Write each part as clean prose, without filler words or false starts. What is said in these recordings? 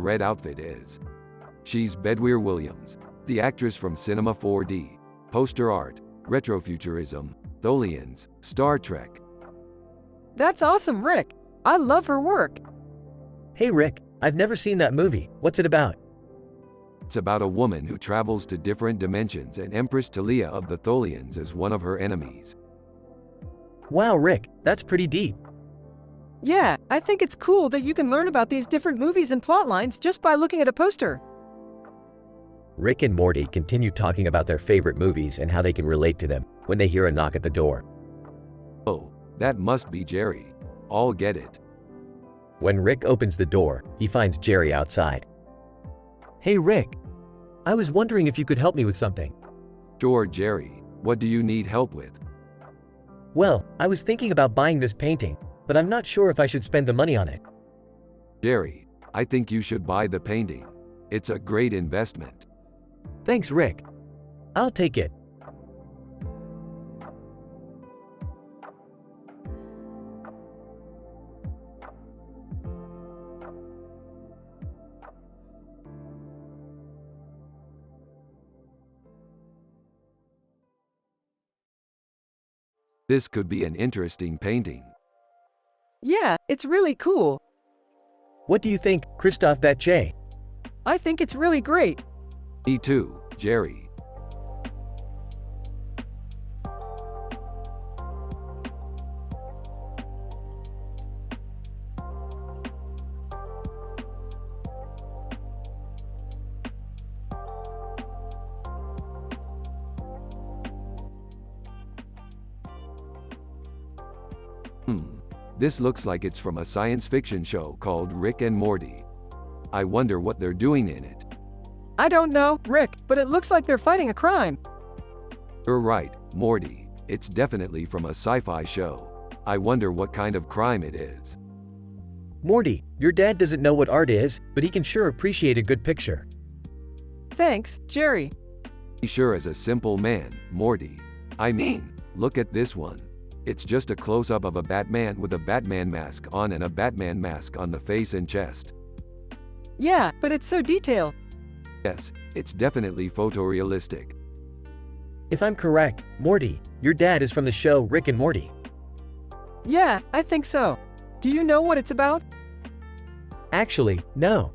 Red outfit is. She's Bedweer Williams, the actress from Cinema 4D, poster art, retrofuturism, Tholians, Star Trek. That's awesome, Rick. I love her work. Hey Rick, I've never seen that movie. What's it about? It's about a woman who travels to different dimensions and Empress Talia of the Tholians is one of her enemies. Wow Rick, that's pretty deep. Yeah, I think it's cool that you can learn about these different movies and plot lines just by looking at a poster. Rick and Morty continue talking about their favorite movies and how they can relate to them when they hear a knock at the door. Oh, that must be Jerry. I'll get it. When Rick opens the door, he finds Jerry outside. Hey Rick, I was wondering if you could help me with something. Sure, Jerry. What do you need help with? Well, I was thinking about buying this painting, but I'm not sure if I should spend the money on it. Jerry, I think you should buy the painting. It's a great investment. Thanks Rick. I'll take it. This could be an interesting painting. Yeah, it's really cool. What do you think, Christoph Vatche? I think it's really great. Me too, Jerry. This looks like it's from a science fiction show called Rick and Morty. I wonder what they're doing in it. I don't know, Rick, but it looks like they're fighting a crime. You're right, Morty. It's definitely from a sci-fi show. I wonder what kind of crime it is. Morty, your dad doesn't know what art is, but he can sure appreciate a good picture. Thanks, Jerry. He sure is a simple man, Morty. I mean, look at this one. It's just a close-up of a Batman with a Batman mask on and a Batman mask on the face and chest. Yeah, but it's so detailed. Yes, it's definitely photorealistic. If I'm correct, Morty, your dad is from the show Rick and Morty. Yeah, I think so. Do you know what it's about? Actually, no.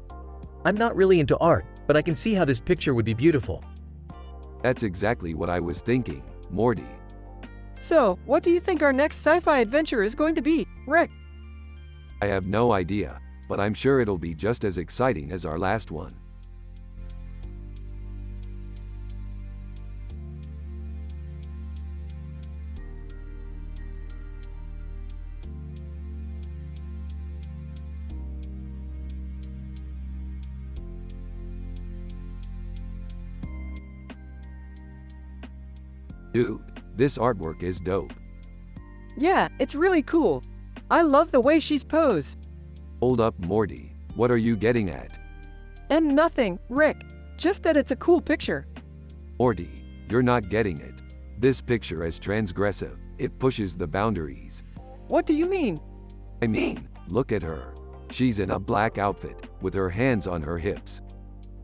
I'm not really into art, but I can see how this picture would be beautiful. That's exactly what I was thinking, Morty. So, what do you think our next sci-fi adventure is going to be, Rick? I have no idea, but I'm sure it'll be just as exciting as our last one. Dude, this artwork is dope. Yeah, it's really cool. I love the way she's posed. Hold up, Morty. What are you getting at? And nothing, Rick. Just that it's a cool picture. Morty, you're not getting it. This picture is transgressive. It pushes the boundaries. What do you mean? I mean, look at her. She's in a black outfit, with her hands on her hips.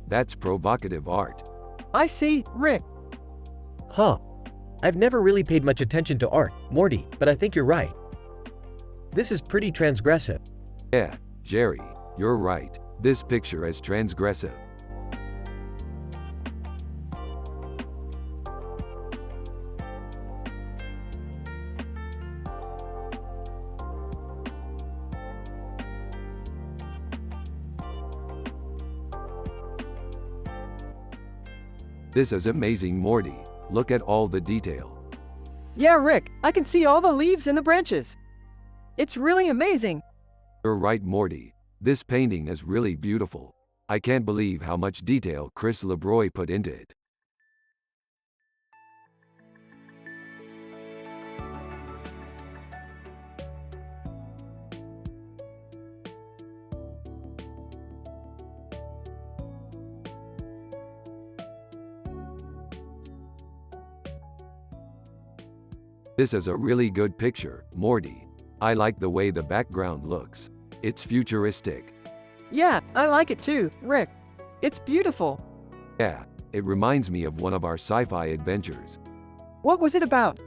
That's provocative art. I see, Rick. Huh. I've never really paid much attention to art, Morty, but I think you're right. This is pretty transgressive. Yeah, Jerry, you're right. This picture is transgressive. This is amazing, Morty. Look at all the detail. Yeah, Rick, I can see all the leaves and the branches. It's really amazing. You're right, Morty. This painting is really beautiful. I can't believe how much detail Chris LeBroy put into it. This is a really good picture, Morty. I like the way the background looks. It's futuristic. Yeah, I like it too, Rick. It's beautiful. Yeah, it reminds me of one of our sci-fi adventures. What was it about?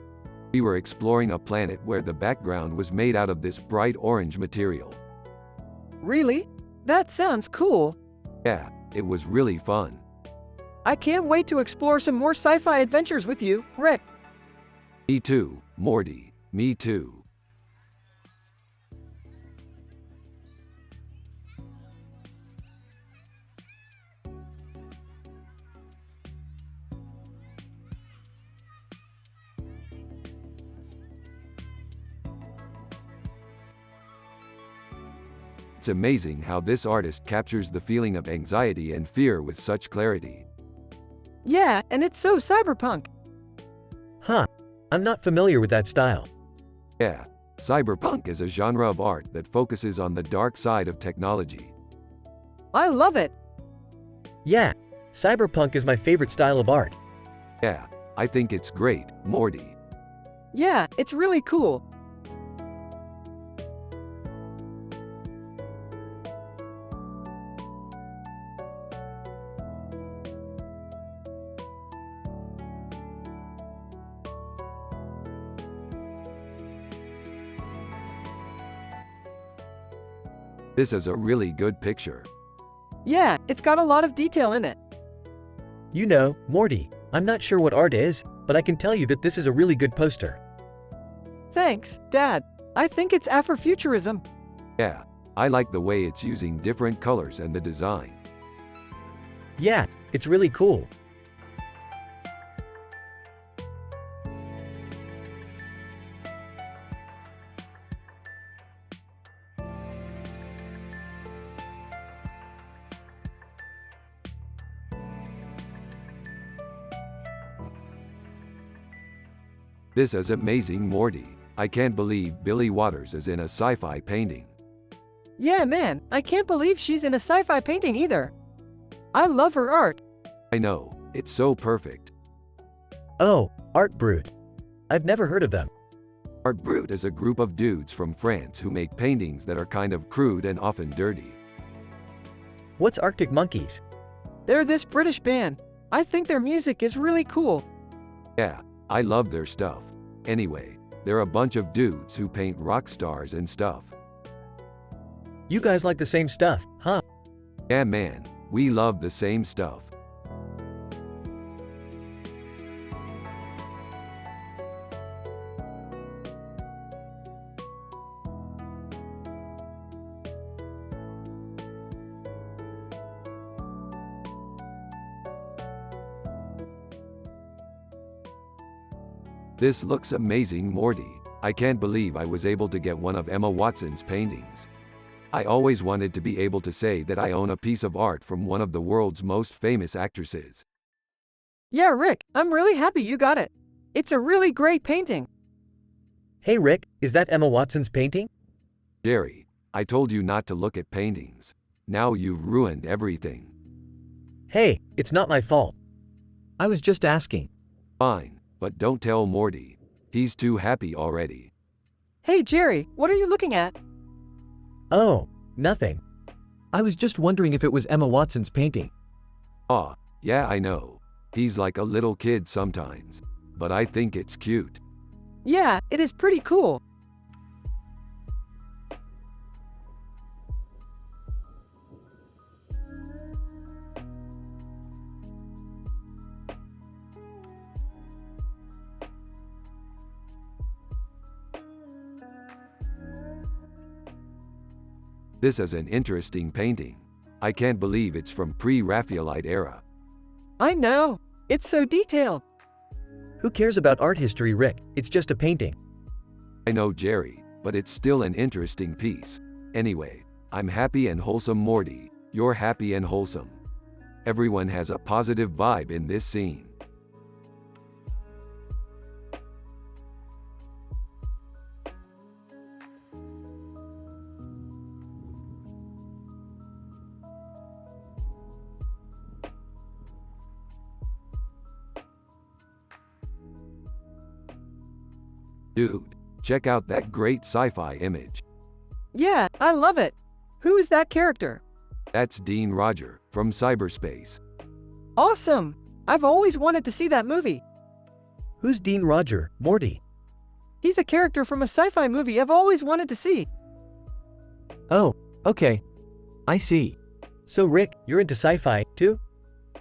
We were exploring a planet where the background was made out of this bright orange material. Really? That sounds cool. Yeah, it was really fun. I can't wait to explore some more sci-fi adventures with you, Rick. Me too, Morty. Me too. It's amazing how this artist captures the feeling of anxiety and fear with such clarity. Yeah, and it's so cyberpunk. Huh. I'm not familiar with that style. Yeah, cyberpunk is a genre of art that focuses on the dark side of technology. I love it. Yeah, cyberpunk is my favorite style of art. Yeah, I think it's great, Morty. Yeah, it's really cool. This is a really good picture. Yeah, it's got a lot of detail in it. You know, Morty, I'm not sure what art is, but I can tell you that this is a really good poster. Thanks, Dad. I think it's Afrofuturism. Yeah, I like the way it's using different colors and the design. Yeah, it's really cool. This is amazing, Morty. I can't believe Billy Waters is in a sci-fi painting. Yeah, man, I can't believe she's in a sci-fi painting either. I love her art. I know, it's so perfect. Oh, Art Brut. I've never heard of them. Art Brut is a group of dudes from France who make paintings that are kind of crude and often dirty. What's Arctic Monkeys? They're this British band. I think their music is really cool. Yeah, I love their stuff. Anyway, they're a bunch of dudes who paint rock stars and stuff. You guys like the same stuff, huh? Yeah, man, we love the same stuff. This looks amazing, Morty. I can't believe I was able to get one of Emma Watson's paintings. I always wanted to be able to say that I own a piece of art from one of the world's most famous actresses. Yeah, Rick, I'm really happy you got it. It's a really great painting. Hey Rick, is that Emma Watson's painting? Jerry, I told you not to look at paintings. Now you've ruined everything. Hey, it's not my fault. I was just asking. Fine, but don't tell Morty. He's too happy already. Hey, Jerry, what are you looking at? Oh, nothing. I was just wondering if it was Emma Watson's painting. Aw, yeah, I know. He's like a little kid sometimes. But I think it's cute. Yeah, it is pretty cool. This is an interesting painting. I can't believe it's from pre-Raphaelite era. I know. It's so detailed. Who cares about art history, Rick? It's just a painting. I know, Jerry, but it's still an interesting piece. Anyway, I'm happy and wholesome, Morty. You're happy and wholesome. Everyone has a positive vibe in this scene. Dude, check out that great sci-fi image. Yeah, I love it. Who is that character? That's Dean Roger, from cyberspace. Awesome! I've always wanted to see that movie. Who's Dean Roger, Morty? He's a character from a sci-fi movie I've always wanted to see. Oh, okay. I see. So Rick, you're into sci-fi, too?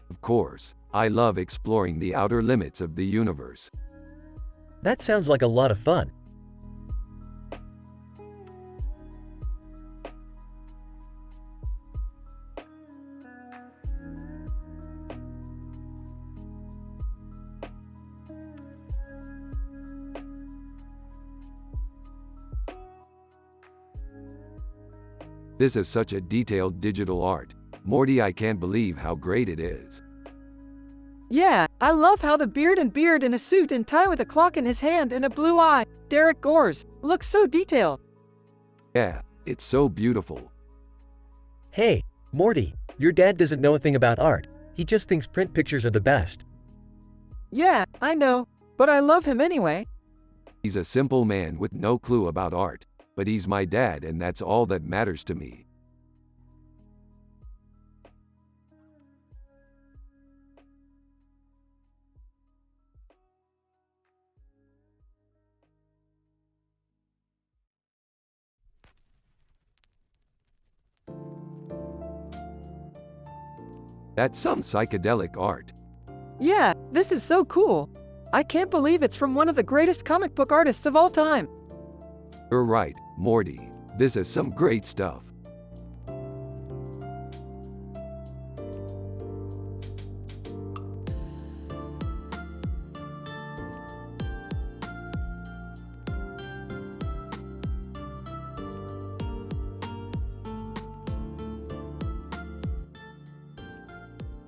Of course, I love exploring the outer limits of the universe. That sounds like a lot of fun. This is such a detailed digital art. Morty, I can't believe how great it is. Yeah, I love how the beard in a suit and tie with a clock in his hand and a blue eye, Derek Gores, looks so detailed. Yeah, it's so beautiful. Hey, Morty, your dad doesn't know a thing about art. He just thinks print pictures are the best. Yeah, I know, but I love him anyway. He's a simple man with no clue about art, but he's my dad and that's all that matters to me. That's some psychedelic art. Yeah, this is so cool. I can't believe it's from one of the greatest comic book artists of all time. You're right, Morty. This is some great stuff.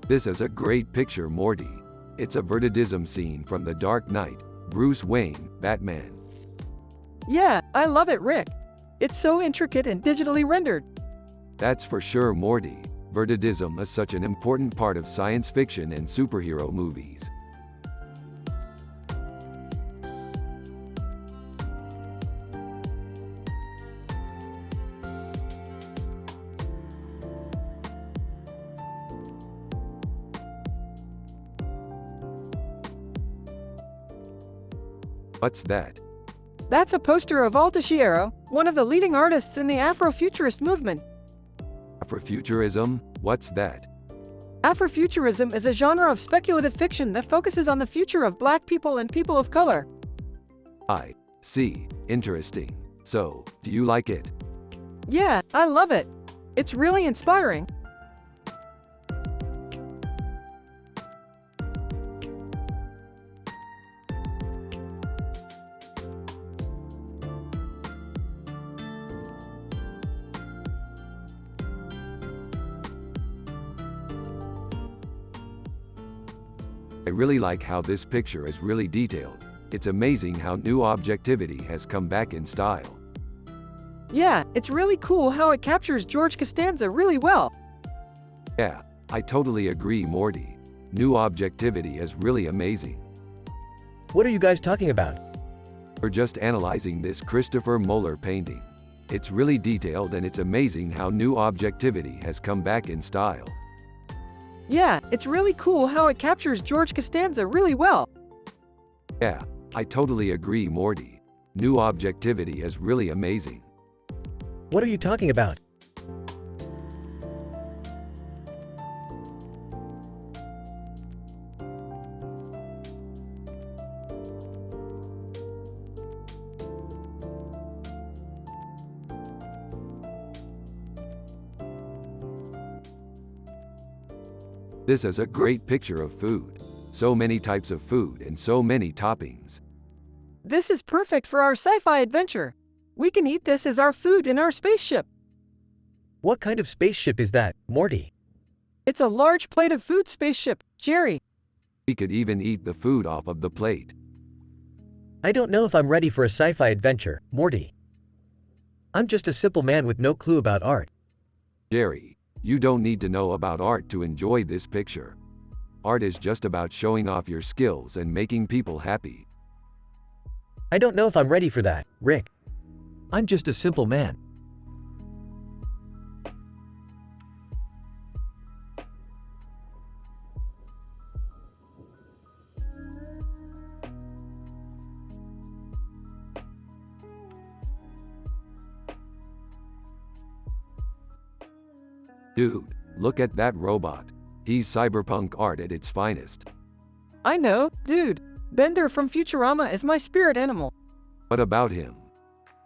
This is a great picture, Morty. It's a vertigism scene from The Dark Knight, Bruce Wayne, Batman. Yeah, I love it, Rick. It's so intricate and digitally rendered. That's for sure, Morty. Vertigism is such an important part of science fiction and superhero movies. What's that? That's a poster of Altaciero, one of the leading artists in the Afrofuturist movement. Afrofuturism? What's that? Afrofuturism is a genre of speculative fiction that focuses on the future of Black people and people of color. I see. Interesting. So, do you like it? Yeah, I love it. It's really inspiring. I really like how this picture is really detailed. It's amazing how new objectivity has come back in style. Yeah, it's really cool how it captures George Costanza really well. Yeah, I totally agree, Morty. New objectivity is really amazing. What are you guys talking about? We're just analyzing this Christopher Muller painting. It's really detailed and it's amazing how new objectivity has come back in style. Yeah, it's really cool how it captures George Costanza really well. Yeah, I totally agree, Morty. New objectivity is really amazing. What are you talking about? This is a great picture of food. So many types of food and so many toppings. This is perfect for our sci-fi adventure. We can eat this as our food in our spaceship. What kind of spaceship is that, Morty? It's a large plate of food spaceship, Jerry. We could even eat the food off of the plate. I don't know if I'm ready for a sci-fi adventure, Morty. I'm just a simple man with no clue about art. Jerry, you don't need to know about art to enjoy this picture. Art is just about showing off your skills and making people happy. I don't know if I'm ready for that, Rick. I'm just a simple man. Dude, look at that robot. He's cyberpunk art at its finest. I know, dude. Bender from Futurama is my spirit animal. What about him?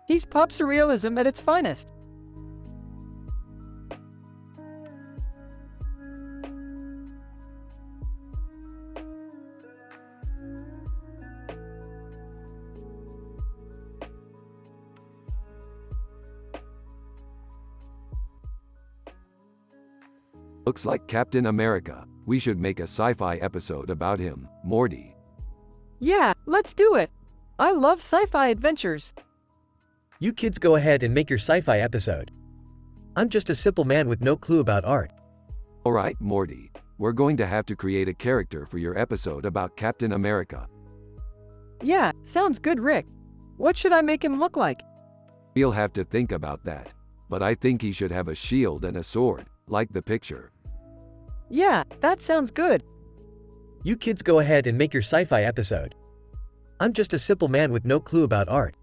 He's pop surrealism at its finest. Looks like Captain America. We should make a sci-fi episode about him, Morty. Yeah, let's do it. I love sci-fi adventures. You kids go ahead and make your sci-fi episode. I'm just a simple man with no clue about art. Alright, Morty. We're going to have to create a character for your episode about Captain America. Yeah, sounds good, Rick. What should I make him look like? We'll have to think about that. But I think he should have a shield and a sword, like the picture. Yeah, that sounds good. You kids go ahead and make your sci-fi episode. I'm just a simple man with no clue about art.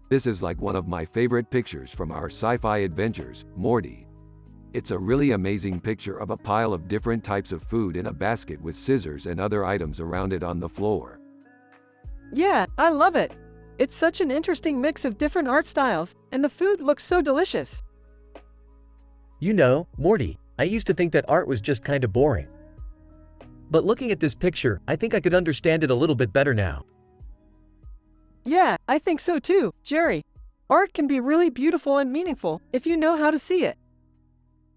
This is like one of my favorite pictures from our sci-fi adventures, Morty. It's a really amazing picture of a pile of different types of food in a basket with scissors and other items around it on the floor. Yeah, I love it. It's such an interesting mix of different art styles, and the food looks so delicious. You know, Morty, I used to think that art was just kinda boring. But looking at this picture, I think I could understand it a little bit better now. Yeah, I think so too, Jerry. Art can be really beautiful and meaningful if you know how to see it.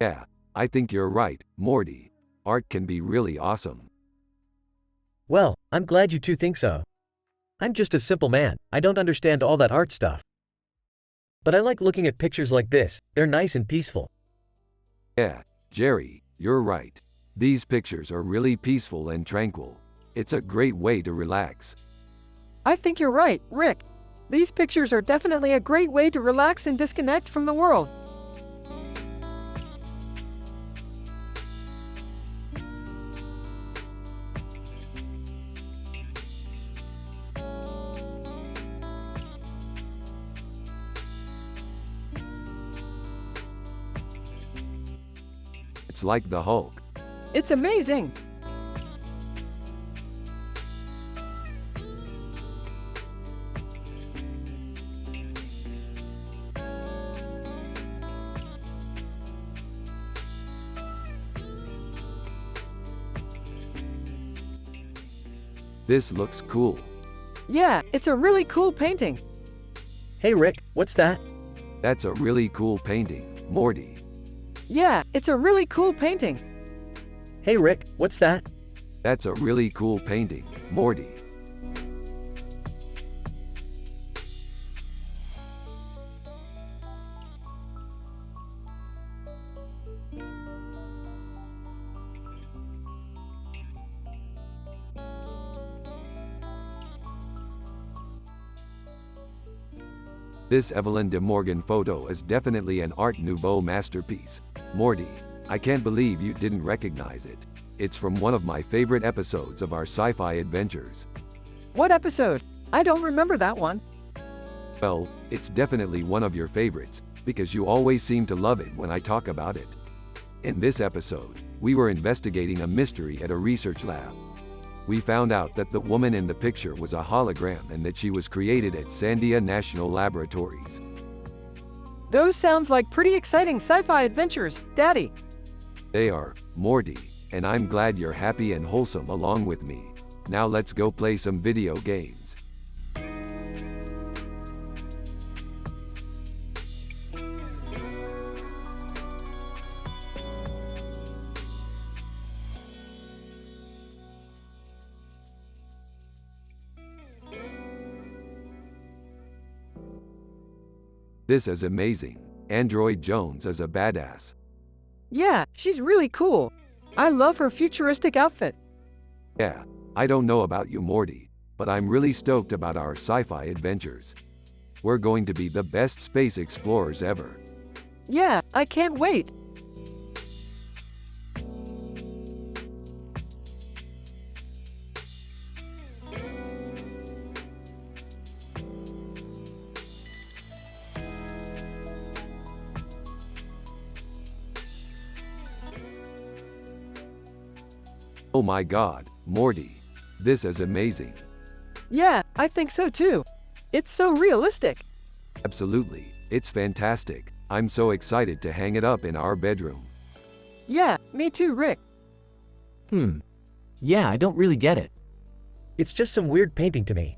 Yeah, I think you're right, Morty. Art can be really awesome. Well, I'm glad you two think so. I'm just a simple man, I don't understand all that art stuff. But I like looking at pictures like this, they're nice and peaceful. Yeah, Jerry, you're right. These pictures are really peaceful and tranquil. It's a great way to relax. I think you're right, Rick. These pictures are definitely a great way to relax and disconnect from the world. It's like the Hulk. It's amazing. This looks cool. Yeah, it's a really cool painting. Hey Rick, what's that? That's a really cool painting, Morty. Yeah, it's a really cool painting. Hey Rick, what's that? That's a really cool painting, Morty. This Evelyn de Morgan photo is definitely an Art Nouveau masterpiece. Morty, I can't believe you didn't recognize it. It's from one of my favorite episodes of our sci-fi adventures. What episode? I don't remember that one. Well, it's definitely one of your favorites, because you always seem to love it when I talk about it. In this episode, we were investigating a mystery at a research lab. We found out that the woman in the picture was a hologram and that she was created at Sandia National Laboratories. Those sounds like pretty exciting sci-fi adventures, Daddy. They are, Morty, and I'm glad you're happy and wholesome along with me. Now let's go play some video games. This is amazing. Android Jones is a badass. Yeah, she's really cool. I love her futuristic outfit. Yeah, I don't know about you, Morty, but I'm really stoked about our sci-fi adventures. We're going to be the best space explorers ever. Yeah, I can't wait. Oh my god, Morty. This is amazing. Yeah, I think so too. It's so realistic. Absolutely, it's fantastic. I'm so excited to hang it up in our bedroom. Yeah, me too, Rick. Yeah, I don't really get it. It's just some weird painting to me.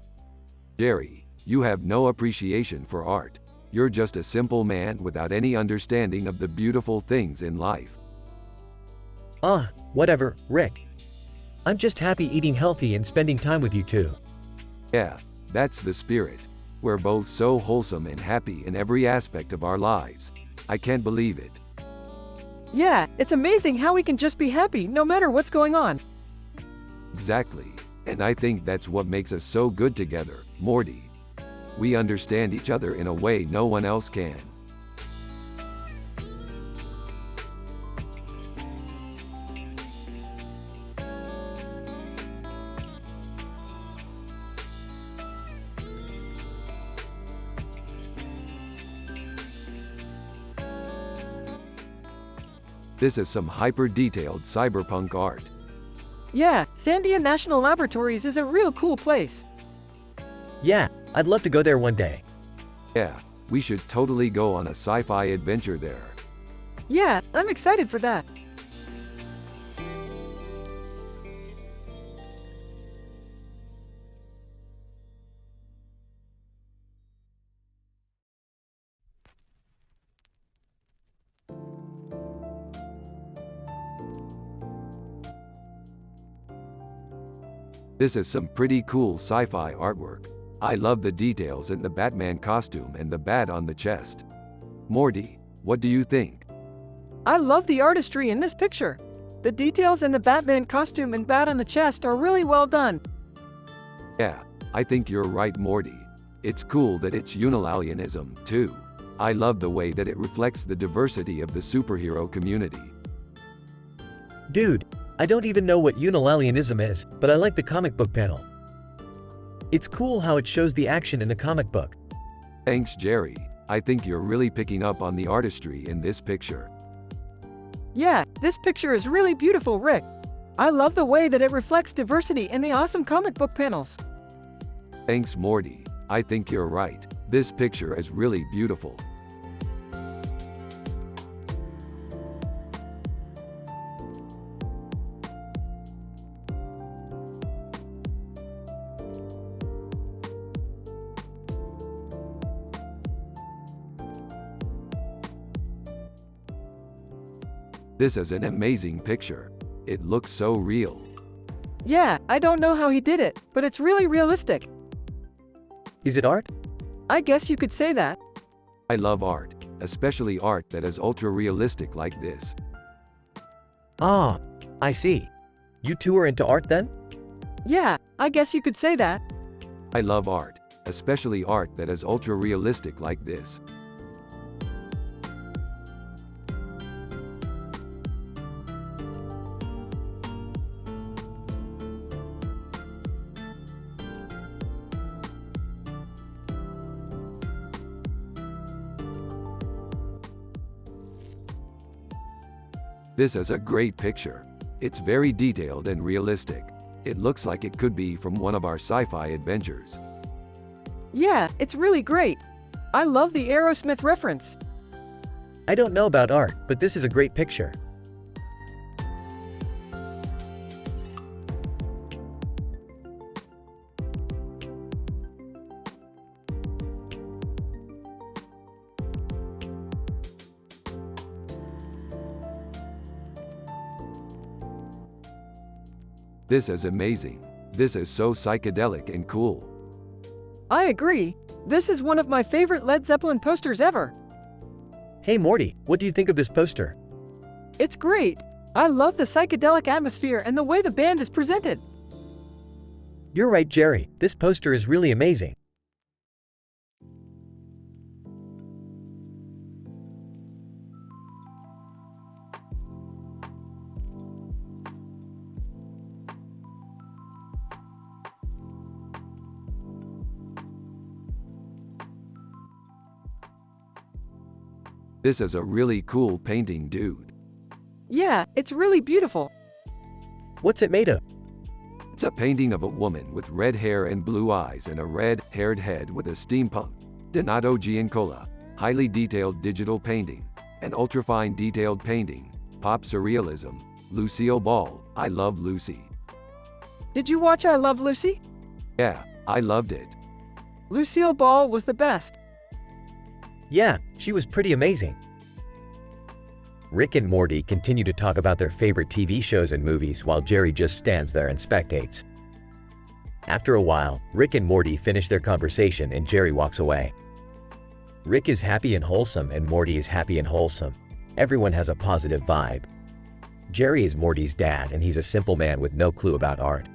Jerry, you have no appreciation for art. You're just a simple man without any understanding of the beautiful things in life. Whatever, Rick. I'm just happy eating healthy and spending time with you too. Yeah, that's the spirit. We're both so wholesome and happy in every aspect of our lives. I can't believe it. Yeah, it's amazing how we can just be happy no matter what's going on. Exactly. And I think that's what makes us so good together, Morty. We understand each other in a way no one else can. This is some hyper-detailed cyberpunk art. Yeah, Sandia National Laboratories is a real cool place. Yeah, I'd love to go there one day. Yeah, we should totally go on a sci-fi adventure there. Yeah, I'm excited for that. This is some pretty cool sci-fi artwork. I love the details in the Batman costume and the bat on the chest. Morty, what do you think? I love the artistry in this picture. The details in the Batman costume and bat on the chest are really well done. Yeah, I think you're right, Morty. It's cool that it's unilateralism, too. I love the way that it reflects the diversity of the superhero community. Dude, I don't even know what unilateralism is, but I like the comic book panel. It's cool how it shows the action in a comic book. Thanks, Jerry. I think you're really picking up on the artistry in this picture. Yeah, this picture is really beautiful, Rick. I love the way that it reflects diversity in the awesome comic book panels. Thanks, Morty. I think you're right. This picture is really beautiful. This is an amazing picture. It looks so real. Yeah, I don't know how he did it, but it's really realistic. Is it art? I guess you could say that. I love art, especially art that is ultra-realistic like this. I see. You two are into art then? Yeah, I guess you could say that. I love art, especially art that is ultra-realistic like this. This is a great picture. It's very detailed and realistic. It looks like it could be from one of our sci-fi adventures. Yeah, it's really great. I love the Aerosmith reference. I don't know about art, but this is a great picture. This is amazing. This is so psychedelic and cool. I agree. This is one of my favorite Led Zeppelin posters ever. Hey Morty, what do you think of this poster? It's great. I love the psychedelic atmosphere and the way the band is presented. You're right, Jerry. This poster is really amazing. This is a really cool painting, dude. Yeah, it's really beautiful. What's it made of? It's a painting of a woman with red hair and blue eyes and a red-haired head with a steampunk, Donato Giancola, highly detailed digital painting, an ultrafine detailed painting, pop surrealism, Lucille Ball, I Love Lucy. Did you watch I Love Lucy? Yeah, I loved it. Lucille Ball was the best. Yeah, she was pretty amazing. Rick and Morty continue to talk about their favorite TV shows and movies while Jerry just stands there and spectates. After a while, Rick and Morty finish their conversation and Jerry walks away. Rick is happy and wholesome and Morty is happy and wholesome. Everyone has a positive vibe. Jerry is Morty's dad and he's a simple man with no clue about art.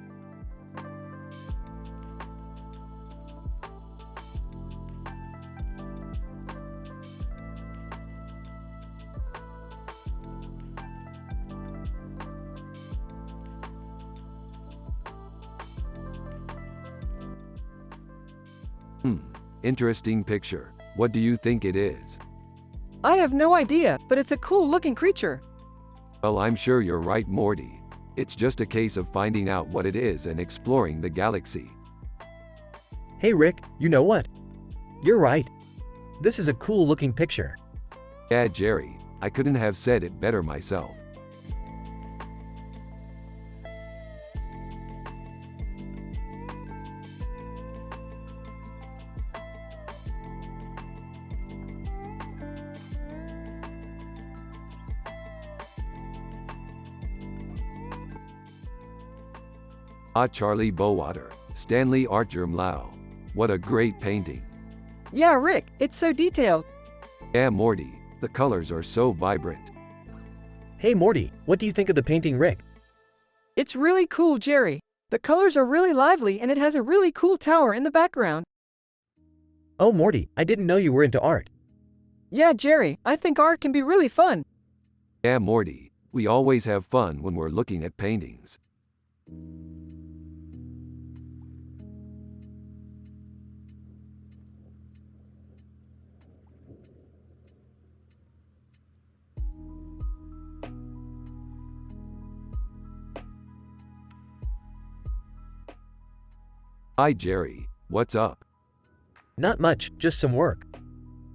Interesting picture. What do you think it is? I have no idea, but it's a cool looking creature. Well, I'm sure you're right, Morty. It's just a case of finding out what it is and exploring the galaxy. Hey Rick, you know what? You're right. This is a cool looking picture. Yeah, Jerry, I couldn't have said it better myself. Charlie Bowater, Stanley Artgerm Lau. What a great painting. Yeah, Rick, it's so detailed. Yeah, Morty, the colors are so vibrant. Hey Morty, what do you think of the painting, Rick? It's really cool, Jerry. The colors are really lively and it has a really cool tower in the background. Oh Morty, I didn't know you were into art. Yeah, Jerry, I think art can be really fun. Yeah, Morty, we always have fun when we're looking at paintings. Hi Jerry, what's up? Not much, just some work.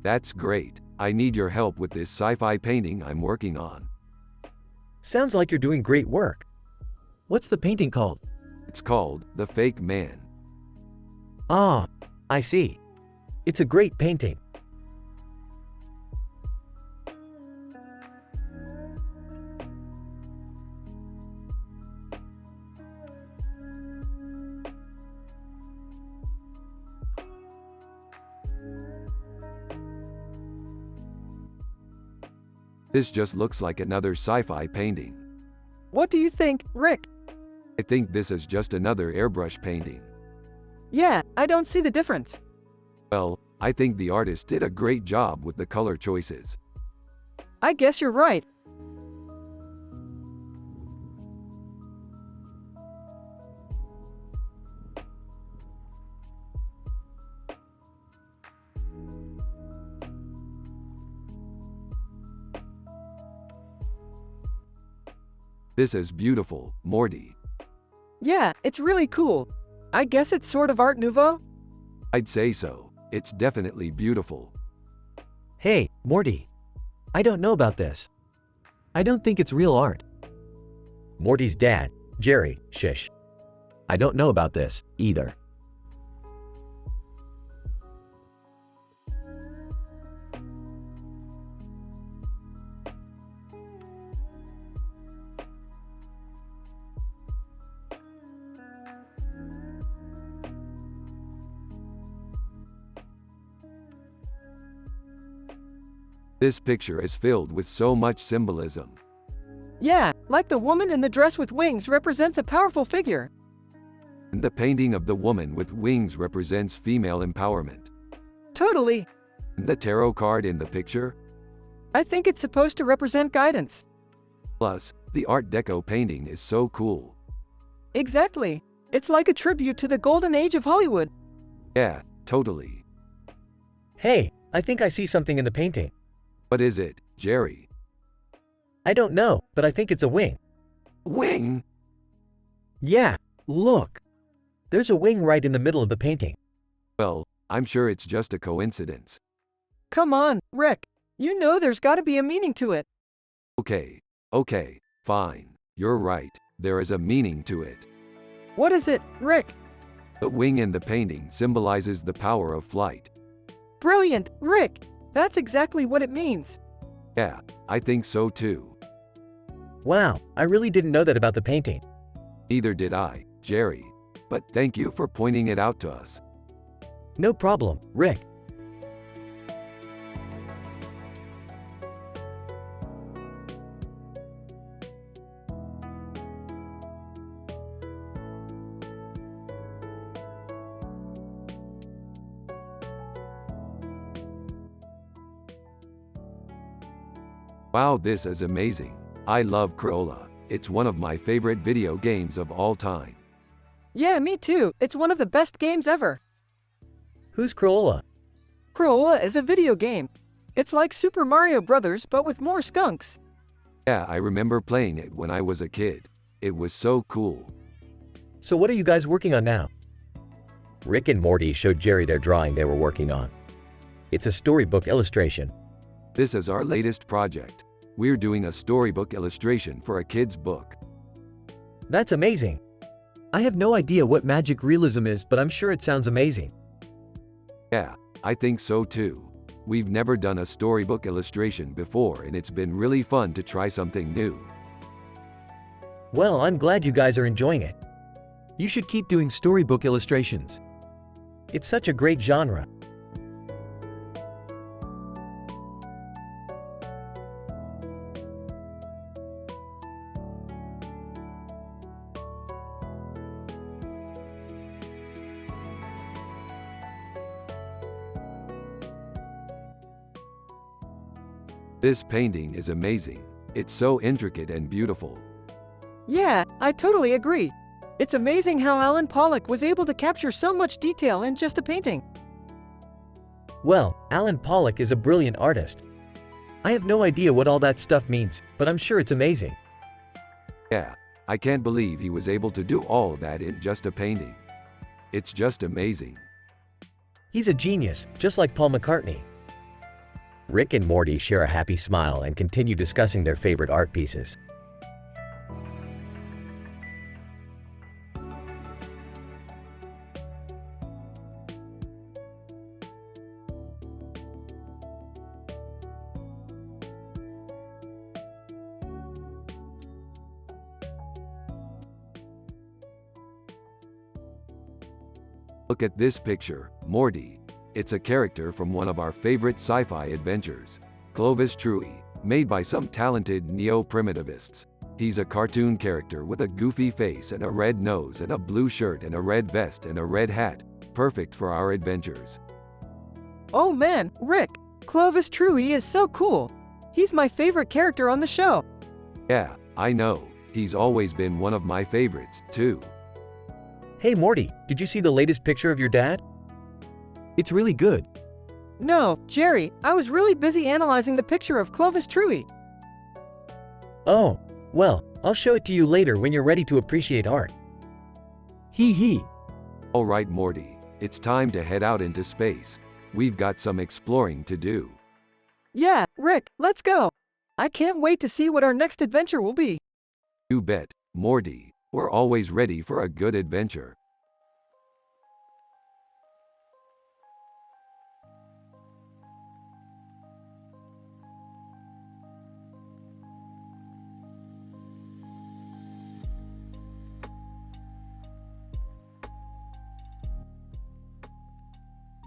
That's great. I need your help with this sci-fi painting I'm working on. Sounds like you're doing great work. What's the painting called? It's called The Fake Man. Ah, I see. It's a great painting. This just looks like another sci-fi painting. What do you think, Rick? I think this is just another airbrush painting. Yeah, I don't see the difference. Well, I think the artist did a great job with the color choices. I guess you're right. This is beautiful, Morty. Yeah, it's really cool. I guess it's sort of Art Nouveau? I'd say so. It's definitely beautiful. Hey, Morty. I don't know about this. I don't think it's real art. Morty's dad, Jerry, shish. I don't know about this, either. This picture is filled with so much symbolism. Yeah, like the woman in the dress with wings represents a powerful figure. And the painting of the woman with wings represents female empowerment. Totally. And the tarot card in the picture? I think it's supposed to represent guidance. Plus, the Art Deco painting is so cool. Exactly. It's like a tribute to the golden age of Hollywood. Yeah, totally. Hey, I think I see something in the painting. What is it, Jerry? I don't know, but I think it's a wing. Wing? Yeah, look. There's a wing right in the middle of the painting. Well, I'm sure it's just a coincidence. Come on, Rick. You know there's gotta be a meaning to it. Okay, fine. You're right. There is a meaning to it. What is it, Rick? The wing in the painting symbolizes the power of flight. Brilliant, Rick. That's exactly what it means. Yeah, I think so too. Wow, I really didn't know that about the painting. Neither did I, Jerry. But thank you for pointing it out to us. No problem, Rick. Wow, this is amazing. I love Crayola. It's one of my favorite video games of all time. Yeah, me too. It's one of the best games ever. Who's Crayola? Crayola is a video game. It's like Super Mario Brothers, but with more skunks. Yeah, I remember playing it when I was a kid. It was so cool. So what are you guys working on now? Rick and Morty showed Jerry their drawing they were working on. It's a storybook illustration. This is our latest project. We're doing a storybook illustration for a kid's book. That's amazing. I have no idea what magic realism is, but I'm sure it sounds amazing. Yeah, I think so too. We've never done a storybook illustration before and it's been really fun to try something new. Well, I'm glad you guys are enjoying it. You should keep doing storybook illustrations. It's such a great genre. This painting is amazing. It's so intricate and beautiful. Yeah, I totally agree. It's amazing how Alan Pollock was able to capture so much detail in just a painting. Well, Alan Pollock is a brilliant artist. I have no idea what all that stuff means, but I'm sure it's amazing. Yeah, I can't believe he was able to do all that in just a painting. It's just amazing. He's a genius, just like Paul McCartney. Rick and Morty share a happy smile and continue discussing their favorite art pieces. Look at this picture, Morty. It's a character from one of our favorite sci-fi adventures, Clovis Truey, made by some talented neo-primitivists. He's a cartoon character with a goofy face and a red nose and a blue shirt and a red vest and a red hat, perfect for our adventures. Oh man, Rick, Clovis Truey is so cool. He's my favorite character on the show. Yeah, I know. He's always been one of my favorites, too. Hey Morty, did you see the latest picture of your dad? It's really good. No, Jerry, I was really busy analyzing the picture of Clovis Truey. Oh, well, I'll show it to you later when you're ready to appreciate art. Hee hee. All right, Morty, it's time to head out into space. We've got some exploring to do. Yeah, Rick, let's go. I can't wait to see what our next adventure will be. You bet, Morty. We're always ready for a good adventure.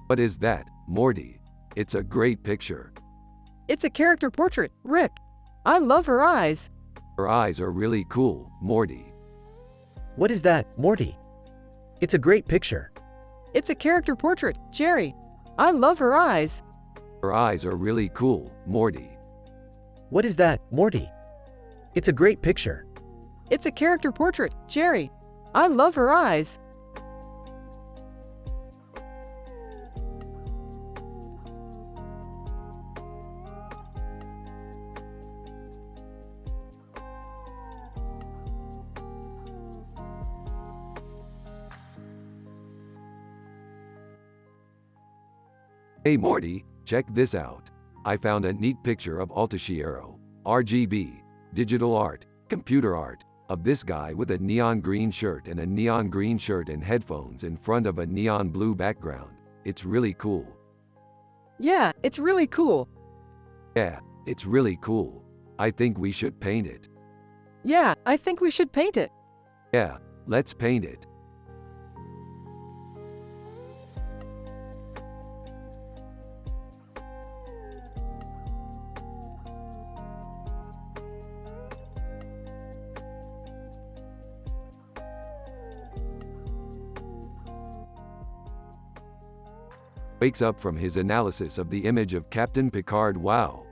What is that, Morty? It's a great picture. It's a character portrait, Rick. I love her eyes. Her eyes are really cool, Morty. What is that, Morty? It's a great picture. It's a character portrait, Jerry. I love her eyes. Her eyes are really cool, Morty. What is that, Morty? It's a great picture. It's a character portrait, Jerry. I love her eyes. Hey Morty, check this out. I found a neat picture of Altashiero, RGB, digital art, computer art, of this guy with a neon green shirt and headphones in front of a neon blue background. It's really cool. Yeah, it's really cool. Yeah, it's really cool. I think we should paint it. Yeah, I think we should paint it. Yeah, let's paint it. Wakes up from his analysis of the image of Captain Picard. Wow.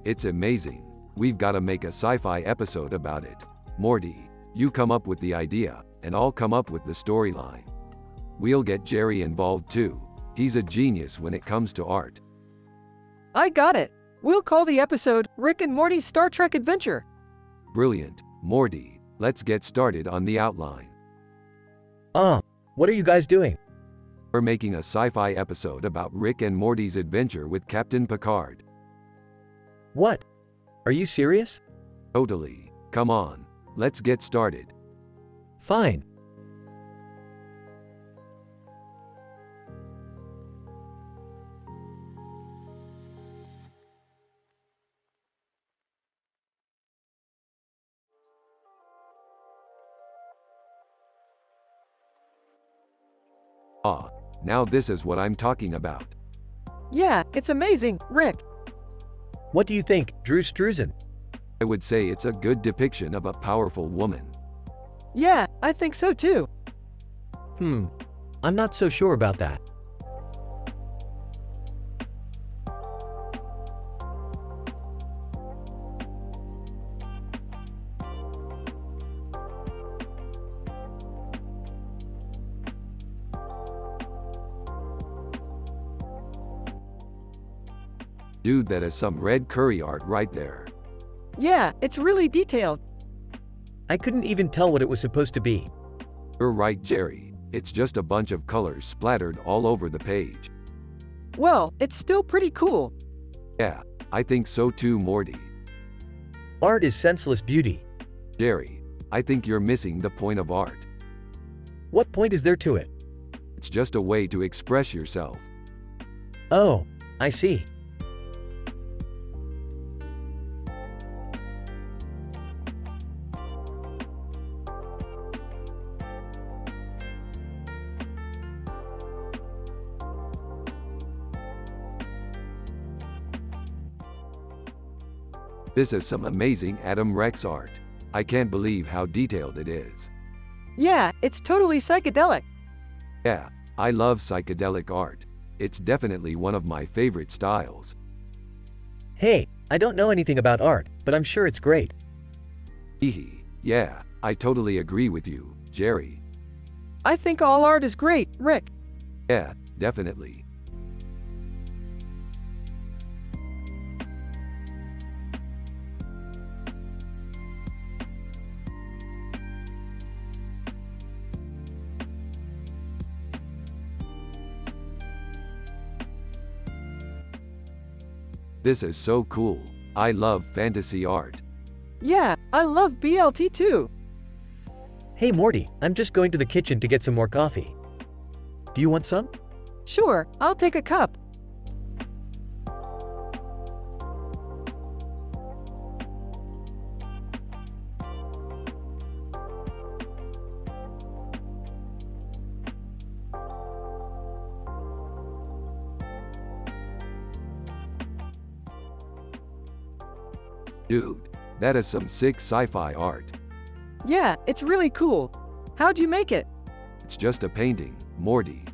It's amazing. We've got to make a sci-fi episode about it. Morty, you come up with the idea, and I'll come up with the storyline. We'll get Jerry involved too. He's a genius when it comes to art. I got it. We'll call the episode Rick and Morty's Star Trek Adventure. Brilliant. Morty, let's get started on the outline. What are you guys doing? We're making a sci-fi episode about Rick and Morty's adventure with Captain Picard. What? Are you serious? Totally. Come on. Let's get started. Fine. Ah, now this is what I'm talking about. Yeah, it's amazing, Rick. What do you think, Drew Struzan? I would say it's a good depiction of a powerful woman. Yeah, I think so too. I'm not so sure about that. Dude, that is some red curry art right there. Yeah, it's really detailed. I couldn't even tell what it was supposed to be. You're right, Jerry. It's just a bunch of colors splattered all over the page. Well, it's still pretty cool. Yeah, I think so too, Morty. Art is senseless beauty. Jerry, I think you're missing the point of art. What point is there to it? It's just a way to express yourself. Oh, I see. This is some amazing Adam Rex art. I can't believe how detailed it is. Yeah, it's totally psychedelic. Yeah, I love psychedelic art. It's definitely one of my favorite styles. Hey, I don't know anything about art, but I'm sure it's great. Hehe, yeah, I totally agree with you, Jerry. I think all art is great, Rick. Yeah, definitely. This is so cool. I love fantasy art. Yeah, I love BLT too. Hey Morty, I'm just going to the kitchen to get some more coffee. Do you want some? Sure, I'll take a cup. Dude, that is some sick sci-fi art. Yeah, it's really cool. How'd you make it? It's just a painting, Morty.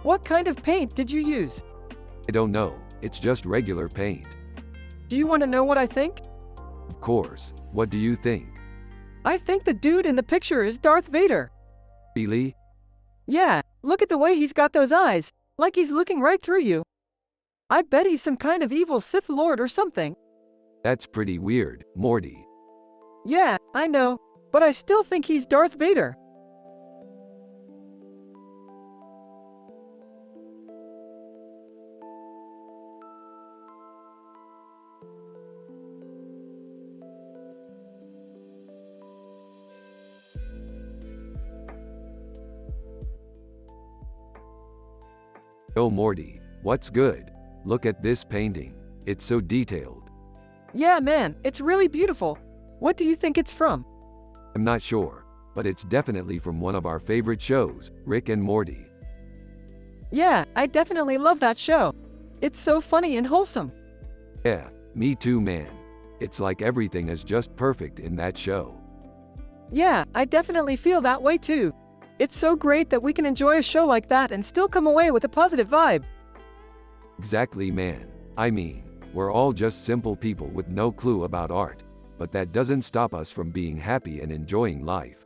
What kind of paint did you use? I don't know, it's just regular paint. Do you want to know what I think? Of course, what do you think? I think the dude in the picture is Darth Vader. Really? Yeah, look at the way he's got those eyes, like he's looking right through you. I bet he's some kind of evil Sith Lord or something. That's pretty weird, Morty. Yeah, I know, but I still think he's Darth Vader. Oh Morty, what's good? Look at this painting. It's so detailed. Yeah, man, it's really beautiful. What do you think it's from? I'm not sure, but it's definitely from one of our favorite shows, Rick and Morty. Yeah, I definitely love that show. It's so funny and wholesome. Yeah, me too, man. It's like everything is just perfect in that show. Yeah, I definitely feel that way too. It's so great that we can enjoy a show like that and still come away with a positive vibe. Exactly, man. I mean, we're all just simple people with no clue about art, but that doesn't stop us from being happy and enjoying life.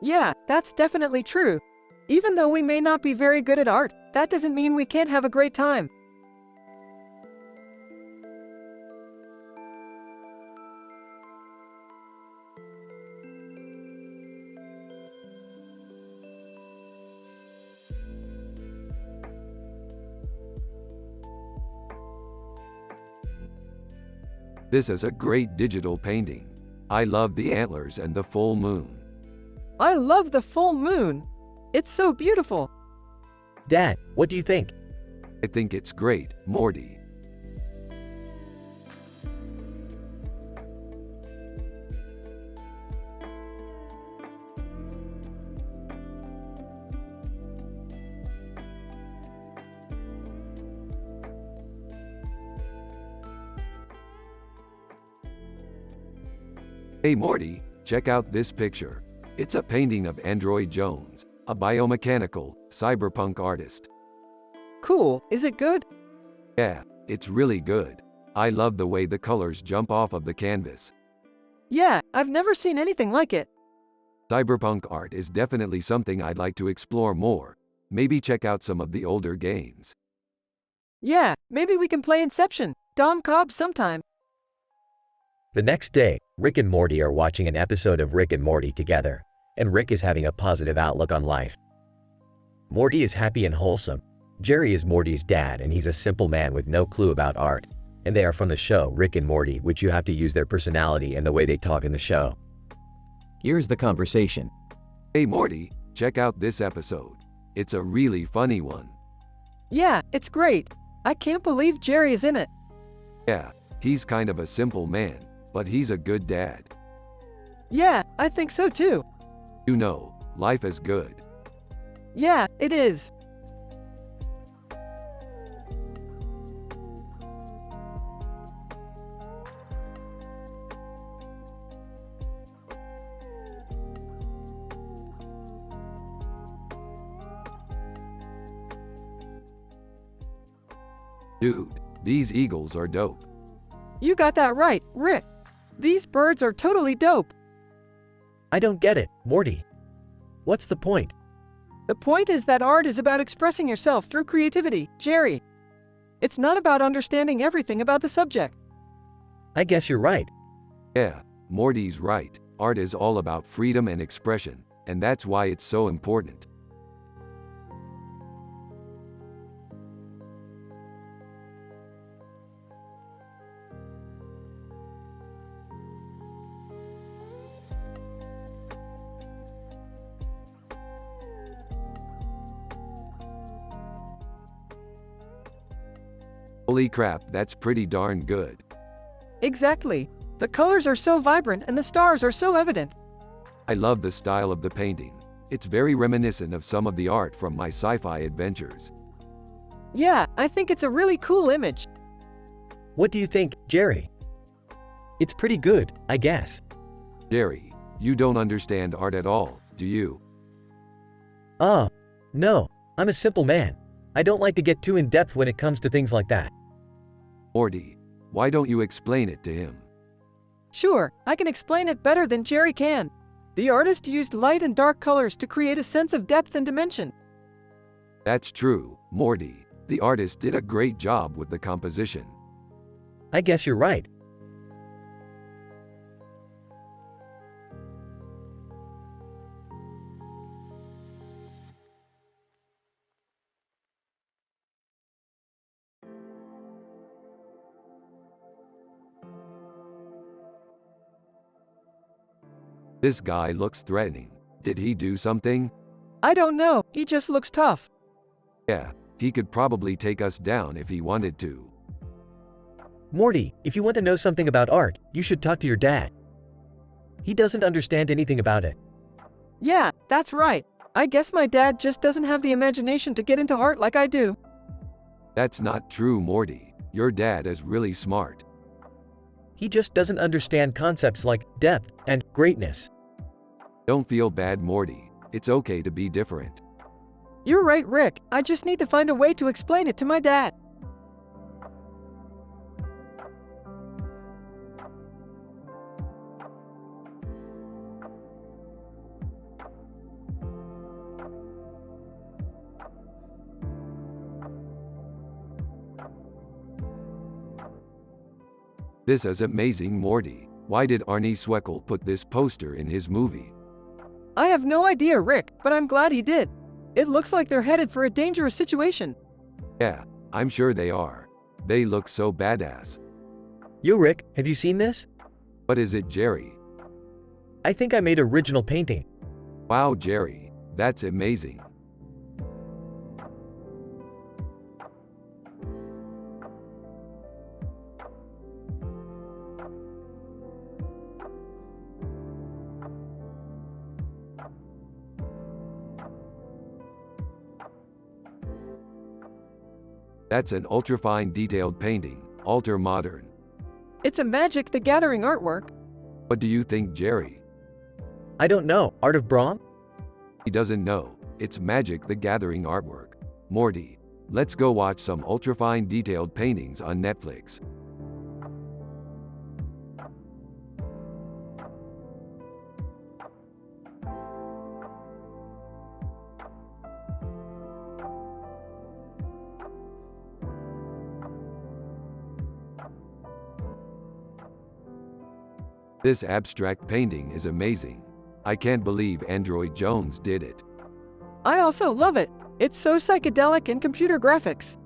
Yeah, that's definitely true. Even though we may not be very good at art, that doesn't mean we can't have a great time. This is a great digital painting. I love the antlers and the full moon. I love the full moon. It's so beautiful. Dad, what do you think? I think it's great, Morty. Hey Morty, check out this picture. It's a painting of Android Jones, a biomechanical, cyberpunk artist. Cool, is it good? Yeah, it's really good. I love the way the colors jump off of the canvas. Yeah, I've never seen anything like it. Cyberpunk art is definitely something I'd like to explore more. Maybe check out some of the older games. Yeah, maybe we can play Inception, Dom Cobb sometime. The next day, Rick and Morty are watching an episode of Rick and Morty together, and Rick is having a positive outlook on life. Morty is happy and wholesome. Jerry is Morty's dad, and he's a simple man with no clue about art. And they are from the show Rick and Morty, which you have to use their personality and the way they talk in the show. Here's the conversation. Hey Morty, check out this episode. It's a really funny one. Yeah, it's great. I can't believe Jerry is in it. Yeah, he's kind of a simple man, but he's a good dad. Yeah, I think so too. You know, life is good. Yeah, it is. Dude, these eagles are dope. You got that right, Rick. These birds are totally dope. I don't get it, Morty. What's the point? The point is that art is about expressing yourself through creativity, Jerry. It's not about understanding everything about the subject. I guess you're right. Yeah, Morty's right. Art is all about freedom and expression, and that's why it's so important. Holy crap, that's pretty darn good. Exactly. The colors are so vibrant and the stars are so evident. I love the style of the painting. It's very reminiscent of some of the art from my sci-fi adventures. Yeah, I think it's a really cool image. What do you think, Jerry? It's pretty good, I guess. Jerry, you don't understand art at all, do you? No, I'm a simple man. I don't like to get too in-depth when it comes to things like that. Morty, why don't you explain it to him? Sure, I can explain it better than Jerry can. The artist used light and dark colors to create a sense of depth and dimension. That's true, Morty. The artist did a great job with the composition. I guess you're right. This guy looks threatening. Did he do something? I don't know, he just looks tough. Yeah, He could probably take us down if he wanted to. Morty, if you want to know something about art, you should talk to your dad. He doesn't understand anything about it. Yeah, that's right. I guess my dad just doesn't have the imagination to get into art like I do. That's not true, Morty. Your dad is really smart. He just doesn't understand concepts like depth and greatness. Don't feel bad, Morty. It's okay to be different. You're right, Rick. I just need to find a way to explain it to my dad. This is amazing, Morty. Why did Arnie Sweckle put this poster in his movie? I have no idea, Rick, but I'm glad he did. It looks like they're headed for a dangerous situation. Yeah, I'm sure they are. They look so badass. Yo Rick, have you seen this? What is it, Jerry? I think I made original painting. Wow, Jerry, that's amazing. That's an ultra-fine detailed painting, ultra modern. It's a Magic the Gathering artwork. What do you think, Jerry? I don't know, Art of Brahm? He doesn't know. It's Magic the Gathering artwork. Morty, let's go watch some ultra-fine detailed paintings on Netflix. This abstract painting is amazing. I can't believe Android Jones did it. I also love it. It's so psychedelic and computer graphics.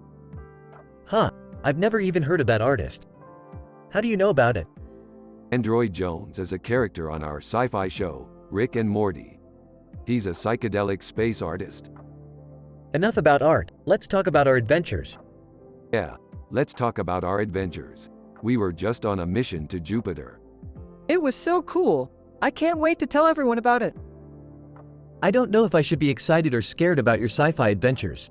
Huh, I've never even heard of that artist. How do you know about it? Android Jones is a character on our sci-fi show, Rick and Morty. He's a psychedelic space artist. Enough about art, let's talk about our adventures. Yeah, let's talk about our adventures. We were just on a mission to Jupiter. It was so cool. I can't wait to tell everyone about it. I don't know if I should be excited or scared about your sci-fi adventures.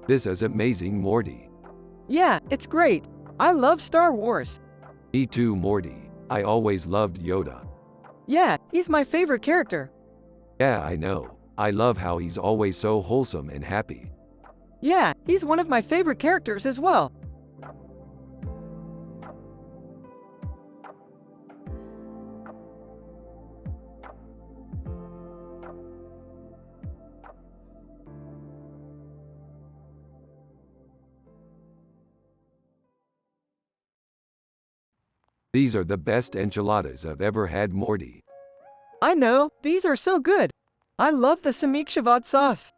This is amazing, Morty. Yeah, it's great. I love Star Wars. Me too, Morty. I always loved Yoda. Yeah, he's my favorite character. Yeah, I know. I love how he's always so wholesome and happy. Yeah, he's one of my favorite characters as well. These are the best enchiladas I've ever had, Morty. I know, these are so good. I love the Samikshavad sauce.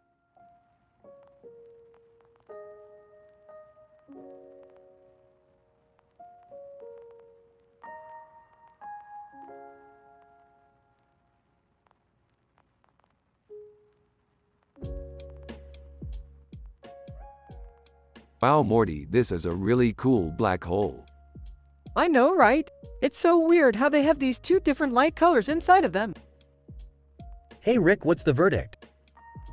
Wow, Morty, this is a really cool black hole. I know, right? It's so weird how they have these two different light colors inside of them. Hey Rick, what's the verdict?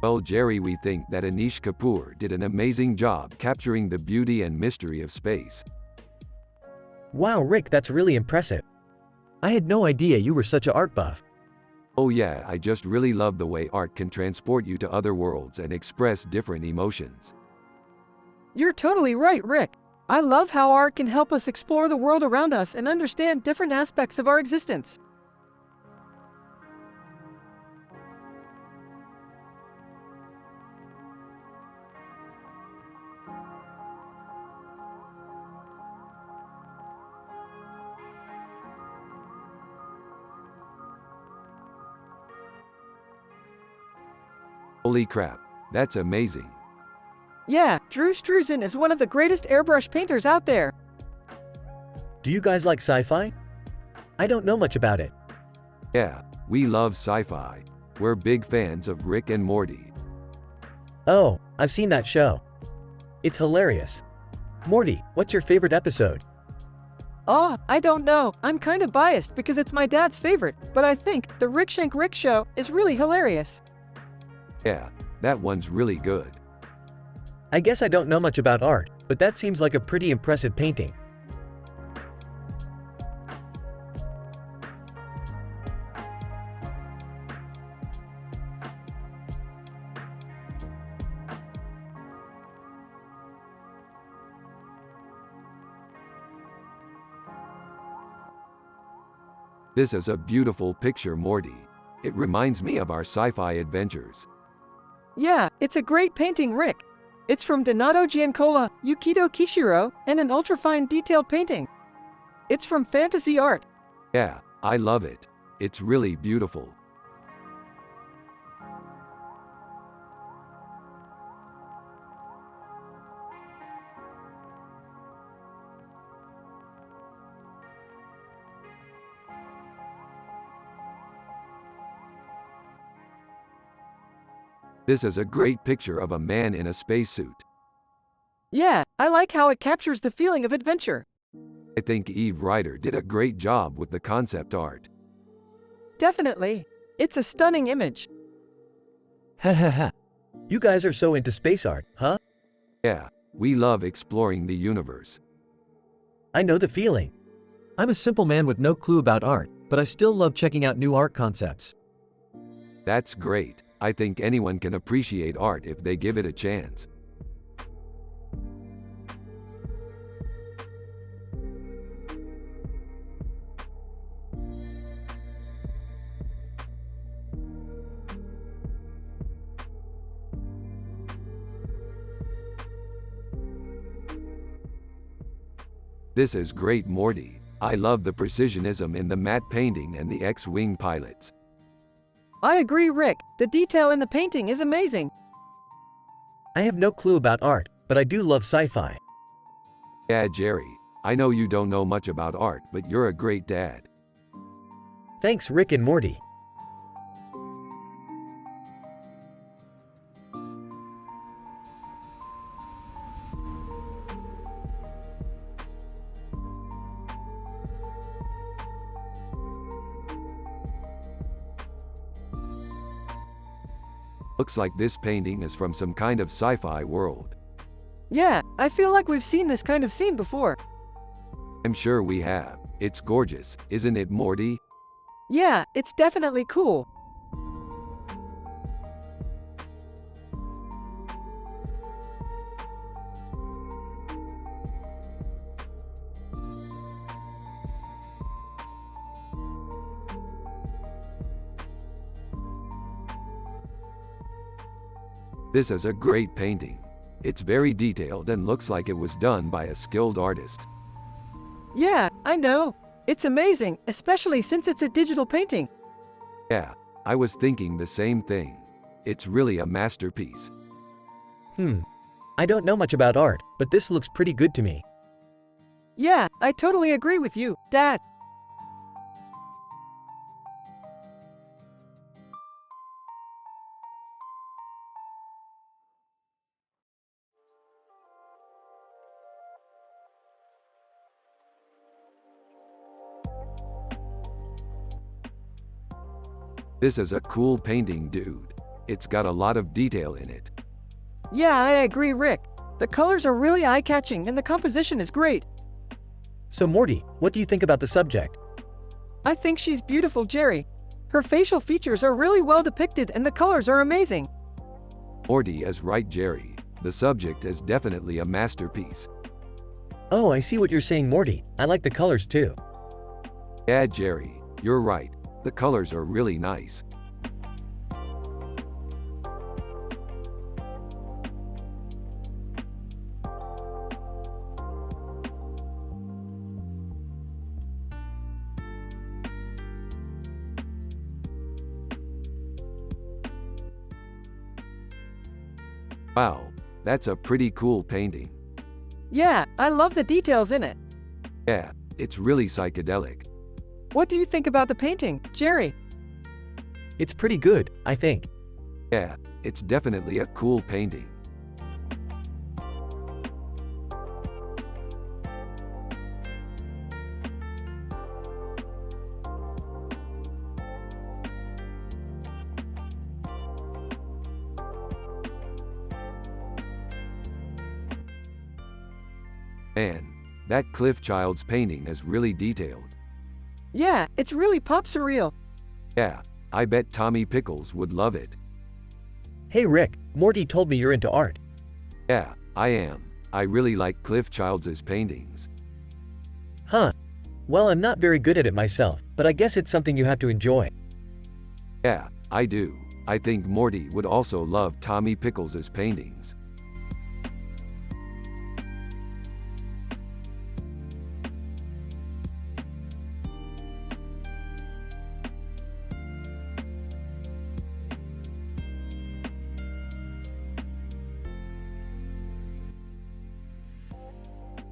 Well, Jerry, we think that Anish Kapoor did an amazing job capturing the beauty and mystery of space. Wow Rick, that's really impressive. I had no idea you were such an art buff. Oh yeah, I just really love the way art can transport you to other worlds and express different emotions. You're totally right, Rick. I love how art can help us explore the world around us and understand different aspects of our existence. Holy crap, that's amazing. Yeah, Drew Struzan is one of the greatest airbrush painters out there. Do you guys like sci-fi? I don't know much about it. Yeah, we love sci-fi. We're big fans of Rick and Morty. Oh, I've seen that show. It's hilarious. Morty, what's your favorite episode? Oh, I don't know. I'm kind of biased because it's my dad's favorite, but I think the Rick Shank Rick show is really hilarious. Yeah, that one's really good. I guess I don't know much about art, but that seems like a pretty impressive painting. This is a beautiful picture, Morty. It reminds me of our sci-fi adventures. Yeah, it's a great painting, Rick. It's from Donato Giancola, Yukito Kishiro, and an ultrafine detailed painting. It's from Fantasy Art. Yeah, I love it. It's really beautiful. This is a great picture of a man in a spacesuit. Yeah, I like how it captures the feeling of adventure. I think Eve Ryder did a great job with the concept art. Definitely. It's a stunning image. Ha ha ha. You guys are so into space art, huh? Yeah, we love exploring the universe. I know the feeling. I'm a simple man with no clue about art, but I still love checking out new art concepts. That's great. I think anyone can appreciate art if they give it a chance. This is great, Morty. I love the precisionism in the matte painting and the X-Wing pilots. I agree, Rick. The detail in the painting is amazing. I have no clue about art, but I do love sci-fi. Yeah, Jerry, I know you don't know much about art, but you're a great dad. Thanks, Rick and Morty. Looks like this painting is from some kind of sci-fi world. Yeah, I feel like we've seen this kind of scene before. I'm sure we have. It's gorgeous, isn't it, Morty? Yeah, it's definitely cool. This is a great painting. It's very detailed and looks like it was done by a skilled artist. Yeah, I know. It's amazing, especially since it's a digital painting. Yeah, I was thinking the same thing. It's really a masterpiece. I don't know much about art, but this looks pretty good to me. Yeah, I totally agree with you, Dad. This is a cool painting, dude. It's got a lot of detail in it. Yeah, I agree, Rick. The colors are really eye-catching and the composition is great. So Morty, what do you think about the subject? I think she's beautiful, Jerry. Her facial features are really well depicted and the colors are amazing. Morty is right, Jerry. The subject is definitely a masterpiece. Oh, I see what you're saying, Morty. I like the colors too. Yeah, Jerry, you're right. The colors are really nice. Wow, that's a pretty cool painting. Yeah, I love the details in it. Yeah, it's really psychedelic. What do you think about the painting, Jerry? It's pretty good, I think. Yeah, it's definitely a cool painting. Man, that Cliff Child's painting is really detailed. Yeah, it's really pop surreal. Yeah, I bet Tommy Pickles would love it. Hey Rick, Morty told me you're into art. Yeah, I am. I really like Cliff Child's paintings. Huh. Well, I'm not very good at it myself, but I guess it's something you have to enjoy. Yeah, I do. I think Morty would also love Tommy Pickles' paintings.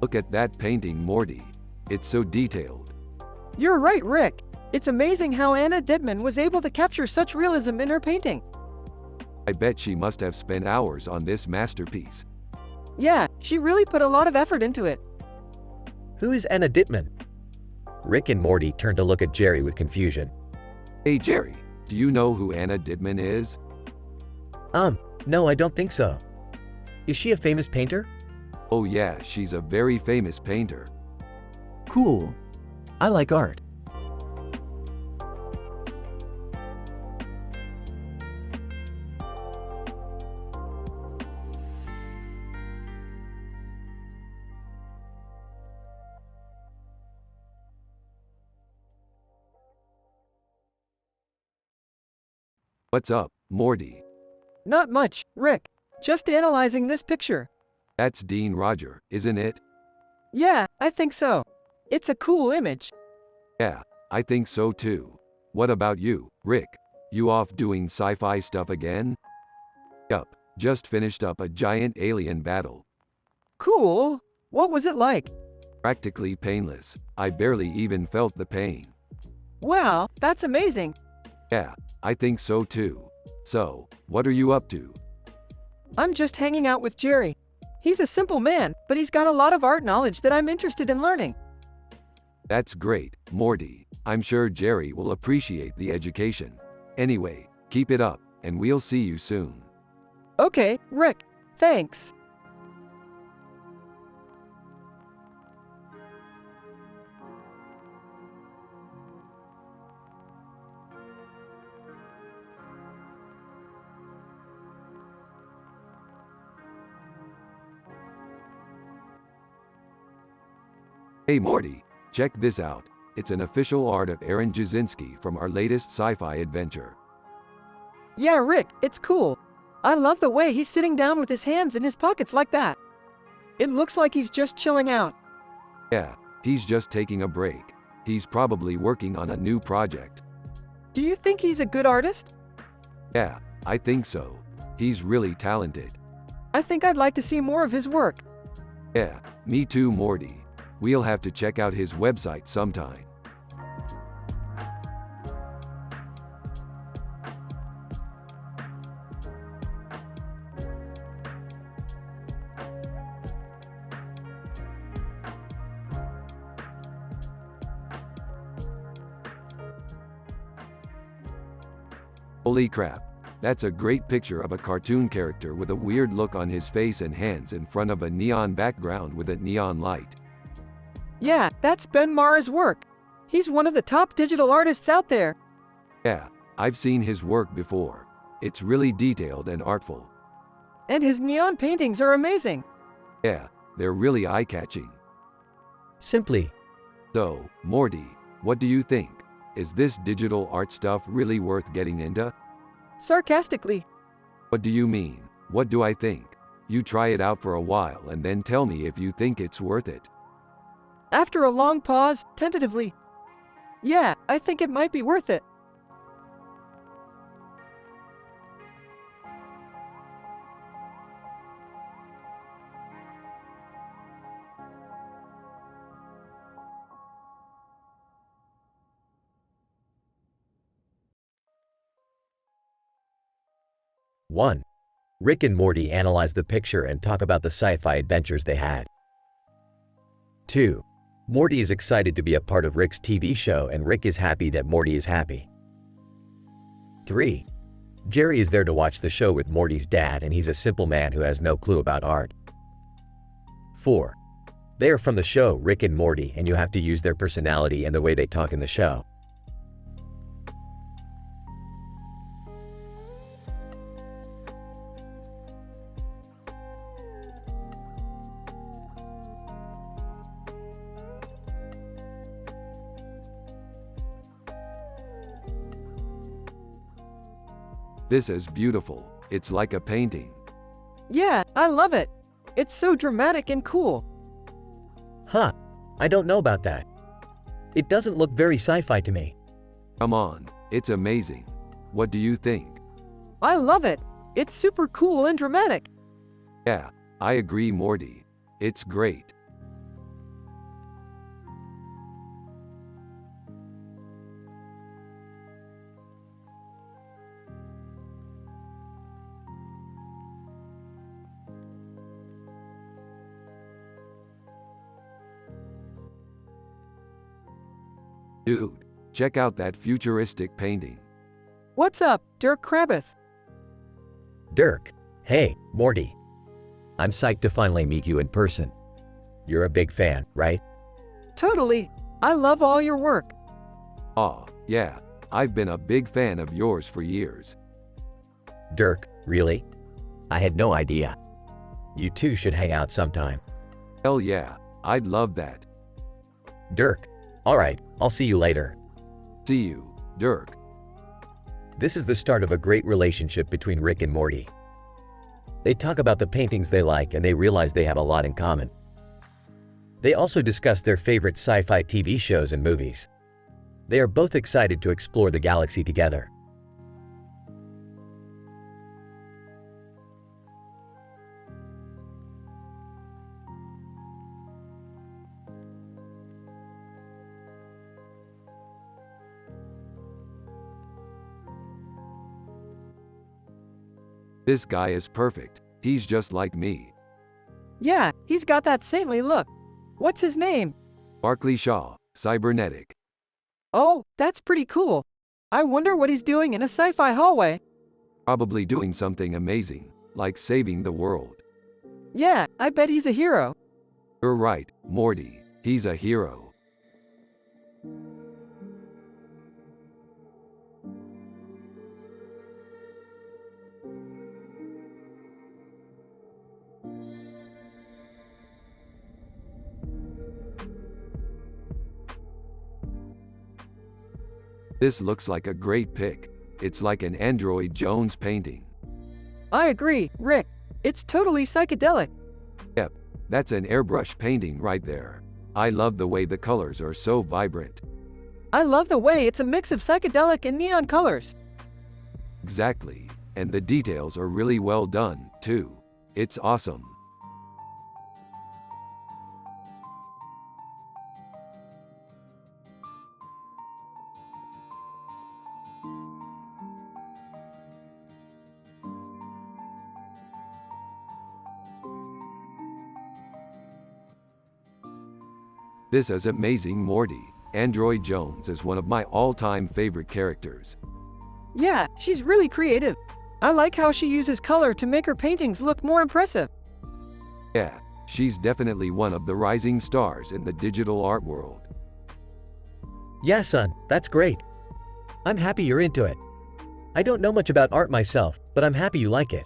Look at that painting, Morty. It's so detailed. You're right, Rick. It's amazing how Anna Dittman was able to capture such realism in her painting. I bet she must have spent hours on this masterpiece. Yeah, she really put a lot of effort into it. Who is Anna Dittman? Rick and Morty turned to look at Jerry with confusion. Hey Jerry, do you know who Anna Dittman is? No, I don't think so. Is she a famous painter? Oh yeah, she's a very famous painter. Cool. I like art. What's up, Morty? Not much, Rick. Just analyzing this picture. That's Dean Roger, isn't it? Yeah, I think so. It's a cool image. Yeah, I think so too. What about you, Rick? You off doing sci-fi stuff again? Yup, just finished up a giant alien battle. Cool. What was it like? Practically painless. I barely even felt the pain. Wow, that's amazing. Yeah, I think so too. So, what are you up to? I'm just hanging out with Jerry. He's a simple man, but he's got a lot of art knowledge that I'm interested in learning. That's great, Morty. I'm sure Jerry will appreciate the education. Anyway, keep it up, and we'll see you soon. Okay, Rick. Thanks. Hey Morty, check this out. It's an official art of Aaron Jasinski from our latest sci-fi adventure. Yeah, Rick, it's cool. I love the way he's sitting down with his hands in his pockets like that. It looks like he's just chilling out. Yeah, he's just taking a break. He's probably working on a new project. Do you think he's a good artist? Yeah, I think so. He's really talented. I think I'd like to see more of his work. Yeah, me too, Morty. We'll have to check out his website sometime. Holy crap. That's a great picture of a cartoon character with a weird look on his face and hands in front of a neon background with a neon light. Yeah, that's Ben Mara's work. He's one of the top digital artists out there. Yeah, I've seen his work before. It's really detailed and artful. And his neon paintings are amazing. Yeah, they're really eye-catching. Simply. So, Morty, what do you think? Is this digital art stuff really worth getting into? Sarcastically. What do you mean? What do I think? You try it out for a while and then tell me if you think it's worth it. After a long pause, tentatively. Yeah, I think it might be worth it. 1. Rick and Morty analyze the picture and talk about the sci-fi adventures they had. 2. Morty is excited to be a part of Rick's TV show and Rick is happy that Morty is happy. 3. Jerry is there to watch the show with Morty's dad and he's a simple man who has no clue about art. 4. They are from the show Rick and Morty and you have to use their personality and the way they talk in the show. This is beautiful. It's like a painting. Yeah, I love it. It's so dramatic and cool. Huh, I don't know about that. It doesn't look very sci-fi to me. Come on, it's amazing. What do you think? I love it. It's super cool and dramatic. Yeah, I agree, Morty. It's great. Dude, check out that futuristic painting. What's up, Dirk Krabbeth? Dirk, hey, Morty. I'm psyched to finally meet you in person. You're a big fan, right? Totally. I love all your work. Aw, yeah, I've been a big fan of yours for years. Dirk, really? I had no idea. You two should hang out sometime. Hell yeah, I'd love that. Dirk, alright, I'll see you later. See you, Dirk. This is the start of a great relationship between Rick and Morty. They talk about the paintings they like and they realize they have a lot in common. They also discuss their favorite sci-fi TV shows and movies. They are both excited to explore the galaxy together. This guy is perfect. He's just like me. Yeah, he's got that saintly look. What's his name? Barkley Shaw, cybernetic. Oh, that's pretty cool. I wonder what he's doing in a sci-fi hallway. Probably doing something amazing, like saving the world. Yeah, I bet he's a hero. You're right, Morty. He's a hero. This looks like a great pick. It's like an Android Jones painting. I agree, Rick. It's totally psychedelic. Yep, that's an airbrush painting right there. I love the way the colors are so vibrant. I love the way it's a mix of psychedelic and neon colors. Exactly, and the details are really well done, too. It's awesome. This is amazing, Morty. Android Jones is one of my all-time favorite characters. Yeah, she's really creative. I like how she uses color to make her paintings look more impressive. Yeah, she's definitely one of the rising stars in the digital art world. Yeah, son, that's great. I'm happy you're into it. I don't know much about art myself, but I'm happy you like it.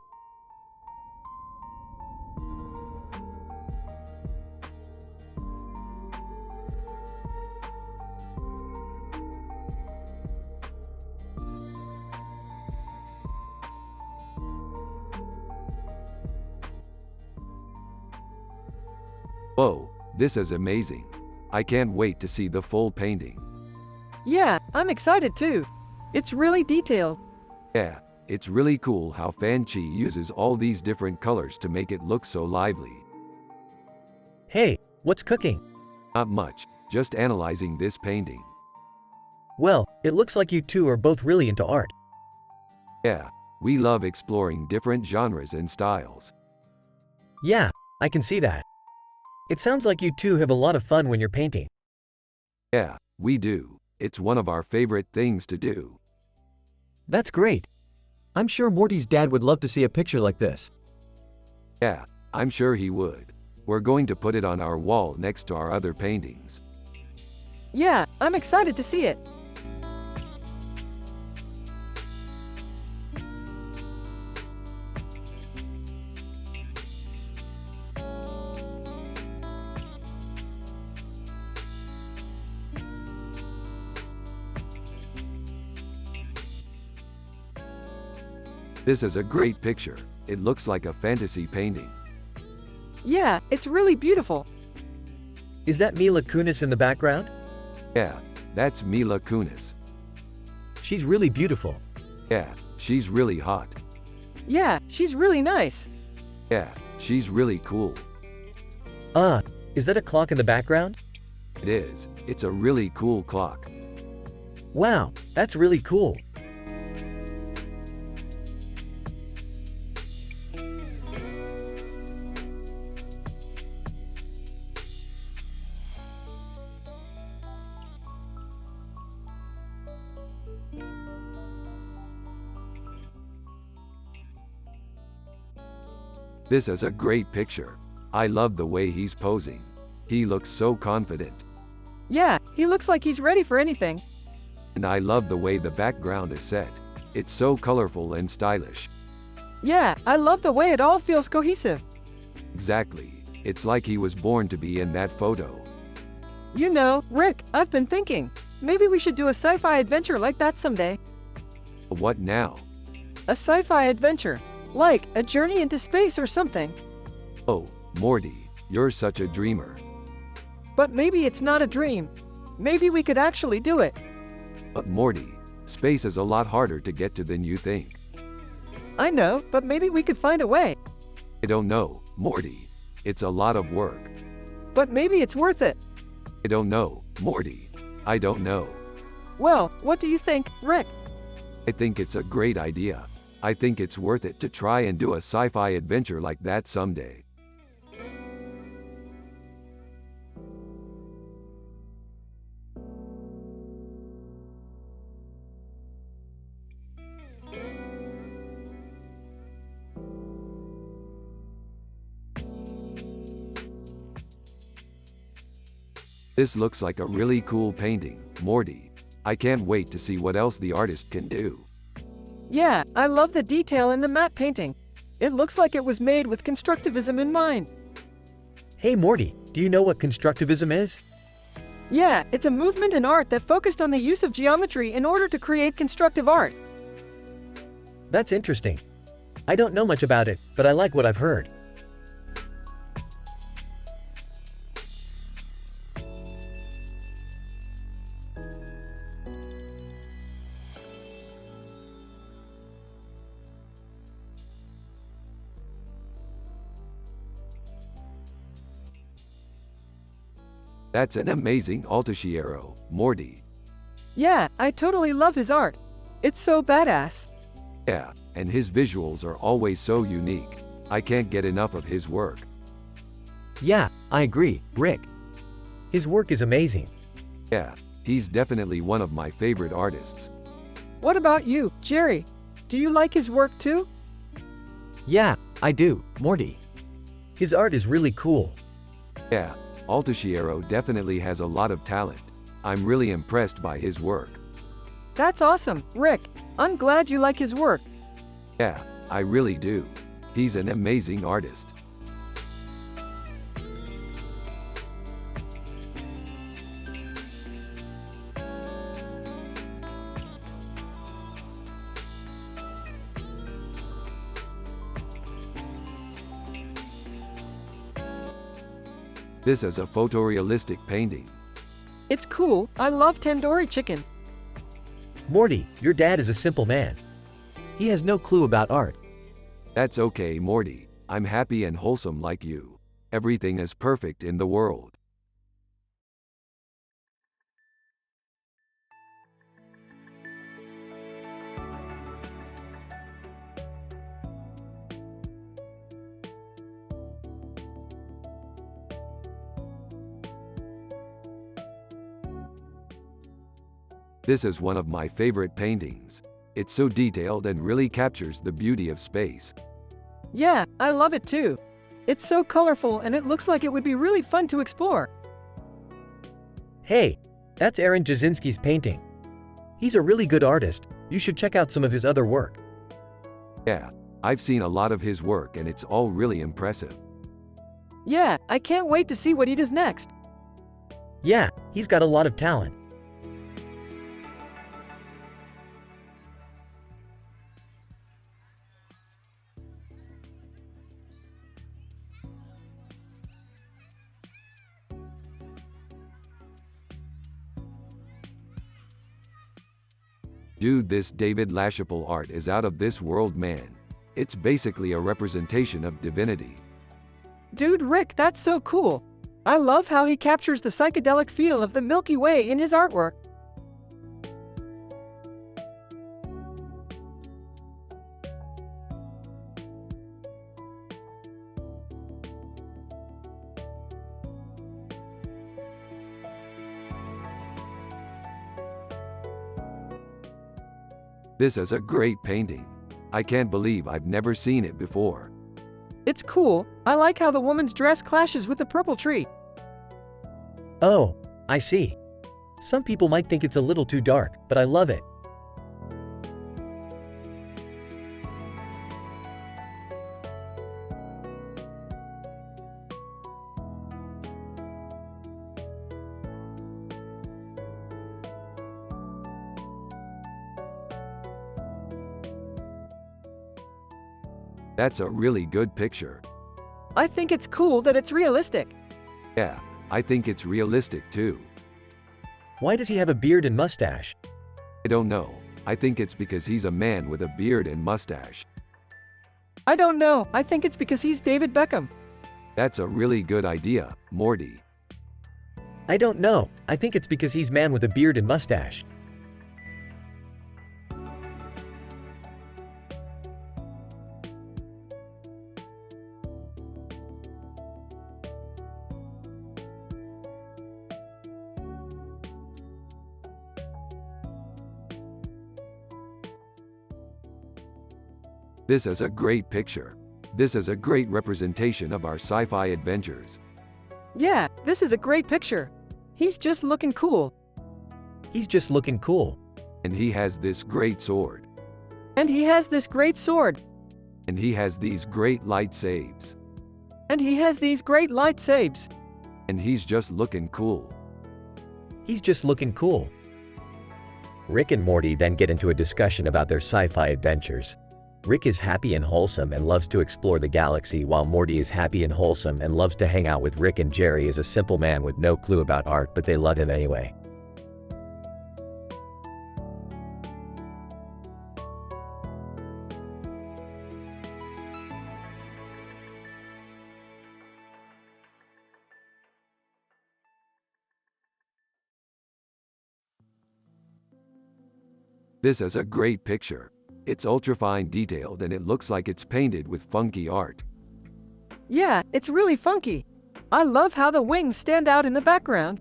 Whoa, this is amazing. I can't wait to see the full painting. Yeah, I'm excited too. It's really detailed. Yeah, it's really cool how Fan-Chi uses all these different colors to make it look so lively. Hey, what's cooking? Not much, just analyzing this painting. Well, it looks like you two are both really into art. Yeah, We love exploring different genres and styles. Yeah, I can see that. It sounds like you two have a lot of fun when you're painting. Yeah, we do. It's one of our favorite things to do. That's great. I'm sure Morty's dad would love to see a picture like this. Yeah, I'm sure he would. We're going to put it on our wall next to our other paintings. Yeah, I'm excited to see it. This is a great picture. It looks like a fantasy painting. Yeah, it's really beautiful. Is that Mila Kunis in the background? Yeah, that's Mila Kunis. She's really beautiful. Yeah, she's really hot. Yeah, she's really nice. Yeah, she's really cool. Is that a clock in the background? It is. It's a really cool clock. Wow, that's really cool. This is a great picture. I love the way he's posing. He looks so confident. Yeah, he looks like he's ready for anything. And I love the way the background is set. It's so colorful and stylish. Yeah, I love the way it all feels cohesive. Exactly. It's like he was born to be in that photo. You know, Rick, I've been thinking, maybe we should do a sci-fi adventure like that someday. What now? A sci-fi adventure, like a journey into space or something. Oh, Morty, you're such a dreamer. But maybe it's not a dream. Maybe we could actually do it. But Morty, space is a lot harder to get to than you think. I know, but maybe we could find a way. I don't know, Morty. It's a lot of work. But maybe it's worth it. I don't know, Morty. I don't know. Well, what do you think, Rick? I think it's a great idea. I think it's worth it to try and do a sci-fi adventure like that someday. This looks like a really cool painting, Morty. I can't wait to see what else the artist can do. Yeah, I love the detail in the matte painting. It looks like it was made with constructivism in mind. Hey Morty, do you know what constructivism is? Yeah, it's a movement in art that focused on the use of geometry in order to create constructive art. That's interesting. I don't know much about it, but I like what I've heard. That's an amazing Altaciero, Morty. Yeah, I totally love his art. It's so badass. Yeah, and his visuals are always so unique. I can't get enough of his work. Yeah, I agree, Rick. His work is amazing. Yeah, he's definitely one of my favorite artists. What about you, Jerry? Do you like his work too? Yeah, I do, Morty. His art is really cool. Yeah, Altaciero definitely has a lot of talent. I'm really impressed by his work. That's awesome, Rick. I'm glad you like his work. Yeah, I really do. He's an amazing artist. This is a photorealistic painting. It's cool. I love tandoori chicken. Morty, your dad is a simple man. He has no clue about art. That's okay, Morty. I'm happy and wholesome like you. Everything is perfect in the world. This is one of my favorite paintings. It's so detailed and really captures the beauty of space. Yeah, I love it too. It's so colorful and it looks like it would be really fun to explore. Hey, that's Aaron Jasinski's painting. He's a really good artist. You should check out some of his other work. Yeah, I've seen a lot of his work and it's all really impressive. Yeah, I can't wait to see what he does next. Yeah, he's got a lot of talent. Dude, this David LaChapelle art is out of this world, man. It's basically a representation of divinity. Dude, Rick, that's so cool. I love how he captures the psychedelic feel of the Milky Way in his artwork. This is a great painting. I can't believe I've never seen it before. It's cool. I like how the woman's dress clashes with the purple tree. Oh, I see. Some people might think it's a little too dark, but I love it. That's a really good picture. I think it's cool that it's realistic. Yeah, I think it's realistic too. Why does he have a beard and mustache? I don't know. I think it's because he's a man with a beard and mustache. I don't know. I think it's because he's David Beckham. That's a really good idea, Morty. I don't know. I think it's because he's man with a beard and mustache. This is a great picture. This is a great representation of our sci-fi adventures. Yeah, this is a great picture. He's just looking cool. He's just looking cool. And he has this great sword. And he has this great sword. And he has these great light saves. And he has these great light saves. And he's just looking cool. He's just looking cool. Rick and Morty then get into a discussion about their sci-fi adventures. Rick is happy and wholesome and loves to explore the galaxy, while Morty is happy and wholesome and loves to hang out with Rick, and Jerry is a simple man with no clue about art, but they love him anyway. This is a great picture. It's ultra-fine detailed and it looks like it's painted with funky art. Yeah, it's really funky. I love how the wings stand out in the background.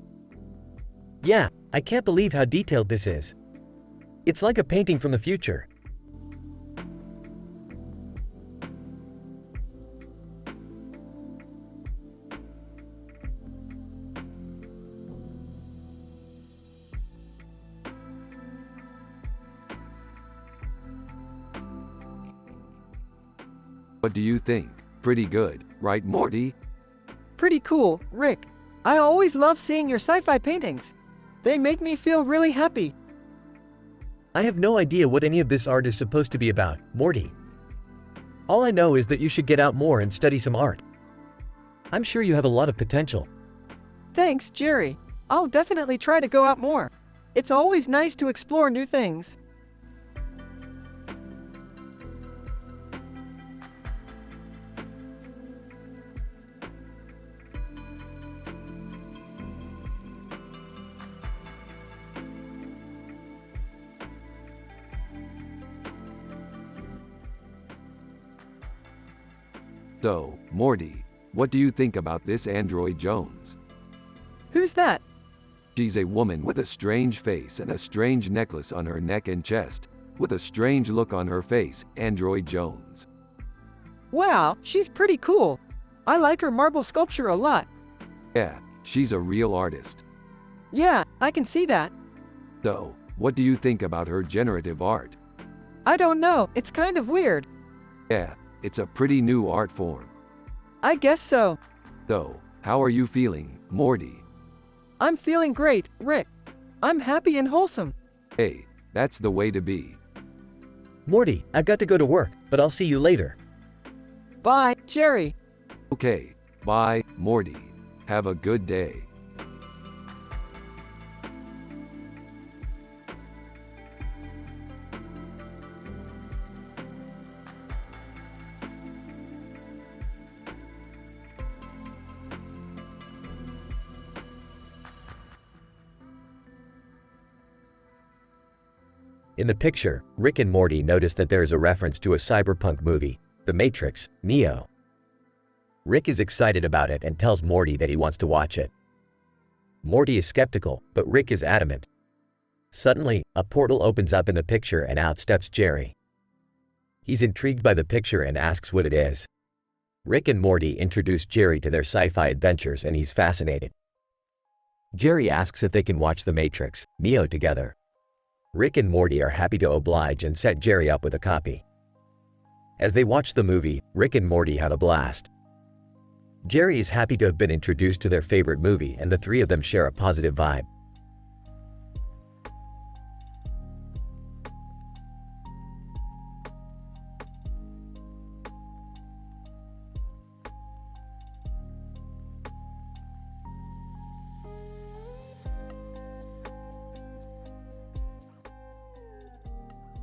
Yeah, I can't believe how detailed this is. It's like a painting from the future. What do you think? Pretty good, right, Morty? Pretty cool, Rick. I always love seeing your sci-fi paintings. They make me feel really happy. I have no idea what any of this art is supposed to be about, Morty. All I know is that you should get out more and study some art. I'm sure you have a lot of potential. Thanks, Jerry. I'll definitely try to go out more. It's always nice to explore new things. So, Morty, what do you think about this android Jones? Who's that? She's a woman with a strange face and a strange necklace on her neck and chest, with a strange look on her face, Android Jones. Wow, she's pretty cool. I like her marble sculpture a lot. Yeah, she's a real artist. Yeah, I can see that. So, what do you think about her generative art? I don't know, it's kind of weird. Yeah, it's a pretty new art form. I guess so. So, how are you feeling, Morty? I'm feeling great, Rick. I'm happy and wholesome. Hey, that's the way to be. Morty, I've got to go to work, but I'll see you later. Bye, Jerry. Okay, bye, Morty. Have a good day. In the picture, Rick and Morty notice that there is a reference to a cyberpunk movie, The Matrix, Neo. Rick is excited about it and tells Morty that he wants to watch it. Morty is skeptical, but Rick is adamant. Suddenly, a portal opens up in the picture and out steps Jerry. He's intrigued by the picture and asks what it is. Rick and Morty introduce Jerry to their sci-fi adventures and he's fascinated. Jerry asks if they can watch The Matrix, Neo together. Rick and Morty are happy to oblige and set Jerry up with a copy. As they watch the movie, Rick and Morty had a blast. Jerry is happy to have been introduced to their favorite movie and the three of them share a positive vibe.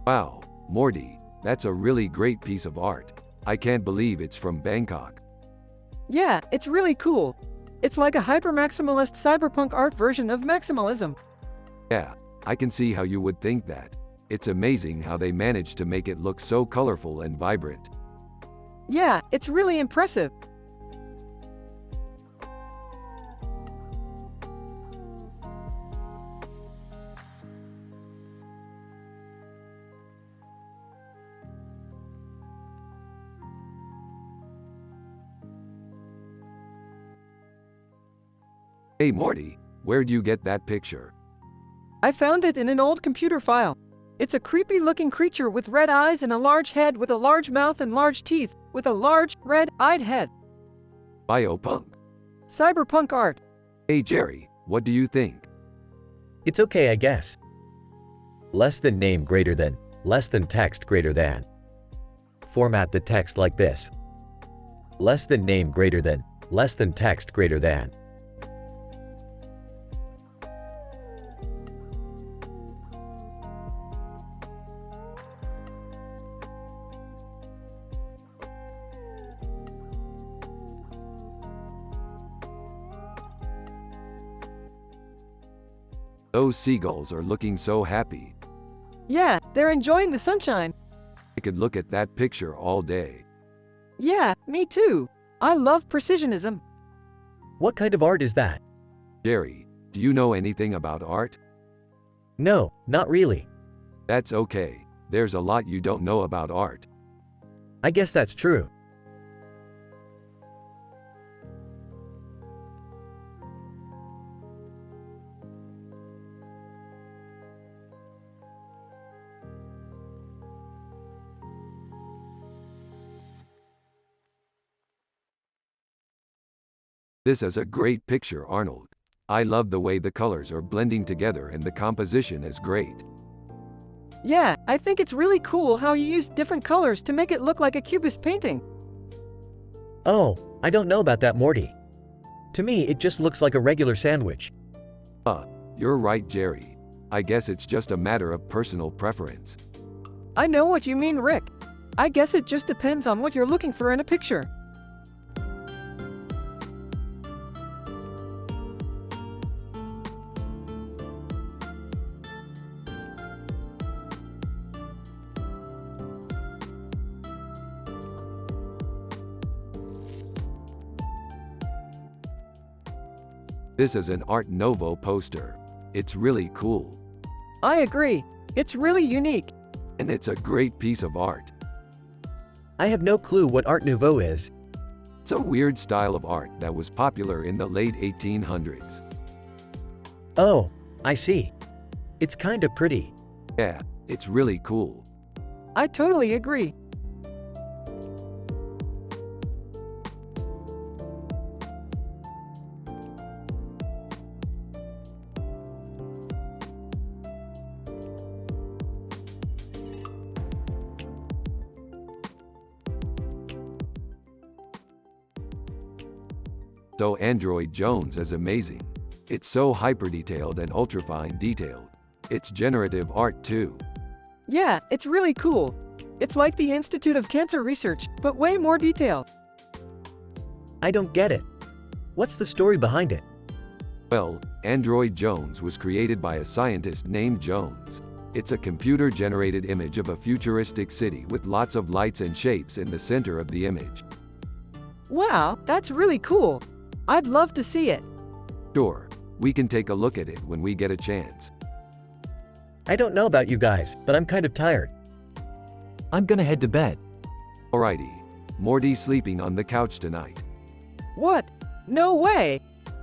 Wow, Morty, that's a really great piece of art. I can't believe it's from Bangkok. Yeah, it's really cool. It's like a hyper-maximalist cyberpunk art version of maximalism. Yeah, I can see how you would think that. It's amazing how they managed to make it look so colorful and vibrant. Yeah, it's really impressive. Hey Morty, where'd you get that picture? I found it in an old computer file. It's a creepy-looking creature with red eyes and a large head with a large mouth and large teeth, with a large, red-eyed head. Biopunk. Cyberpunk art. Hey Jerry, what do you think? It's okay, I guess. Less than name greater than, less than text greater than. Format the text like this. Less than name greater than, less than text greater than. Those seagulls are looking so happy. Yeah, they're enjoying the sunshine. I could look at that picture all day. Yeah, me too. I love precisionism. What kind of art is that? Jerry, do you know anything about art? No, not really. That's okay. There's a lot you don't know about art. I guess that's true. This is a great picture, Arnold. I love the way the colors are blending together and the composition is great. Yeah, I think it's really cool how you used different colors to make it look like a cubist painting. Oh, I don't know about that, Morty. To me, it just looks like a regular sandwich. You're right, Jerry. I guess it's just a matter of personal preference. I know what you mean, Rick. I guess it just depends on what you're looking for in a picture. This is an Art Nouveau poster. It's really cool. I agree. It's really unique. And it's a great piece of art. I have no clue what Art Nouveau is. It's a weird style of art that was popular in the late 1800s. Oh, I see. It's kinda pretty. Yeah, it's really cool. I totally agree. So Android Jones is amazing. It's so hyper-detailed and ultra-fine detailed. It's generative art too. Yeah, it's really cool. It's like the Institute of Cancer Research, but way more detailed. I don't get it. What's the story behind it? Well, Android Jones was created by a scientist named Jones. It's a computer-generated image of a futuristic city with lots of lights and shapes in the center of the image. Wow, that's really cool. I'd love to see it. Sure, we can take a look at it when we get a chance. I don't know about you guys, but I'm kind of tired. I'm gonna head to bed. Alrighty, Morty's sleeping on the couch tonight. What? No way!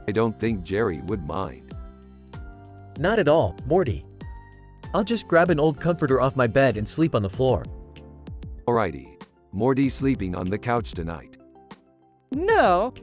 I don't think Jerry would mind. Not at all, Morty. I'll just grab an old comforter off my bed and sleep on the floor. Alrighty, Morty's sleeping on the couch tonight. No!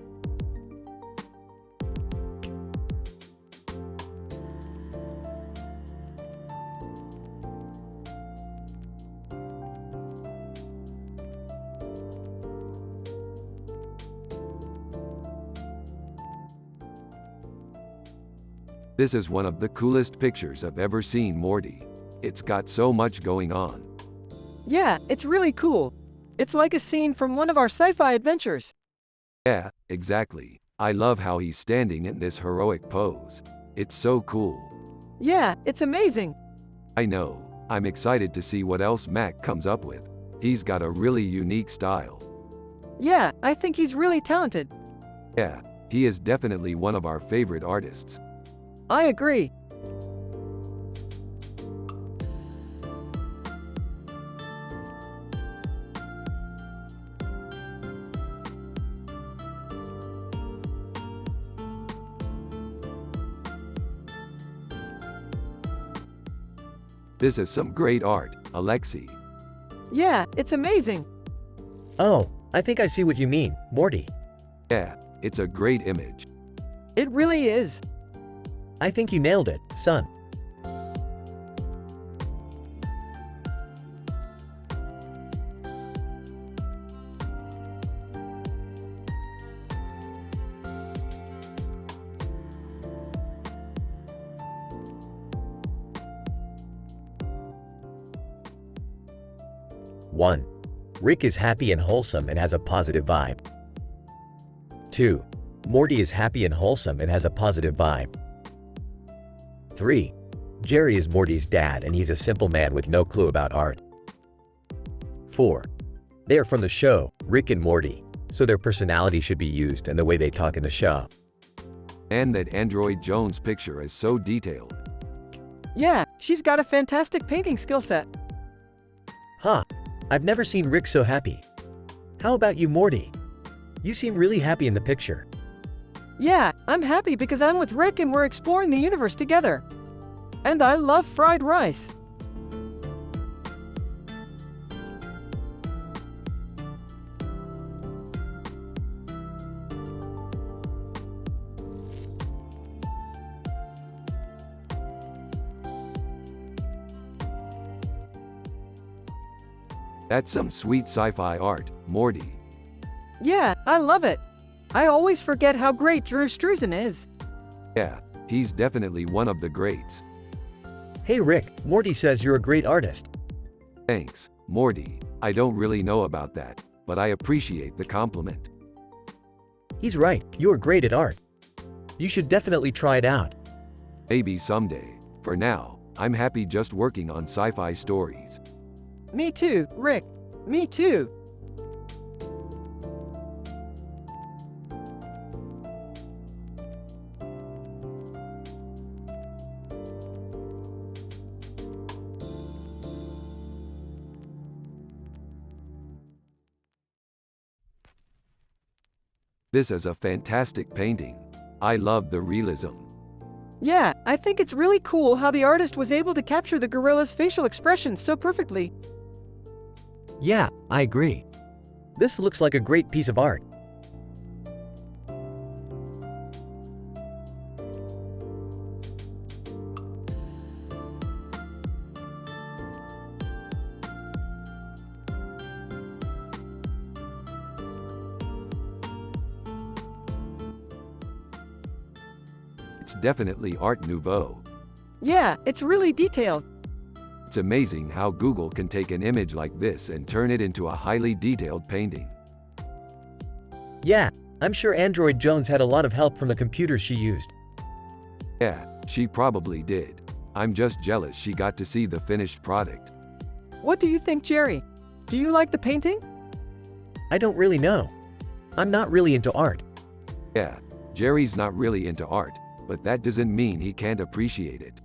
This is one of the coolest pictures I've ever seen, Morty. It's got so much going on. Yeah, it's really cool. It's like a scene from one of our sci-fi adventures. Yeah, exactly. I love how he's standing in this heroic pose. It's so cool. Yeah, it's amazing. I know. I'm excited to see what else Mac comes up with. He's got a really unique style. Yeah, I think he's really talented. Yeah, he is definitely one of our favorite artists. I agree. This is some great art, Alexi. Yeah, it's amazing. Oh, I think I see what you mean, Morty. Yeah, it's a great image. It really is. I think you nailed it, son. One, Rick is happy and wholesome and has a positive vibe. 2. Morty is happy and wholesome and has a positive vibe. 3. Jerry is Morty's dad and he's a simple man with no clue about art. 4. They are from the show, Rick and Morty, so their personality should be used and the way they talk in the show. And that Android Jones picture is so detailed. Yeah, she's got a fantastic painting skill set. Huh, I've never seen Rick so happy. How about you, Morty? You seem really happy in the picture. Yeah, I'm happy because I'm with Rick and we're exploring the universe together. And I love fried rice. That's some sweet sci-fi art, Morty. Yeah, I love it. I always forget how great Drew Struzan is. Yeah, he's definitely one of the greats. Hey Rick, Morty says you're a great artist. Thanks, Morty. I don't really know about that, but I appreciate the compliment. He's right, you're great at art. You should definitely try it out. Maybe someday. For now, I'm happy just working on sci-fi stories. Me too, Rick. Me too. This is a fantastic painting. I love the realism. Yeah, I think it's really cool how the artist was able to capture the gorilla's facial expressions so perfectly. Yeah, I agree. This looks like a great piece of art. It's definitely Art Nouveau. Yeah, it's really detailed. It's amazing how Google can take an image like this and turn it into a highly detailed painting. Yeah, I'm sure Android Jones had a lot of help from the computers she used. Yeah, she probably did. I'm just jealous she got to see the finished product. What do you think, Jerry? Do you like the painting? I don't really know. I'm not really into art. Yeah, Jerry's not really into art, but that doesn't mean he can't appreciate it.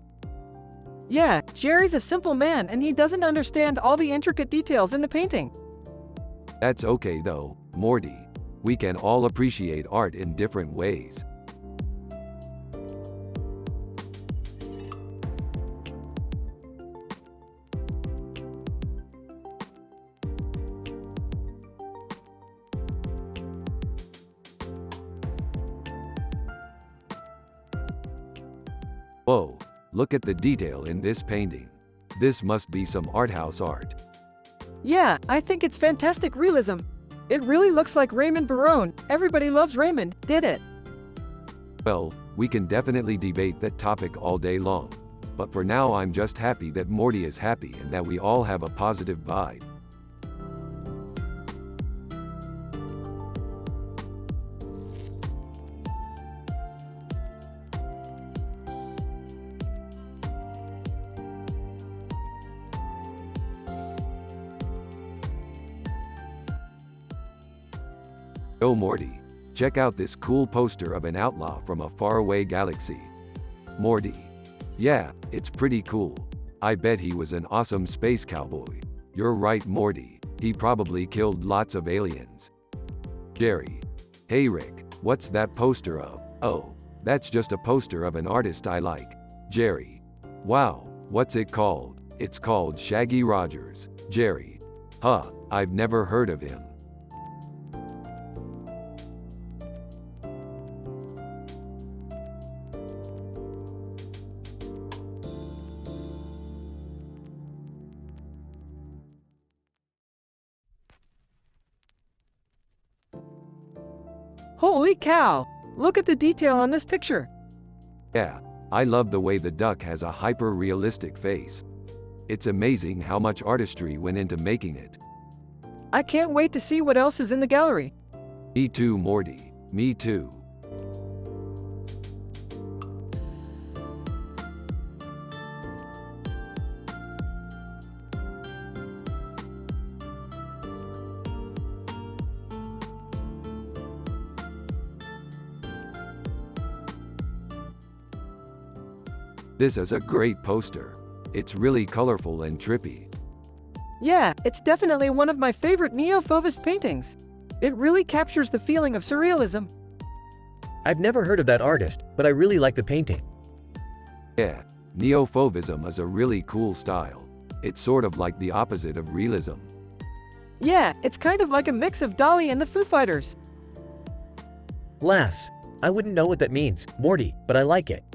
Yeah, Jerry's a simple man and he doesn't understand all the intricate details in the painting. That's okay though, Morty. We can all appreciate art in different ways. Whoa, look at the detail in this painting. This must be some art house art. Yeah, I think it's fantastic realism. It really looks like Raymond Barone. Everybody loves Raymond, did it? Well, we can definitely debate that topic all day long. But for now I'm just happy that Morty is happy and that we all have a positive vibe. Oh Morty, check out this cool poster of an outlaw from a faraway galaxy. Morty. Yeah, it's pretty cool. I bet he was an awesome space cowboy. You're right, Morty, he probably killed lots of aliens. Jerry. Hey Rick, what's that poster of? Oh, that's just a poster of an artist I like. Jerry. Wow, what's it called? It's called Shaggy Rogers. Jerry. Huh, I've never heard of him. Holy cow! Look at the detail on this picture. Yeah, I love the way the duck has a hyper-realistic face. It's amazing how much artistry went into making it. I can't wait to see what else is in the gallery. Me too, Morty. Me too. This is a great poster. It's really colorful and trippy. Yeah, it's definitely one of my favorite neo-Fauvist paintings. It really captures the feeling of surrealism. I've never heard of that artist, but I really like the painting. Yeah, neo-Fauvism is a really cool style. It's sort of like the opposite of realism. Yeah, it's kind of like a mix of Dali and the Foo Fighters. Laughs. I wouldn't know what that means, Morty, but I like it.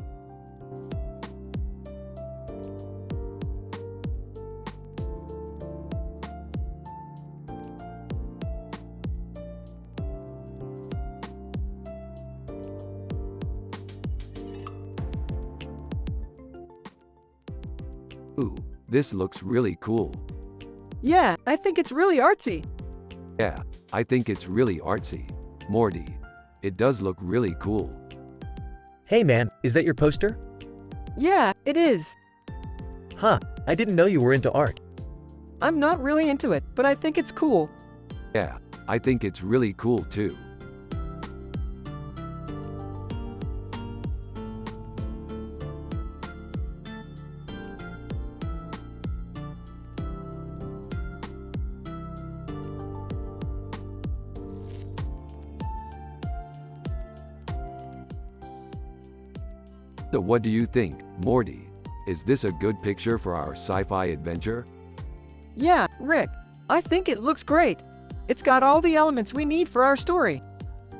Ooh, this looks really cool. Yeah, I think it's really artsy. Yeah, I think it's really artsy. Morty. It does look really cool. Hey man, is that your poster? Yeah, it is. Huh, I didn't know you were into art. I'm not really into it, but I think it's cool. Yeah, I think it's really cool too. So what do you think, Morty? Is this a good picture for our sci-fi adventure? Yeah, Rick, I think it looks great. It's got all the elements we need for our story.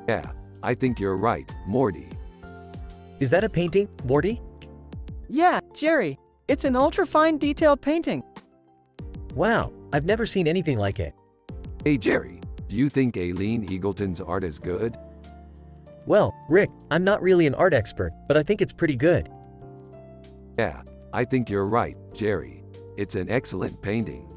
Yeah, I think you're right, Morty. Is that a painting, Morty? Yeah, Jerry, it's an ultra-fine detailed painting. Wow, I've never seen anything like it. Hey Jerry, do you think Aileen Eagleton's art is good? Well, Rick, I'm not really an art expert, but I think it's pretty good. Yeah, I think you're right, Jerry. It's an excellent painting.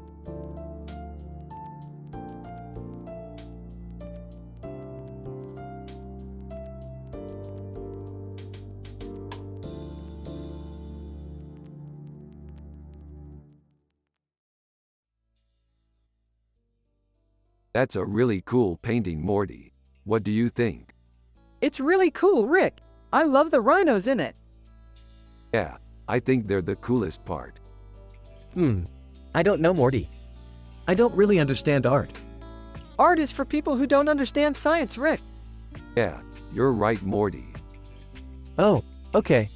That's a really cool painting, Morty. What do you think? It's really cool, Rick. I love the rhinos in it. Yeah, I think they're the coolest part. I don't know, Morty. I don't really understand art. Art is for people who don't understand science, Rick. Yeah, you're right, Morty. Oh, okay.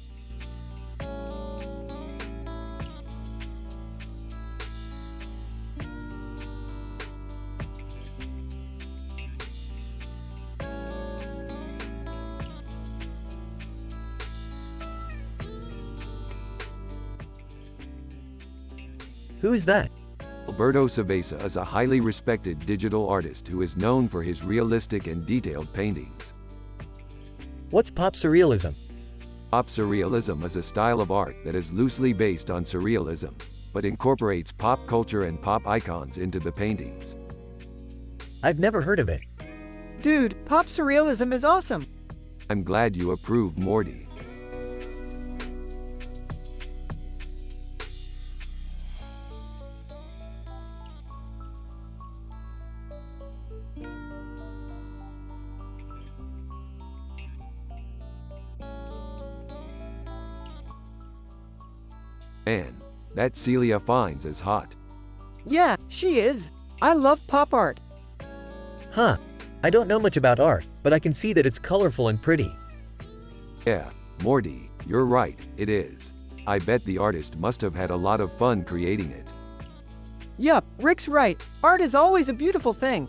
Who is that? Alberto Savesa is a highly respected digital artist who is known for his realistic and detailed paintings. What's pop surrealism? Pop surrealism is a style of art that is loosely based on surrealism, but incorporates pop culture and pop icons into the paintings. I've never heard of it. Dude, pop surrealism is awesome. I'm glad you approve, Morty. Man, that Celia Fiennes is hot. Yeah, she is. I love pop art. Huh. I don't know much about art, but I can see that it's colorful and pretty. Yeah, Morty, you're right, it is. I bet the artist must have had a lot of fun creating it. Yup, Rick's right. Art is always a beautiful thing.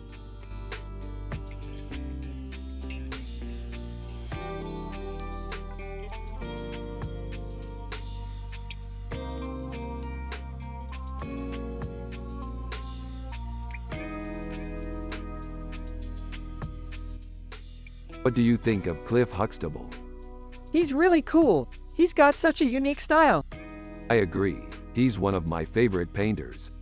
What do you think of Cliff Huxtable? He's really cool. He's got such a unique style. I agree, he's one of my favorite painters.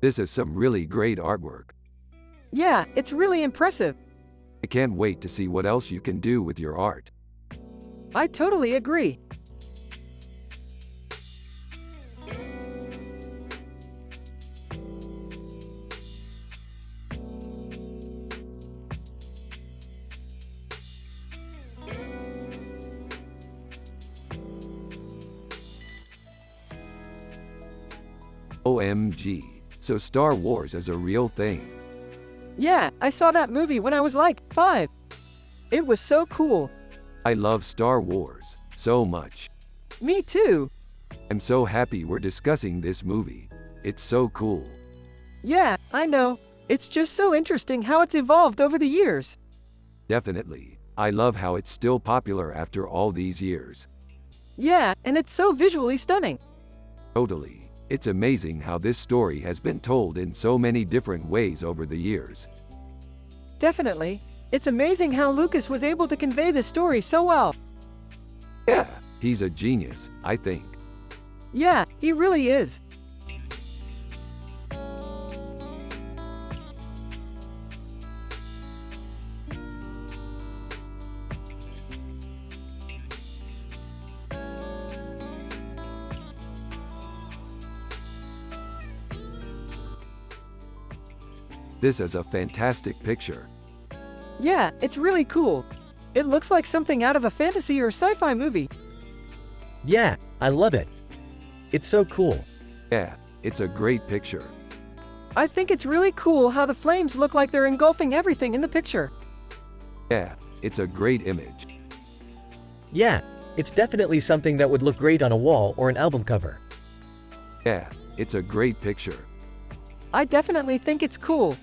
This is some really great artwork. Yeah, it's really impressive. I can't wait to see what else you can do with your art. I totally agree. OMG, so Star Wars is a real thing. Yeah, I saw that movie when I was like 5. It was so cool. I love Star Wars so much. Me too. I'm so happy we're discussing this movie. It's so cool. Yeah, I know. It's just so interesting how it's evolved over the years. Definitely. I love how it's still popular after all these years. Yeah, and it's so visually stunning. Totally. It's amazing how this story has been told in so many different ways over the years. Definitely. It's amazing how Lucas was able to convey this story so well. Yeah, he's a genius, I think. Yeah, he really is. This is a fantastic picture. Yeah, it's really cool. It looks like something out of a fantasy or sci-fi movie. Yeah, I love it. It's so cool. Yeah, it's a great picture. I think it's really cool how the flames look like they're engulfing everything in the picture. Yeah, it's a great image. Yeah, it's definitely something that would look great on a wall or an album cover. Yeah, it's a great picture. I definitely think it's cool.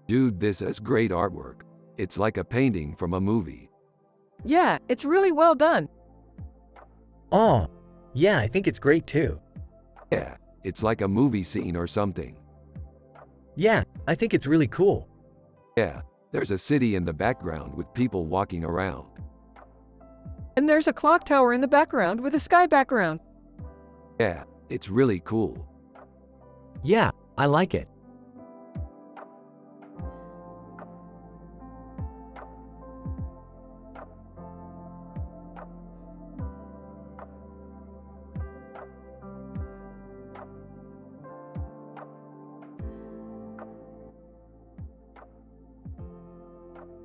Dude, this is great artwork. It's like a painting from a movie. Yeah, it's really well done. Oh, yeah, I think it's great too. Yeah, it's like a movie scene or something. Yeah, I think it's really cool. Yeah, there's a city in the background with people walking around. And there's a clock tower in the background with a sky background. Yeah, it's really cool. Yeah, I like it.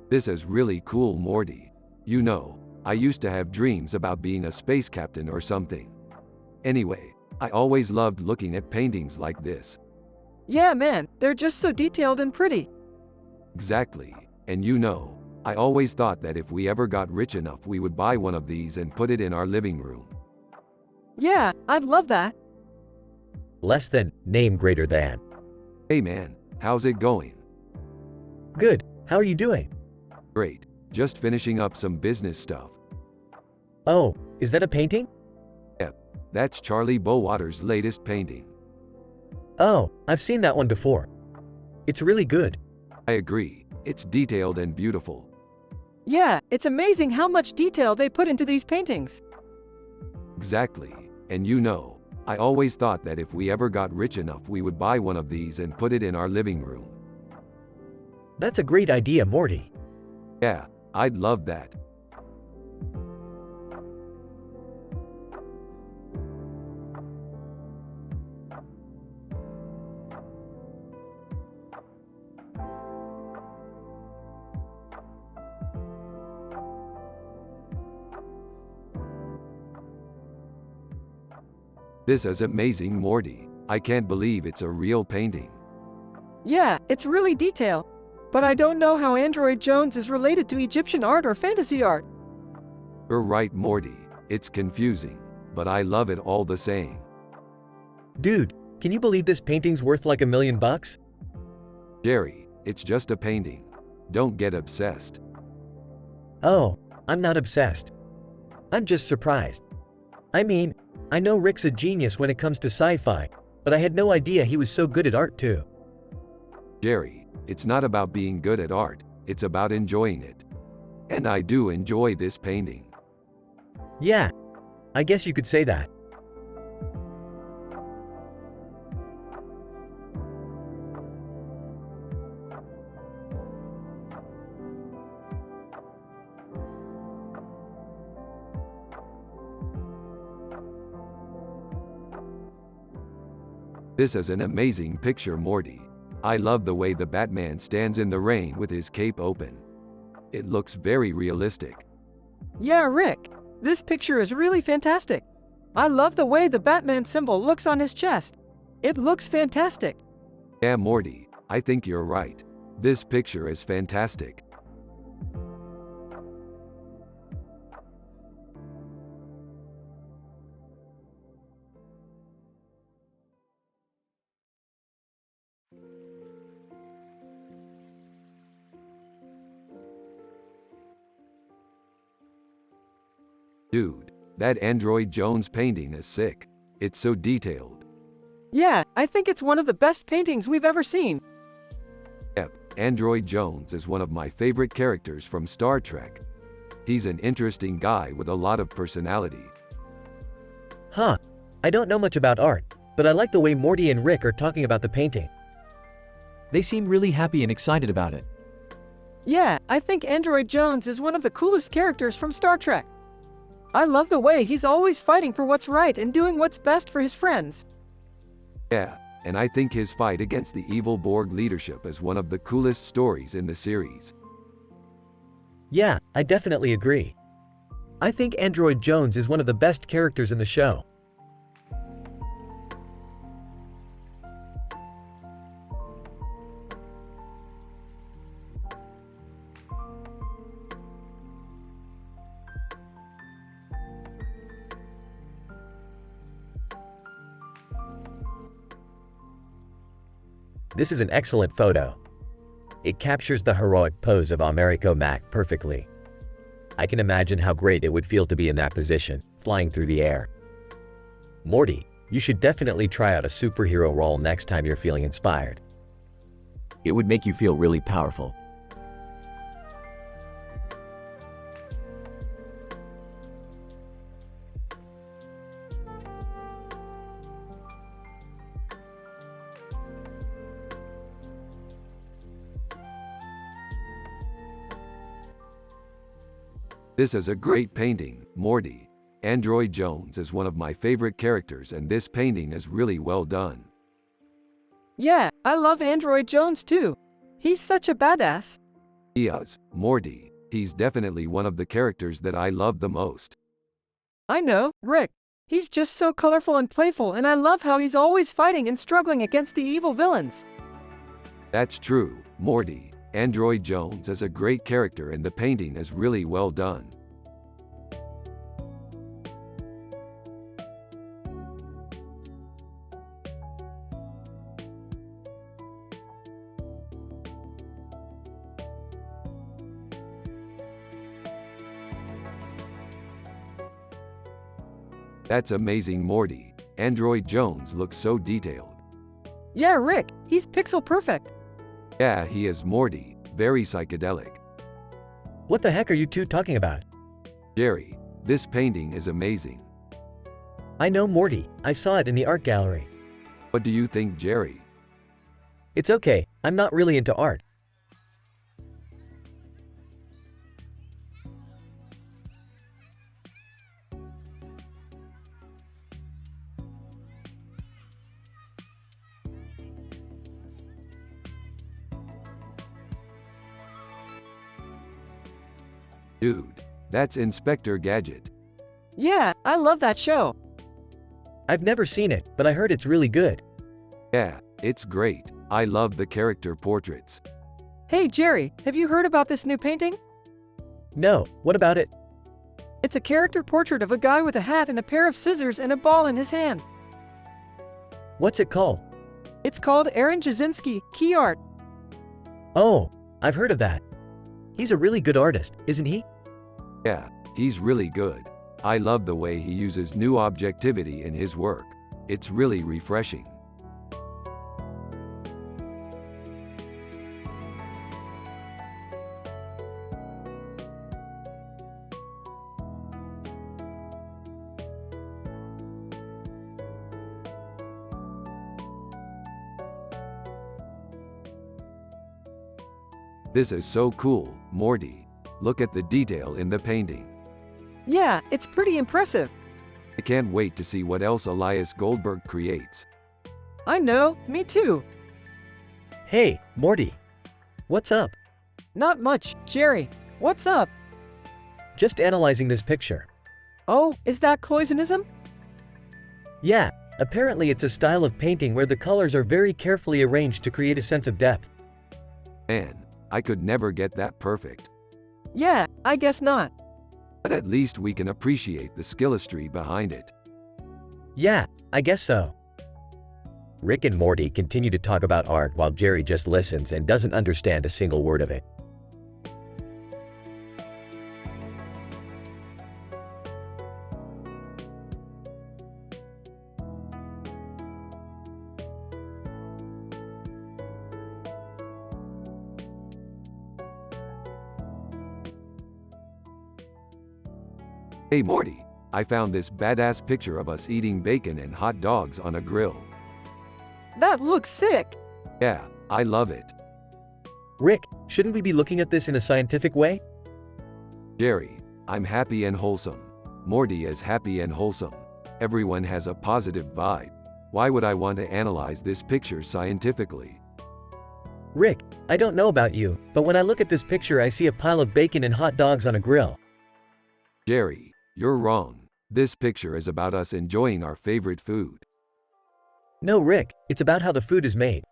This is really cool, Morty. You know, I used to have dreams about being a space captain or something. Anyway, I always loved looking at paintings like this. Yeah, man, they're just so detailed and pretty. Exactly. And you know, I always thought that if we ever got rich enough, we would buy one of these and put it in our living room. Yeah, I'd love that. Less than, name greater than. Hey man, how's it going? Good, how are you doing? Great. Just finishing up some business stuff. Oh, is that a painting? Yep, that's Charlie Bowater's latest painting. Oh, I've seen that one before. It's really good. I agree. It's detailed and beautiful. Yeah, it's amazing how much detail they put into these paintings. Exactly. And you know, I always thought that if we ever got rich enough, we would buy one of these and put it in our living room. That's a great idea, Morty. Yeah, I'd love that. This is amazing, Morty. I can't believe it's a real painting. Yeah, it's really detailed. But I don't know how Android Jones is related to Egyptian art or fantasy art. You're right, Morty. It's confusing, but I love it all the same. Dude, can you believe this painting's worth like $1 million? Jerry, it's just a painting. Don't get obsessed. Oh, I'm not obsessed. I'm just surprised. I mean, I know Rick's a genius when it comes to sci-fi, but I had no idea he was so good at art too. Jerry, it's not about being good at art, it's about enjoying it. And I do enjoy this painting. Yeah, I guess you could say that. This is an amazing picture, Morty. I love the way the Batman stands in the rain with his cape open. It looks very realistic. Yeah, Rick, this picture is really fantastic. I love the way the Batman symbol looks on his chest. It looks fantastic. Yeah, Morty, I think you're right. This picture is fantastic. Dude, that Android Jones painting is sick. It's so detailed. Yeah, I think it's one of the best paintings we've ever seen. Yep, Android Jones is one of my favorite characters from Star Trek. He's an interesting guy with a lot of personality. Huh, I don't know much about art, but I like the way Morty and Rick are talking about the painting. They seem really happy and excited about it. Yeah, I think Android Jones is one of the coolest characters from Star Trek. I love the way he's always fighting for what's right and doing what's best for his friends. Yeah, and I think his fight against the evil Borg leadership is one of the coolest stories in the series. Yeah, I definitely agree. I think Android Jones is one of the best characters in the show. This is an excellent photo. It captures the heroic pose of Americo Mac perfectly. I can imagine how great it would feel to be in that position, flying through the air. Morty, you should definitely try out a superhero role next time you're feeling inspired. It would make you feel really powerful. This is a great painting, Morty. Android Jones is one of my favorite characters and this painting is really well done. Yeah, I love Android Jones too. He's such a badass. He is, Morty. He's definitely one of the characters that I love the most. I know, Rick. He's just so colorful and playful, and I love how he's always fighting and struggling against the evil villains. That's true, Morty. Android Jones is a great character and the painting is really well done. That's amazing, Morty. Android Jones looks so detailed. Yeah, Rick, he's pixel perfect. Yeah, he is, Morty. Very psychedelic. What the heck are you two talking about? Jerry, this painting is amazing. I know Morty, I saw it in the art gallery. What do you think, Jerry? It's okay, I'm not really into art. Dude, that's Inspector Gadget. Yeah, I love that show. I've never seen it, but I heard it's really good. Yeah, it's great. I love the character portraits. Hey Jerry, have you heard about this new painting? No, what about it? It's a character portrait of a guy with a hat and a pair of scissors and a ball in his hand. What's it called? It's called Aaron Jasinski, Key Art. Oh, I've heard of that. He's a really good artist, isn't he? Yeah, he's really good. I love the way he uses new objectivity in his work. It's really refreshing. This is so cool, Morty. Look at the detail in the painting. Yeah, it's pretty impressive. I can't wait to see what else Elias Goldberg creates. I know, me too. Hey, Morty. What's up? Not much, Jerry. What's up? Just analyzing this picture. Oh, is that cloisonnism? Yeah, apparently it's a style of painting where the colors are very carefully arranged to create a sense of depth. Man, I could never get that perfect. Yeah, I guess not. But at least we can appreciate the skillistry behind it. Yeah, I guess so. Rick and Morty continue to talk about art while Jerry just listens and doesn't understand a single word of it. Hey Morty, I found this badass picture of us eating bacon and hot dogs on a grill. That looks sick. Yeah, I love it. Rick, Shouldn't we be looking at this in a scientific way? Jerry, I'm happy and wholesome. Morty is happy and wholesome. Everyone has a positive vibe. Why would I want to analyze this picture scientifically? Rick, I don't know about you, but when I look at this picture I see a pile of bacon and hot dogs on a grill. Jerry, you're wrong. This picture is about us enjoying our favorite food. No, Rick, it's about how the food is made.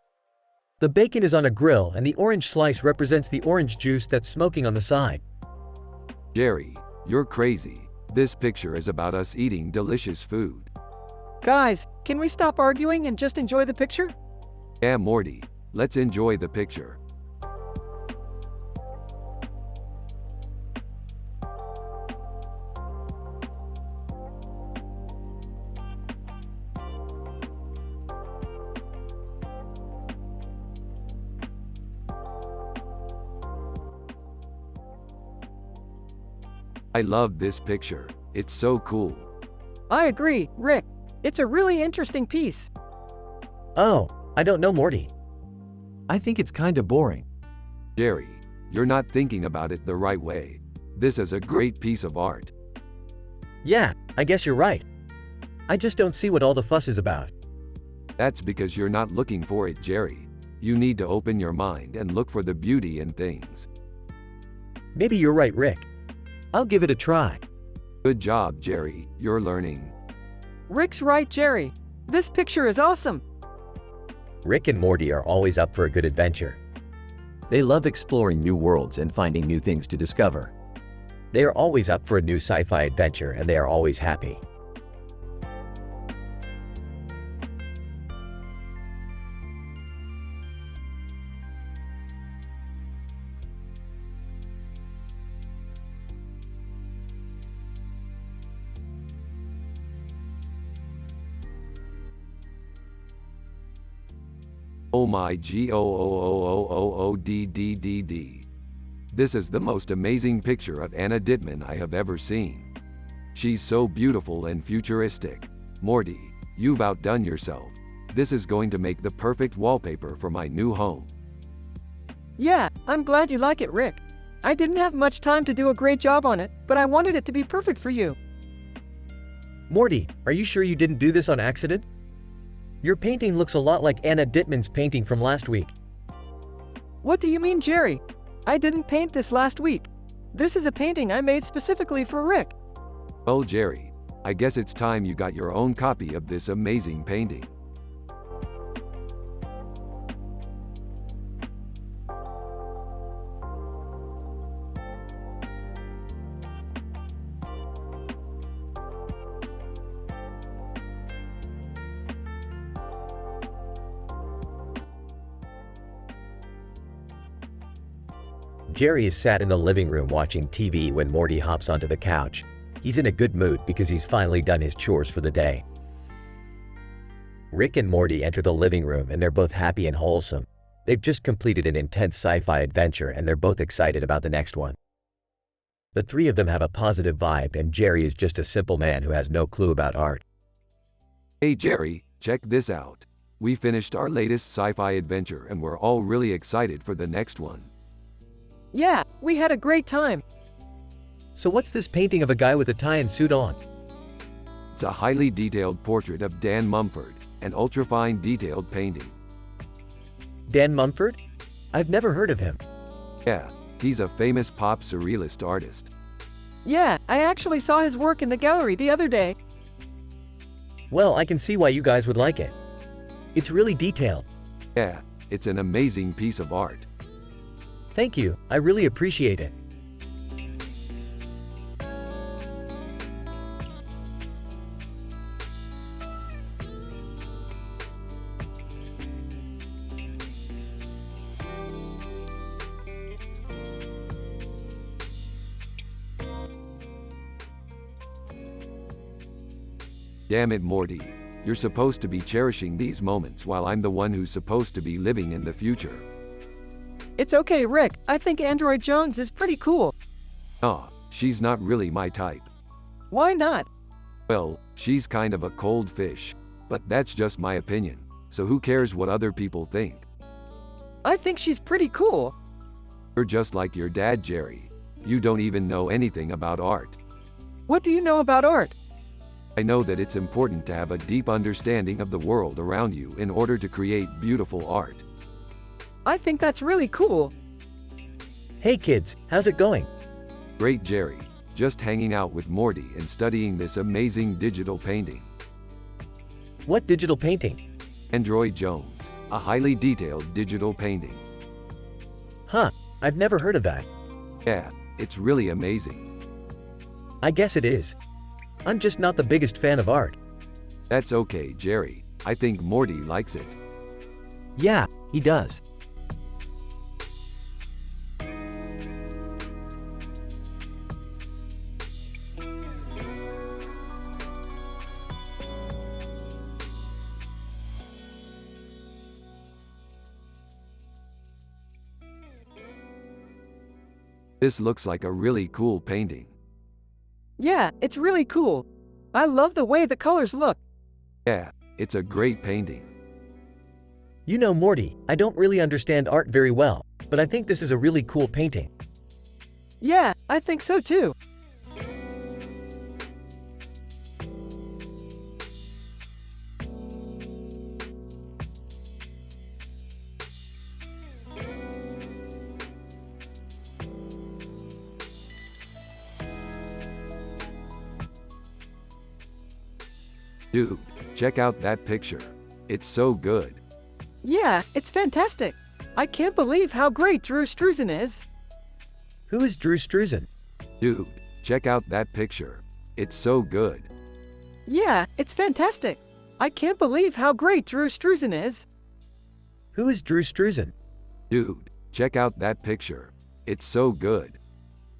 The bacon is on a grill and the orange slice represents the orange juice that's smoking on the side. Jerry, you're crazy. This picture is about us eating delicious food. Guys, can we stop arguing and just enjoy the picture? Yeah, Morty, let's enjoy the picture. I love this picture. It's so cool. I agree, Rick. It's a really interesting piece. Oh, I don't know, Morty. I think it's kinda boring. Jerry, you're not thinking about it the right way. This is a great piece of art. Yeah, I guess you're right. I just don't see what all the fuss is about. That's because you're not looking for it, Jerry. You need to open your mind and look for the beauty in things. Maybe you're right, Rick. I'll give it a try. Good job, Jerry. You're learning. Rick's right, Jerry. This picture is awesome. Rick and Morty are always up for a good adventure. They love exploring new worlds and finding new things to discover. They are always up for a new sci-fi adventure and they are always happy. Oh my GOOOOOODDDD. This is the most amazing picture of Anna Dittman I have ever seen. She's so beautiful and futuristic. Morty, you've outdone yourself. This is going to make the perfect wallpaper for my new home. Yeah, I'm glad you like it, Rick. I didn't have much time to do a great job on it, but I wanted it to be perfect for you. Morty, are you sure you didn't do this on accident? Your painting looks a lot like Anna Dittman's painting from last week. What do you mean, Jerry? I didn't paint this last week. This is a painting I made specifically for Rick. Well, Jerry, I guess it's time you got your own copy of this amazing painting. Jerry is sat in the living room watching TV when Morty hops onto the couch. He's in a good mood because he's finally done his chores for the day. Rick and Morty enter the living room and they're both happy and wholesome. They've just completed an intense sci-fi adventure and they're both excited about the next one. The three of them have a positive vibe and Jerry is just a simple man who has no clue about art. Hey Jerry, check this out. We finished our latest sci-fi adventure and we're all really excited for the next one. Yeah, we had a great time. So what's this painting of a guy with a tie and suit on? It's a highly detailed portrait of Dan Mumford, an ultra-fine detailed painting. Dan Mumford? I've never heard of him. Yeah, he's a famous pop surrealist artist. Yeah, I actually saw his work in the gallery the other day. Well, I can see why you guys would like it. It's really detailed. Yeah, it's an amazing piece of art. Thank you, I really appreciate it. Damn it, Morty. You're supposed to be cherishing these moments while I'm the one who's supposed to be living in the future. It's okay, Rick. I think Android Jones is pretty cool. Aw, she's not really my type. Why not? Well, she's kind of a cold fish. But that's just my opinion. So who cares what other people think? I think she's pretty cool. You're just like your dad, Jerry. You don't even know anything about art. What do you know about art? I know that it's important to have a deep understanding of the world around you in order to create beautiful art. I think that's really cool. Hey kids, how's it going? Great, Jerry. Just hanging out with Morty and studying this amazing digital painting. What digital painting? Android Jones, a highly detailed digital painting. Huh, I've never heard of that. Yeah, it's really amazing. I guess it is. I'm just not the biggest fan of art. That's okay, Jerry. I think Morty likes it. Yeah, he does. This looks like a really cool painting. Yeah, it's really cool. I love the way the colors look. Yeah, it's a great painting. You know, Morty, I don't really understand art very well, but I think this is a really cool painting. Yeah, I think so too. Dude, check out that picture. It's so good. Yeah, it's fantastic. I can't believe how great Drew Struzan is. Who is Drew Struzan? Dude, check out that picture. It's so good. Yeah, it's fantastic. I can't believe how great Drew Struzan is. Who is Drew Struzan? Dude, check out that picture. It's so good.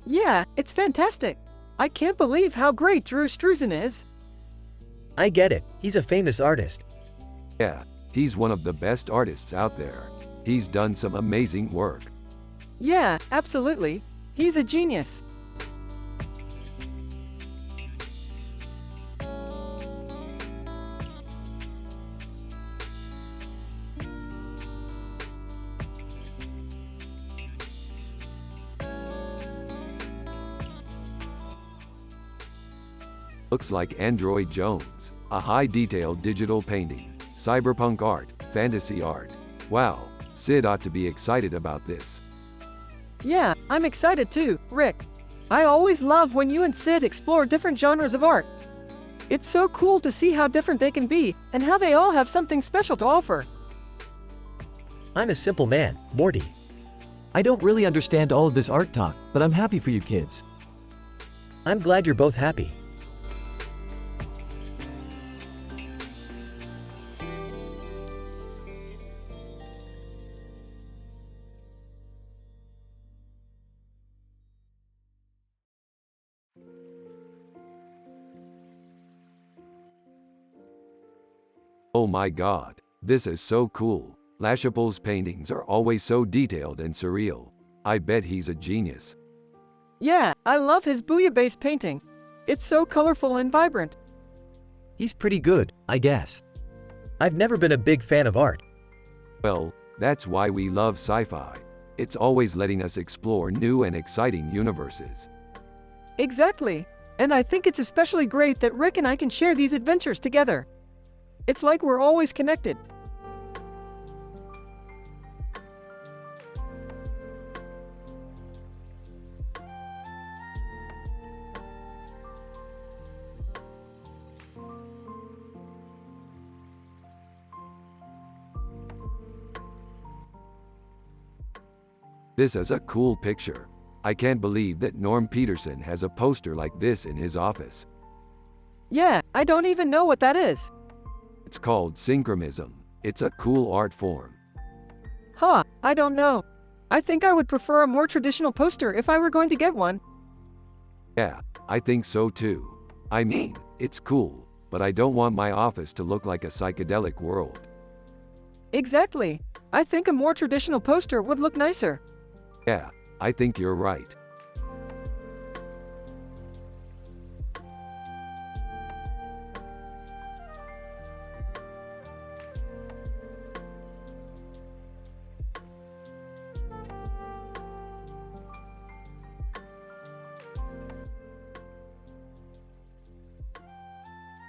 Yeah, it's fantastic. I can't believe how great Drew Struzan is. I get it, he's a famous artist. Yeah, he's one of the best artists out there. He's done some amazing work. Yeah, absolutely. He's a genius. Looks like Android Jones, a high-detailed digital painting, cyberpunk art, fantasy art. Wow, Sid ought to be excited about this. Yeah, I'm excited too, Rick. I always love when you and Sid explore different genres of art. It's so cool to see how different they can be, and how they all have something special to offer. I'm a simple man, Morty. I don't really understand all of this art talk, but I'm happy for you kids. I'm glad you're both happy. Oh my god, this is so cool. Lashapal's paintings are always so detailed and surreal. I bet he's a genius. Yeah, I love his bouillabaisse painting. It's so colorful and vibrant. He's pretty good, I guess. I've never been a big fan of art. Well, that's why we love sci-fi. It's always letting us explore new and exciting universes. Exactly. And I think it's especially great that Rick and I can share these adventures together. It's like we're always connected. This is a cool picture. I can't believe that Norm Peterson has a poster like this in his office. Yeah, I don't even know what that is. It's called synchronism. It's a cool art form. Huh, I don't know. I think I would prefer a more traditional poster if I were going to get one. Yeah, I think so too. I mean, it's cool, but I don't want my office to look like a psychedelic world. Exactly. I think a more traditional poster would look nicer. Yeah, I think you're right.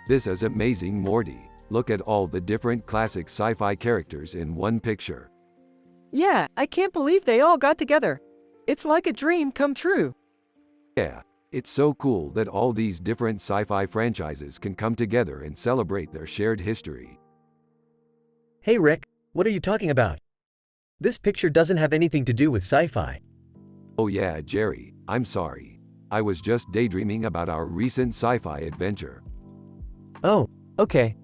This is amazing, Morty. Look at all the different classic sci-fi characters in one picture. Yeah, I can't believe they all got together. It's like a dream come true. Yeah, it's so cool that all these different sci-fi franchises can come together and celebrate their shared history. Hey Rick, what are you talking about? This picture doesn't have anything to do with sci-fi. Oh yeah, Jerry, I'm sorry. I was just daydreaming about our recent sci-fi adventure. Oh, okay.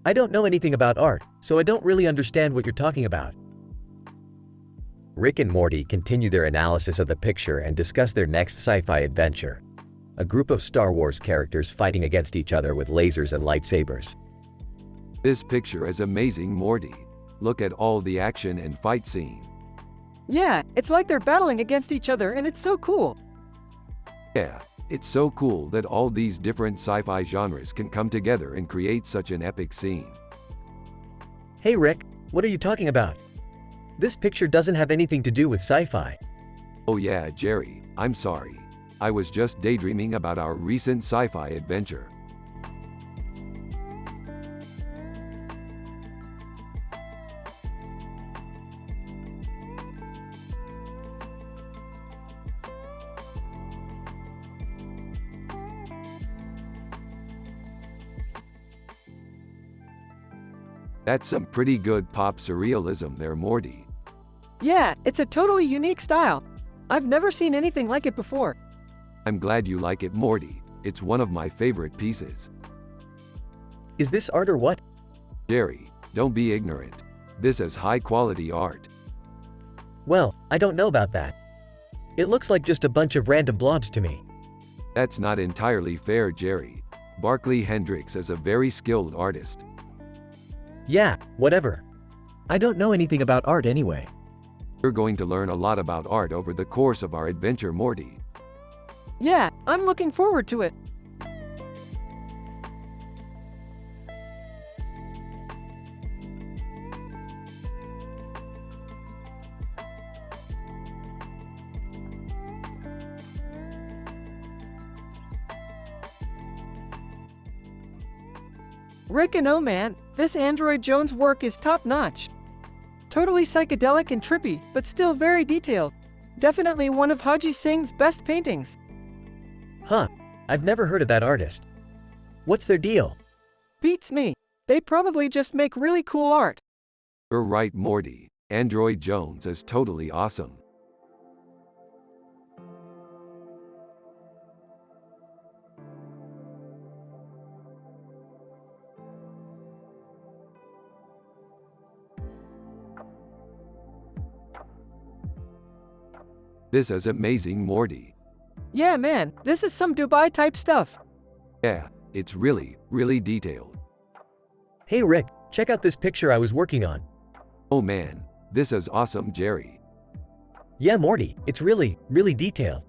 I don't know anything about art, so I don't really understand what you're talking about. Rick and Morty continue their analysis of the picture and discuss their next sci-fi adventure. A group of Star Wars characters fighting against each other with lasers and lightsabers. This picture is amazing, Morty. Look at all the action and fight scene. Yeah, it's like they're battling against each other and it's so cool. Yeah, it's so cool that all these different sci-fi genres can come together and create such an epic scene. Hey Rick, what are you talking about? This picture doesn't have anything to do with sci-fi. Oh yeah, Jerry, I'm sorry. I was just daydreaming about our recent sci-fi adventure. That's some pretty good pop surrealism there, Morty. Yeah, it's a totally unique style. I've never seen anything like it before. I'm glad you like it, Morty. It's one of my favorite pieces. Is this art or what? Jerry, don't be ignorant. This is high-quality art. Well, I don't know about that. It looks like just a bunch of random blobs to me. That's not entirely fair, Jerry. Barclay Hendricks is a very skilled artist. Yeah, whatever. I don't know anything about art anyway. You're going to learn a lot about art over the course of our adventure, Morty. Yeah, I'm looking forward to it. Rick and oh man, this Android Jones work is top-notch. Totally psychedelic and trippy, but still very detailed. Definitely one of Haji Singh's best paintings. Huh, I've never heard of that artist. What's their deal? Beats me. They probably just make really cool art. You're right, Morty. Android Jones is totally awesome. This is amazing, Morty. Yeah man, this is some Dubai type stuff. Yeah, it's really, really detailed. Hey Rick, check out this picture I was working on. Oh man, this is awesome, Jerry. Yeah Morty, it's really, really detailed.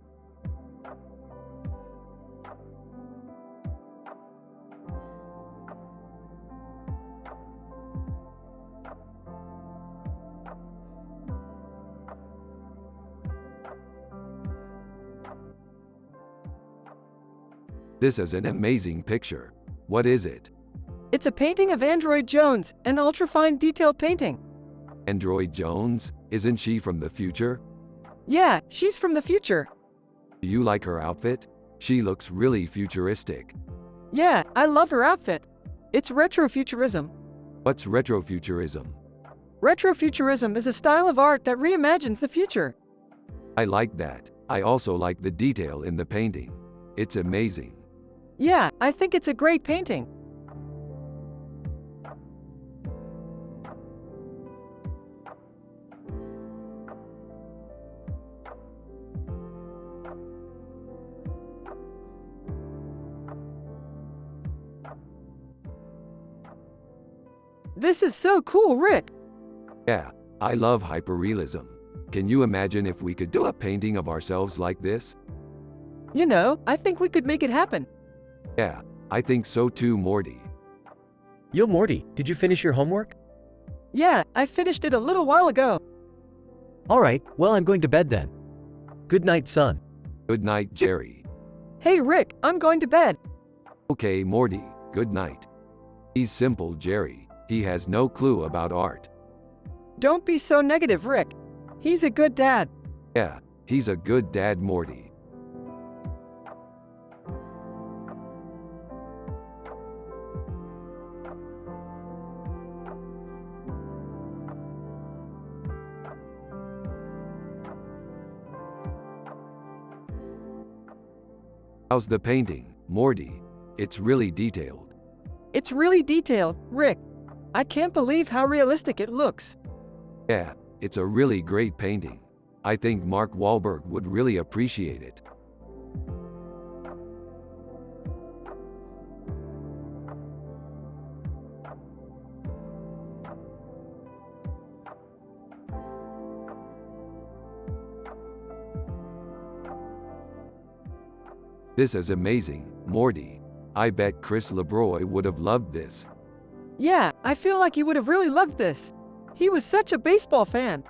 This is an amazing picture. What is it? It's a painting of Android Jones, an ultra-fine detailed painting. Android Jones? Isn't she from the future? Yeah, she's from the future. Do you like her outfit? She looks really futuristic. Yeah, I love her outfit. It's retrofuturism. What's retrofuturism? Retrofuturism is a style of art that reimagines the future. I like that. I also like the detail in the painting. It's amazing. Yeah, I think it's a great painting. This is so cool, Rick. Yeah, I love hyperrealism. Can you imagine if we could do a painting of ourselves like this? You know, I think we could make it happen. Yeah, I think so too, Morty. Yo Morty, did you finish your homework? Yeah, I finished it a little while ago. Alright, well I'm going to bed then. Good night, son. Good night, Jerry. Hey Rick, I'm going to bed. Okay, Morty. good night. He's simple, Jerry. He has no clue about art. Don't be so negative, Rick. He's a good dad. Yeah, he's a good dad, Morty. How's the painting, Morty? It's really detailed. It's really detailed, Rick. I can't believe how realistic it looks. Yeah, it's a really great painting. I think Mark Wahlberg would really appreciate it. This is amazing, Morty. I bet Chris LeBroy would have loved this. Yeah, I feel like he would have really loved this. He was such a baseball fan.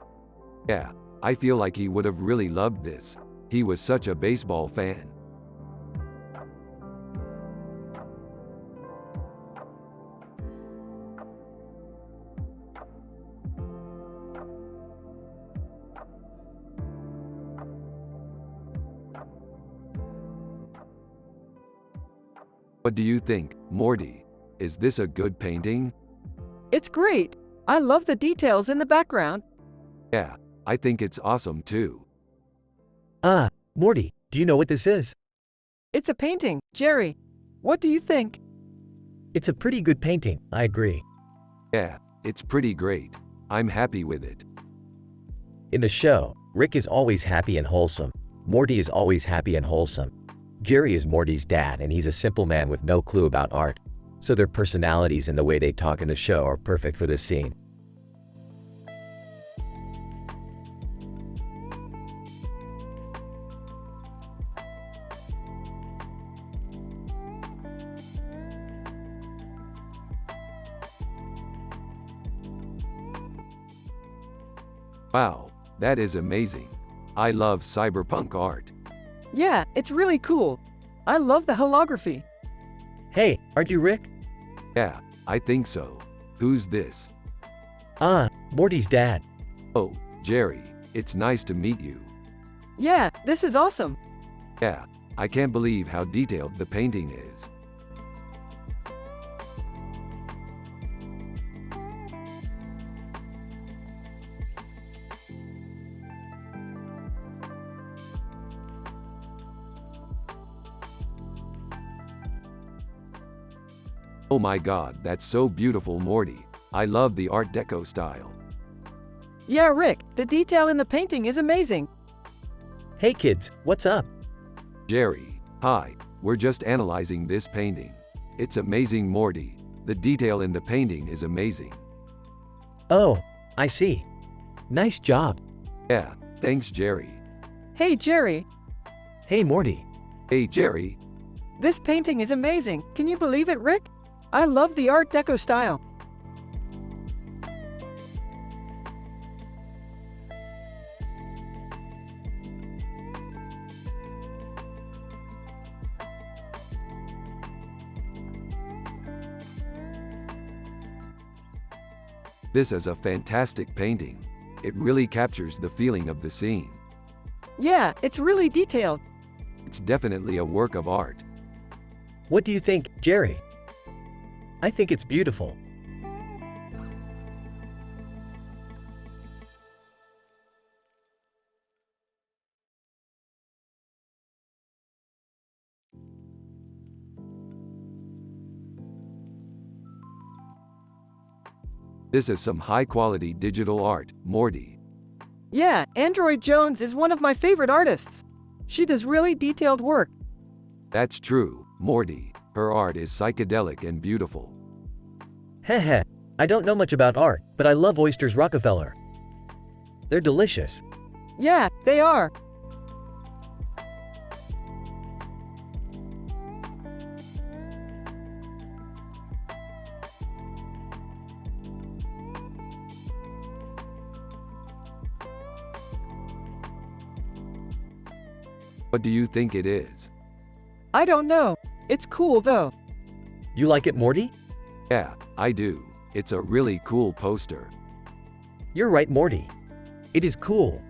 Yeah, I feel like he would have really loved this. He was such a baseball fan. What do you think, Morty? Is this a good painting? It's great. I love the details in the background. Yeah, I think it's awesome too. Morty, do you know what this is? It's a painting, Jerry. What do you think? It's a pretty good painting, I agree. Yeah, it's pretty great. I'm happy with it. In the show, Rick is always happy and wholesome. Morty is always happy and wholesome. Jerry is Morty's dad, and he's a simple man with no clue about art. So their personalities and the way they talk in the show are perfect for this scene. Wow, that is amazing. I love cyberpunk art. Yeah, it's really cool. I love the holography. Hey, aren't you Rick? Yeah, I think so. Who's this? Morty's dad. Oh, Jerry, it's nice to meet you. Yeah, this is awesome. Yeah, I can't believe how detailed the painting is. Oh my god, that's so beautiful, Morty. I love the Art Deco style. Yeah, Rick, the detail in the painting is amazing. Hey kids, what's up? Jerry, hi, we're just analyzing this painting. It's amazing, Morty. The detail in the painting is amazing. Oh, I see. Nice job. Yeah, thanks, Jerry. Hey, Jerry, Hey Morty. Hey, Jerry. this painting is amazing. Can you believe it, Rick? I love the Art Deco style. This is a fantastic painting. It really captures the feeling of the scene. Yeah, it's really detailed. It's definitely a work of art. What do you think, Jerry? I think it's beautiful. This is some high-quality digital art, Morty. Yeah, Android Jones is one of my favorite artists. She does really detailed work. That's true, Morty. Her art is psychedelic and beautiful. Heh, I don't know much about art, but I love oysters Rockefeller. They're delicious. Yeah, they are. What do you think it is? I don't know. It's cool though. You like it, Morty? Yeah, I do. It's a really cool poster. You're right, Morty. It is cool.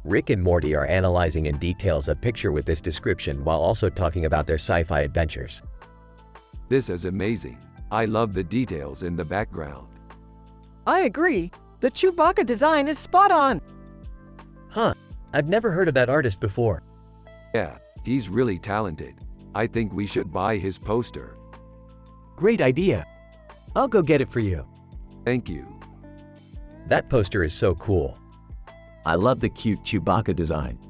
Rick and Morty are analyzing in details a picture with this description while also talking about their sci-fi adventures. This is amazing. I love the details in the background. I agree. The Chewbacca design is spot on. Huh, I've never heard of that artist before. Yeah, he's really talented. I think we should buy his poster. Great idea. I'll go get it for you. Thank you. That poster is so cool. I love the cute Chewbacca design.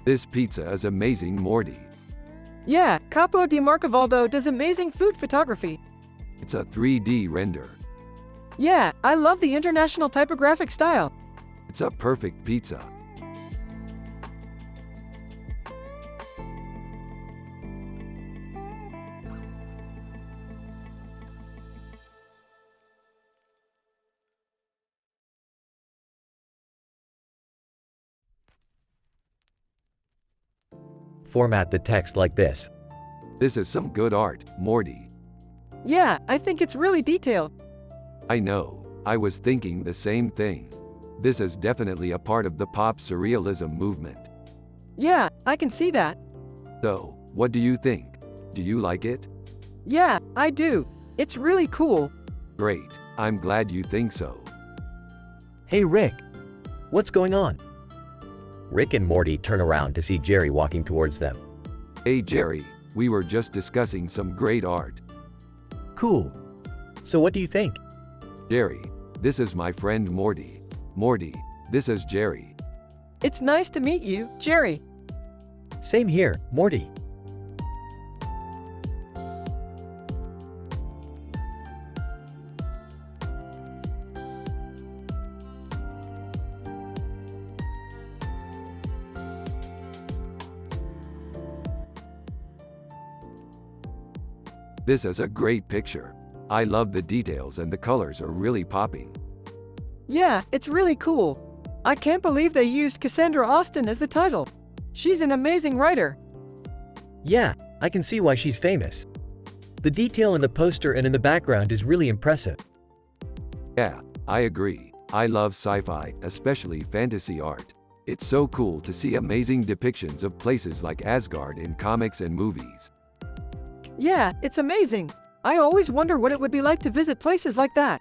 This pizza is amazing, Morty. Yeah, Capo di Marcavaldo does amazing food photography. It's a 3D render. Yeah, I love the international typographic style. It's a perfect pizza. Format the text like this. This is some good art, Morty. Yeah, I think it's really detailed. I know. I was thinking the same thing. This is definitely a part of the pop surrealism movement. Yeah, I can see that. So, what do you think? Do you like it? Yeah, I do. It's really cool. Great. I'm glad you think so. Hey Rick, what's going on? Rick and Morty turn around to see Jerry walking towards them. Hey Jerry, we were just discussing some great art. Cool. So what do you think? Jerry, this is my friend Morty. Morty, this is Jerry. It's nice to meet you, Jerry. Same here, Morty. This is a great picture. I love the details and the colors are really popping. Yeah, it's really cool. I can't believe they used Cassandra Austin as the title. She's an amazing writer. Yeah, I can see why she's famous. The detail in the poster and in the background is really impressive. Yeah, I agree. I love sci-fi, especially fantasy art. It's so cool to see amazing depictions of places like Asgard in comics and movies. Yeah, it's amazing. I always wonder what it would be like to visit places like that.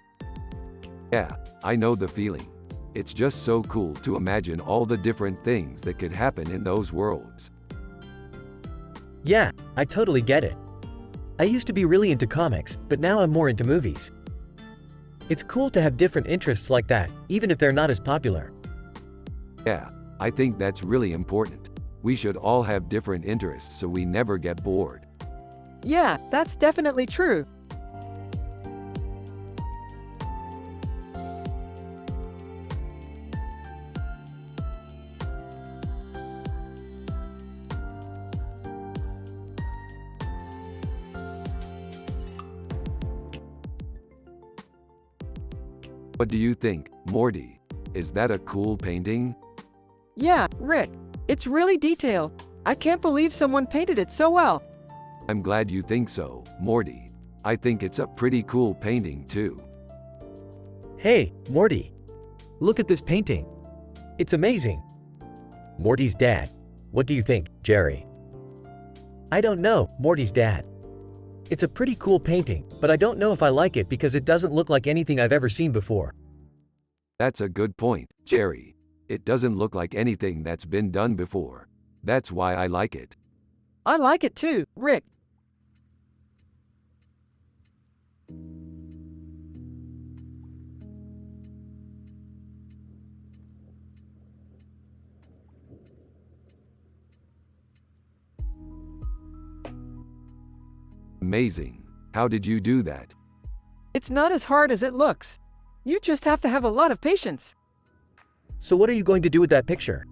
Yeah, I know the feeling. It's just so cool to imagine all the different things that could happen in those worlds. Yeah, I totally get it. I used to be really into comics, but now I'm more into movies. It's cool to have different interests like that, even if they're not as popular. Yeah, I think that's really important. We should all have different interests so we never get bored. Yeah, that's definitely true. What do you think, Morty? Is that a cool painting? Yeah, Rick. It's really detailed. I can't believe someone painted it so well. I'm glad you think so, Morty. I think it's a pretty cool painting too. Hey, Morty. Look at this painting. It's amazing. Morty's dad. What do you think, Jerry? I don't know, Morty's dad. It's a pretty cool painting, but I don't know if I like it because it doesn't look like anything I've ever seen before. That's a good point, Jerry. It doesn't look like anything that's been done before. That's why I like it. I like it too, Rick. amazing. How did you do that? It's not as hard as it looks. You just have to have a lot of patience. So what are you going to do with that picture?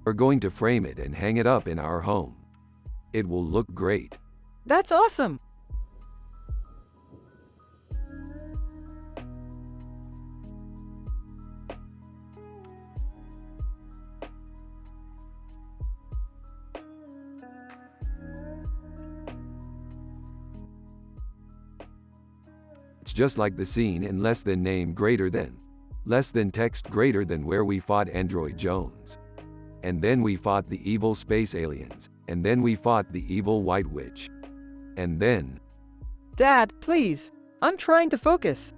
We're going to frame it and hang it up in our home. It will look great. That's awesome! It's just like the scene in less than name greater than. Less than text greater than where we fought Android Jones. And then we fought the evil space aliens. And then we fought the evil White Witch. And then... Dad, please. I'm trying to focus.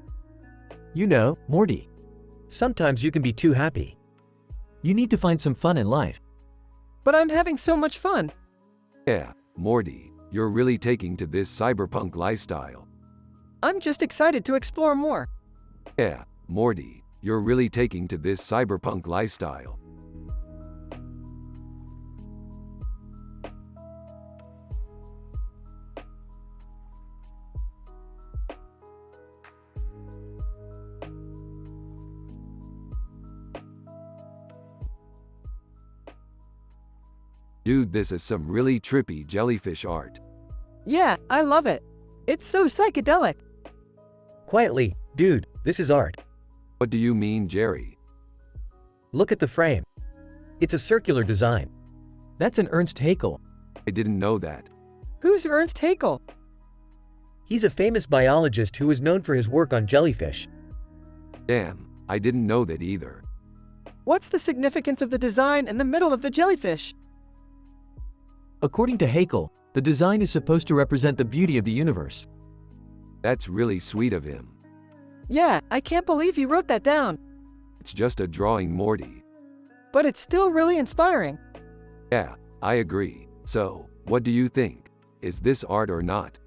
You know, Morty, Sometimes you can be too happy. you need to find some fun in life. But I'm having so much fun. Yeah, Morty, you're really taking to this cyberpunk lifestyle. I'm just excited to explore more. Yeah, Morty, you're really taking to this cyberpunk lifestyle. Dude, this is some really trippy jellyfish art. Yeah, I love it. It's so psychedelic. Quietly, dude, this is art. What do you mean, Jerry? Look at the frame. It's a circular design. That's an Ernst Haeckel. I didn't know that. Who's Ernst Haeckel? He's a famous biologist who is known for his work on jellyfish. Damn, I didn't know that either. What's the significance of the design in the middle of the jellyfish? According to Haeckel, the design is supposed to represent the beauty of the universe. That's really sweet of him. Yeah, I can't believe he wrote that down. It's just a drawing, Morty. But it's still really inspiring. Yeah, I agree. So, what do you think? Is this art or not?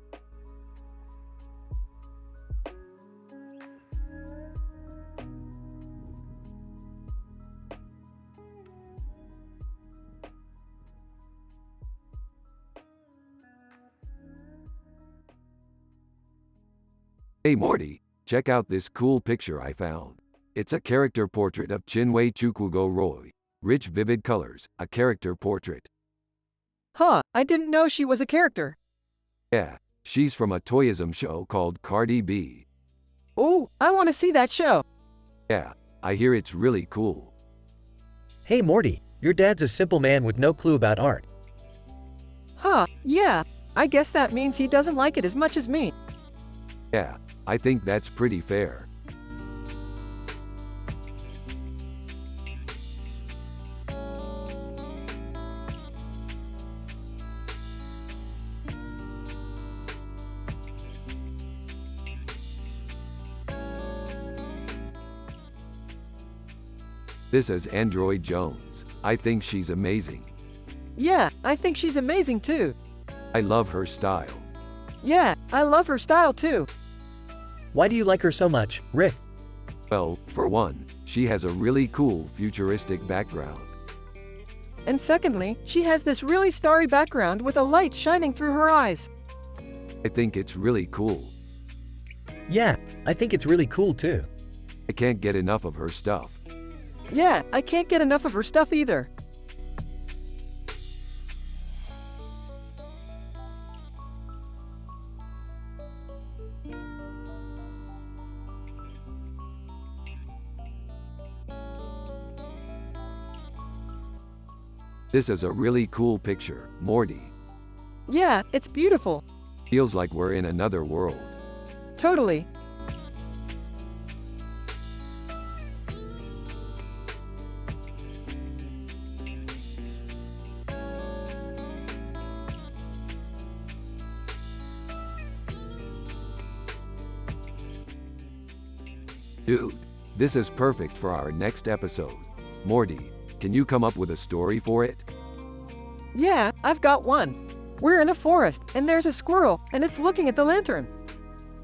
Hey Morty, check out this cool picture I found. It's a character portrait of Chinwe Chukwugo Roy. Rich vivid colors, a character portrait. Huh, I didn't know she was a character. Yeah, she's from a toyism show called Cardi B. Ooh, I want to see that show. Yeah, I hear it's really cool. Hey Morty, your dad's a simple man with no clue about art. Huh, yeah. I guess that means he doesn't like it as much as me. Yeah, I think that's pretty fair. This is Android Jones. I think she's amazing. Yeah, I think she's amazing too. I love her style. Yeah, I love her style too. Why do you like her so much, Rick? Well, for one, she has a really cool futuristic background. And secondly, she has this really starry background with a light shining through her eyes. I think it's really cool. Yeah, I think it's really cool too. I can't get enough of her stuff. Yeah, I can't get enough of her stuff either. This is a really cool picture, Morty. Yeah, it's beautiful. Feels like we're in another world. Totally. Dude, this is perfect for our next episode. Morty, can you come up with a story for it? Yeah, I've got one. We're in a forest, and there's a squirrel, and it's looking at the lantern.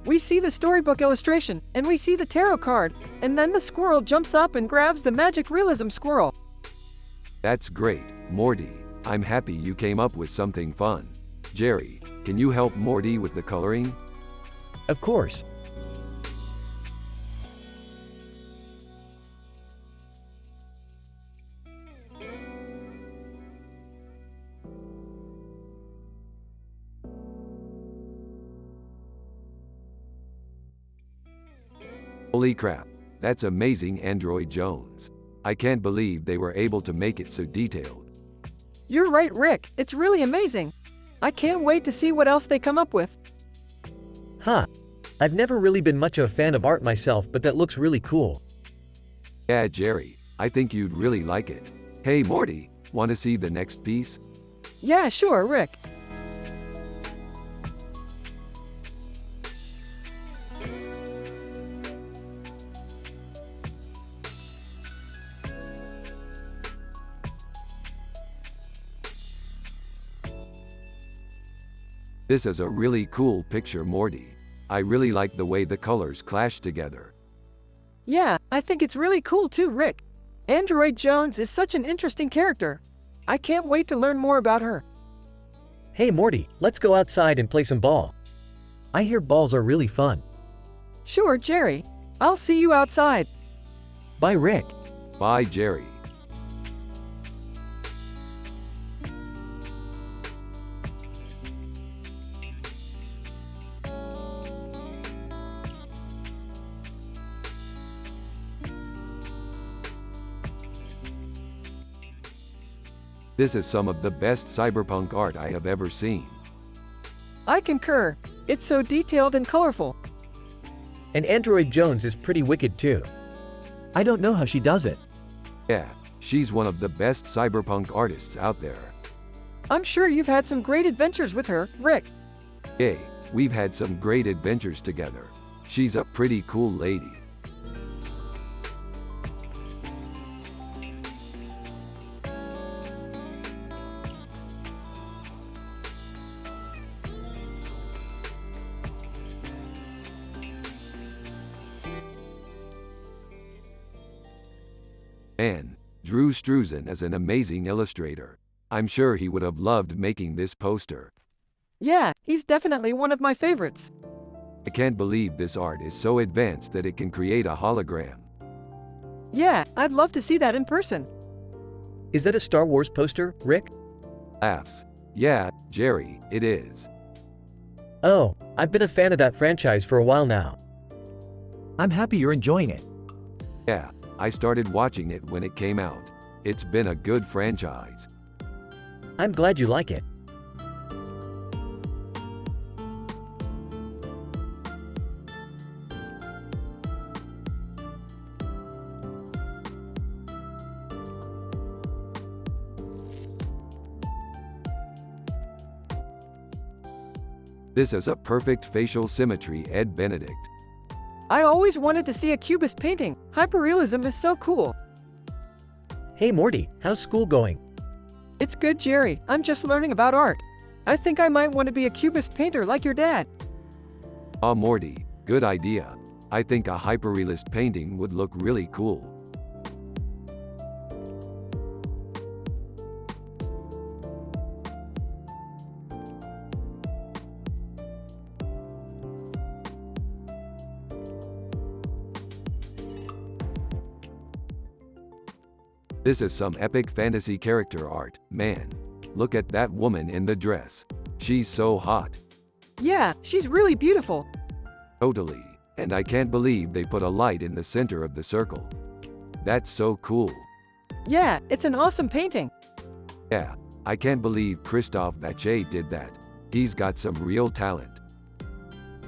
We see the storybook illustration, and we see the tarot card, and then the squirrel jumps up and grabs the magic realism squirrel. That's great, Morty. I'm happy you came up with something fun. Jerry, can you help Morty with the coloring? Of course. Holy crap, that's amazing, Android Jones. I can't believe they were able to make it so detailed. You're right, Rick. It's really amazing. I can't wait to see what else they come up with. Huh. I've never really been much of a fan of art myself, but that looks really cool. Yeah, Jerry, I think you'd really like it. Hey Morty, want to see the next piece? Yeah, sure, Rick. This is a really cool picture, Morty. I really like the way the colors clash together. Yeah, I think it's really cool too, Rick. Android Jones is such an interesting character. I can't wait to learn more about her. Hey Morty, let's go outside and play some ball. I hear balls are really fun. Sure, Jerry. I'll see you outside. Bye, Rick. Bye, Jerry. This is some of the best cyberpunk art I have ever seen. I concur. It's so detailed and colorful. And Android Jones is pretty wicked too. I don't know how she does it. Yeah, she's one of the best cyberpunk artists out there. I'm sure you've had some great adventures with her, Rick. Yay, we've had some great adventures together. She's a pretty cool lady. Man, Drew Struzan is an amazing illustrator. I'm sure he would have loved making this poster. Yeah, he's definitely one of my favorites. I can't believe this art is so advanced that it can create a hologram. Yeah, I'd love to see that in person. Is that a Star Wars poster, Rick? Laughs. Yeah, Jerry, it is. Oh, I've been a fan of that franchise for a while now. I'm happy you're enjoying it. Yeah, I started watching it when it came out. It's been a good franchise. I'm glad you like it. This is a perfect facial symmetry, Ed Benedict. I always wanted to see a cubist painting. Hyperrealism is so cool. Hey Morty, how's school going? It's good, Jerry. I'm just learning about art. I think I might want to be a cubist painter like your dad. Ah, Morty, good idea. I think a hyperrealist painting would look really cool. This is some epic fantasy character art, man. Look at that woman in the dress. She's so hot. Yeah, she's really beautiful. Totally. And I can't believe they put a light in the center of the circle. That's so cool. Yeah, it's an awesome painting. Yeah, I can't believe Christophe Vacher did that. He's got some real talent.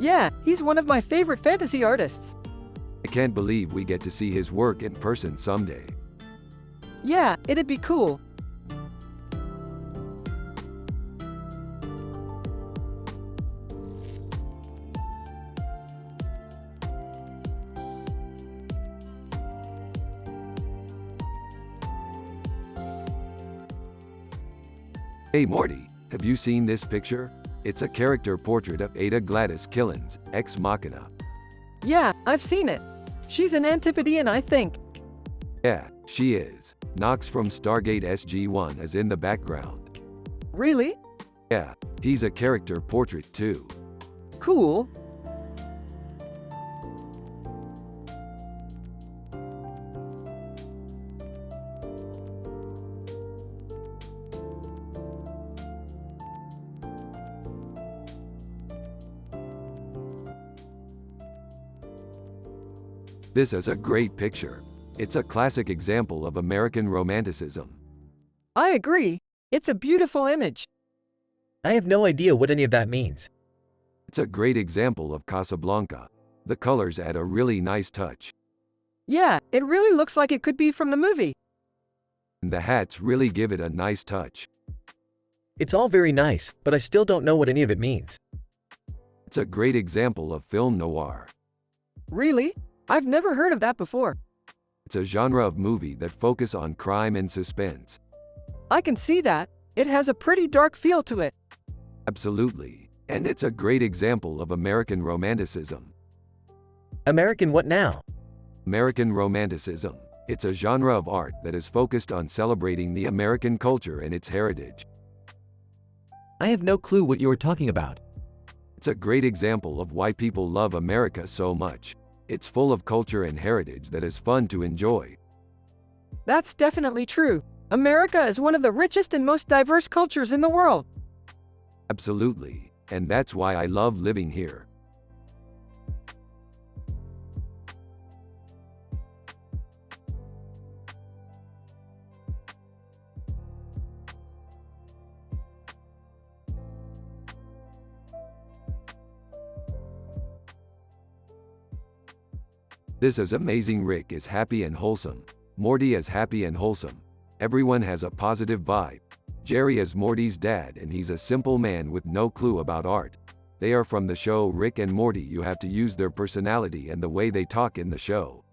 Yeah, he's one of my favorite fantasy artists. I can't believe we get to see his work in person someday. Yeah, it'd be cool. Hey Morty, have you seen this picture? It's a character portrait of Ada Gladys Killens, Ex Machina. Yeah, I've seen it. She's an Antipodean, I think. Yeah, she is. Nox from Stargate SG-1 is in the background. Really? Yeah, he's a character portrait too. Cool. This is a great picture. It's a classic example of American romanticism. I agree. It's a beautiful image. I have no idea what any of that means. It's a great example of Casablanca. The colors add a really nice touch. Yeah, it really looks like it could be from the movie. And the hats really give it a nice touch. It's all very nice, but I still don't know what any of it means. It's a great example of film noir. Really? I've never heard of that before. It's a genre of movie that focus on crime and suspense. I can see that. It has a pretty dark feel to it. Absolutely. And it's a great example of American romanticism. American what now? American romanticism. It's a genre of art that is focused on celebrating the American culture and its heritage. I have no clue what you are talking about. It's a great example of why people love America so much. It's full of culture and heritage that is fun to enjoy. That's definitely true. America is one of the richest and most diverse cultures in the world. Absolutely. And that's why I love living here. This is amazing. Rick is happy and wholesome. Morty is happy and wholesome. Everyone has a positive vibe. Jerry is Morty's dad and he's a simple man with no clue about art. They are from the show Rick and Morty. You have to use their personality and the way they talk in the show.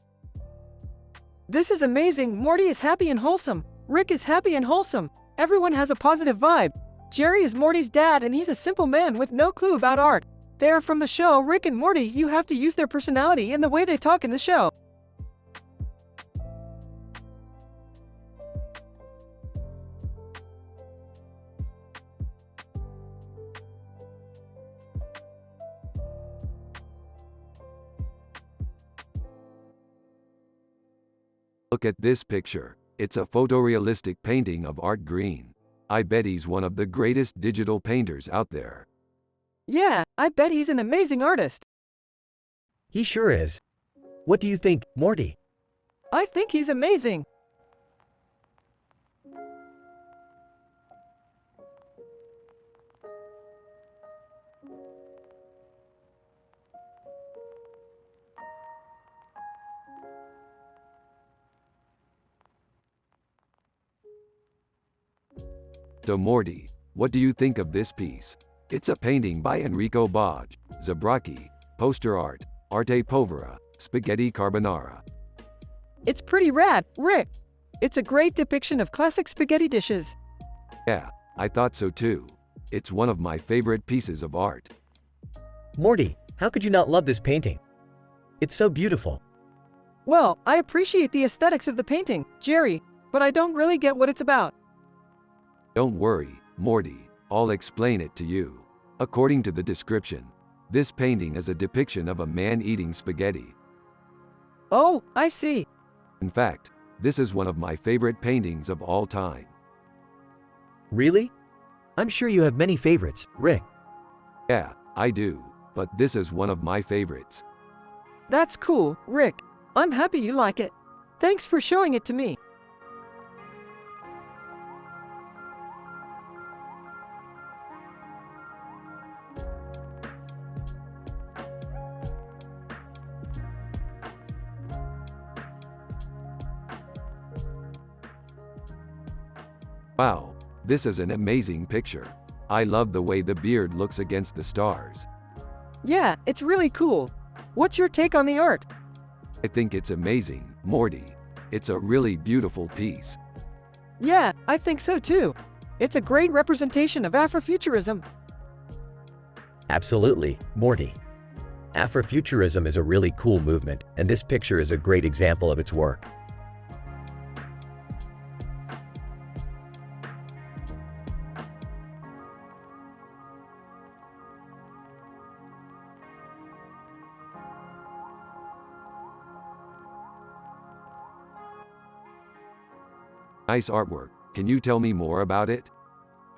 This is amazing. Morty is happy and wholesome. Rick is happy and wholesome. Everyone has a positive vibe. Jerry is Morty's dad and he's a simple man with no clue about art. They are from the show Rick and Morty. You have to use their personality and the way they talk in the show. Look at this picture. It's a photorealistic painting of Art Green. I bet he's one of the greatest digital painters out there. Yeah, I bet he's an amazing artist. He sure is. What do you think, Morty? I think he's amazing. So Morty, what do you think of this piece? It's a painting by Enrico Boggi, Zabrocchi, poster art, arte povera, spaghetti carbonara. It's pretty rad, Rick. It's a great depiction of classic spaghetti dishes. Yeah, I thought so too. It's one of my favorite pieces of art. Morty, how could you not love this painting? It's so beautiful. Well, I appreciate the aesthetics of the painting, Jerry, but I don't really get what it's about. Don't worry, Morty, I'll explain it to you. According to the description, this painting is a depiction of a man eating spaghetti. Oh, I see. In fact, this is one of my favorite paintings of all time. Really? I'm sure you have many favorites, Rick. Yeah, I do, but this is one of my favorites. That's cool, Rick. I'm happy you like it. Thanks for showing it to me. Wow, this is an amazing picture. I love the way the beard looks against the stars. Yeah, it's really cool. What's your take on the art? I think it's amazing, Morty. It's a really beautiful piece. Yeah, I think so too. It's a great representation of Afrofuturism. Absolutely, Morty. Afrofuturism is a really cool movement, and this picture is a great example of its work. Nice artwork. Can you tell me more about it?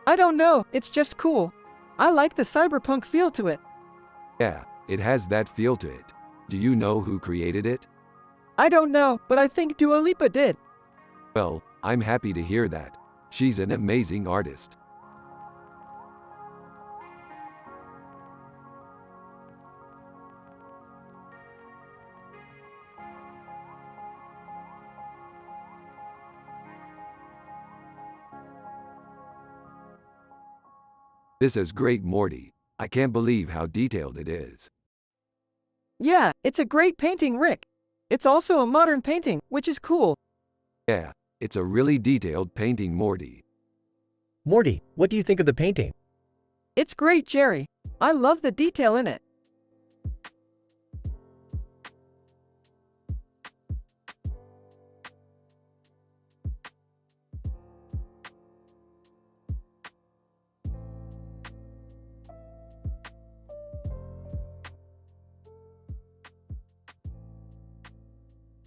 I don't know, it's just cool. I like the cyberpunk feel to it. Yeah, it has that feel to it. Do you know who created it? I don't know, but I think Dua Lipa did. Well, I'm happy to hear that. She's an amazing artist. This is great, Morty. I can't believe how detailed it is. Yeah, it's a great painting, Rick. It's also a modern painting, which is cool. Yeah, it's a really detailed painting, Morty. Morty, what do you think of the painting? It's great, Jerry. I love the detail in it.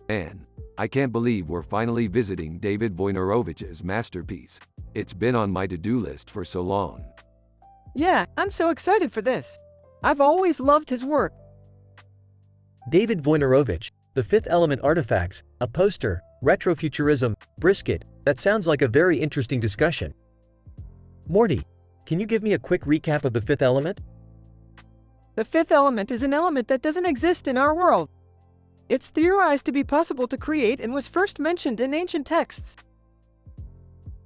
Man, I can't believe we're finally visiting David Wojnarowicz's masterpiece. It's been on my to-do list for so long. Yeah, I'm so excited for this. I've always loved his work. David Wojnarowicz, The Fifth Element Artifacts, a poster, retrofuturism, brisket. That sounds like a very interesting discussion. Morty, can you give me a quick recap of the fifth element? The fifth element is an element that doesn't exist in our world. It's theorized to be possible to create and was first mentioned in ancient texts.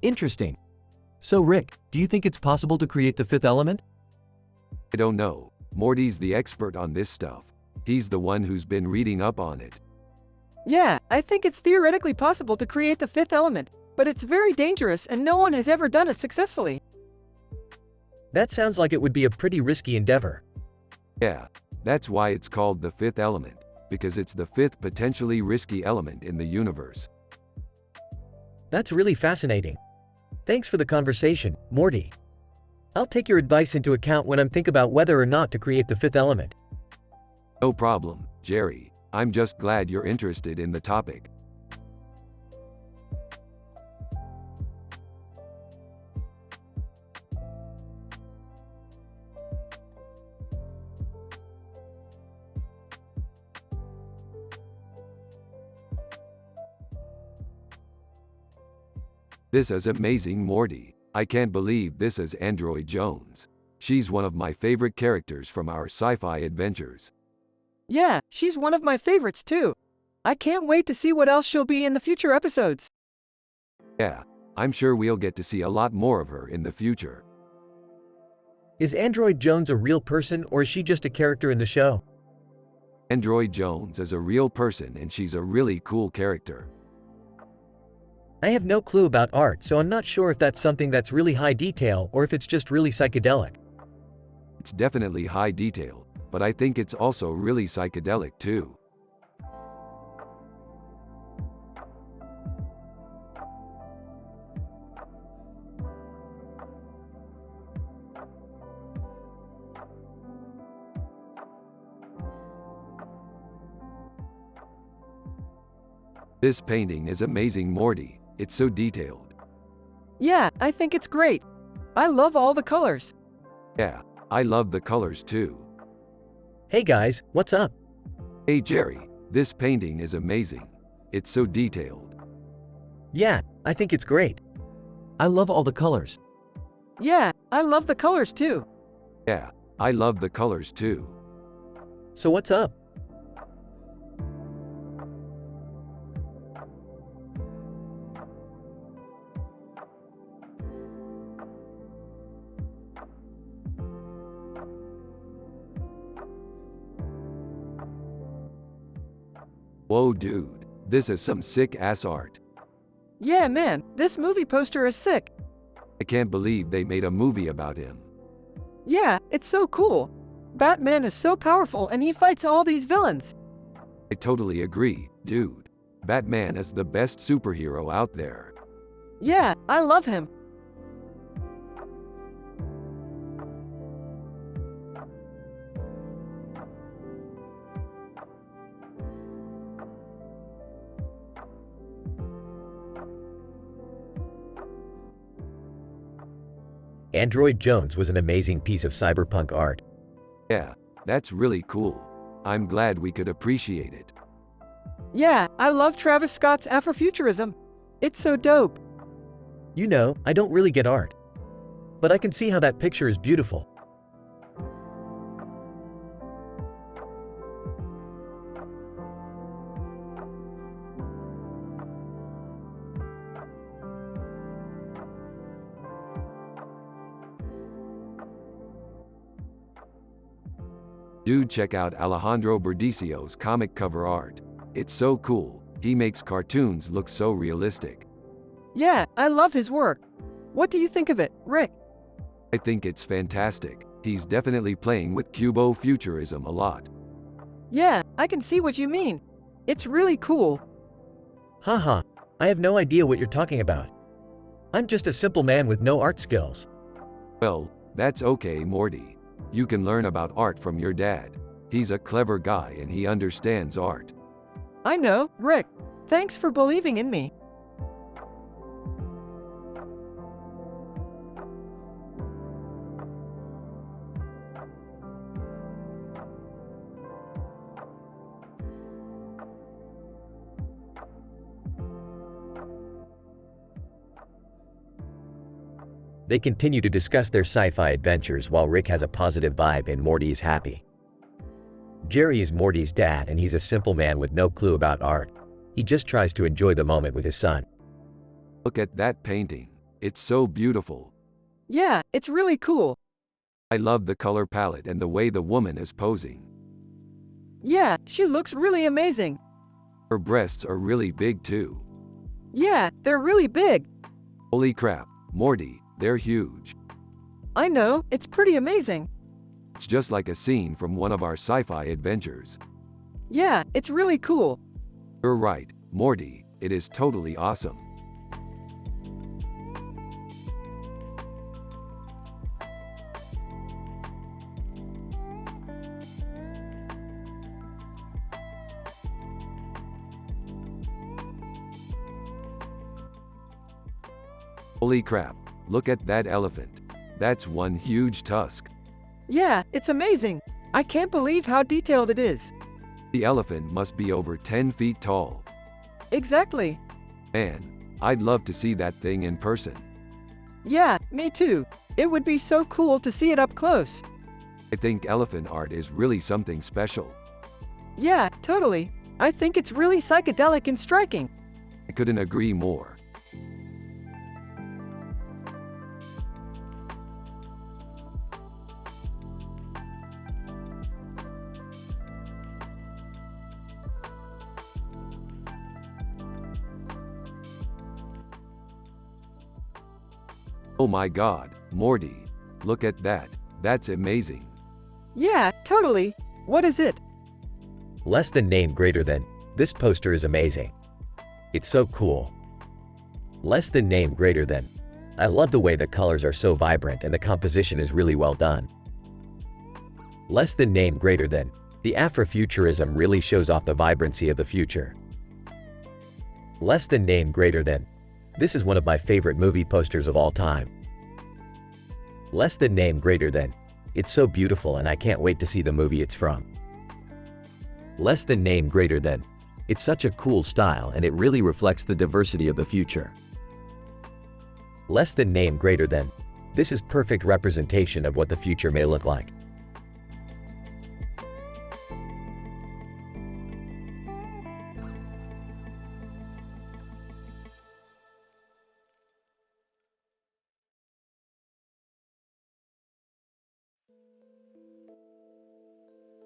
Interesting. So Rick, do you think it's possible to create the fifth element? I don't know. Morty's the expert on this stuff. He's the one who's been reading up on it. Yeah, I think it's theoretically possible to create the fifth element, but it's very dangerous and no one has ever done it successfully. That sounds like it would be a pretty risky endeavor. Yeah, that's why it's called the fifth element, because it's the fifth potentially risky element in the universe. That's really fascinating. Thanks for the conversation, Morty. I'll take your advice into account when I'm thinking about whether or not to create the fifth element. No problem, Jerry. I'm just glad you're interested in the topic. This is amazing, Morty. I can't believe this is Android Jones. She's one of my favorite characters from our sci-fi adventures. Yeah, she's one of my favorites too. I can't wait to see what else she'll be in the future episodes. Yeah, I'm sure we'll get to see a lot more of her in the future. Is Android Jones a real person or is she just a character in the show? Android Jones is a real person and she's a really cool character. I have no clue about art, so I'm not sure if that's something that's really high detail or if it's just really psychedelic. It's definitely high detail, but I think it's also really psychedelic too. This painting is amazing, Morty. It's so detailed. Yeah, I think it's great. I love all the colors. Yeah, I love the colors too. Hey guys, what's up? Hey Jerry, this painting is amazing. It's so detailed. Yeah, I think it's great. I love all the colors. Yeah, I love the colors too. Yeah, I love the colors too. So what's up? Whoa dude, this is some sick ass art. Yeah, man, this movie poster is sick. I can't believe they made a movie about him. Yeah, it's so cool. Batman is so powerful and he fights all these villains. I totally agree, dude. Batman is the best superhero out there. Yeah, I love him. Android Jones was an amazing piece of cyberpunk art. Yeah, that's really cool. I'm glad we could appreciate it. Yeah, I love Travis Scott's Afrofuturism. It's so dope. You know, I don't really get art. But I can see how that picture is beautiful. Dude, check out Alejandro Bordicio's comic cover art. It's so cool. He makes cartoons look so realistic. Yeah, I love his work. What do you think of it, Rick? I think it's fantastic. He's definitely playing with Cubo-futurism a lot. Yeah, I can see what you mean. It's really cool. Haha, I have no idea what you're talking about. I'm just a simple man with no art skills. Well, that's okay, Morty. You can learn about art from your dad. He's a clever guy and he understands art. I know, Rick. Thanks for believing in me. They continue to discuss their sci-fi adventures while Rick has a positive vibe and Morty is happy. Jerry is Morty's dad and he's a simple man with no clue about art. He just tries to enjoy the moment with his son. Look at that painting. It's so beautiful. Yeah, it's really cool. I love the color palette and the way the woman is posing. Yeah, she looks really amazing. Her breasts are really big too. Yeah, they're really big. Holy crap, Morty, they're huge. I know, it's pretty amazing. It's just like a scene from one of our sci-fi adventures. Yeah, it's really cool. You're right, Morty, it is totally awesome. Holy crap, look at that elephant. That's one huge tusk. Yeah, it's amazing. I can't believe how detailed it is. The elephant must be over 10 feet tall. Exactly. Man, I'd love to see that thing in person. Yeah, me too. It would be so cool to see it up close. I think elephant art is really something special. Yeah, totally. I think it's really psychedelic and striking. I couldn't agree more. Oh my god, Morty. Look at that. That's amazing. Yeah, totally. What is it? Less than name greater than. This poster is amazing. It's so cool. Less than name greater than. I love the way the colors are so vibrant and the composition is really well done. Less than name greater than. The Afrofuturism really shows off the vibrancy of the future. Less than name greater than. This is one of my favorite movie posters of all time. Less than name greater than. It's so beautiful and I can't wait to see the movie it's from. Less than name greater than. It's such a cool style and it really reflects the diversity of the future. Less than name greater than. This is perfect representation of what the future may look like.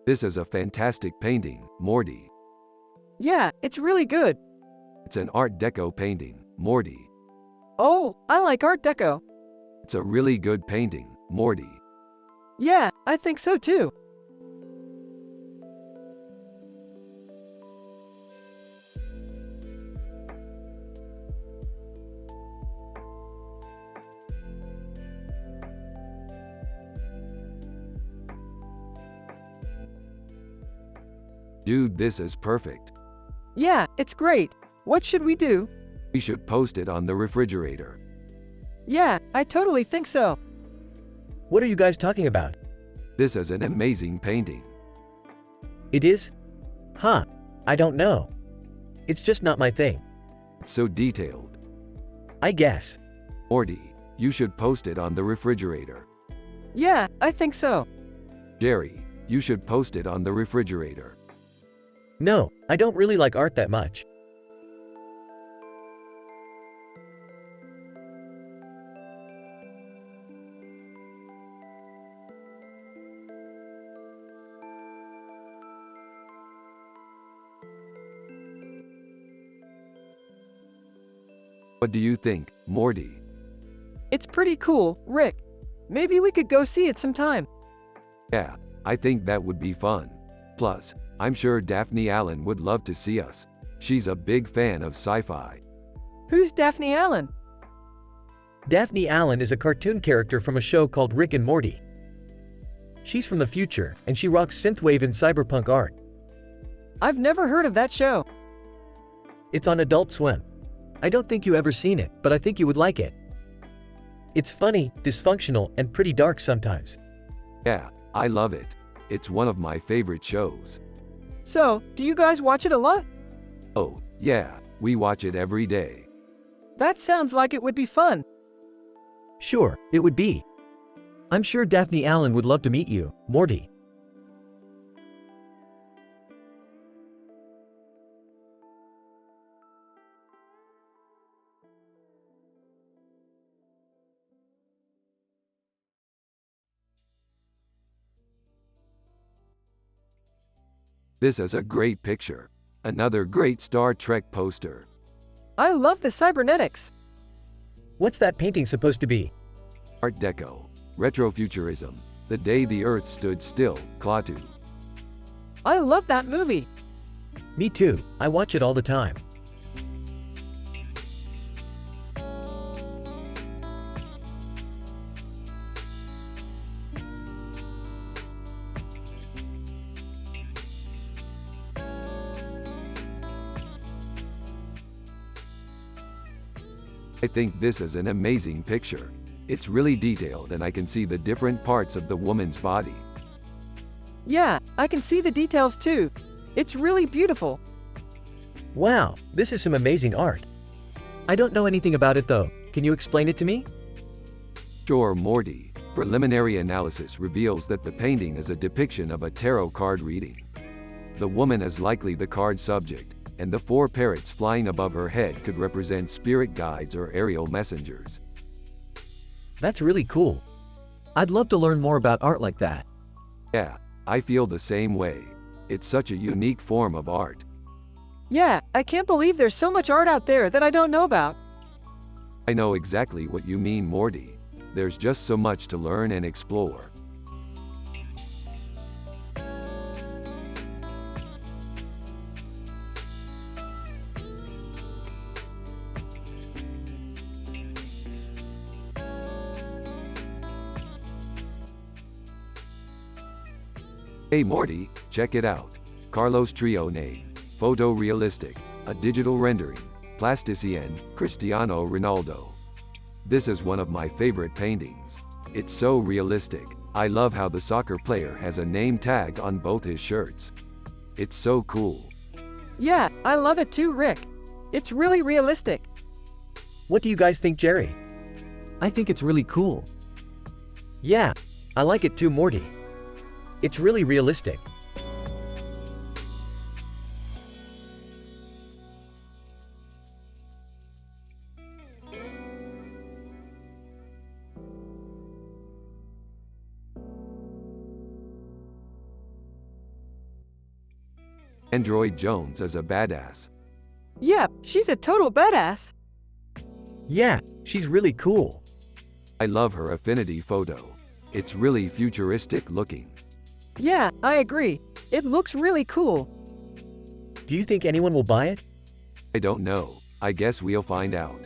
This is a fantastic painting, Morty. Yeah, it's really good. It's an Art Deco painting, Morty. Oh, I like Art Deco. It's a really good painting, Morty. Yeah, I think so too. Dude, this is perfect. Yeah, it's great. What should we do? We should post it on the refrigerator. Yeah, I totally think so. What are you guys talking about? This is an amazing painting. It is? Huh. I don't know. It's just not my thing. It's so detailed. I guess. Morty, you should post it on the refrigerator. Yeah, I think so. Jerry, you should post it on the refrigerator. No, I don't really like art that much. What do you think, Morty? It's pretty cool, Rick. Maybe we could go see it sometime. Yeah, I think that would be fun. Plus, I'm sure Daphne Allen would love to see us. She's a big fan of sci-fi. Who's Daphne Allen? Daphne Allen is a cartoon character from a show called Rick and Morty. She's from the future, and she rocks synthwave and cyberpunk art. I've never heard of that show. It's on Adult Swim. I don't think you ever seen it, but I think you would like it. It's funny, dysfunctional, and pretty dark sometimes. Yeah, I love it. It's one of my favorite shows. So, do you guys watch it a lot? Oh, yeah, we watch it every day. That sounds like it would be fun. Sure, it would be. I'm sure Daphne Allen would love to meet you, Morty. This is a great picture. Another great Star Trek poster. I love the cybernetics. What's that painting supposed to be? Art Deco. Retrofuturism. The Day the Earth Stood Still, Klaatu. I love that movie. Me too, I watch it all the time. I think this is an amazing picture. It's really detailed and I can see the different parts of the woman's body. Yeah, I can see the details too. It's really beautiful. Wow, this is some amazing art. I don't know anything about it though. Can you explain it to me? Sure, Morty. Preliminary analysis reveals that the painting is a depiction of a tarot card reading. The woman is likely the card subject, and the 4 parrots flying above her head could represent spirit guides or aerial messengers. That's really cool. I'd love to learn more about art like that. Yeah, I feel the same way. It's such a unique form of art. Yeah, I can't believe there's so much art out there that I don't know about. I know exactly what you mean, Morty. There's just so much to learn and explore. Hey Morty, check it out. Carlos Trio name. Photorealistic. A digital rendering. Plasticien, Cristiano Ronaldo. This is one of my favorite paintings. It's so realistic. I love how the soccer player has a name tag on both his shirts. It's so cool. Yeah, I love it too, Rick. It's really realistic. What do you guys think, Jerry? I think it's really cool. Yeah, I like it too, Morty. It's really realistic. Android Jones is a badass. Yeah, she's a total badass. Yeah, she's really cool. I love her affinity photo. It's really futuristic looking. Yeah, I agree. It looks really cool. Do you think anyone will buy it? I don't know. I guess we'll find out.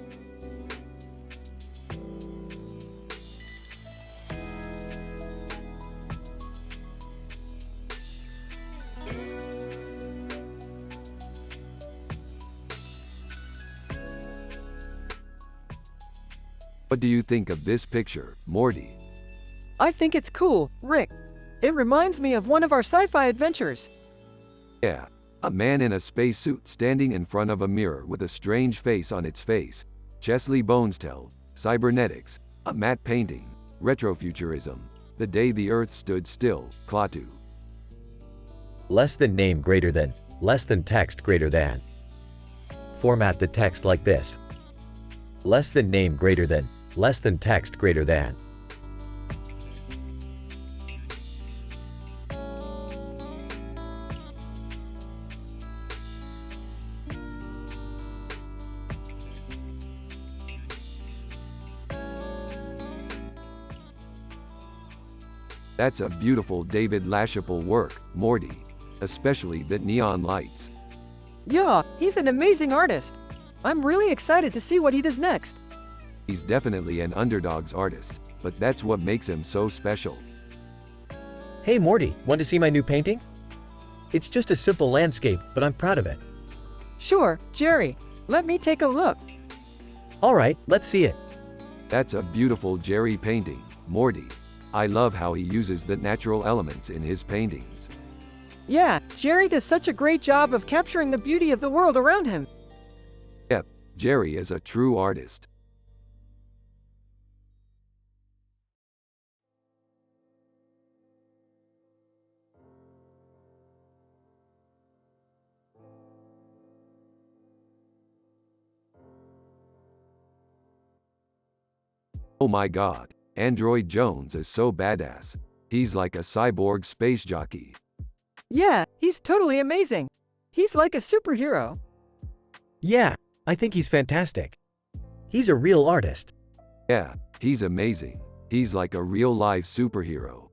What do you think of this picture, Morty? I think it's cool, Rick. It reminds me of one of our sci-fi adventures. Yeah. A man in a spacesuit standing in front of a mirror with a strange face on its face. Chesley Bones tell, cybernetics, a matte painting, retrofuturism, the day the Earth stood still, Klaatu. Less than name greater than, less than text greater than. Format the text like this. Less than name greater than, less than text greater than. That's a beautiful David LaChapelle work, Morty. Especially the neon lights. Yeah, he's an amazing artist. I'm really excited to see what he does next. He's definitely an underdog's artist, but that's what makes him so special. Hey Morty, want to see my new painting? It's just a simple landscape, but I'm proud of it. Sure, Jerry. Let me take a look. Alright, let's see it. That's a beautiful Jerry painting, Morty. I love how he uses the natural elements in his paintings. Yeah, Jerry does such a great job of capturing the beauty of the world around him. Yep, Jerry is a true artist. Oh my god, Android Jones is so badass. He's like a cyborg space jockey. Yeah, he's totally amazing. He's like a superhero. Yeah, I think he's fantastic. He's a real artist. Yeah, he's amazing. He's like a real-life superhero.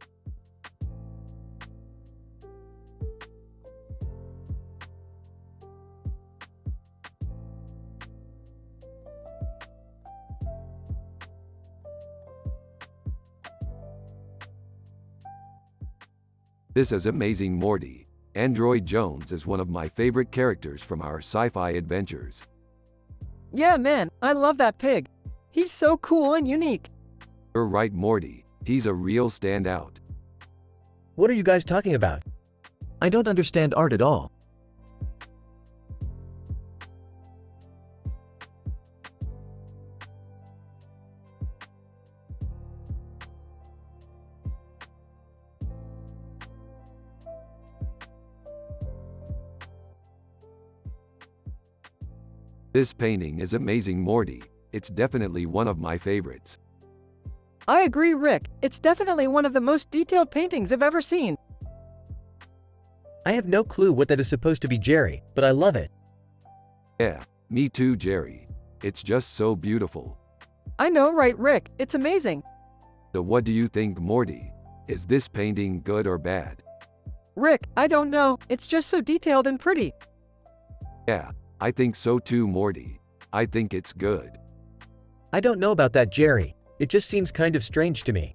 This is amazing, Morty. Android Jones is one of my favorite characters from our sci-fi adventures. Yeah, man, I love that pig. He's so cool and unique. You're right, Morty. He's a real standout. What are you guys talking about? I don't understand art at all. This painting is amazing, Morty. It's definitely one of my favorites. I agree, Rick. It's definitely one of the most detailed paintings I've ever seen. I have no clue what that is supposed to be, Jerry, but I love it. Yeah, me too, Jerry. It's just so beautiful. I know, right, Rick? It's amazing. So what do you think, Morty? Is this painting good or bad? Rick, I don't know. It's just so detailed and pretty. Yeah, I think so too, Morty. I think it's good. I don't know about that, Jerry. It just seems kind of strange to me.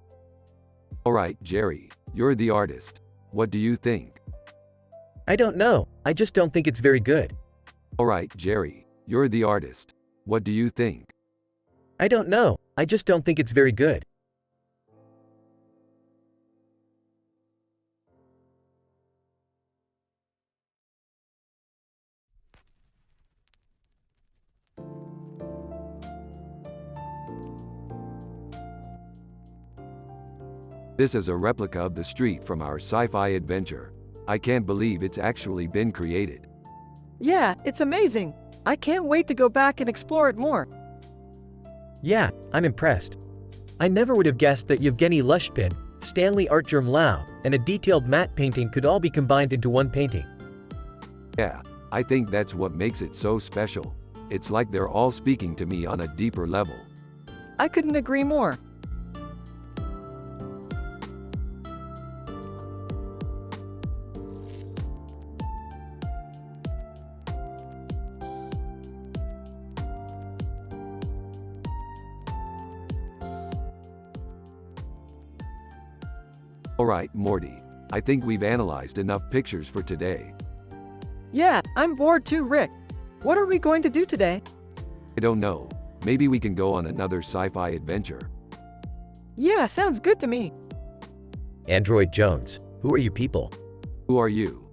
Alright, Jerry, you're the artist. What do you think? I don't know. I just don't think it's very good. Alright, Jerry, you're the artist. What do you think? I don't know. I just don't think it's very good. This is a replica of the street from our sci-fi adventure. I can't believe it's actually been created. Yeah, it's amazing. I can't wait to go back and explore it more. Yeah, I'm impressed. I never would have guessed that Yevgeny Lushpin, Stanley Artgerm Lau, and a detailed matte painting could all be combined into one painting. Yeah, I think that's what makes it so special. It's like they're all speaking to me on a deeper level. I couldn't agree more. Alright, Morty. I think we've analyzed enough pictures for today. Yeah, I'm bored too, Rick. What are we going to do today? I don't know. Maybe we can go on another sci-fi adventure. Yeah, sounds good to me. Android Jones, who are you people? Who are you?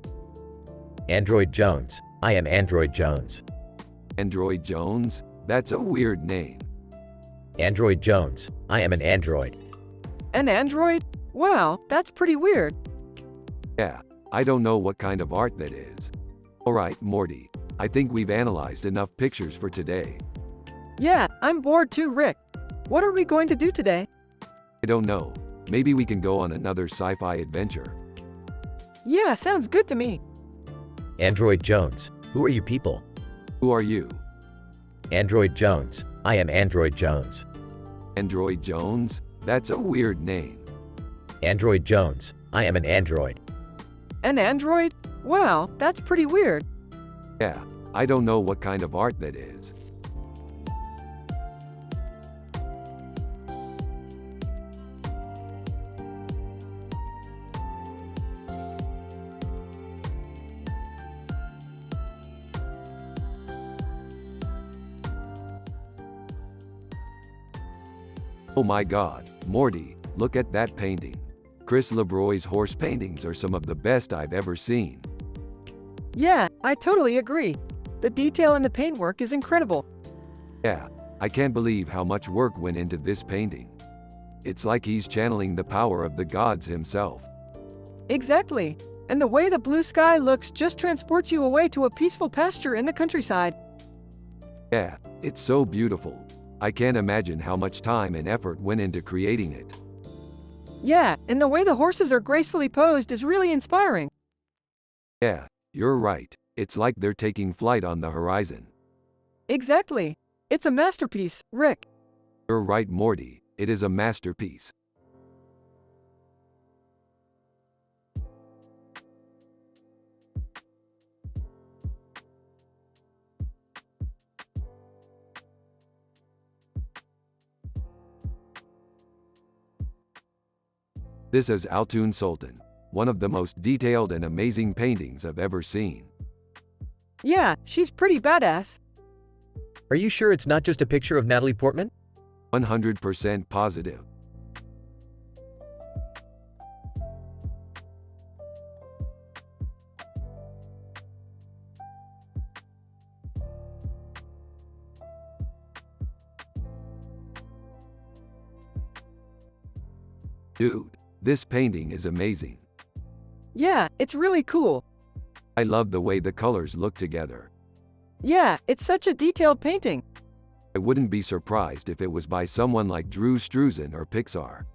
Android Jones, I am Android Jones. Android Jones? That's a weird name. Android Jones, I am an android. An android? Wow, that's pretty weird. Yeah, I don't know what kind of art that is. Alright, Morty, I think we've analyzed enough pictures for today. Yeah, I'm bored too, Rick. What are we going to do today? I don't know. Maybe we can go on another sci-fi adventure. Yeah, sounds good to me. Android Jones, who are you people? Who are you? Android Jones, I am Android Jones. Android Jones? That's a weird name. Android Jones, I am an android. An android? Wow, that's pretty weird. Yeah, I don't know what kind of art that is. Oh my god, Morty, look at that painting. Chris LeBroy's horse paintings are some of the best I've ever seen. Yeah, I totally agree. The detail in the paintwork is incredible. Yeah, I can't believe how much work went into this painting. It's like he's channeling the power of the gods himself. Exactly. And the way the blue sky looks just transports you away to a peaceful pasture in the countryside. Yeah, it's so beautiful. I can't imagine how much time and effort went into creating it. Yeah, and the way the horses are gracefully posed is really inspiring. Yeah, you're right. It's like they're taking flight on the horizon. Exactly. It's a masterpiece, Rick. You're right, Morty. It is a masterpiece. This is Altoon Sultan, one of the most detailed and amazing paintings I've ever seen. Yeah, she's pretty badass. Are you sure it's not just a picture of Natalie Portman? 100% positive. Dude, this painting is amazing. Yeah, it's really cool. I love the way the colors look together. Yeah, it's such a detailed painting. I wouldn't be surprised if it was by someone like Drew Struzan or Pixar.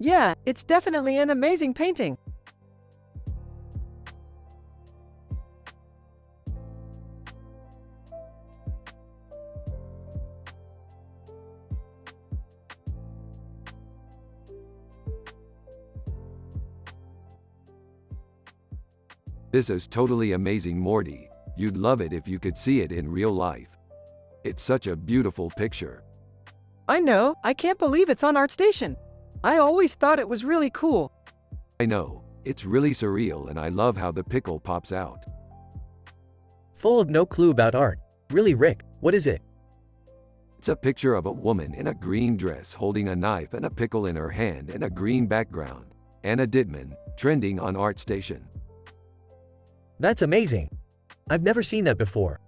Yeah, it's definitely an amazing painting. This is totally amazing, Morty. You'd love it if you could see it in real life. It's such a beautiful picture. I know, I can't believe it's on ArtStation. I always thought it was really cool. I know, it's really surreal and I love how the pickle pops out. Full of no clue about art. Really, Rick, what is it? It's a picture of a woman in a green dress holding a knife and a pickle in her hand and a green background. Anna Dittman, trending on ArtStation. That's amazing. I've never seen that before.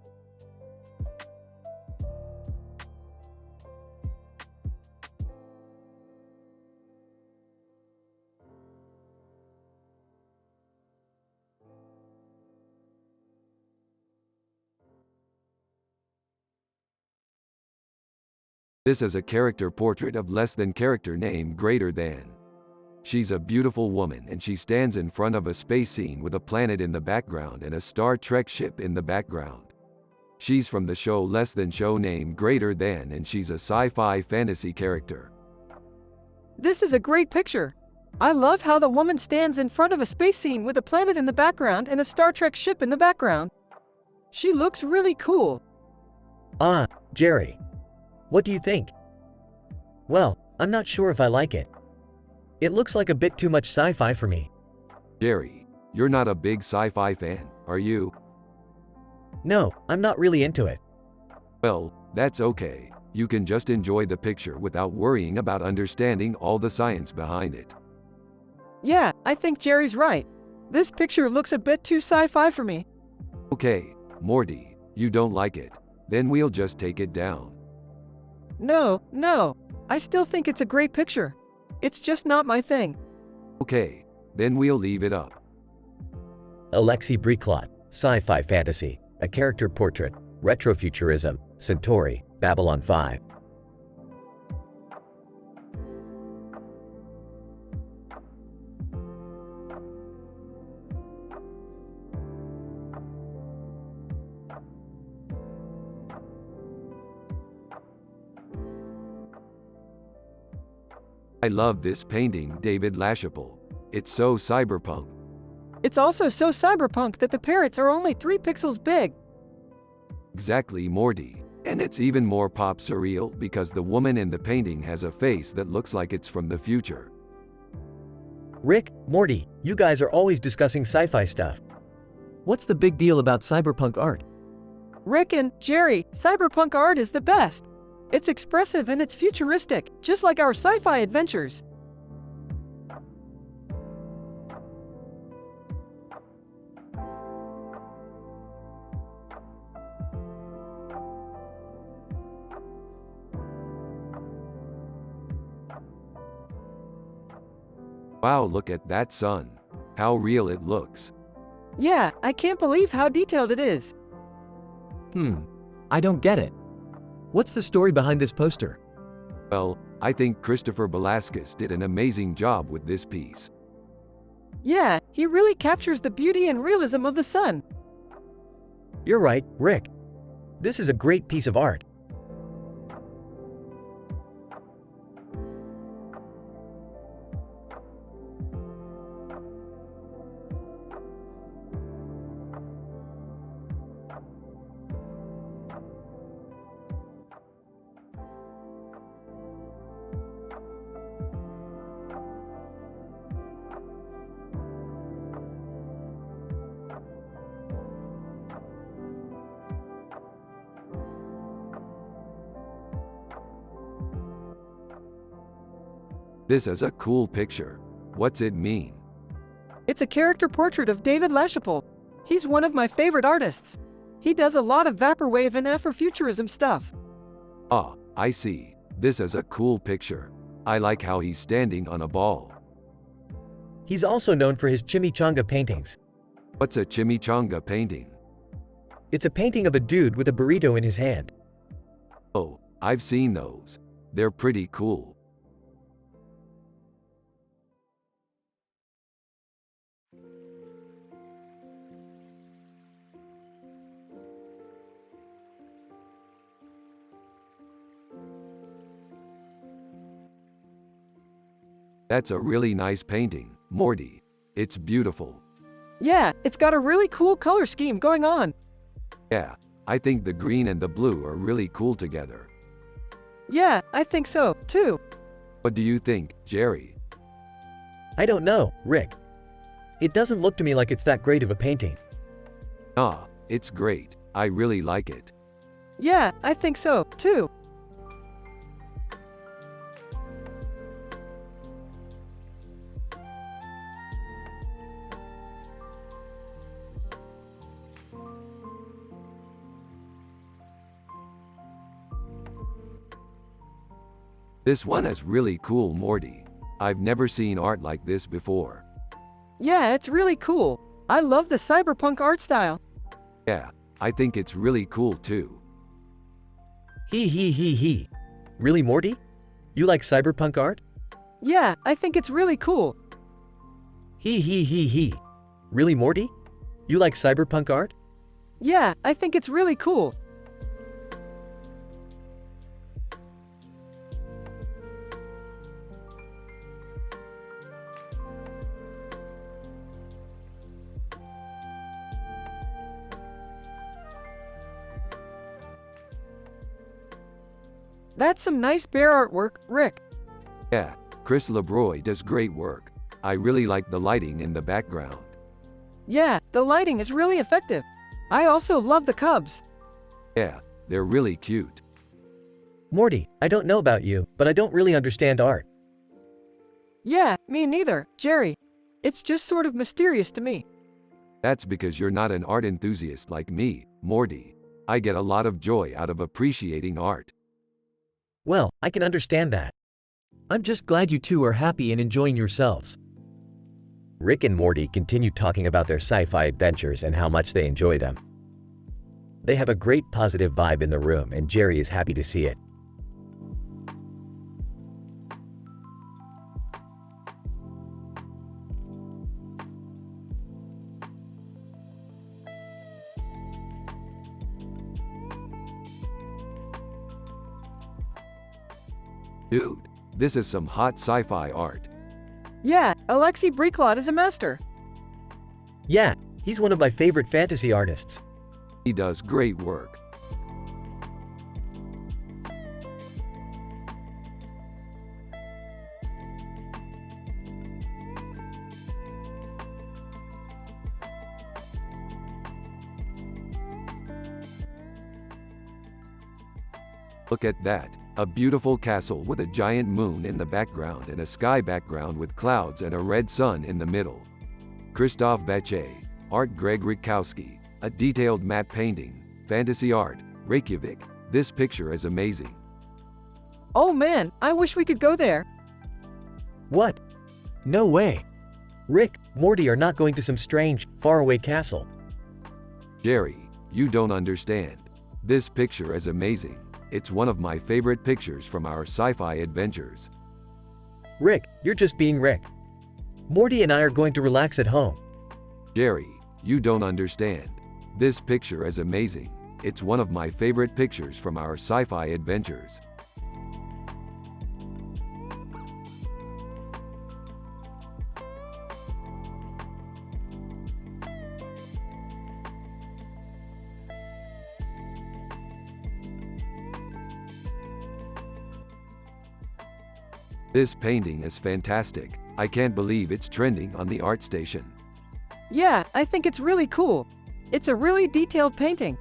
This is a character portrait of less than character name greater than. She's a beautiful woman and she stands in front of a space scene with a planet in the background and a Star Trek ship in the background. She's from the show Less Than show name Greater Than and she's a sci-fi fantasy character. This is a great picture. I love how the woman stands in front of a space scene with a planet in the background and a Star Trek ship in the background. She looks really cool. Ah, Jerry. What do you think? Well, I'm not sure if I like it. It looks like a bit too much sci-fi for me. Jerry, you're not a big sci-fi fan, are you? No, I'm not really into it. Well, that's okay. You can just enjoy the picture without worrying about understanding all the science behind it. Yeah, I think Jerry's right. This picture looks a bit too sci-fi for me. Okay, Morty, you don't like it. Then we'll just take it down. No. I still think it's a great picture. It's just not my thing. Okay, then we'll leave it up. Alexei Briklot, sci-fi fantasy, a character portrait, retrofuturism, Centauri, Babylon 5. I love this painting, David LaChapelle. It's so cyberpunk. It's also so cyberpunk that the parrots are only 3 pixels big. Exactly, Morty. And it's even more pop surreal because the woman in the painting has a face that looks like it's from the future. Rick, Morty, you guys are always discussing sci-fi stuff. What's the big deal about cyberpunk art? Rick and Jerry, cyberpunk art is the best. It's expressive and it's futuristic, just like our sci-fi adventures. Wow, look at that sun. How real it looks. Yeah, I can't believe how detailed it is. I don't get it. What's the story behind this poster? Well, I think Christopher Velasquez did an amazing job with this piece. Yeah, he really captures the beauty and realism of the sun. You're right, Rick. This is a great piece of art. This is a cool picture. What's it mean? It's a character portrait of David LaChapelle. He's one of my favorite artists. He does a lot of vaporwave and Afrofuturism stuff. Ah, I see. This is a cool picture. I like how he's standing on a ball. He's also known for his chimichanga paintings. What's a chimichanga painting? It's a painting of a dude with a burrito in his hand. Oh, I've seen those. They're pretty cool. That's a really nice painting, Morty. It's beautiful. Yeah, it's got a really cool color scheme going on. Yeah, I think the green and the blue are really cool together. Yeah, I think so, too. What do you think, Jerry? I don't know, Rick. It doesn't look to me like it's that great of a painting. Ah, it's great. I really like it. Yeah, I think so, too. This one is really cool, Morty. I've never seen art like this before. Yeah, it's really cool. I love the cyberpunk art style. Yeah, I think it's really cool too. He. Really, Morty? You like cyberpunk art? Yeah, I think it's really cool. He. Really, Morty? You like cyberpunk art? Yeah, I think it's really cool. That's some nice bear artwork, Rick. Yeah, Chris LeBroy does great work. I really like the lighting in the background. Yeah, the lighting is really effective. I also love the cubs. Yeah, they're really cute. Morty, I don't know about you, but I don't really understand art. Yeah, me neither, Jerry. It's just sort of mysterious to me. That's because you're not an art enthusiast like me, Morty. I get a lot of joy out of appreciating art. Well, I can understand that. I'm just glad you two are happy and enjoying yourselves. Rick and Morty continue talking about their sci-fi adventures and how much they enjoy them. They have a great positive vibe in the room, and Jerry is happy to see it. Dude, this is some hot sci-fi art. Yeah, Alexei Briklot is a master. Yeah, he's one of my favorite fantasy artists. He does great work. Look at that. A beautiful castle with a giant moon in the background and a sky background with clouds and a red sun in the middle. Christoph Bache, art Greg Rikowski, a detailed matte painting, fantasy art, Reykjavik. This picture is amazing. Oh man, I wish we could go there. What? No way. Rick, Morty are not going to some strange, faraway castle. Jerry, you don't understand. This picture is amazing. It's one of my favorite pictures from our sci-fi adventures. Rick, you're just being Rick. Morty and I are going to relax at home. Jerry, you don't understand. This picture is amazing. It's one of my favorite pictures from our sci-fi adventures. This painting is fantastic. I can't believe it's trending on the art station. Yeah, I think it's really cool. It's a really detailed painting.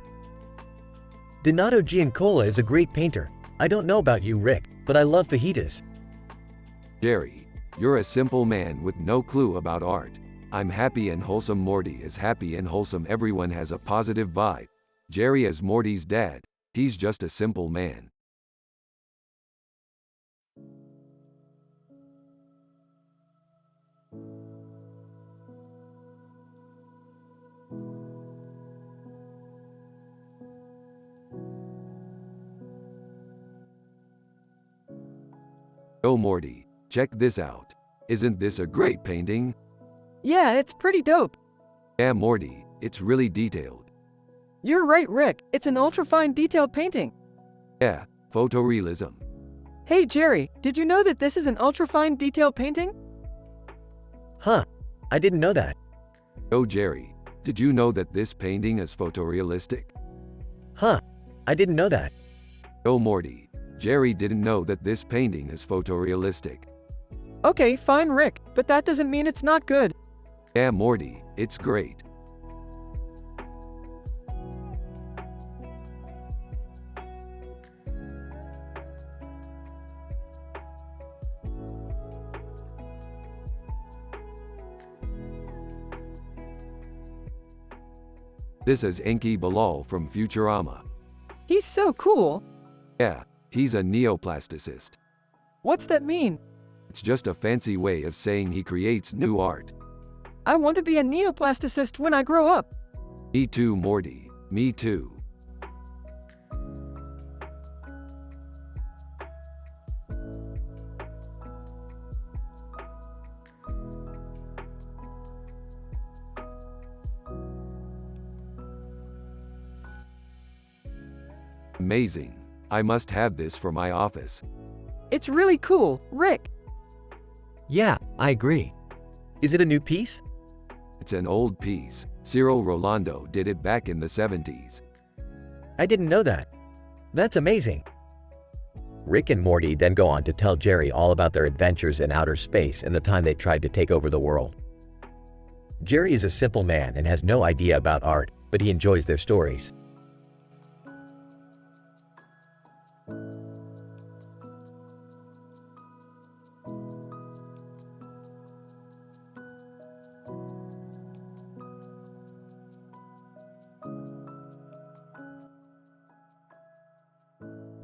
Donato Giancola is a great painter. I don't know about you, Rick, but I love fajitas. Jerry, you're a simple man with no clue about art. I'm happy and wholesome. Morty is happy and wholesome. Everyone has a positive vibe. Jerry is Morty's dad. He's just a simple man. Oh Morty, check this out. Isn't this a great painting? Yeah, it's pretty dope. Yeah Morty, it's really detailed. You're right, Rick. It's an ultra-fine detailed painting. Yeah, photorealism. Hey Jerry, did you know that this is an ultra-fine detailed painting? Huh, I didn't know that. Oh Jerry, did you know that this painting is photorealistic? Huh, I didn't know that. Oh Morty, Jerry didn't know that this painting is photorealistic. Okay, fine Rick, but that doesn't mean it's not good. Yeah Morty, it's great. This is Enki Bilal from Futurama. He's so cool. Yeah, he's a neoplasticist. What's that mean? It's just a fancy way of saying he creates new art. I want to be a neoplasticist when I grow up. Me too, Morty. Me too. Amazing. I must have this for my office. It's really cool, Rick. Yeah, I agree. Is it a new piece? It's an old piece. Cyril Rolando did it back in the 70s. I didn't know that. That's amazing. Rick and Morty then go on to tell Jerry all about their adventures in outer space and the time they tried to take over the world. Jerry is a simple man and has no idea about art, but he enjoys their stories.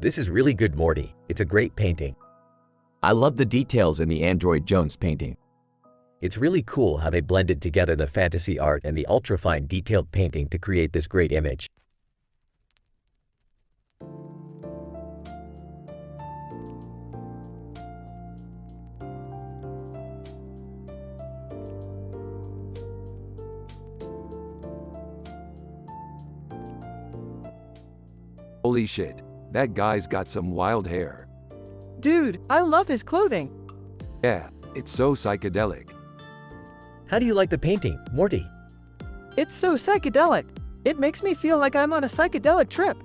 This is really good, Morty. It's a great painting. I love the details in the Android Jones painting. It's really cool how they blended together the fantasy art and the ultra-fine detailed painting to create this great image. Holy shit, that guy's got some wild hair. Dude, I love his clothing. Yeah, it's so psychedelic. How do you like the painting, Morty? It's so psychedelic. It makes me feel like I'm on a psychedelic trip.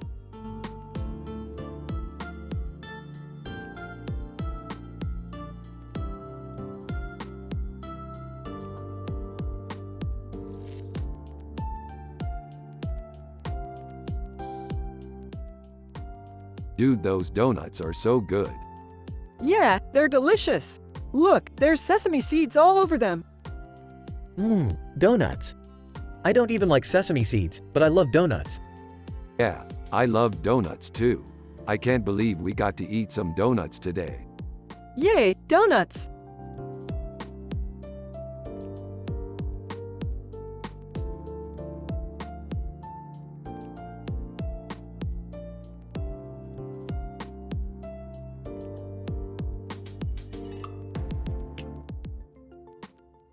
Dude, those donuts are so good. Yeah, they're delicious. Look, there's sesame seeds all over them. Donuts. I don't even like sesame seeds, but I love donuts. Yeah, I love donuts too. I can't believe we got to eat some donuts today. Yay, donuts!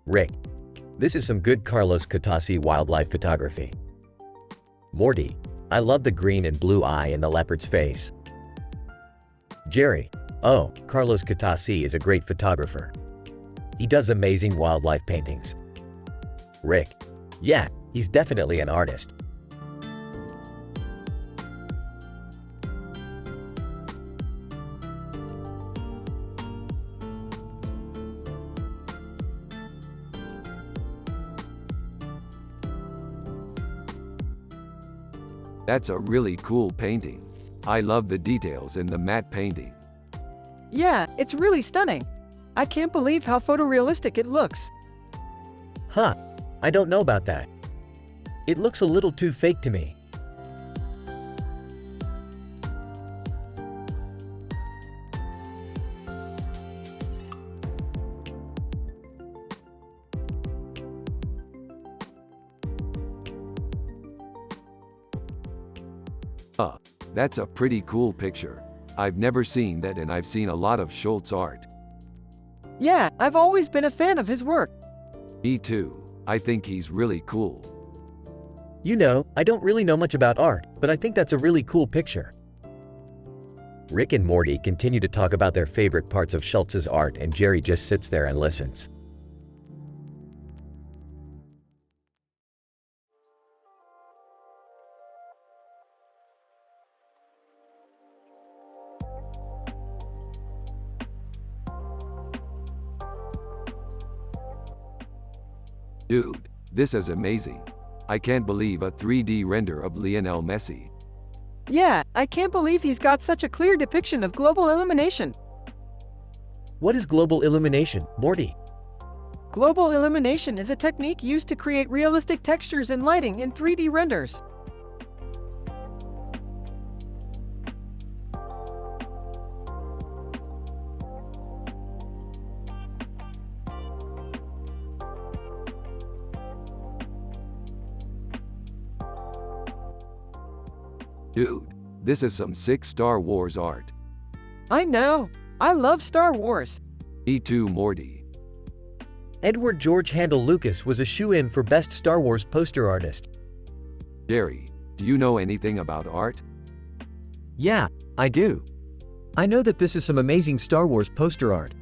Rick. This is some good Carlos Catassi wildlife photography. Morty. I love the green and blue eye in the leopard's face. Jerry. Oh, Carlos Catassi is a great photographer. He does amazing wildlife paintings. Rick. Yeah, he's definitely an artist. That's a really cool painting. I love the details in the matte painting. Yeah, it's really stunning. I can't believe how photorealistic it looks. Huh, I don't know about that. It looks a little too fake to me. That's a pretty cool picture. I've never seen that, and I've seen a lot of Schultz art. Yeah, I've always been a fan of his work. Me too. I think he's really cool. You know, I don't really know much about art, but I think that's a really cool picture. Rick and Morty continue to talk about their favorite parts of Schultz's art, and Jerry just sits there and listens. Dude, this is amazing. I can't believe a 3D render of Lionel Messi. Yeah, I can't believe he's got such a clear depiction of global illumination. What is global illumination, Morty? Global illumination is a technique used to create realistic textures and lighting in 3D renders. Dude, this is some sick Star Wars art. I know. I love Star Wars. Me too, Morty. Edward George Handel Lucas was a shoo-in for Best Star Wars Poster Artist. Jerry, do you know anything about art? Yeah, I do. I know that this is some amazing Star Wars poster art.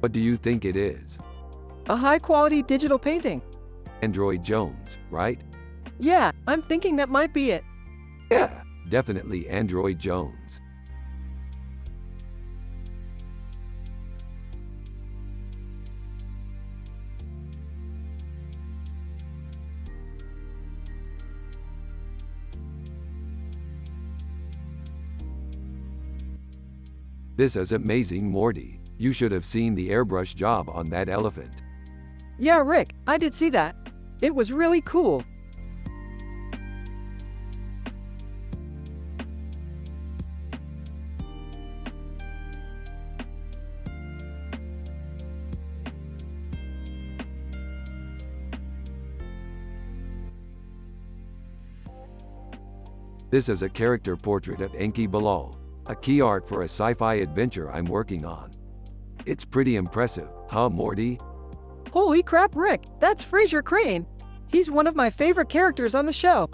What do you think it is? A high-quality digital painting. Android Jones, right? Yeah, I'm thinking that might be it. Yeah, definitely Android Jones. This is amazing, Morty. You should have seen the airbrush job on that elephant. Yeah, Rick, I did see that. It was really cool. This is a character portrait of Enki Bilal, a key art for a sci-fi adventure I'm working on. It's pretty impressive, huh, Morty? Holy crap, Rick, that's Fraser Crane. He's one of my favorite characters on the show.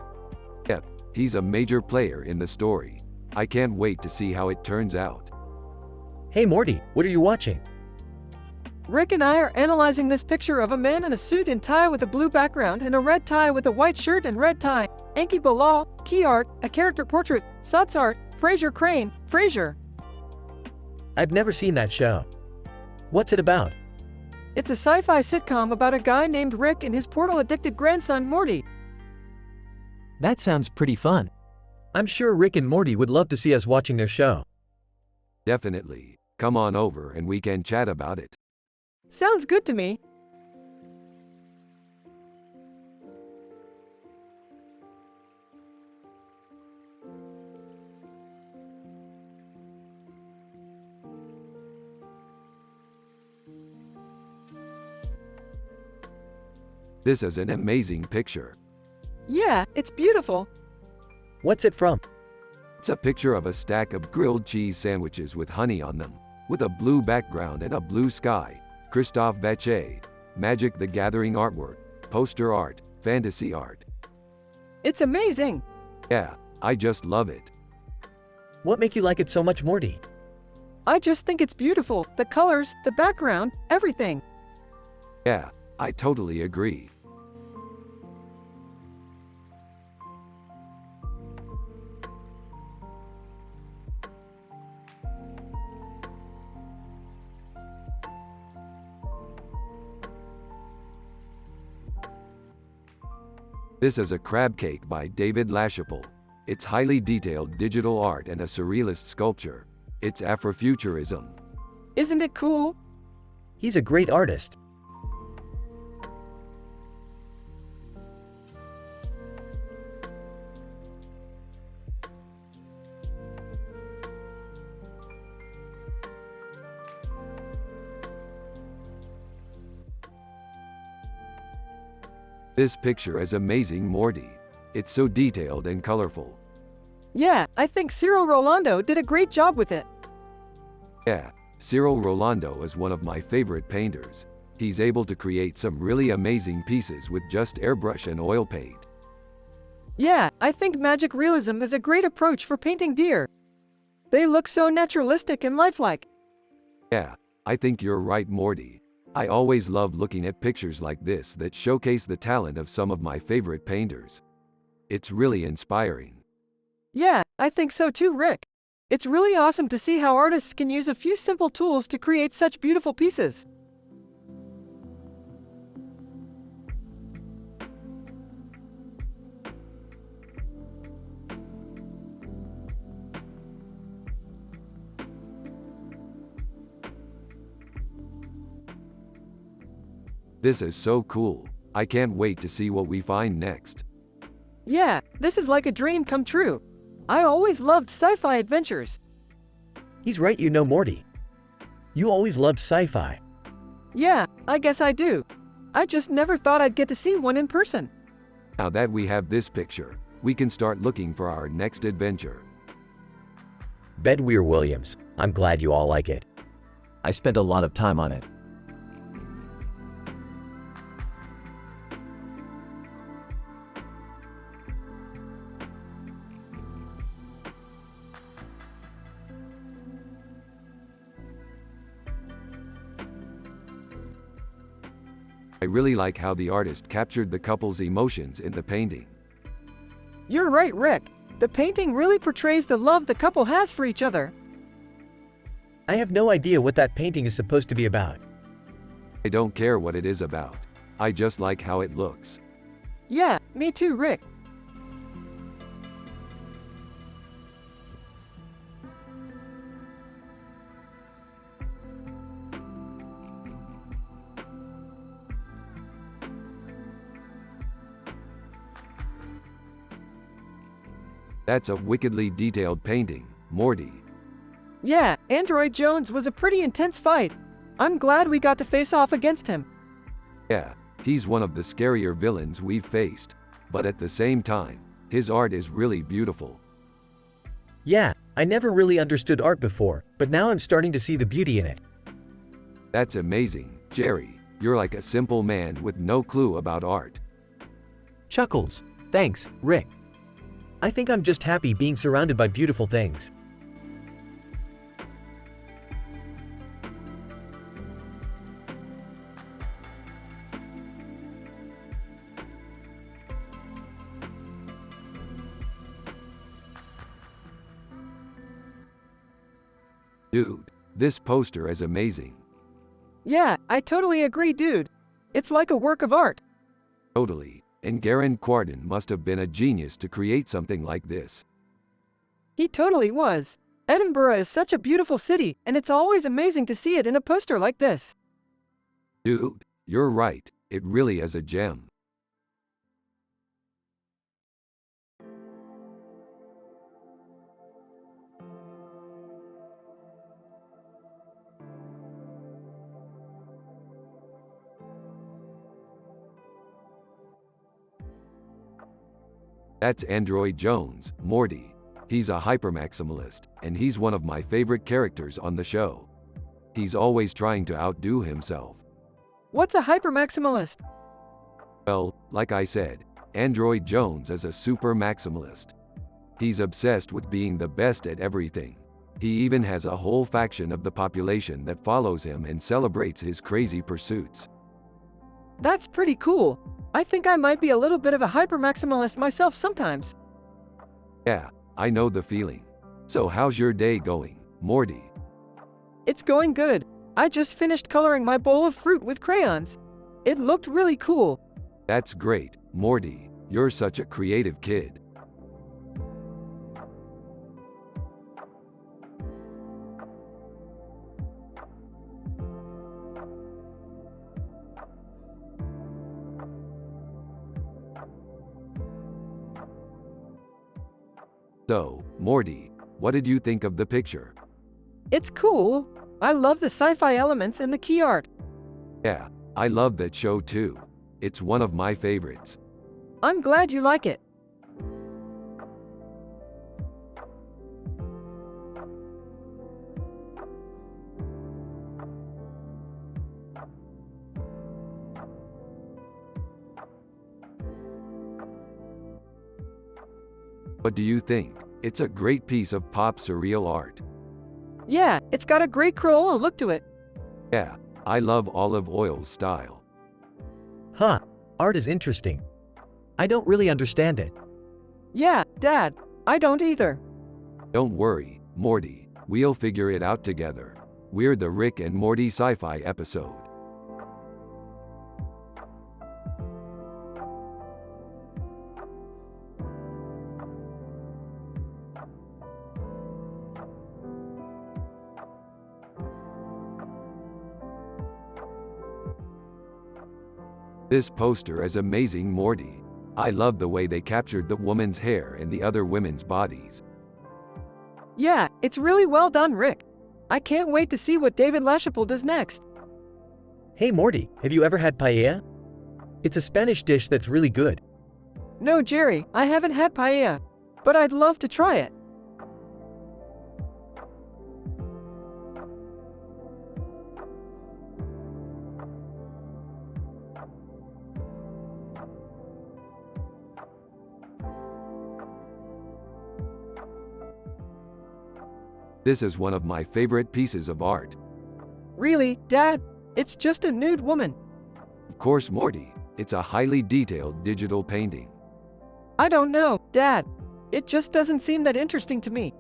Yep, he's a major player in the story. I can't wait to see how it turns out. Hey Morty, what are you watching? Rick and I are analyzing this picture of a man in a suit and tie with a blue background and a red tie with a white shirt and red tie. Enki Bilal, key art, a character portrait, Sots art, Fraser Crane, Fraser. I've never seen that show. What's it about? It's a sci-fi sitcom about a guy named Rick and his portal-addicted grandson Morty. That sounds pretty fun. I'm sure Rick and Morty would love to see us watching their show. Definitely. Come on over and we can chat about it. Sounds good to me. This is an amazing picture. Yeah, it's beautiful. What's it from? It's a picture of a stack of grilled cheese sandwiches with honey on them, with a blue background and a blue sky. Christophe Bache, Magic the Gathering artwork, poster art, fantasy art. It's amazing. Yeah, I just love it. What make you like it so much, Morty? I just think it's beautiful. The colors, the background, everything. Yeah, I totally agree. This is a crab cake by David LaChapelle. It's highly detailed digital art and a surrealist sculpture. It's Afrofuturism. Isn't it cool? He's a great artist. This picture is amazing, Morty. It's so detailed and colorful. Yeah, I think Cyril Rolando did a great job with it. Yeah, Cyril Rolando is one of my favorite painters. He's able to create some really amazing pieces with just airbrush and oil paint. Yeah, I think magic realism is a great approach for painting deer. They look so naturalistic and lifelike. Yeah, I think you're right, Morty. I always love looking at pictures like this that showcase the talent of some of my favorite painters. It's really inspiring. Yeah, I think so too, Rick. It's really awesome to see how artists can use a few simple tools to create such beautiful pieces. This is so cool. I can't wait to see what we find next. Yeah, this is like a dream come true. I always loved sci-fi adventures. He's right, Morty. You always loved sci-fi. Yeah, I guess I do. I just never thought I'd get to see one in person. Now that we have this picture, we can start looking for our next adventure. Bedweer Williams, I'm glad you all like it. I spent a lot of time on it. I really like how the artist captured the couple's emotions in the painting. You're right, Rick. The painting really portrays the love the couple has for each other. I have no idea what that painting is supposed to be about. I don't care what it is about. I just like how it looks. Yeah, me too, Rick. That's a wickedly detailed painting, Morty. Yeah, Android Jones was a pretty intense fight. I'm glad we got to face off against him. Yeah, he's one of the scarier villains we've faced. But at the same time, his art is really beautiful. Yeah, I never really understood art before, but now I'm starting to see the beauty in it. That's amazing, Jerry. You're like a simple man with no clue about art. Chuckles. Thanks, Rick. I think I'm just happy being surrounded by beautiful things. Dude, this poster is amazing. Yeah, I totally agree, dude. It's like a work of art. Totally. And Garen Quardon must have been a genius to create something like this. He totally was. Edinburgh is such a beautiful city, and it's always amazing to see it in a poster like this. Dude, you're right. It really is a gem. That's Android Jones, Morty. He's a hypermaximalist, and he's one of my favorite characters on the show. He's always trying to outdo himself. What's a hypermaximalist? Well, like I said, Android Jones is a super maximalist. He's obsessed with being the best at everything. He even has a whole faction of the population that follows him and celebrates his crazy pursuits. That's pretty cool. I think I might be a little bit of a hypermaximalist myself sometimes. Yeah, I know the feeling. So how's your day going, Morty? It's going good. I just finished coloring my bowl of fruit with crayons. It looked really cool. That's great, Morty. You're such a creative kid. So, Morty, what did you think of the picture? It's cool. I love the sci-fi elements and the key art. Yeah, I love that show too. It's one of my favorites. I'm glad you like it. What do you think? It's a great piece of pop surreal art. Yeah, it's got a great Crayola look to it. Yeah, I love Olive Oil's style. Huh, art is interesting. I don't really understand it. Yeah, Dad, I don't either. Don't worry, Morty, we'll figure it out together. We're the Rick and Morty sci-fi episode. This poster is amazing, Morty. I love the way they captured the woman's hair and the other women's bodies. Yeah, it's really well done, Rick. I can't wait to see what David LaChapelle does next. Hey Morty, have you ever had paella? It's a Spanish dish that's really good. No, Jerry, I haven't had paella, but I'd love to try it. This is one of my favorite pieces of art. Really, Dad? It's just a nude woman. Of course, Morty, it's a highly detailed digital painting. I don't know, Dad. It just doesn't seem that interesting to me.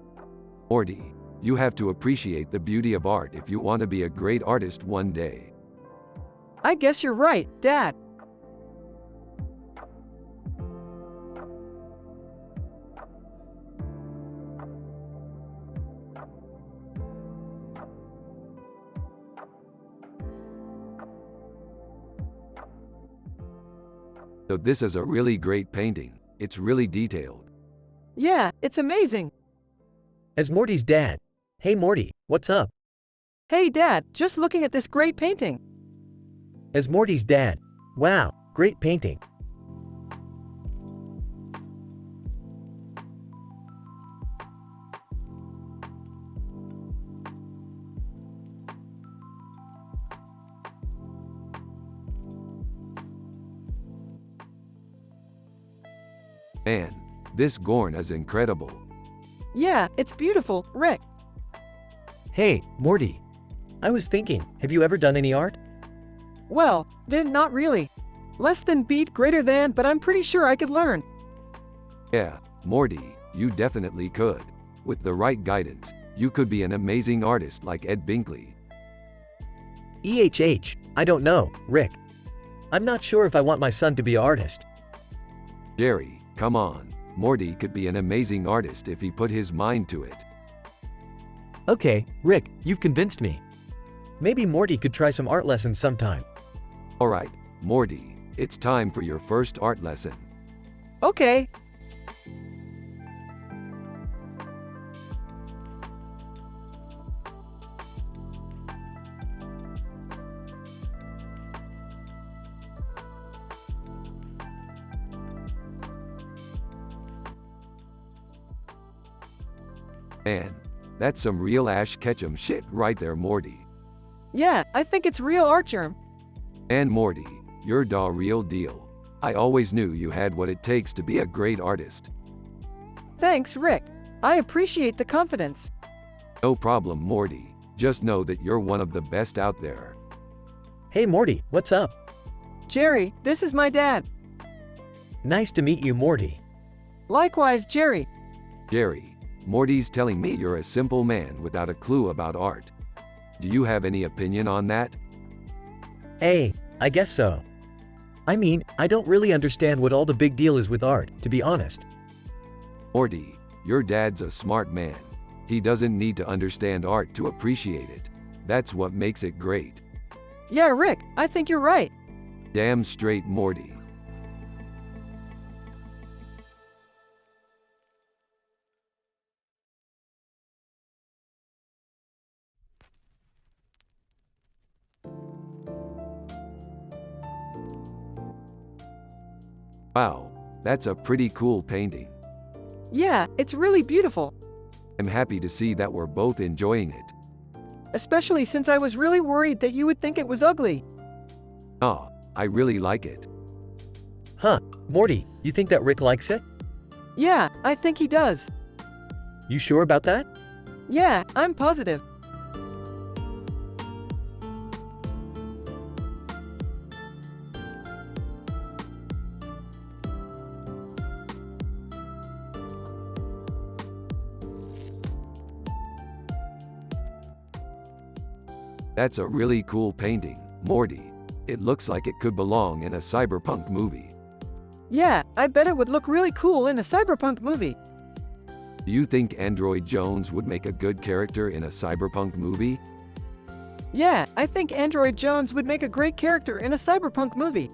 Morty, you have to appreciate the beauty of art if you want to be a great artist one day. I guess you're right, Dad. So this is a really great painting. It's really detailed. Yeah, it's amazing. As Morty's dad. Hey Morty, what's up? Hey Dad, just looking at this great painting. As Morty's dad. Wow, great painting. Man, this Gorn is incredible. Yeah, it's beautiful, Rick. Hey, Morty. I was thinking, have you ever done any art? Well, not really. Less than beat greater than, but I'm pretty sure I could learn. Yeah, Morty, you definitely could. With the right guidance, you could be an amazing artist like Ed Binkley. I don't know, Rick. I'm not sure if I want my son to be an artist. Jerry, come on. Morty could be an amazing artist if he put his mind to it. Okay, Rick, you've convinced me. Maybe Morty could try some art lessons sometime. Alright, Morty, it's time for your first art lesson. Okay. Man, that's some real Ash Ketchum shit right there, Morty. Yeah, I think it's real art, Germ. And Morty, you're da real deal. I always knew you had what it takes to be a great artist. Thanks, Rick. I appreciate the confidence. No problem, Morty. Just know that you're one of the best out there. Hey Morty, what's up? Jerry, this is my dad. Nice to meet you, Morty. Likewise, Jerry. Jerry, Morty's telling me you're a simple man without a clue about art. Do you have any opinion on that? Hey, I guess so. I mean, I don't really understand what all the big deal is with art, to be honest. Morty, your dad's a smart man. He doesn't need to understand art to appreciate it. That's what makes it great. Yeah, Rick, I think you're right. Damn straight, Morty. Wow, that's a pretty cool painting. Yeah, it's really beautiful. I'm happy to see that we're both enjoying it. Especially since I was really worried that you would think it was ugly. Ah, I really like it. Huh, Morty, you think that Rick likes it? Yeah, I think he does. You sure about that? Yeah, I'm positive. That's a really cool painting, Morty. It looks like it could belong in a cyberpunk movie. Yeah, I bet it would look really cool in a cyberpunk movie. Do you think Android Jones would make a good character in a cyberpunk movie? Yeah, I think Android Jones would make a great character in a cyberpunk movie.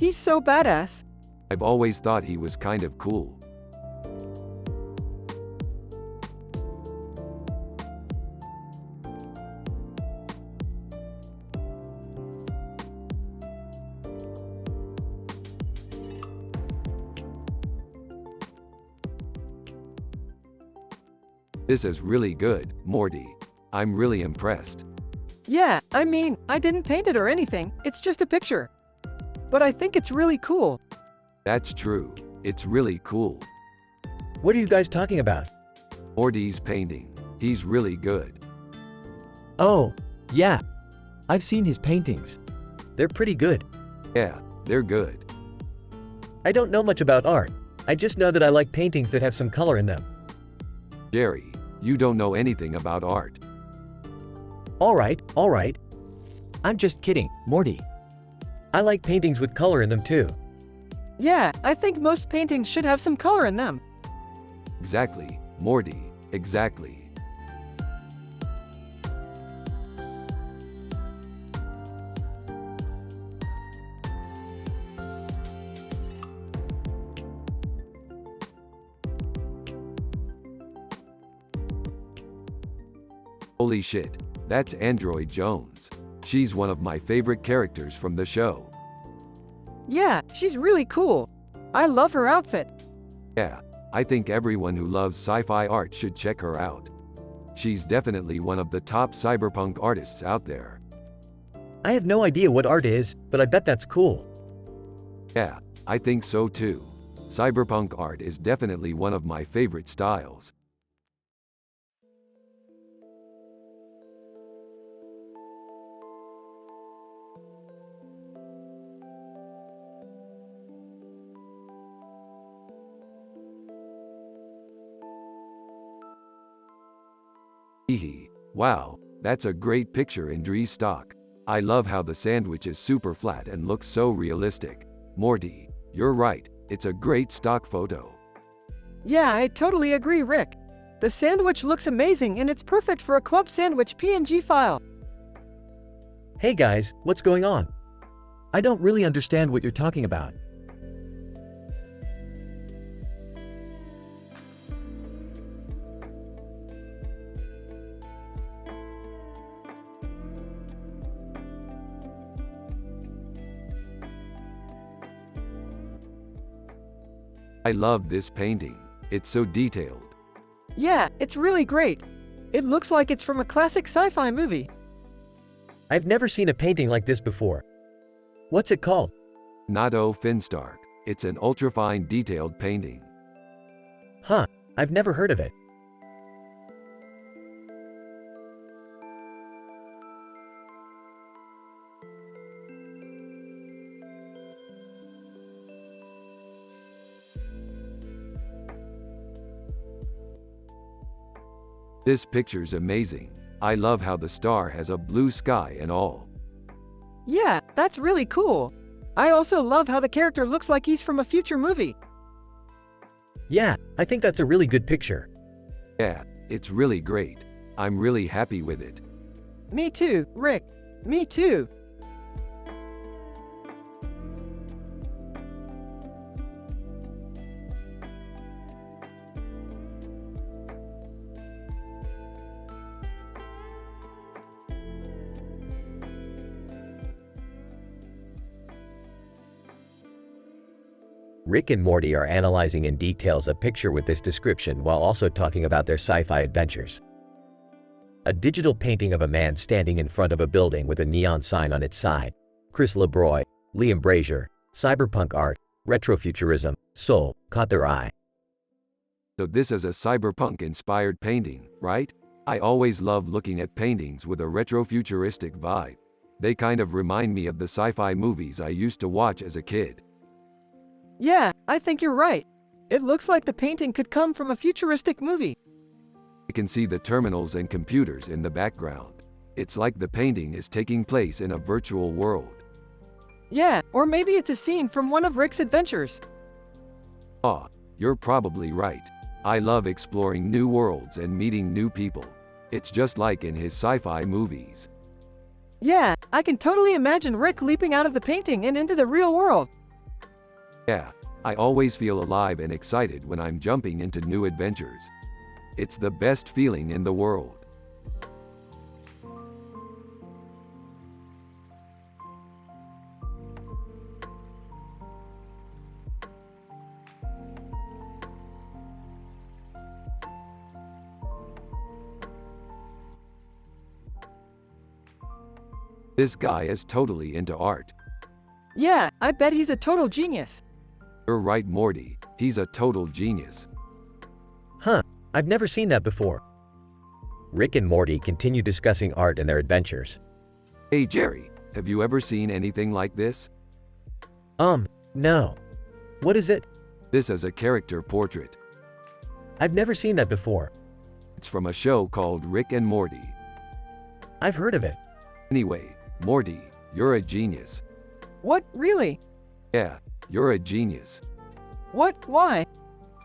He's so badass. I've always thought he was kind of cool. This is really good, Morty. I'm really impressed. Yeah, I mean, I didn't paint it or anything, it's just a picture. But I think it's really cool. That's true. It's really cool. What are you guys talking about? Morty's painting. He's really good. Oh, yeah. I've seen his paintings. They're pretty good. Yeah, they're good. I don't know much about art. I just know that I like paintings that have some color in them. Jerry, you don't know anything about art. Alright. I'm just kidding, Morty. I like paintings with color in them too. Yeah, I think most paintings should have some color in them. Exactly, Morty, exactly. Holy shit, that's Android Jones. She's one of my favorite characters from the show. Yeah, she's really cool. I love her outfit. Yeah, I think everyone who loves sci-fi art should check her out. She's definitely one of the top cyberpunk artists out there. I have no idea what art is, but I bet that's cool. Yeah, I think so too. Cyberpunk art is definitely one of my favorite styles. Hehe, wow, that's a great picture in Dree's stock. I love how the sandwich is super flat and looks so realistic. Morty, you're right, it's a great stock photo. Yeah, I totally agree, Rick. The sandwich looks amazing and it's perfect for a club sandwich PNG file. Hey guys, what's going on? I don't really understand what you're talking about. I love this painting. It's so detailed. Yeah, it's really great. It looks like it's from a classic sci-fi movie. I've never seen a painting like this before. What's it called? Nato Finstark. It's an ultrafine detailed painting. Huh, I've never heard of it. This picture's amazing. I love how the star has a blue sky and all. Yeah, that's really cool. I also love how the character looks like he's from a future movie. Yeah, I think that's a really good picture. Yeah, it's really great. I'm really happy with it. Me too, Rick. Me too. Rick and Morty are analyzing in details a picture with this description while also talking about their sci-fi adventures. A digital painting of a man standing in front of a building with a neon sign on its side. Chris LeBroy, Liam Brazier, cyberpunk art, retrofuturism, soul, caught their eye. So this is a cyberpunk-inspired painting, right? I always love looking at paintings with a retrofuturistic vibe. They kind of remind me of the sci-fi movies I used to watch as a kid. Yeah, I think you're right. It looks like the painting could come from a futuristic movie. I can see the terminals and computers in the background. It's like the painting is taking place in a virtual world. Yeah, or maybe it's a scene from one of Rick's adventures. Ah, you're probably right. I love exploring new worlds and meeting new people. It's just like in his sci-fi movies. Yeah, I can totally imagine Rick leaping out of the painting and into the real world. Yeah, I always feel alive and excited when I'm jumping into new adventures. It's the best feeling in the world. This guy is totally into art. Yeah, I bet he's a total genius. You're right, Morty. He's a total genius. Huh, I've never seen that before. Rick and Morty continue discussing art and their adventures. Hey Jerry, have you ever seen anything like this? No. What is it? This is a character portrait. I've never seen that before. It's from a show called Rick and Morty. I've heard of it. Anyway, Morty, you're a genius. What, really? Yeah, you're a genius. What, why?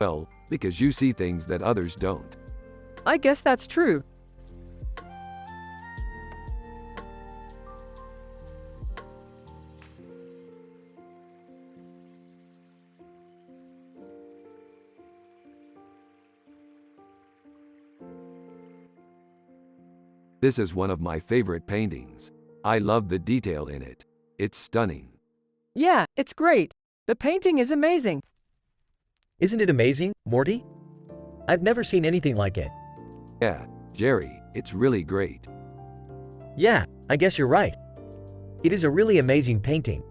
Well, because you see things that others don't. I guess that's true. This is one of my favorite paintings. I love the detail in it. It's stunning. Yeah, it's great. The painting is amazing. Isn't it amazing, Morty? I've never seen anything like it. Yeah, Jerry, it's really great. Yeah, I guess you're right. It is a really amazing painting.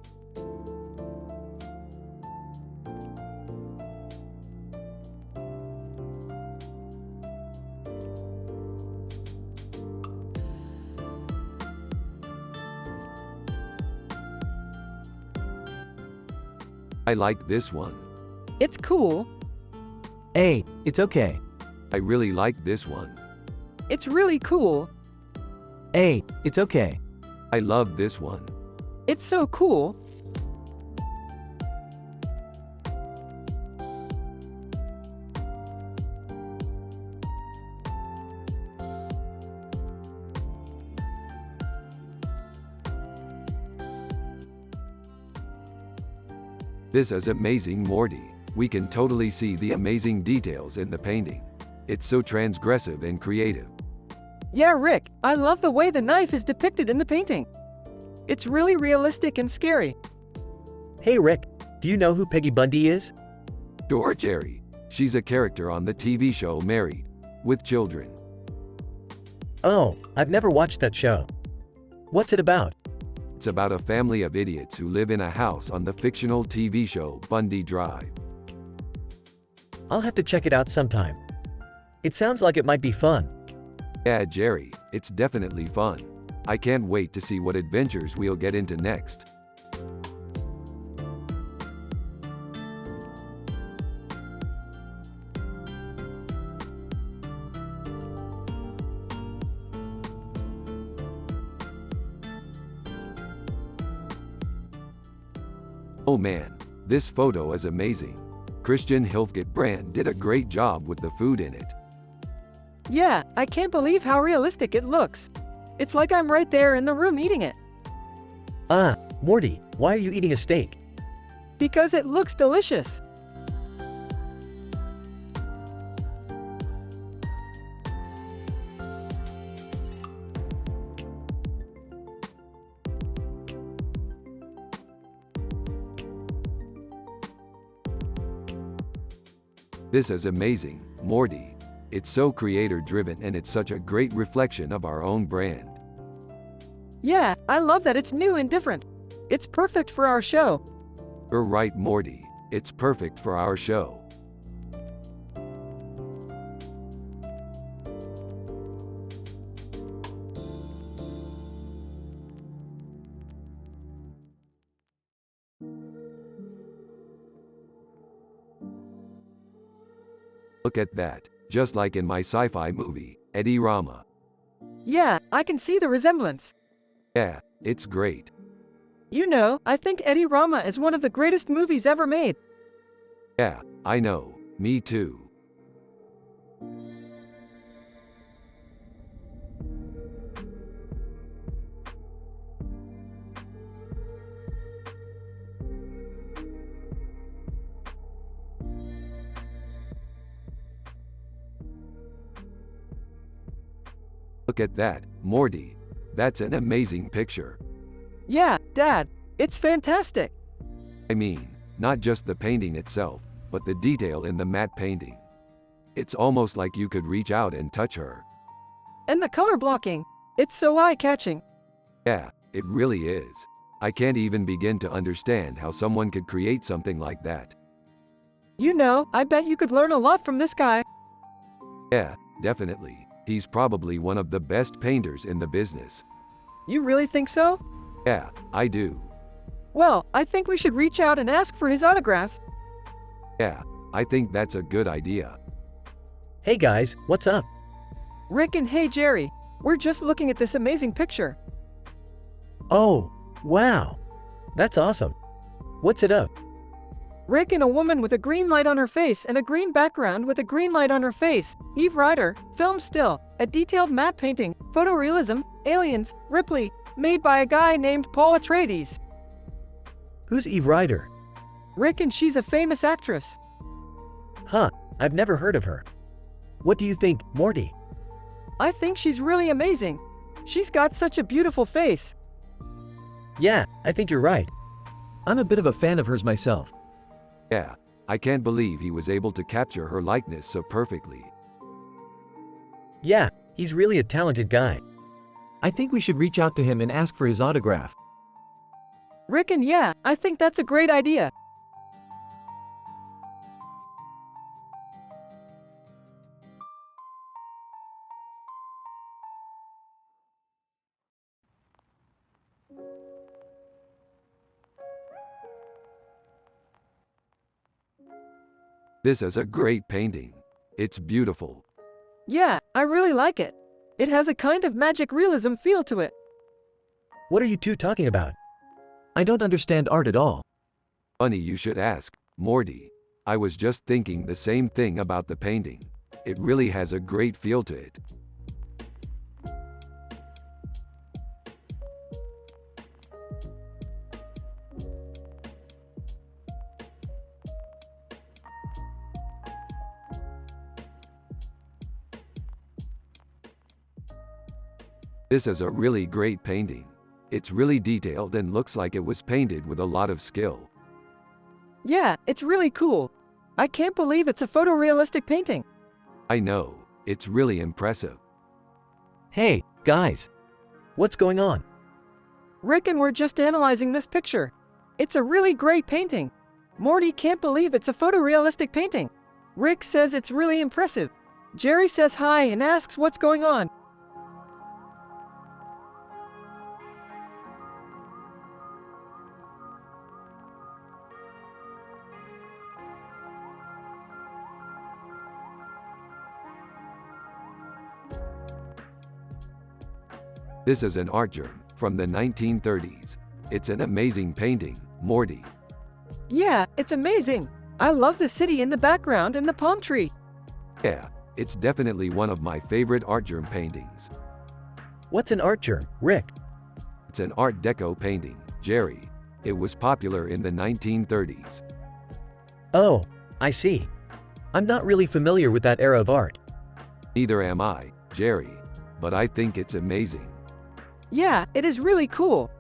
I like this one. It's cool. A, it's okay. I really like this one. It's really cool. A, it's okay. I love this one. It's so cool. This is amazing, Morty. We can totally see the amazing details in the painting. It's so transgressive and creative. Yeah, Rick, I love the way the knife is depicted in the painting. It's really realistic and scary. Hey Rick, do you know who Peggy Bundy is? Sure, Jerry. She's a character on the TV show Married with Children. Oh, I've never watched that show. What's it about? It's about a family of idiots who live in a house on the fictional TV show Bundy Drive. I'll have to check it out sometime. It sounds like it might be fun. Yeah, Jerry, it's definitely fun. I can't wait to see what adventures we'll get into next. Oh man, this photo is amazing. Christian Hilfgett Brand did a great job with the food in it. Yeah, I can't believe how realistic it looks. It's like I'm right there in the room eating it. Ah, Morty, why are you eating a steak? Because it looks delicious. This is amazing, Morty. It's so creator-driven and it's such a great reflection of our own brand. Yeah, I love that it's new and different. It's perfect for our show. You're right, Morty. It's perfect for our show. Look at that, just like in my sci-fi movie, Eddie Rama. Yeah, I can see the resemblance. Yeah, it's great. You know, I think Eddie Rama is one of the greatest movies ever made. Yeah, I know, me too. Look at that, Morty. That's an amazing picture. Yeah, Dad, it's fantastic. I mean, not just the painting itself, but the detail in the matte painting. It's almost like you could reach out and touch her. And the color blocking. It's so eye-catching. Yeah, it really is. I can't even begin to understand how someone could create something like that. You know, I bet you could learn a lot from this guy. Yeah, definitely. He's probably one of the best painters in the business. You really think so? Yeah, I do. Well, I think we should reach out and ask for his autograph. Yeah, I think that's a good idea. Hey guys, what's up? Rick and hey Jerry, we're just looking at this amazing picture. Oh, wow. That's awesome. What's it of? Rick and a woman with a green light on her face and a green background with a green light on her face. Eve Ryder, film still, a detailed matte painting, photorealism, aliens, Ripley, made by a guy named Paul Atreides. Who's Eve Ryder? Rick and she's a famous actress. Huh, I've never heard of her. What do you think, Morty? I think she's really amazing. She's got such a beautiful face. Yeah, I think you're right. I'm a bit of a fan of hers myself. Yeah, I can't believe he was able to capture her likeness so perfectly. Yeah, he's really a talented guy. I think we should reach out to him and ask for his autograph. Rick, and yeah, I think that's a great idea. This is a great painting. It's beautiful. Yeah, I really like it. It has a kind of magic realism feel to it. What are you two talking about? I don't understand art at all. Funny you should ask, Morty. I was just thinking the same thing about the painting. It really has a great feel to it. This is a really great painting. It's really detailed and looks like it was painted with a lot of skill. Yeah, it's really cool. I can't believe it's a photorealistic painting. I know, it's really impressive. Hey, guys. What's going on? Rick and we're just analyzing this picture. It's a really great painting. Morty can't believe it's a photorealistic painting. Rick says it's really impressive. Jerry says hi and asks what's going on. This is an art germ from the 1930s. It's an amazing painting, Morty. Yeah, it's amazing. I love the city in the background and the palm tree. Yeah, it's definitely one of my favorite art germ paintings. What's an art germ, Rick? It's an Art Deco painting, Jerry. It was popular in the 1930s. Oh, I see. I'm not really familiar with that era of art. Neither am I, Jerry, but I think it's amazing. Yeah, it is really cool.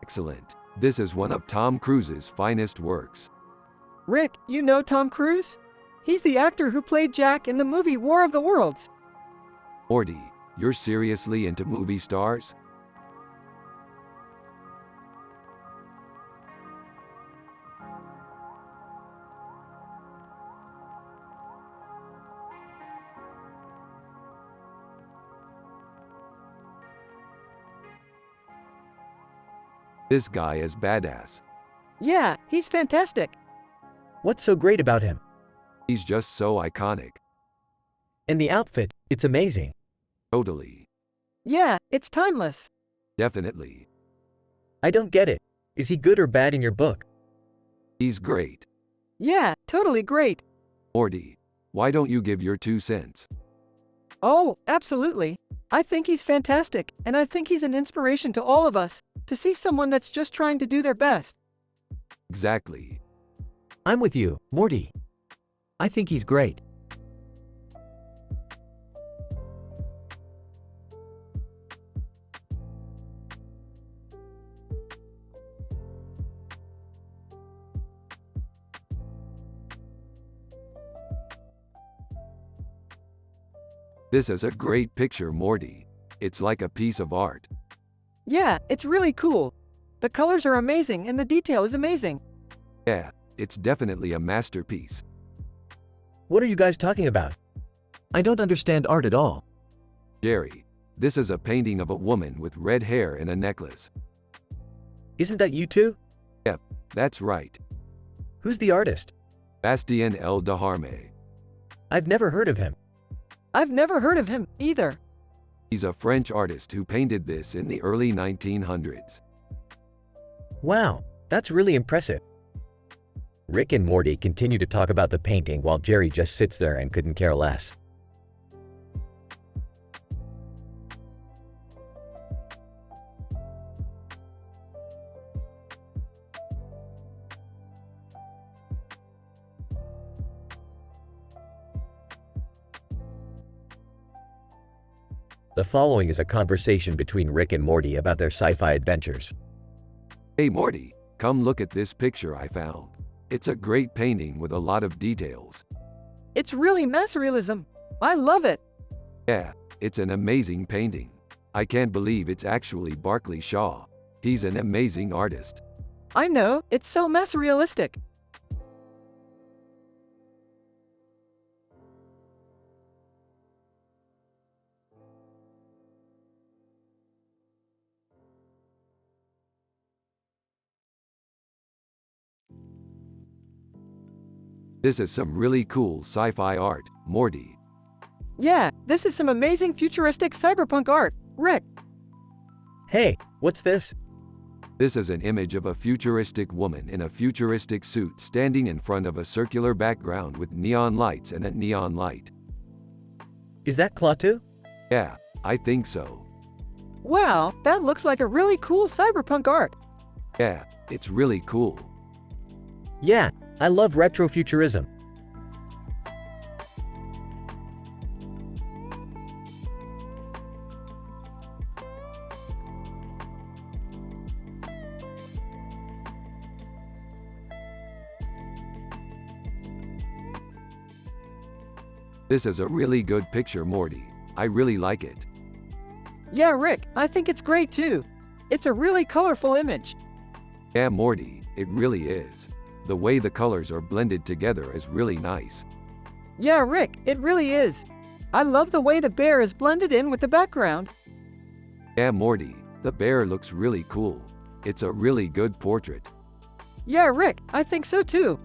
Excellent. This is one of Tom Cruise's finest works. Rick, you know Tom Cruise? He's the actor who played Jack in the movie War of the Worlds. Morty, you're seriously into movie stars? This guy is badass. Yeah, he's fantastic. What's so great about him? He's just so iconic. And the outfit, it's amazing. Totally. Yeah, it's timeless. Definitely. I don't get it. Is he good or bad in your book? He's great. Yeah, totally great. Morty, why don't you give your 2 cents? Oh, absolutely. I think he's fantastic, and I think he's an inspiration to all of us, to see someone that's just trying to do their best. Exactly. I'm with you, Morty. I think he's great. This is a great picture, Morty. It's like a piece of art. Yeah, it's really cool. The colors are amazing and the detail is amazing. Yeah, it's definitely a masterpiece. What are you guys talking about? I don't understand art at all. Jerry, this is a painting of a woman with red hair and a necklace. Isn't that you two? Yep, that's right. Who's the artist? Bastien L. Deharme. I've never heard of him. I've never heard of him, either. He's a French artist who painted this in the early 1900s. Wow, that's really impressive. Rick and Morty continue to talk about the painting while Jerry just sits there and couldn't care less. The following is a conversation between Rick and Morty about their sci-fi adventures. Hey Morty, come look at this picture I found. It's a great painting with a lot of details. It's really mass realism. I love it. Yeah, it's an amazing painting. I can't believe it's actually Barclay Shaw. He's an amazing artist. I know, it's so mass realistic. This is some really cool sci-fi art, Morty. Yeah, this is some amazing futuristic cyberpunk art. Rick, Hey, what's this? This is an image of a futuristic woman in a futuristic suit standing in front of a circular background with neon lights and a neon light. Is that Klaatu? Yeah, I think so. wow, that looks like a really cool cyberpunk art. Yeah, it's really cool. Yeah, I love retrofuturism. This is a really good picture, Morty. I really like it. Yeah, Rick, I think it's great too. It's a really colorful image. Yeah, Morty, it really is. The way the colors are blended together is really nice. Yeah, Rick, it really is. I love the way the bear is blended in with the background. Yeah, Morty, the bear looks really cool. It's a really good portrait. Yeah, Rick, I think so too.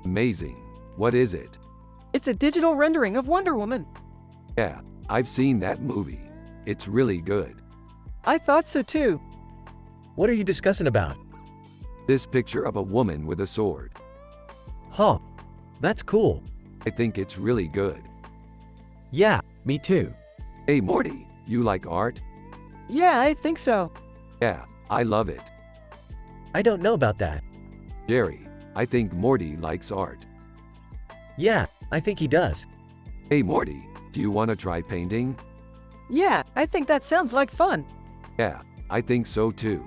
Amazing. What is it? It's a digital rendering of Wonder Woman. Yeah, I've seen that movie. It's really good. I thought so too. What are you discussing about? This picture of a woman with a sword. Huh. That's cool. I think it's really good. Yeah, me too. Hey Morty, you like art? Yeah, I think so. Yeah, I love it. I don't know about that. Jerry, I think Morty likes art. Yeah, I think he does. Hey Morty, do you want to try painting? Yeah, I think that sounds like fun. Yeah, I think so too.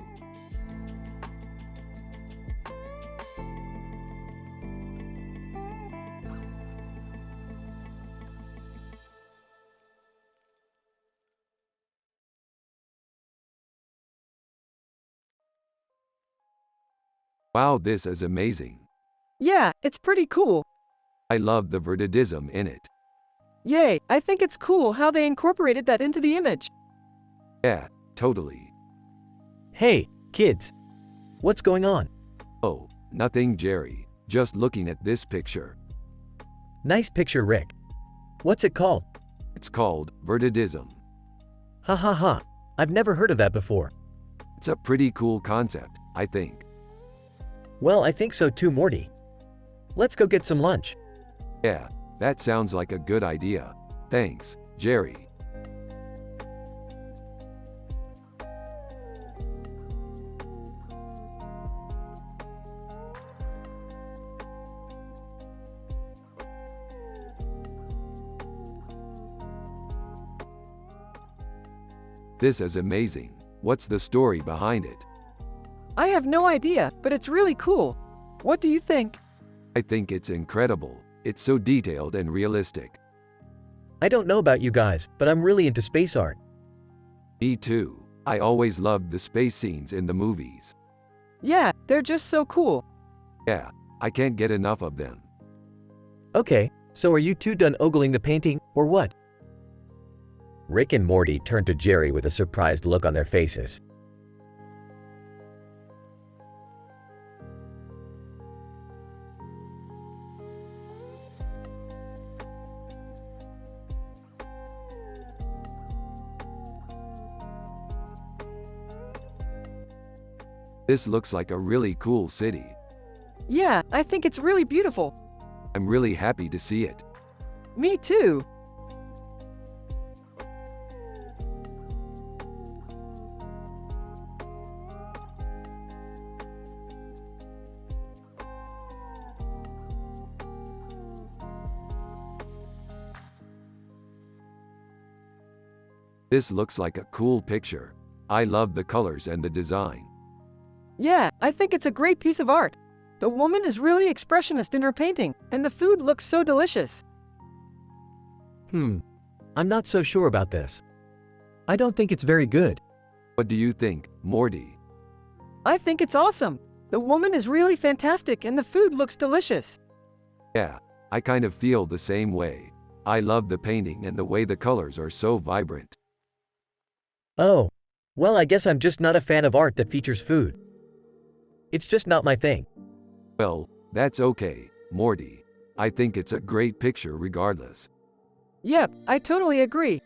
Wow, this is amazing. Yeah, it's pretty cool. I love the verdidism in it. Yay, I think it's cool how they incorporated that into the image. Yeah, totally. Hey, kids. What's going on? Oh, nothing, Jerry. Just looking at this picture. Nice picture, Rick. What's it called? It's called verdidism. Ha ha ha. I've never heard of that before. It's a pretty cool concept, I think. Well, I think so too, Morty. Let's go get some lunch. Yeah, that sounds like a good idea. Thanks, Jerry. This is amazing. What's the story behind it? I have no idea, but it's really cool. What do you think? I think it's incredible. It's so detailed and realistic. I don't know about you guys, but I'm really into space art. Me too. I always loved the space scenes in the movies. Yeah, they're just so cool. Yeah, I can't get enough of them. Okay, so are you two done ogling the painting, or what? Rick and Morty turned to Jerry with a surprised look on their faces. This looks like a really cool city. Yeah, I think it's really beautiful. I'm really happy to see it. Me too. This looks like a cool picture. I love the colors and the design. Yeah, I think it's a great piece of art. The woman is really expressionist in her painting, and the food looks so delicious. I'm not so sure about this. I don't think it's very good. What do you think, Morty? I think it's awesome. The woman is really fantastic and the food looks delicious. Yeah, I kind of feel the same way. I love the painting and the way the colors are so vibrant. Oh, well, I guess I'm just not a fan of art that features food. It's just not my thing. Well, that's okay, Morty. I think it's a great picture regardless. Yep, I totally agree.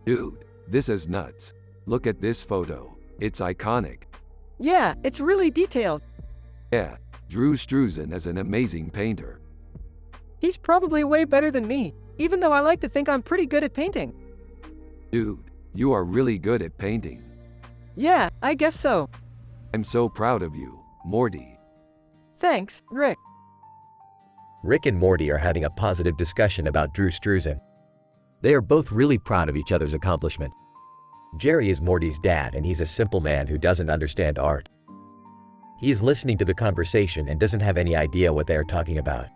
Dude, this is nuts. Look at this photo. It's iconic. Yeah, it's really detailed. Yeah, Drew Struzan is an amazing painter. He's probably way better than me, even though I like to think I'm pretty good at painting. Dude, you are really good at painting. Yeah, I guess so. I'm so proud of you, Morty. Thanks, Rick. Rick and Morty are having a positive discussion about Drew Struzan. They are both really proud of each other's accomplishment. Jerry is Morty's dad, and he's a simple man who doesn't understand art. He is listening to the conversation and doesn't have any idea what they are talking about.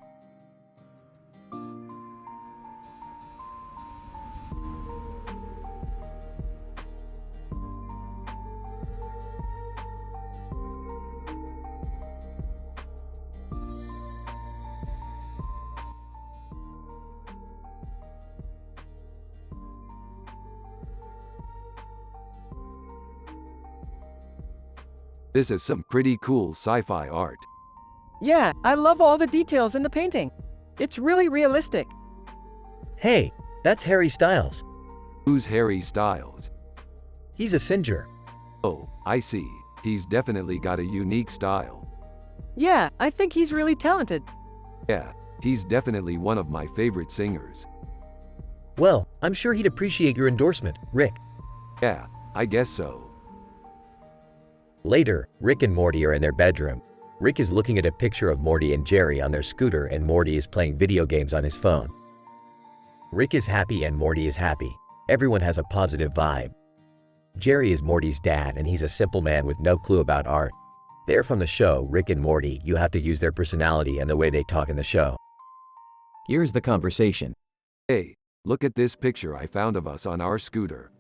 This is some pretty cool sci-fi art. Yeah, I love all the details in the painting. It's really realistic. Hey, that's Harry Styles. Who's Harry Styles? He's a singer. Oh, I see. He's definitely got a unique style. Yeah, I think he's really talented. Yeah, he's definitely one of my favorite singers. Well, I'm sure he'd appreciate your endorsement, Rick. Yeah, I guess so. Later, Rick and Morty are in their bedroom. Rick is looking at a picture of Morty and Jerry on their scooter, and Morty is playing video games on his phone. Rick is happy and Morty is happy. Everyone has a positive vibe. Jerry is Morty's dad, and he's a simple man with no clue about art. They're from the show Rick and Morty. You have to use their personality and the way they talk in the show. Here's the conversation. Hey, look at this picture I found of us on our scooter.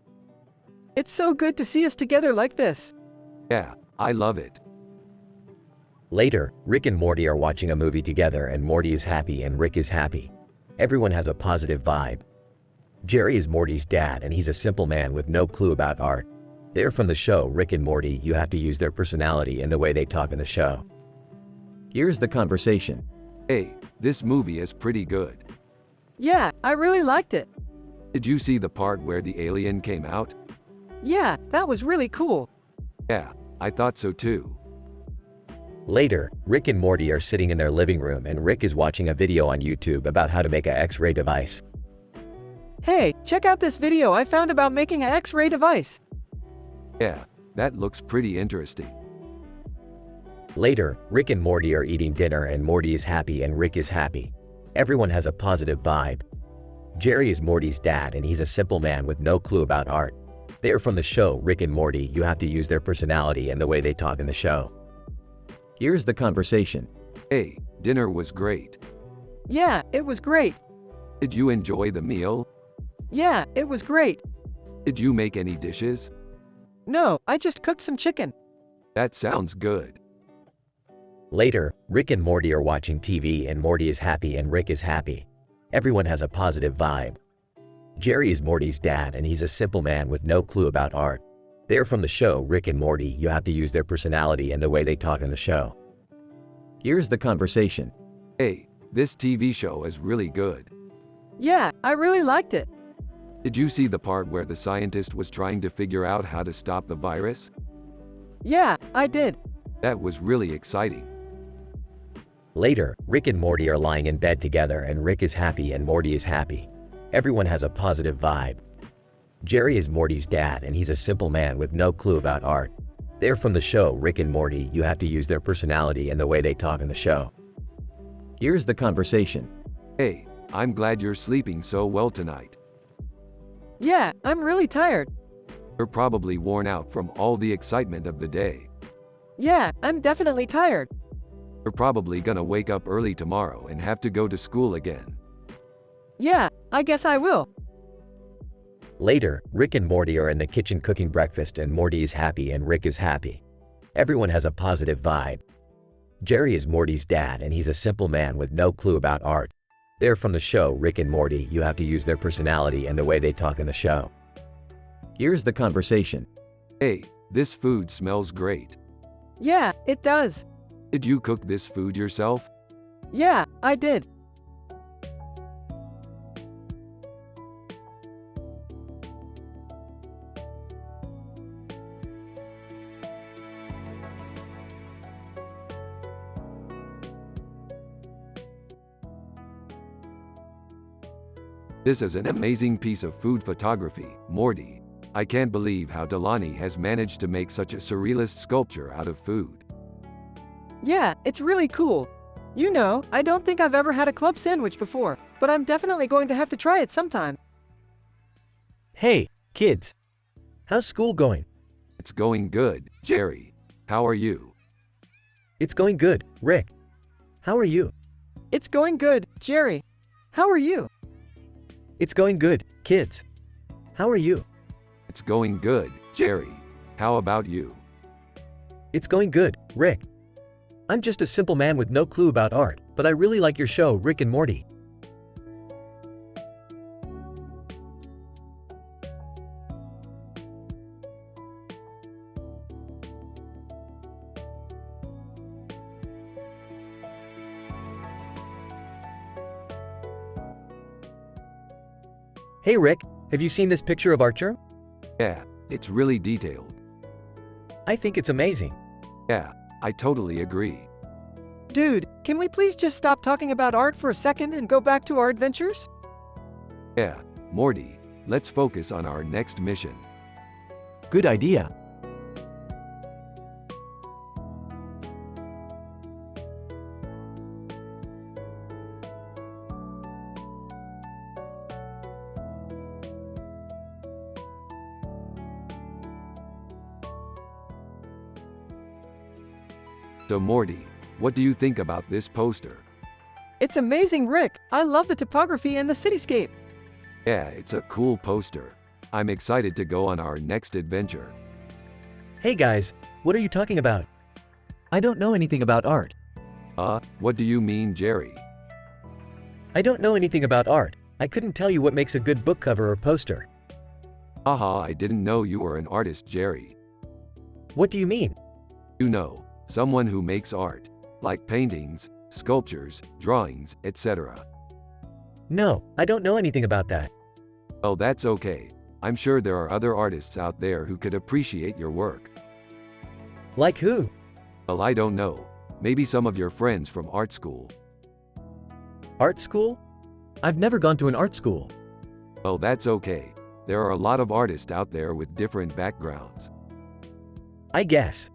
It's so good to see us together like this. Yeah, I love it. Later, Rick and Morty are watching a movie together, and Morty is happy and Rick is happy. Everyone has a positive vibe. Jerry is Morty's dad, and he's a simple man with no clue about art. They're from the show Rick and Morty. You have to use their personality and the way they talk in the show. Here's the conversation. Hey, this movie is pretty good. Yeah, I really liked it. Did you see the part where the alien came out? Yeah, that was really cool. Yeah, I thought so too. Later, Rick and Morty are sitting in their living room, and Rick is watching a video on YouTube about how to make an X-ray device. Hey, check out this video I found about making an X-ray device. Yeah, that looks pretty interesting. Later, Rick and Morty are eating dinner, and Morty is happy and Rick is happy. Everyone has a positive vibe. Jerry is Morty's dad, and he's a simple man with no clue about art. They are from the show Rick and Morty. You have to use their personality and the way they talk in the show. Here's the conversation. Hey, dinner was great. Yeah, it was great. Did you enjoy the meal? Yeah, it was great. Did you make any dishes? No, I just cooked some chicken. That sounds good. Later, Rick and Morty are watching TV, and Morty is happy and Rick is happy. Everyone has a positive vibe. Jerry is Morty's dad, and he's a simple man with no clue about art. They're from the show Rick and Morty. You have to use their personality and the way they talk in the show. Here's the conversation. Hey, this TV show is really good. Yeah, I really liked it. Did you see the part where the scientist was trying to figure out how to stop the virus? Yeah, I did. That was really exciting. Later, Rick and Morty are lying in bed together, and Rick is happy and Morty is happy. Everyone has a positive vibe. Jerry is Morty's dad, and he's a simple man with no clue about art. They're from the show Rick and Morty. You have to use their personality and the way they talk in the show. Here's the conversation. Hey, I'm glad you're sleeping so well tonight. Yeah, I'm really tired. You're probably worn out from all the excitement of the day. Yeah, I'm definitely tired. You're probably gonna wake up early tomorrow and have to go to school again. Yeah, I guess I will. Later, Rick and Morty are in the kitchen cooking breakfast, and Morty is happy and Rick is happy. Everyone has a positive vibe. Jerry is Morty's dad, and he's a simple man with no clue about art. They're from the show Rick and Morty. You have to use their personality and the way they talk in the show. Here's the conversation. Hey, this food smells great. Yeah, it does. Did you cook this food yourself? Yeah, I did. This is an amazing piece of food photography, Morty. I can't believe how Delaney has managed to make such a surrealist sculpture out of food. Yeah, it's really cool. You know, I don't think I've ever had a club sandwich before, but I'm definitely going to have to try it sometime. Hey, kids. How's school going? It's going good, Jerry. How are you? It's going good, Rick. How are you? It's going good, Jerry. How are you? It's going good, kids. How are you? It's going good, Jerry. How about you? It's going good, Rick. I'm just a simple man with no clue about art, but I really like your show, Rick and Morty. Hey Rick, have you seen this picture of Archer? Yeah, it's really detailed. I think it's amazing. Yeah, I totally agree. Dude, can we please just stop talking about art for a second and go back to our adventures? Yeah, Morty, let's focus on our next mission. Good idea. So Morty, what do you think about this poster? It's amazing, Rick. I love the topography and the cityscape. Yeah, it's a cool poster. I'm excited to go on our next adventure. Hey guys, what are you talking about? I don't know anything about art. What do you mean, Jerry? I don't know anything about art. I couldn't tell you what makes a good book cover or poster. Haha, I didn't know you were an artist, Jerry. What do you mean? You know, someone who makes art, like paintings, sculptures, drawings, etc. No, I don't know anything about that. Oh, that's okay. I'm sure there are other artists out there who could appreciate your work. Like who? Well, I don't know. Maybe some of your friends from art school. Art school? I've never gone to an art school. Oh, that's okay. There are a lot of artists out there with different backgrounds. I guess.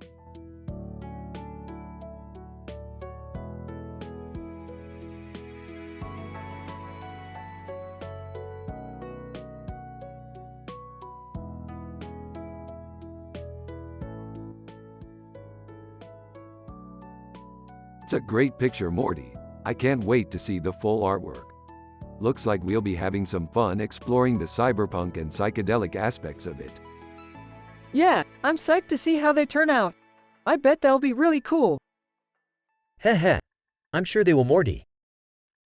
It's a great picture, Morty. I can't wait to see the full artwork. Looks like we'll be having some fun exploring the cyberpunk and psychedelic aspects of it. Yeah, I'm psyched to see how they turn out. I bet they'll be really cool. Heh. I'm sure they will, Morty.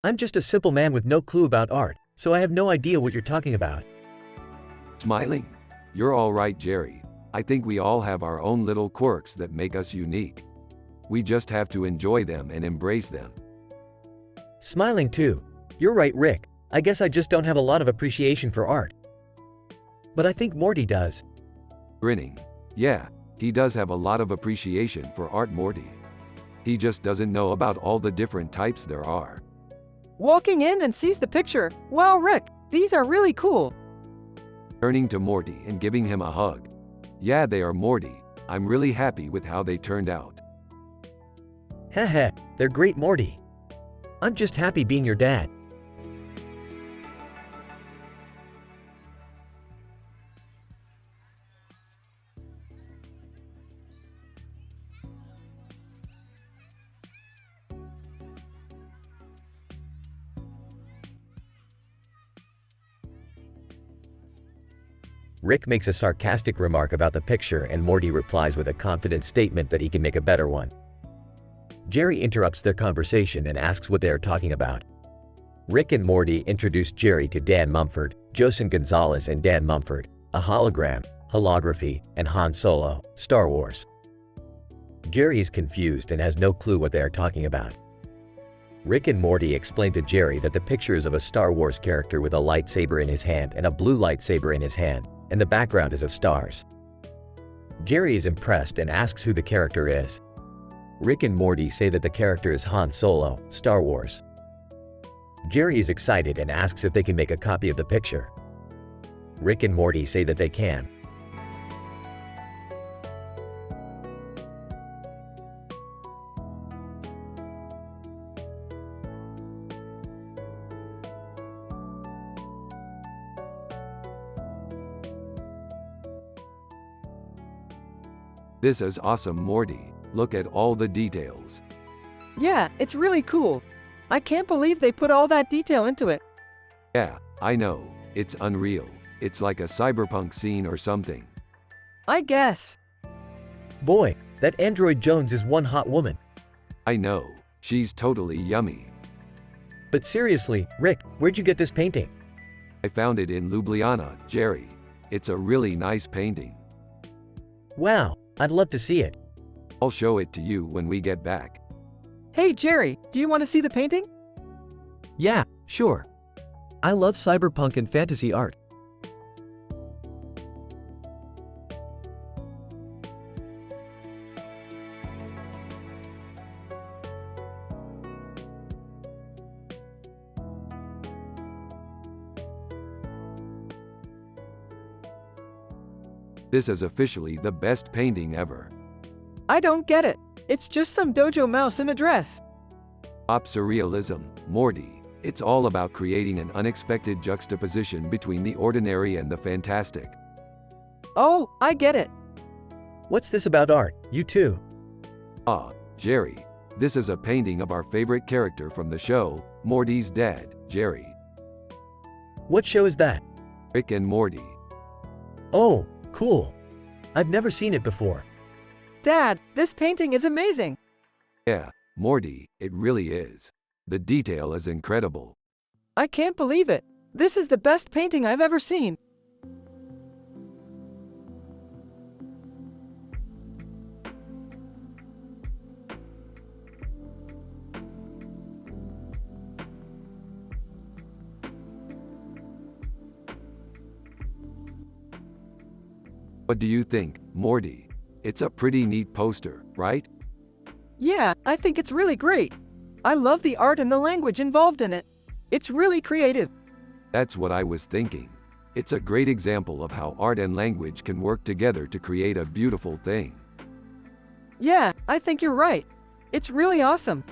I'm just a simple man with no clue about art, so I have no idea what you're talking about. Smiling? You're all right, Jerry. I think we all have our own little quirks that make us unique. We just have to enjoy them and embrace them. Smiling too. You're right, Rick. I guess I just don't have a lot of appreciation for art. But I think Morty does. Grinning. Yeah, he does have a lot of appreciation for art, Morty. He just doesn't know about all the different types there are. Walking in and sees the picture. Wow, Rick, These are really cool. Turning to Morty and giving him a hug. Yeah, they are Morty. I'm really happy with how they turned out. Heh, they're great, Morty. I'm just happy being your dad. Rick makes a sarcastic remark about the picture and Morty replies with a confident statement that he can make a better one. Jerry interrupts their conversation and asks what they are talking about. Rick and Morty introduce Jerry to Dan Mumford, Joseph Gonzalez and Dan Mumford, a hologram, holography, and Han Solo, Star Wars. Jerry is confused and has no clue what they are talking about. Rick and Morty explain to Jerry that the picture is of a Star Wars character with a lightsaber in his hand and a blue lightsaber in his hand, and the background is of stars. Jerry is impressed and asks who the character is. Rick and Morty say that the character is Han Solo, Star Wars. Jerry is excited and asks if they can make a copy of the picture. Rick and Morty say that they can. This is awesome, Morty. Look at all the details. Yeah, it's really cool. I can't believe they put all that detail into it. Yeah, I know. It's unreal. It's like a cyberpunk scene or something. I guess. Boy, that android Jones is one hot woman. I know. She's totally yummy. But seriously, Rick, where'd you get this painting? I found it in Ljubljana, Jerry. It's a really nice painting. Wow, I'd love to see it. I'll show it to you when we get back. Hey Jerry, do you want to see the painting? Yeah, sure. I love cyberpunk and fantasy art. This is officially the best painting ever. I don't get it. It's just some dojo mouse in a dress. Pop surrealism, Morty. It's all about creating an unexpected juxtaposition between the ordinary and the fantastic. Oh, I get it. What's this about art? You too. Ah, Jerry. This is a painting of our favorite character from the show, Morty's dad, Jerry. What show is that? Rick and Morty. Oh, cool. I've never seen it before. Dad, this painting is amazing. Yeah, Morty, it really is. The detail is incredible. I can't believe it. This is the best painting I've ever seen. What do you think, Morty? It's a pretty neat poster, right? Yeah, I think it's really great. I love the art and the language involved in it. It's really creative. That's what I was thinking. It's a great example of how art and language can work together to create a beautiful thing. Yeah, I think you're right. It's really awesome.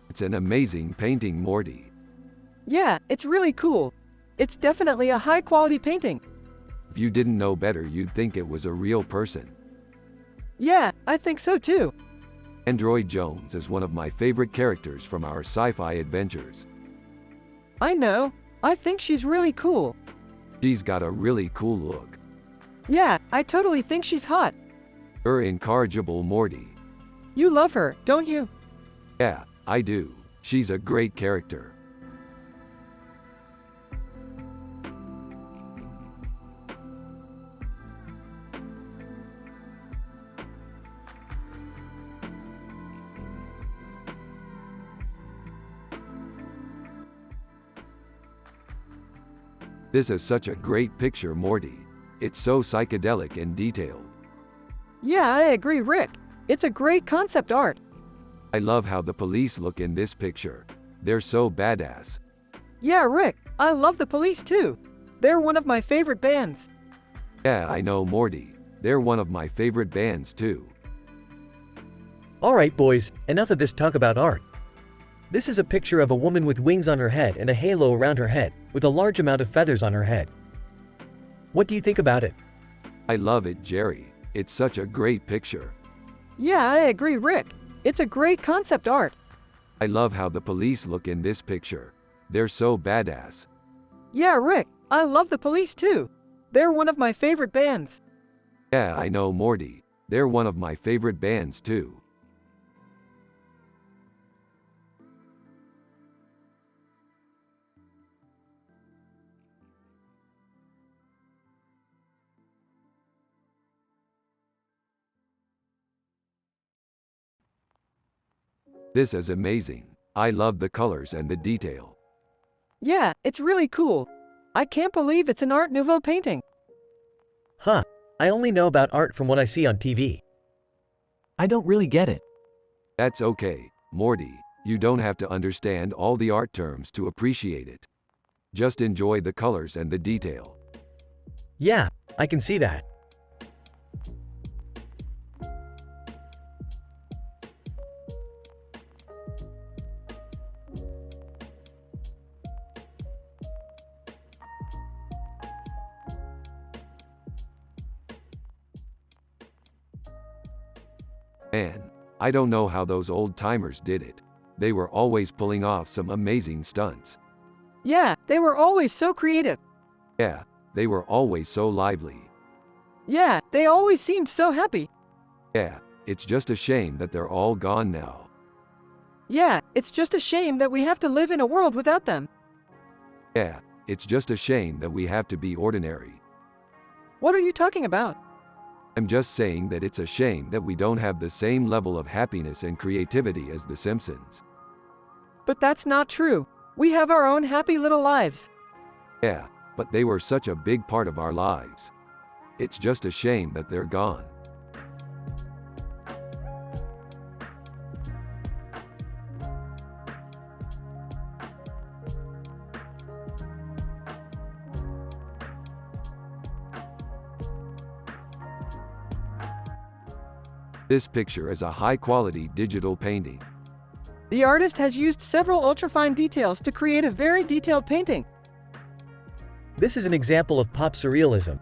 It's an amazing painting, Morty. Yeah, it's really cool. It's definitely a high-quality painting. If you didn't know better, you'd think it was a real person. Yeah, I think so too. Android Jones is one of my favorite characters from our sci-fi adventures. I know. I think she's really cool. She's got a really cool look. Yeah, I totally think she's hot. You're incorrigible, Morty. You love her, don't you? Yeah, I do. She's a great character. This is such a great picture, Morty. It's so psychedelic and detailed. Yeah, I agree, Rick. It's a great concept art. I love how the police look in this picture. They're so badass. Yeah, Rick, I love the Police too. They're one of my favorite bands. Yeah, I know, Morty. They're one of my favorite bands too. Alright boys, enough of this talk about art. This is a picture of a woman with wings on her head and a halo around her head, with a large amount of feathers on her head. What do you think about it? I love it, Jerry. It's such a great picture. Yeah, I agree, Rick. It's a great concept art. I love how the police look in this picture. They're so badass. Yeah, Rick, I love the Police too. They're one of my favorite bands. Yeah, I know, Morty. They're one of my favorite bands too. This is amazing. I love the colors and the detail. Yeah, it's really cool. I can't believe it's an Art Nouveau painting. Huh, I only know about art from what I see on TV. I don't really get it. That's okay, Morty. You don't have to understand all the art terms to appreciate it. Just enjoy the colors and the detail. Yeah, I can see that. Man, I don't know how those old-timers did it. They were always pulling off some amazing stunts. Yeah, they were always so creative. Yeah, they were always so lively. Yeah, they always seemed so happy. Yeah, it's just a shame that they're all gone now. Yeah, it's just a shame that we have to live in a world without them. Yeah, it's just a shame that we have to be ordinary. What are you talking about? I'm just saying that it's a shame that we don't have the same level of happiness and creativity as The Simpsons. But that's not true. We have our own happy little lives. Yeah, but they were such a big part of our lives. It's just a shame that they're gone. This picture is a high-quality digital painting. The artist has used several ultrafine details to create a very detailed painting. This is an example of pop surrealism.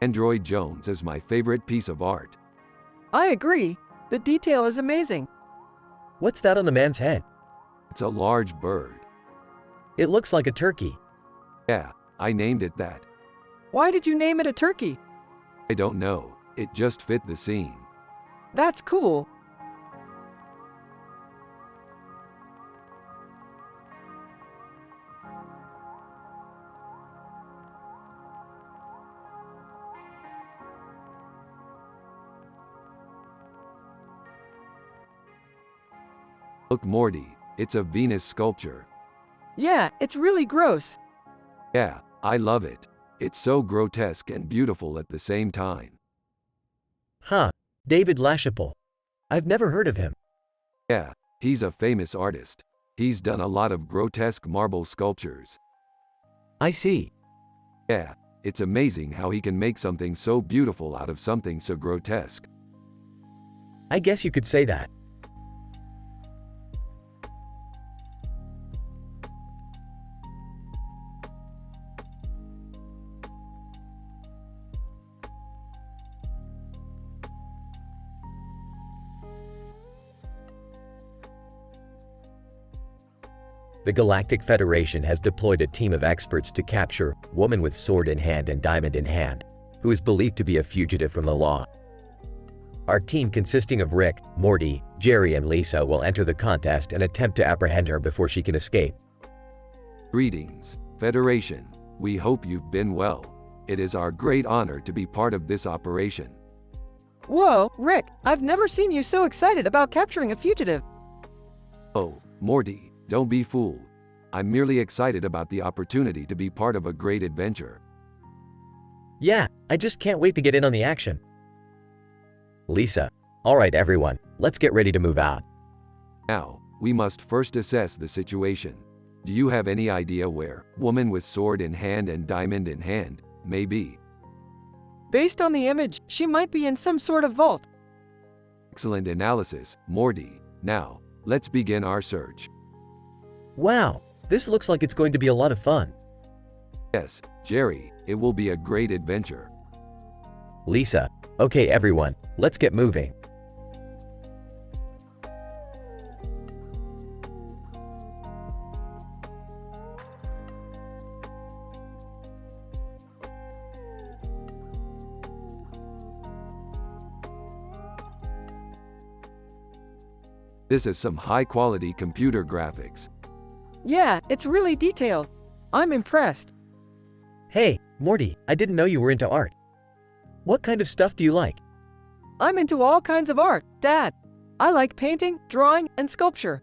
Android Jones is my favorite piece of art. I agree. The detail is amazing. What's that on the man's head? It's a large bird. It looks like a turkey. Yeah, I named it that. Why did you name it a turkey? I don't know, it just fit the scene. That's cool. Look, Morty, it's a Venus sculpture. Yeah, it's really gross. Yeah, I love it. It's so grotesque and beautiful at the same time. Huh, David LaChapelle. I've never heard of him. Yeah, he's a famous artist. He's done a lot of grotesque marble sculptures. I see. Yeah, it's amazing how he can make something so beautiful out of something so grotesque. I guess you could say that. The Galactic Federation has deployed a team of experts to capture woman with sword in hand and diamond in hand, who is believed to be a fugitive from the law. Our team, consisting of Rick, Morty, Jerry, and Lisa, will enter the contest and attempt to apprehend her before she can escape. Greetings, Federation, we hope you've been well. It is our great honor to be part of this operation. Whoa, Rick, I've never seen you so excited about capturing a fugitive. Oh, Morty, don't be fooled. I'm merely excited about the opportunity to be part of a great adventure. Yeah, I just can't wait to get in on the action. Lisa, all right everyone, let's get ready to move out. Now, we must first assess the situation. Do you have any idea where woman with sword in hand and diamond in hand may be? Based on the image, she might be in some sort of vault. Excellent analysis, Morty. Now, let's begin our search. Wow, this looks like it's going to be a lot of fun. Yes, Jerry, it will be a great adventure. Lisa, okay everyone, let's get moving. This is some high-quality computer graphics. Yeah, it's really detailed. I'm impressed. Hey, Morty, I didn't know you were into art. What kind of stuff do you like? I'm into all kinds of art, Dad. I like painting, drawing, and sculpture.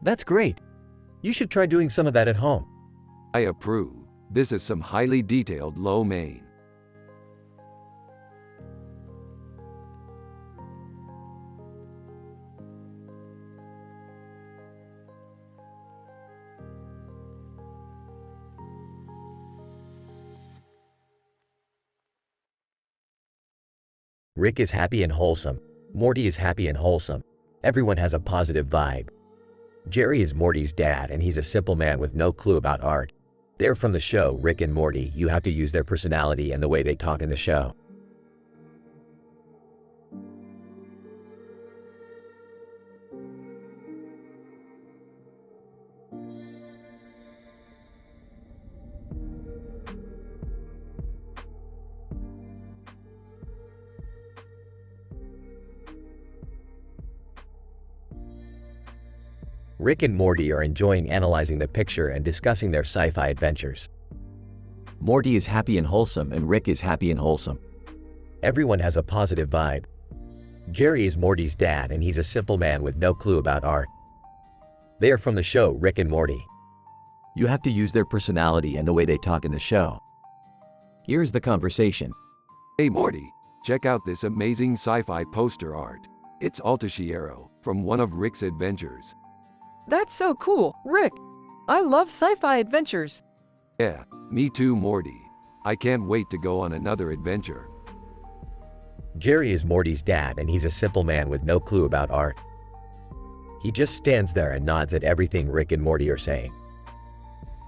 That's great. You should try doing some of that at home. I approve. This is some highly detailed lo mein. Rick is happy and wholesome. Morty is happy and wholesome. Everyone has a positive vibe. Jerry is Morty's dad and he's a simple man with no clue about art. They're from the show Rick and Morty. You have to use their personality and the way they talk in the show. Rick and Morty are enjoying analyzing the picture and discussing their sci-fi adventures. Morty is happy and wholesome and Rick is happy and wholesome. Everyone has a positive vibe. Jerry is Morty's dad and he's a simple man with no clue about art. They are from the show Rick and Morty. You have to use their personality and the way they talk in the show. Here's the conversation. Hey Morty, check out this amazing sci-fi poster art. It's Altaciero from one of Rick's adventures. That's so cool, Rick. I love sci-fi adventures. Yeah, me too, Morty. I can't wait to go on another adventure. Jerry is Morty's dad and he's a simple man with no clue about art. He just stands there and nods at everything Rick and Morty are saying.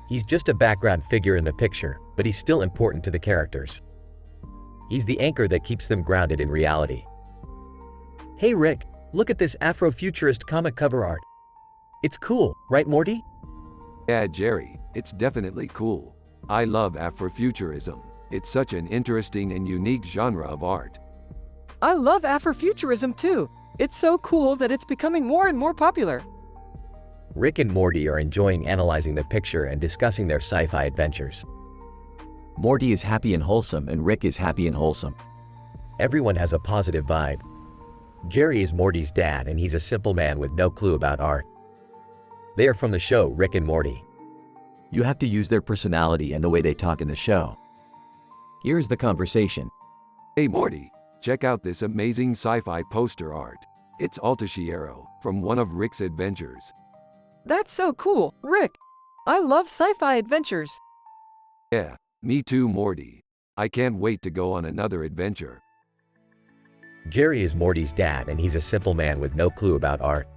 He's just a background figure in the picture, but he's still important to the characters. He's the anchor that keeps them grounded in reality. Hey Rick, look at this Afrofuturist comic cover art. It's cool, right Morty? Yeah, Jerry, it's definitely cool. I love Afrofuturism. It's such an interesting and unique genre of art. I love Afrofuturism too. It's so cool that it's becoming more and more popular. Rick and Morty are enjoying analyzing the picture and discussing their sci-fi adventures. Morty is happy and wholesome and Rick is happy and wholesome. Everyone has a positive vibe. Jerry is Morty's dad and he's a simple man with no clue about art. They are from the show Rick and Morty. You have to use their personality and the way they talk in the show. Here's the conversation. Hey Morty, check out this amazing sci-fi poster art. It's Altaciero from one of Rick's adventures. That's so cool, Rick. I love sci-fi adventures. Yeah, me too, Morty. I can't wait to go on another adventure. Jerry is Morty's dad and he's a simple man with no clue about art.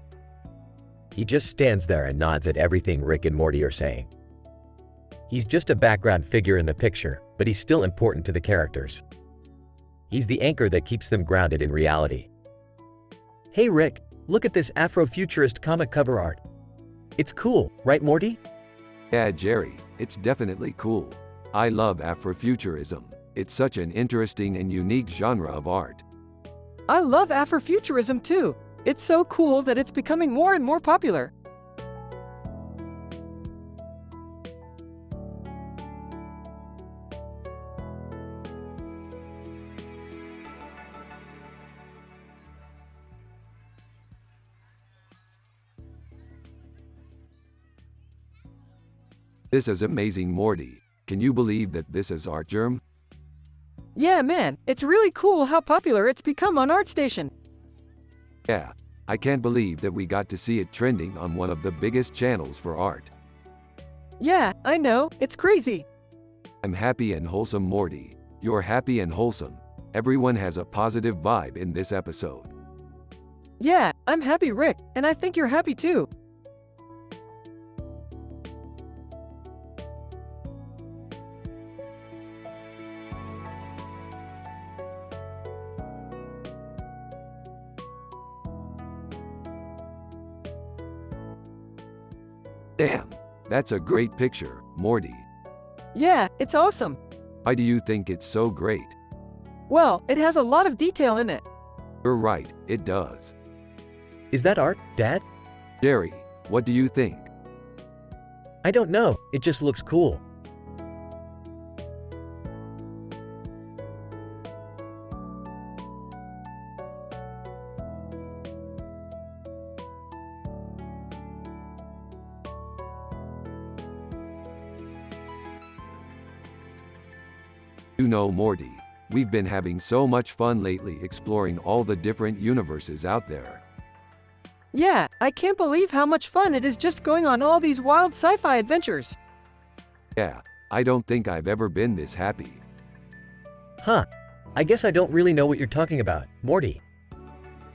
He just stands there and nods at everything Rick and Morty are saying. He's just a background figure in the picture, but he's still important to the characters. He's the anchor that keeps them grounded in reality. Hey Rick, look at this Afrofuturist comic cover art. It's cool, right Morty? Yeah, Jerry, it's definitely cool. I love Afrofuturism. It's such an interesting and unique genre of art. I love Afrofuturism too. It's so cool that it's becoming more and more popular. This is amazing, Morty. Can you believe that this is art, Germ? Yeah, man, it's really cool how popular it's become on ArtStation. Yeah, I can't believe that we got to see it trending on one of the biggest channels for art. Yeah, I know, it's crazy. I'm happy and wholesome, Morty. You're happy and wholesome. Everyone has a positive vibe in this episode. Yeah, I'm happy, Rick, and I think you're happy too. Damn, that's a great picture, Morty. Yeah, it's awesome. Why do you think it's so great? Well, it has a lot of detail in it. You're right, it does. Is that art, Dad? Jerry, what do you think? I don't know, it just looks cool. You know, Morty, we've been having so much fun lately exploring all the different universes out there. Yeah, I can't believe how much fun it is just going on all these wild sci-fi adventures. Yeah, I don't think I've ever been this happy. Huh. I guess I don't really know what you're talking about, Morty.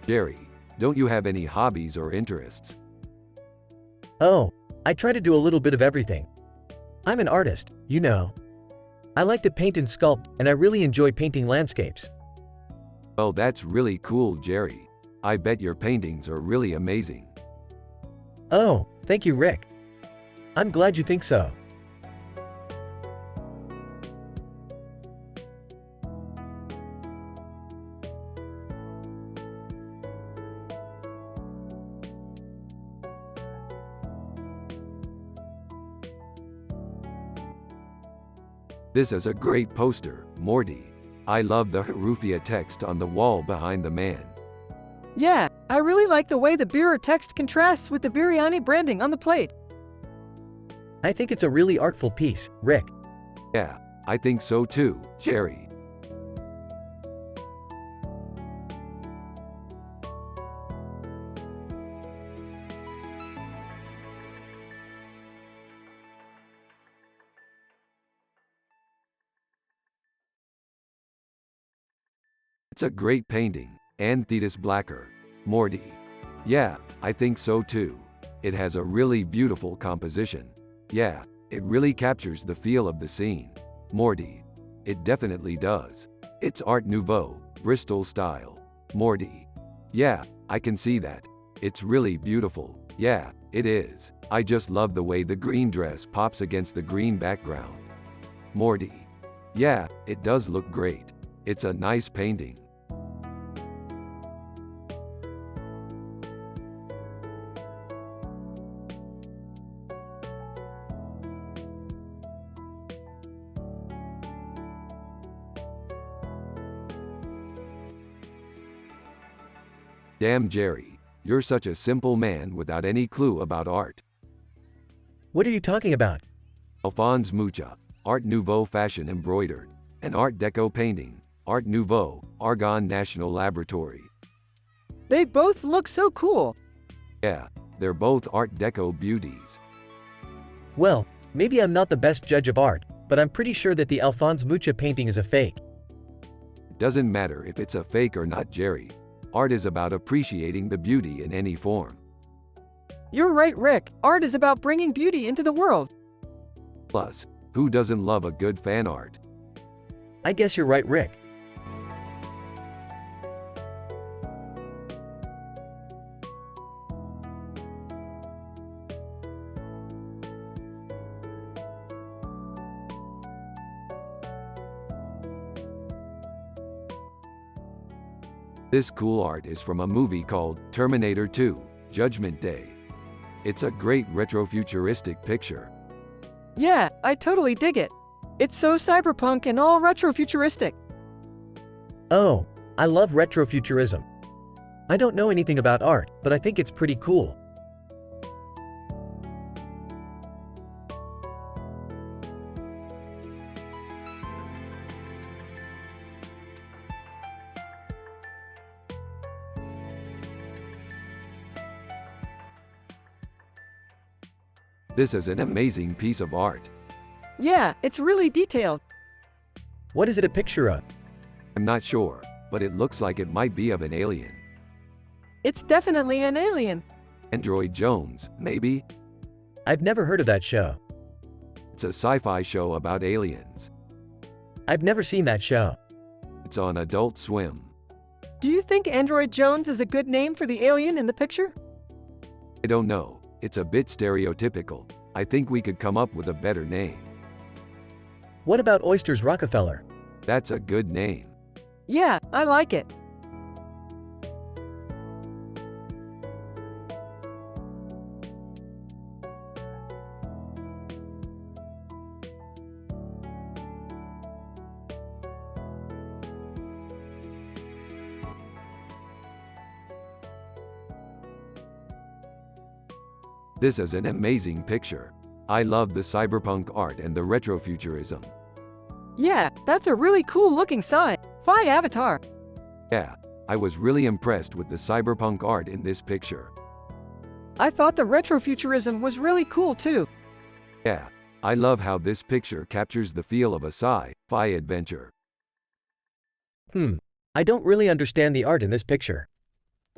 Jerry, don't you have any hobbies or interests? Oh, I try to do a little bit of everything. I'm an artist, you know. I like to paint and sculpt, and I really enjoy painting landscapes. Oh, that's really cool, Jerry. I bet your paintings are really amazing. Oh, thank you, Rick. I'm glad you think so. This is a great poster, Morty. I love the Harufia text on the wall behind the man. Yeah, I really like the way the beer text contrasts with the biryani branding on the plate. I think it's a really artful piece, Rick. Yeah, I think so too, Jerry. It's a great painting, Anthetis Blacker. Morty. Yeah, I think so too. It has a really beautiful composition. Yeah, it really captures the feel of the scene. Morty. It definitely does. It's Art Nouveau, Bristol style. Morty. Yeah, I can see that. It's really beautiful. Yeah, it is. I just love the way the green dress pops against the green background. Morty. Yeah, it does look great. It's a nice painting. Damn, Jerry, you're such a simple man without any clue about art. What are you talking about? Alphonse Mucha, Art Nouveau fashion embroidered, an Art Deco painting, Art Nouveau, Argonne National Laboratory. They both look so cool. Yeah, they're both Art Deco beauties. Well, maybe I'm not the best judge of art, but I'm pretty sure that the Alphonse Mucha painting is a fake. It doesn't matter if it's a fake or not, Jerry. Art is about appreciating the beauty in any form. You're right, Rick. Art is about bringing beauty into the world. Plus, who doesn't love a good fan art? I guess you're right, Rick. This cool art is from a movie called Terminator 2, Judgment Day. It's a great retrofuturistic picture. Yeah, I totally dig it. It's so cyberpunk and all retrofuturistic. Oh, I love retrofuturism. I don't know anything about art, but I think it's pretty cool. This is an amazing piece of art. Yeah, it's really detailed. What is it a picture of? I'm not sure, but it looks like it might be of an alien. It's definitely an alien. Android Jones, maybe? I've never heard of that show. It's a sci-fi show about aliens. I've never seen that show. It's on Adult Swim. Do you think Android Jones is a good name for the alien in the picture? I don't know, it's a bit stereotypical. I think we could come up with a better name. What about Oysters Rockefeller? That's a good name. Yeah, I like it. This is an amazing picture. I love the cyberpunk art and the retrofuturism. Yeah, that's a really cool looking sci-fi avatar. Yeah, I was really impressed with the cyberpunk art in this picture. I thought the retrofuturism was really cool too. Yeah, I love how this picture captures the feel of a sci-fi adventure. I don't really understand the art in this picture.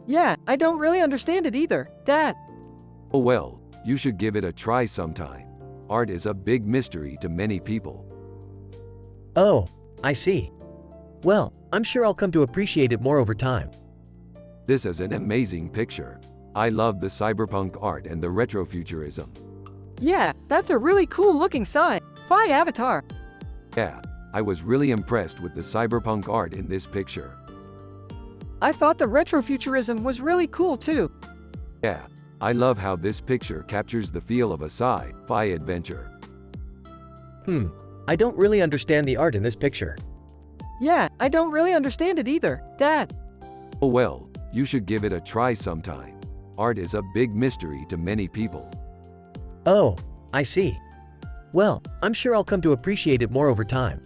Yeah, I don't really understand it either, Dad. Oh well, you should give it a try sometime. Art is a big mystery to many people. Oh, I see. Well, I'm sure I'll come to appreciate it more over time. This is an amazing picture. I love the cyberpunk art and the retrofuturism. Yeah, that's a really cool looking sci-fi avatar. Yeah, I was really impressed with the cyberpunk art in this picture. I thought the retrofuturism was really cool too. Yeah, I love how this picture captures the feel of a sci-fi adventure. I don't really understand the art in this picture. Yeah, I don't really understand it either, Dad. Oh well, you should give it a try sometime. Art is a big mystery to many people. Oh, I see. Well, I'm sure I'll come to appreciate it more over time.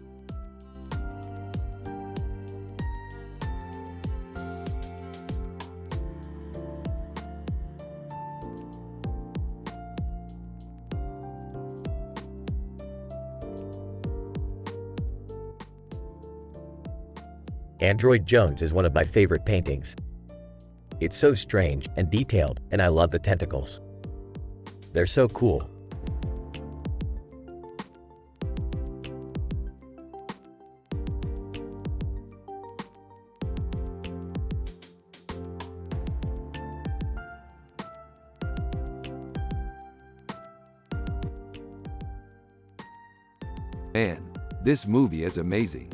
Android Jones is one of my favorite paintings. It's so strange and detailed, and I love the tentacles. They're so cool. Man, this movie is amazing.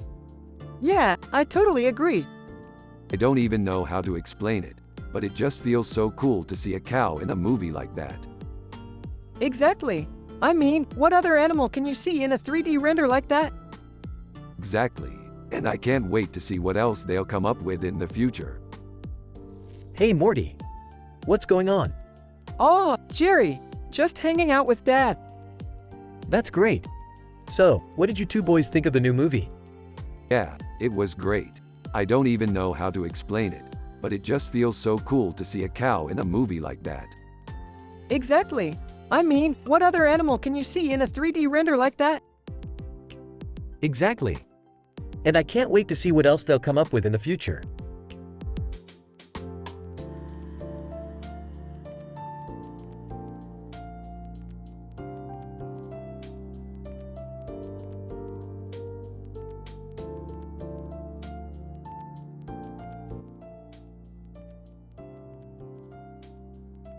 Yeah, I totally agree. I don't even know how to explain it, but it just feels so cool to see a cow in a movie like that. Exactly. I mean, what other animal can you see in a 3D render like that? Exactly, and I can't wait to see what else they'll come up with in the future. Hey Morty, what's going on? Oh, Jerry, just hanging out with Dad. That's great. So, what did you two boys think of the new movie? Yeah, it was great. I don't even know how to explain it, but it just feels so cool to see a cow in a movie like that. Exactly. I mean, what other animal can you see in a 3D render like that? Exactly. And I can't wait to see what else they'll come up with in the future.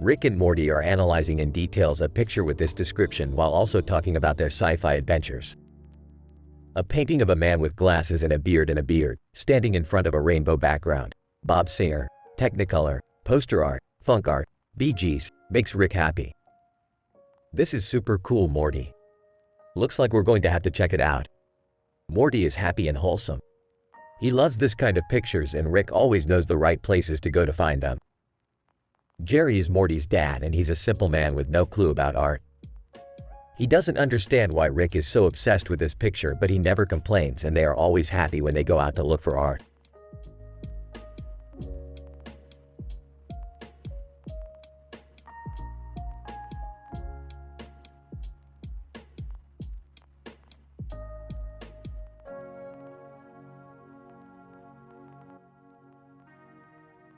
Rick and Morty are analyzing in details a picture with this description while also talking about their sci-fi adventures. A painting of a man with glasses and a beard, standing in front of a rainbow background. Bob Singer, Technicolor, poster art, funk art, Bee Gees, makes Rick happy. This is super cool, Morty. Looks like we're going to have to check it out. Morty is happy and wholesome. He loves this kind of pictures and Rick always knows the right places to go to find them. Jerry is Morty's dad and he's a simple man with no clue about art. He doesn't understand why Rick is so obsessed with this picture, but he never complains and they are always happy when they go out to look for art.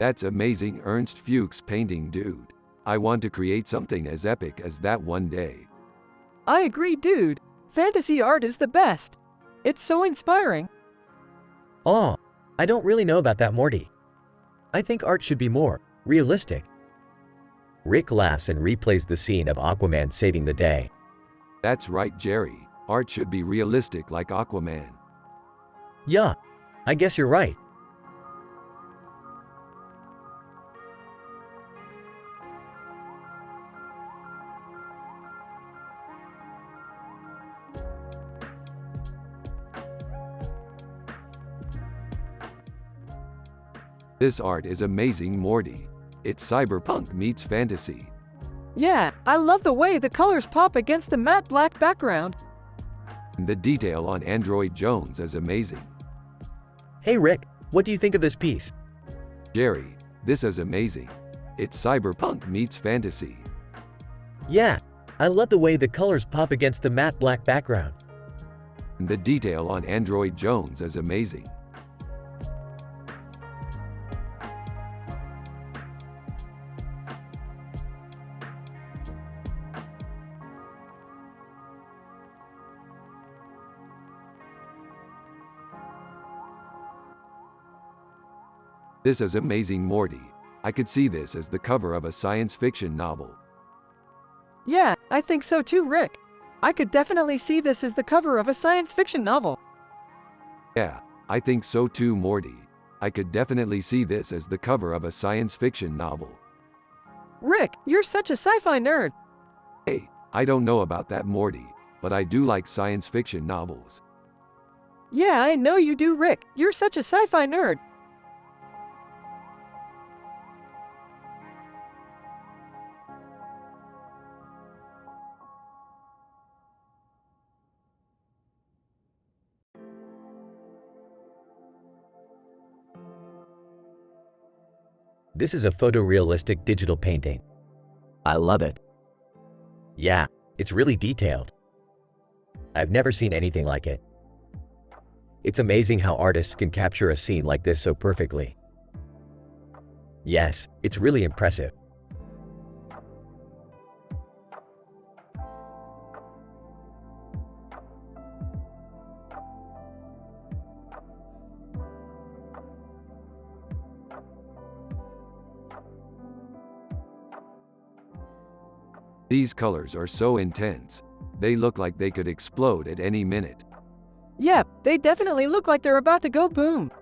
That's amazing Ernst Fuchs painting, dude. I want to create something as epic as that one day. I agree, dude. Fantasy art is the best. It's so inspiring. Oh, I don't really know about that, Morty. I think art should be more realistic. Rick laughs and replays the scene of Aquaman saving the day. That's right, Jerry. Art should be realistic like Aquaman. Yeah, I guess you're right. This art is amazing, Morty. It's cyberpunk meets fantasy. Yeah, I love the way the colors pop against the matte black background. And the detail on Android Jones is amazing. Hey Rick, what do you think of this piece? Jerry, this is amazing. It's cyberpunk meets fantasy. Yeah, I love the way the colors pop against the matte black background. And the detail on Android Jones is amazing. This is amazing, Morty. I could see this as the cover of a science fiction novel. Yeah, I think so too, Rick. I could definitely see this as the cover of a science fiction novel. Yeah, I think so too, Morty. I could definitely see this as the cover of a science fiction novel. Rick, you're such a sci-fi nerd. Hey, I don't know about that, Morty, but I do like science fiction novels. Yeah, I know you do, Rick. You're such a sci-fi nerd. This is a photorealistic digital painting. I love it. Yeah, it's really detailed. I've never seen anything like it. It's amazing how artists can capture a scene like this so perfectly. Yes, it's really impressive. These colors are so intense. They look like they could explode at any minute. Yeah, they definitely look like they're about to go boom.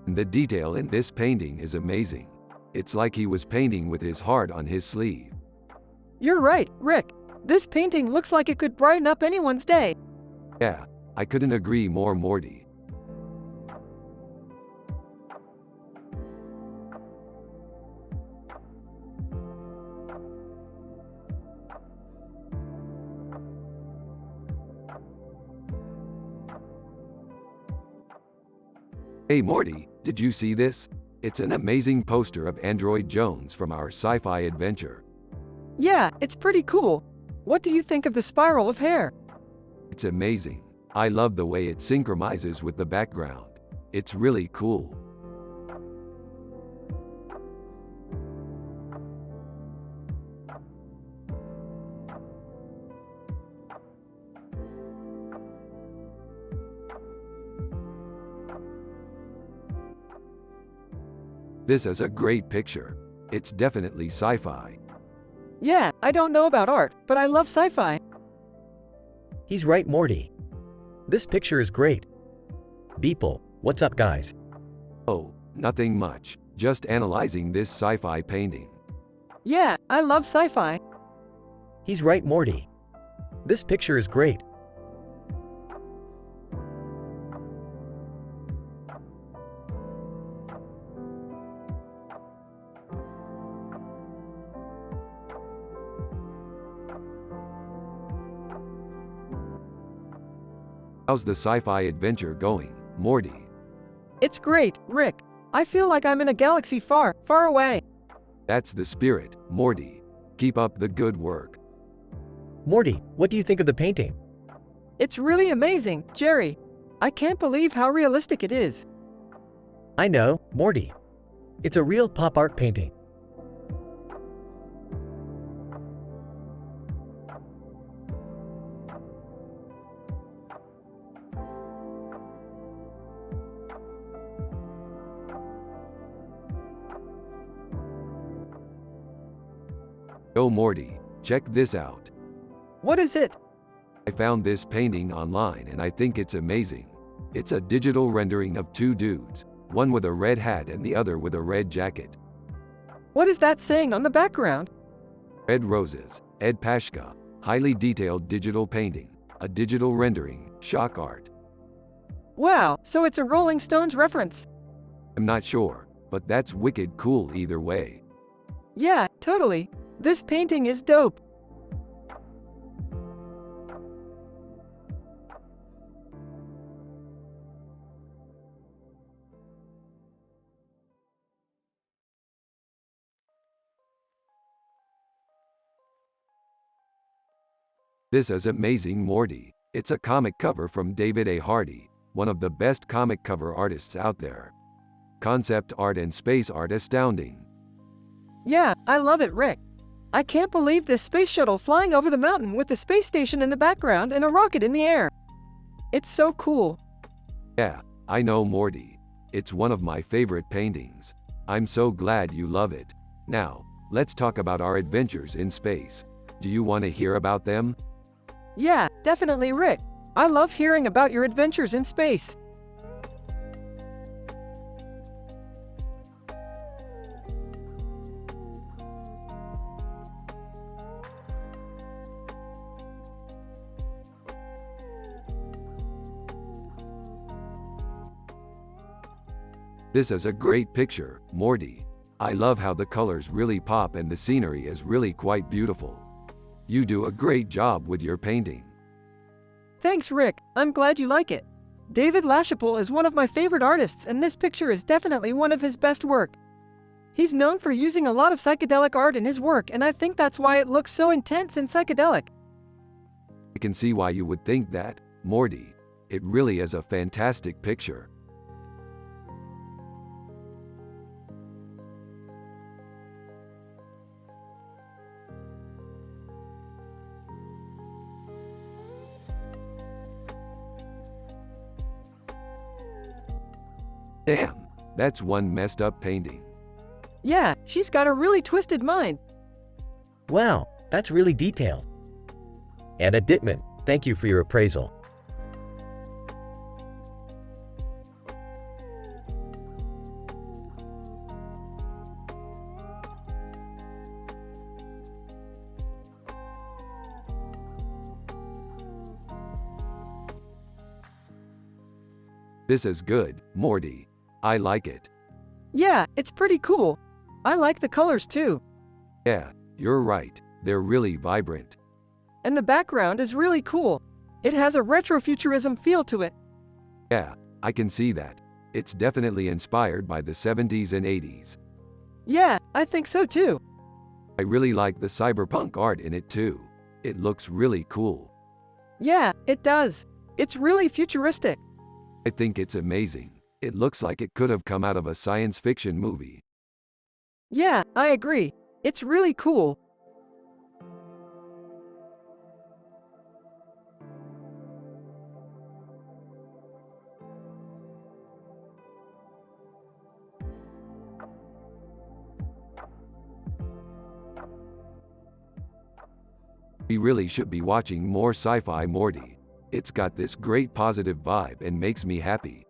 And the detail in this painting is amazing. It's like he was painting with his heart on his sleeve. You're right, Rick. This painting looks like it could brighten up anyone's day. Yeah, I couldn't agree more, Morty. Hey Morty, did you see this? It's an amazing poster of Android Jones from our sci-fi adventure. Yeah, it's pretty cool. What do you think of the spiral of hair? It's amazing. I love the way it synchronizes with the background. It's really cool. This is a great picture. It's definitely sci-fi. Yeah, I don't know about art, but I love sci-fi. He's right, Morty. This picture is great. Beeple, what's up, guys? Oh, nothing much. Just analyzing this sci-fi painting. Yeah, I love sci-fi. He's right, Morty. This picture is great. How's the sci-fi adventure going, Morty? It's great, Rick. I feel like I'm in a galaxy far, far away. That's the spirit, Morty. Keep up the good work. Morty, what do you think of the painting? It's really amazing, Jerry. I can't believe how realistic it is. I know, Morty. It's a real pop art painting. Yo Morty, check this out. What is it? I found this painting online and I think it's amazing. It's a digital rendering of two dudes, one with a red hat and the other with a red jacket. What is that saying on the background? Red Roses, Ed Pashka, highly detailed digital painting, a digital rendering, shock art. Wow, so it's a Rolling Stones reference. I'm not sure, but that's wicked cool either way. Yeah, totally. This painting is dope. This is amazing Morty. It's a comic cover from David A. Hardy, one of the best comic cover artists out there. Concept art and space art astounding. Yeah, I love it, Rick. I can't believe this space shuttle flying over the mountain with the space station in the background and a rocket in the air. It's so cool. Yeah, I know Morty. It's one of my favorite paintings. I'm so glad you love it. Now, let's talk about our adventures in space. Do you want to hear about them? Yeah, definitely, Rick. I love hearing about your adventures in space. This is a great picture, Morty. I love how the colors really pop and the scenery is really quite beautiful. You do a great job with your painting. Thanks, Rick. I'm glad you like it. David LaChapelle is one of my favorite artists, and this picture is definitely one of his best work. He's known for using a lot of psychedelic art in his work, and I think that's why it looks so intense and psychedelic. I can see why you would think that, Morty. It really is a fantastic picture. Damn, that's one messed up painting. Yeah, she's got a really twisted mind. Wow, that's really detailed. Anna Dittman, thank you for your appraisal. This is good, Morty. I like it. Yeah, it's pretty cool. I like the colors too. Yeah, you're right. They're really vibrant. And the background is really cool. It has a retrofuturism feel to it. Yeah, I can see that. It's definitely inspired by the 70s and 80s. Yeah, I think so too. I really like the cyberpunk art in it too. It looks really cool. Yeah, it does. It's really futuristic. I think it's amazing. It looks like it could have come out of a science fiction movie. Yeah, I agree. It's really cool. We really should be watching more sci-fi Morty. It's got this great positive vibe and makes me happy.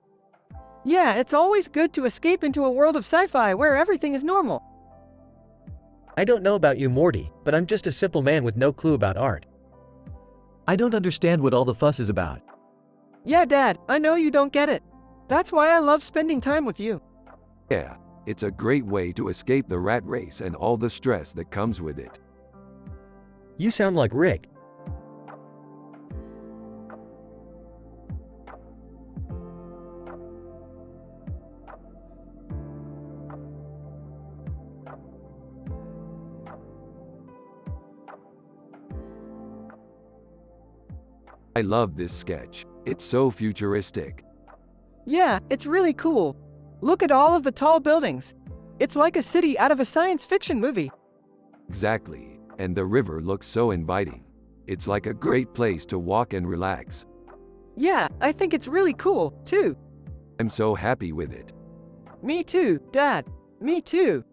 Yeah, it's always good to escape into a world of sci-fi where everything is normal. I don't know about you, Morty, but I'm just a simple man with no clue about art. I don't understand what all the fuss is about. Yeah, Dad, I know you don't get it. That's why I love spending time with you. Yeah, it's a great way to escape the rat race and all the stress that comes with it. You sound like Rick. I love this sketch. It's so futuristic. Yeah, it's really cool. Look at all of the tall buildings. It's like a city out of a science fiction movie. Exactly, and the river looks so inviting. It's like a great place to walk and relax. Yeah, I think it's really cool, too. I'm so happy with it. Me too, Dad. Me too.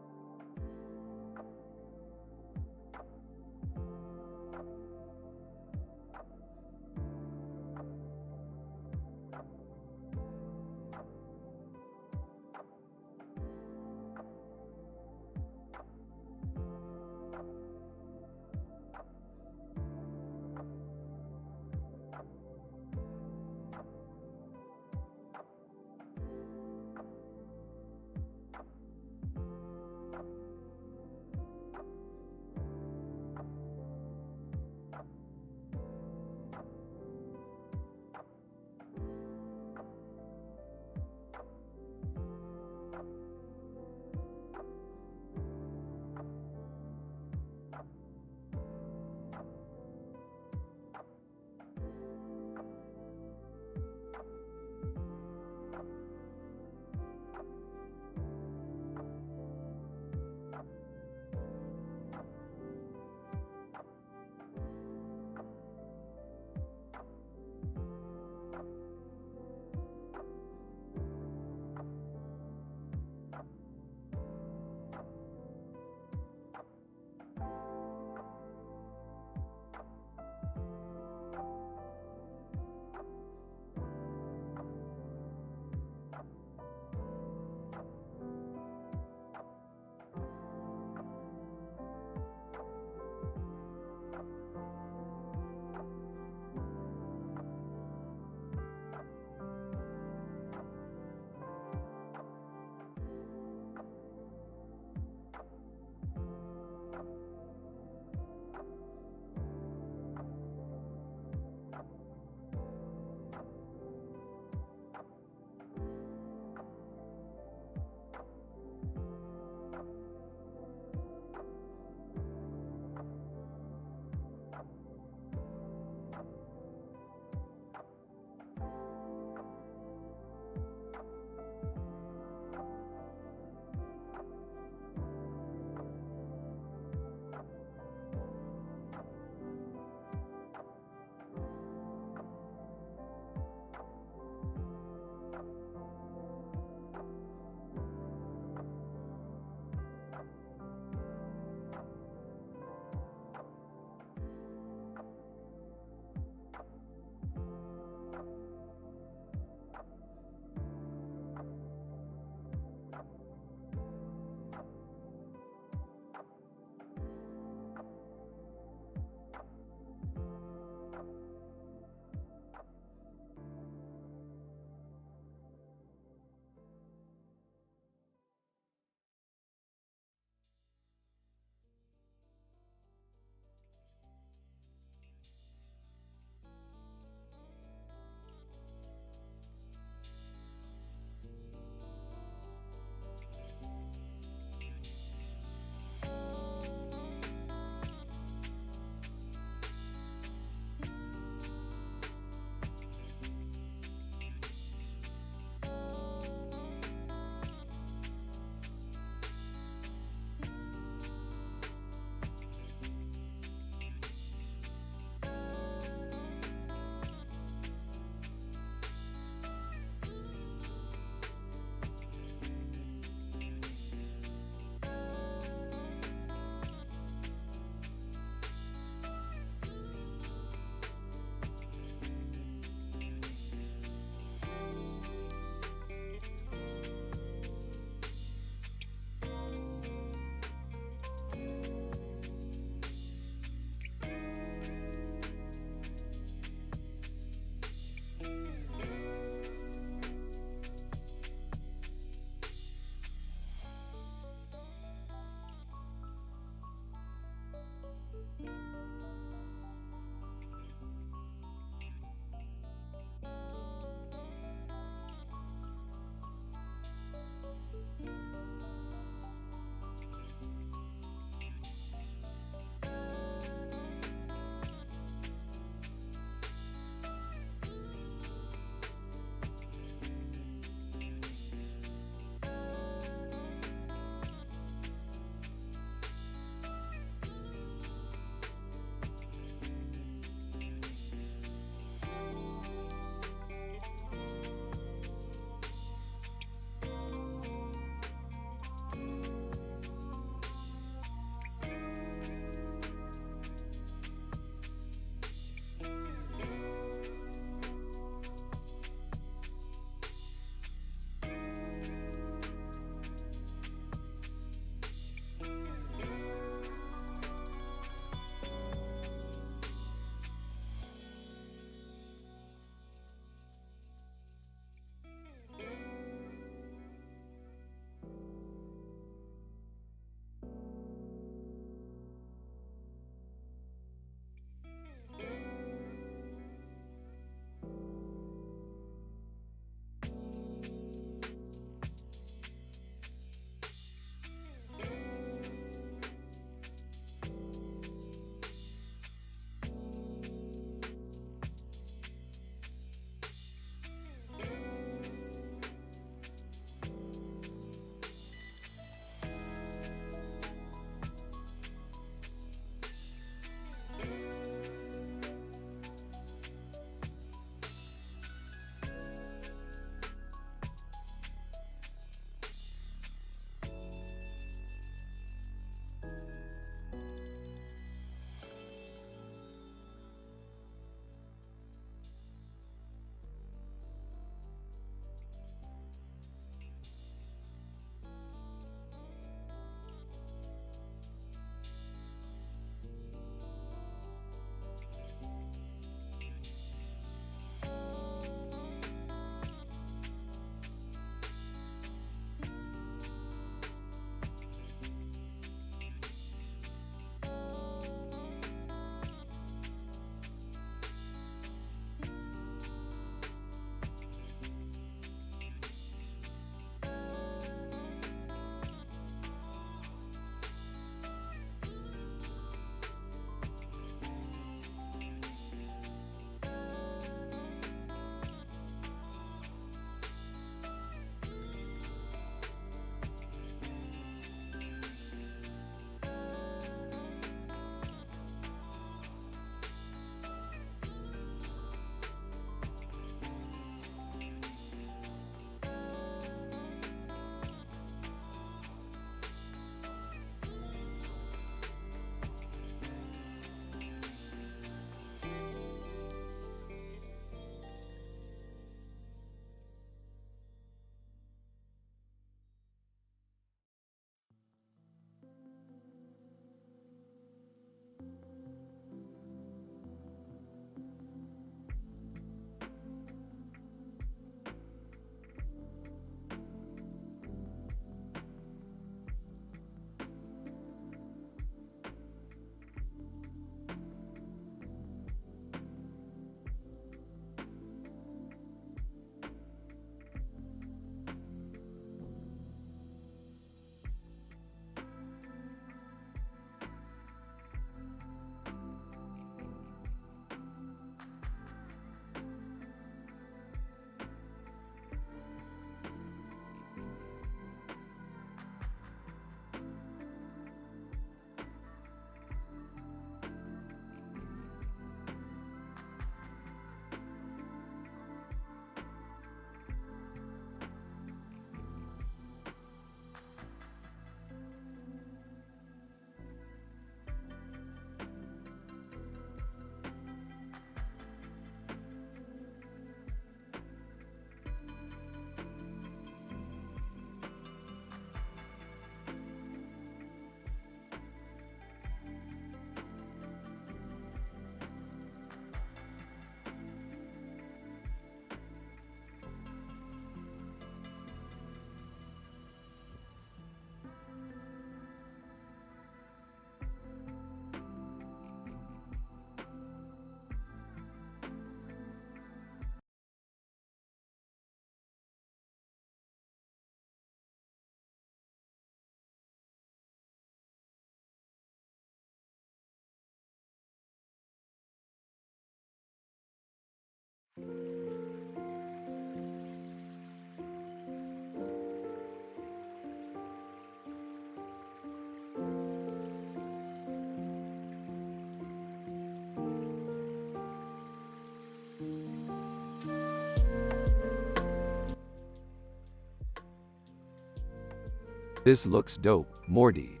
This looks dope, Morty.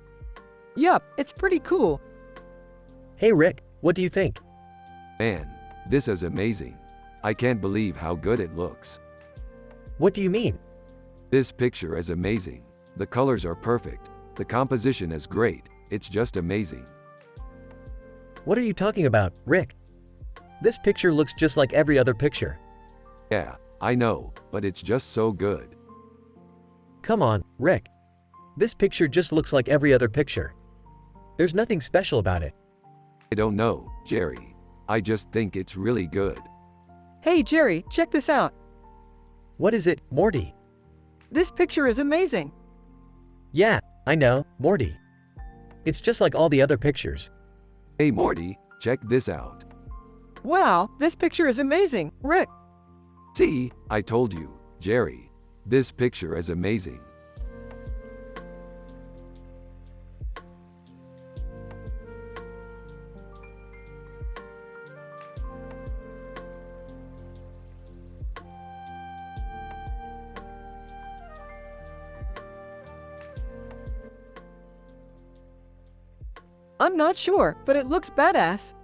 Yup, it's pretty cool. Hey Rick, what do you think? Man, this is amazing. I can't believe how good it looks. What do you mean? This picture is amazing. The colors are perfect. The composition is great. It's just amazing. What are you talking about, Rick? This picture looks just like every other picture. Yeah, I know, but it's just so good. Come on, Rick. This picture just looks like every other picture. There's nothing special about it. I don't know, Jerry. I just think it's really good. Hey Jerry, check this out. What is it, Morty? This picture is amazing. Yeah, I know, Morty. It's just like all the other pictures. Hey Morty, check this out. Wow, this picture is amazing, Rick. See, I told you, Jerry. This picture is amazing. I'm not sure, but it looks badass.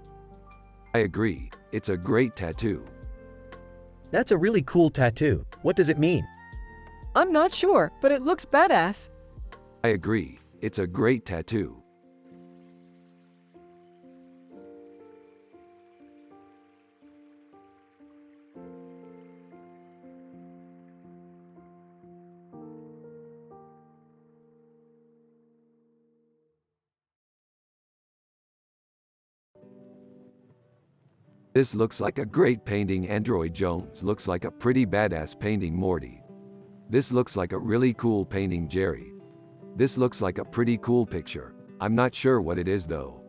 I agree, it's a great tattoo. That's a really cool tattoo. What does it mean? I'm not sure, but it looks badass. I agree, it's a great tattoo. This looks like a great painting. Android Jones looks like a pretty badass painting. Morty. This looks like a really cool painting. Jerry. This looks like a pretty cool picture. I'm not sure what it is though.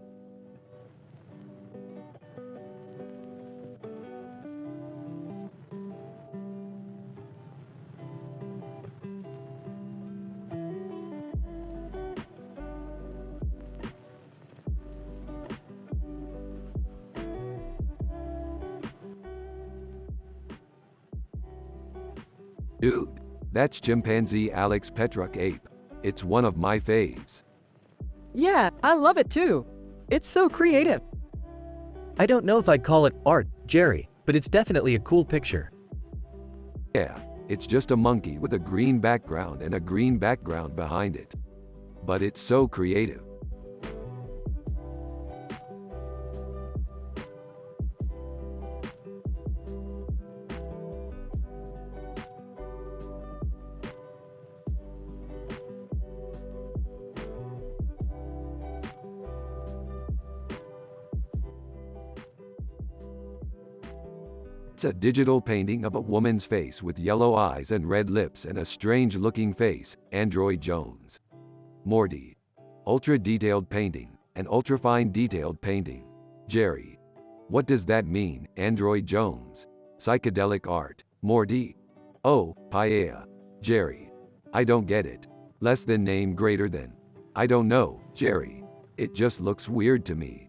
Dude, that's chimpanzee Alex Petruk ape. It's one of my faves. Yeah, I love it too. It's so creative. I don't know if I'd call it art, Jerry, but it's definitely a cool picture. Yeah, it's just a monkey with a green background and a green background behind it. But it's so creative. It's a digital painting of a woman's face with yellow eyes and red lips and a strange-looking face. Android Jones. Morty. Ultra-detailed painting, an ultra-fine detailed painting. Jerry. What does that mean? Android Jones. Psychedelic art. Morty. Oh, paella. Jerry. I don't get it. Less than name greater than. I don't know, Jerry. It just looks weird to me.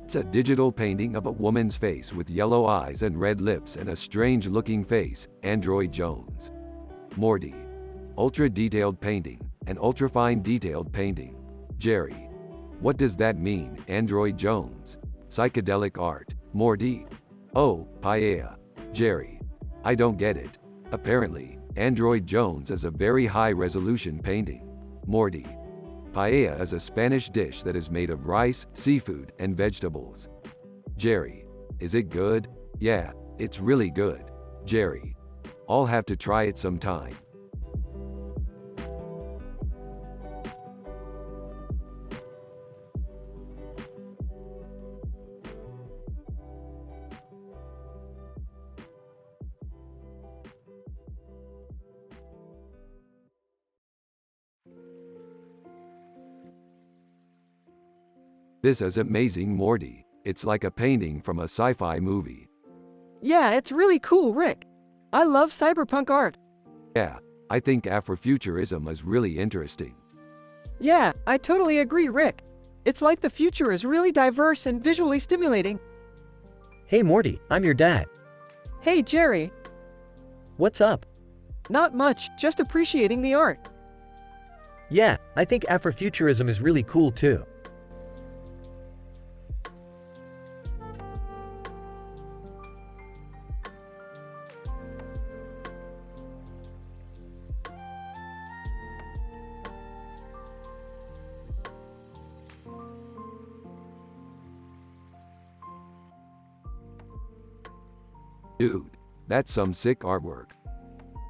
It's a digital painting of a woman's face with yellow eyes and red lips and a strange-looking face. Android Jones. Morty. Ultra-detailed painting, an ultra-fine detailed painting. Jerry. What does that mean? Android Jones. Psychedelic art. Morty. Oh, paella. Jerry. I don't get it. Apparently, Android Jones is a very high-resolution painting. Morty. Paella is a Spanish dish that is made of rice, seafood, and vegetables. Jerry. Is it good? Yeah, it's really good. Jerry. I'll have to try it sometime. This is amazing, Morty. It's like a painting from a sci-fi movie. Yeah, it's really cool, Rick. I love cyberpunk art. Yeah, I think Afrofuturism is really interesting. Yeah, I totally agree, Rick. It's like the future is really diverse and visually stimulating. Hey Morty, I'm your dad. Hey Jerry. What's up? Not much, just appreciating the art. Yeah, I think Afrofuturism is really cool too. Dude, that's some sick artwork.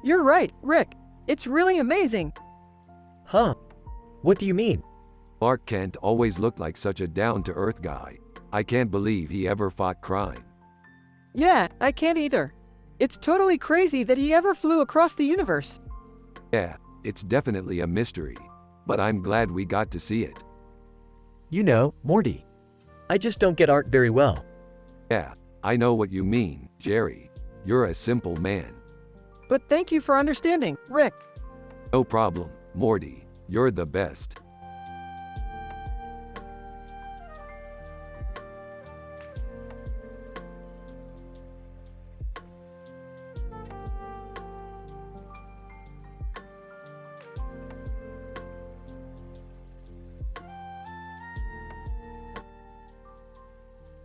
You're right, Rick. It's really amazing. Huh? What do you mean? Clark Kent always looked like such a down-to-earth guy. I can't believe he ever fought crime. Yeah, I can't either. It's totally crazy that he ever flew across the universe. Yeah, it's definitely a mystery. But I'm glad we got to see it. You know, Morty. I just don't get art very well. Yeah, I know what you mean, Jerry. You're a simple man. But thank you for understanding, Rick. No problem, Morty. You're the best.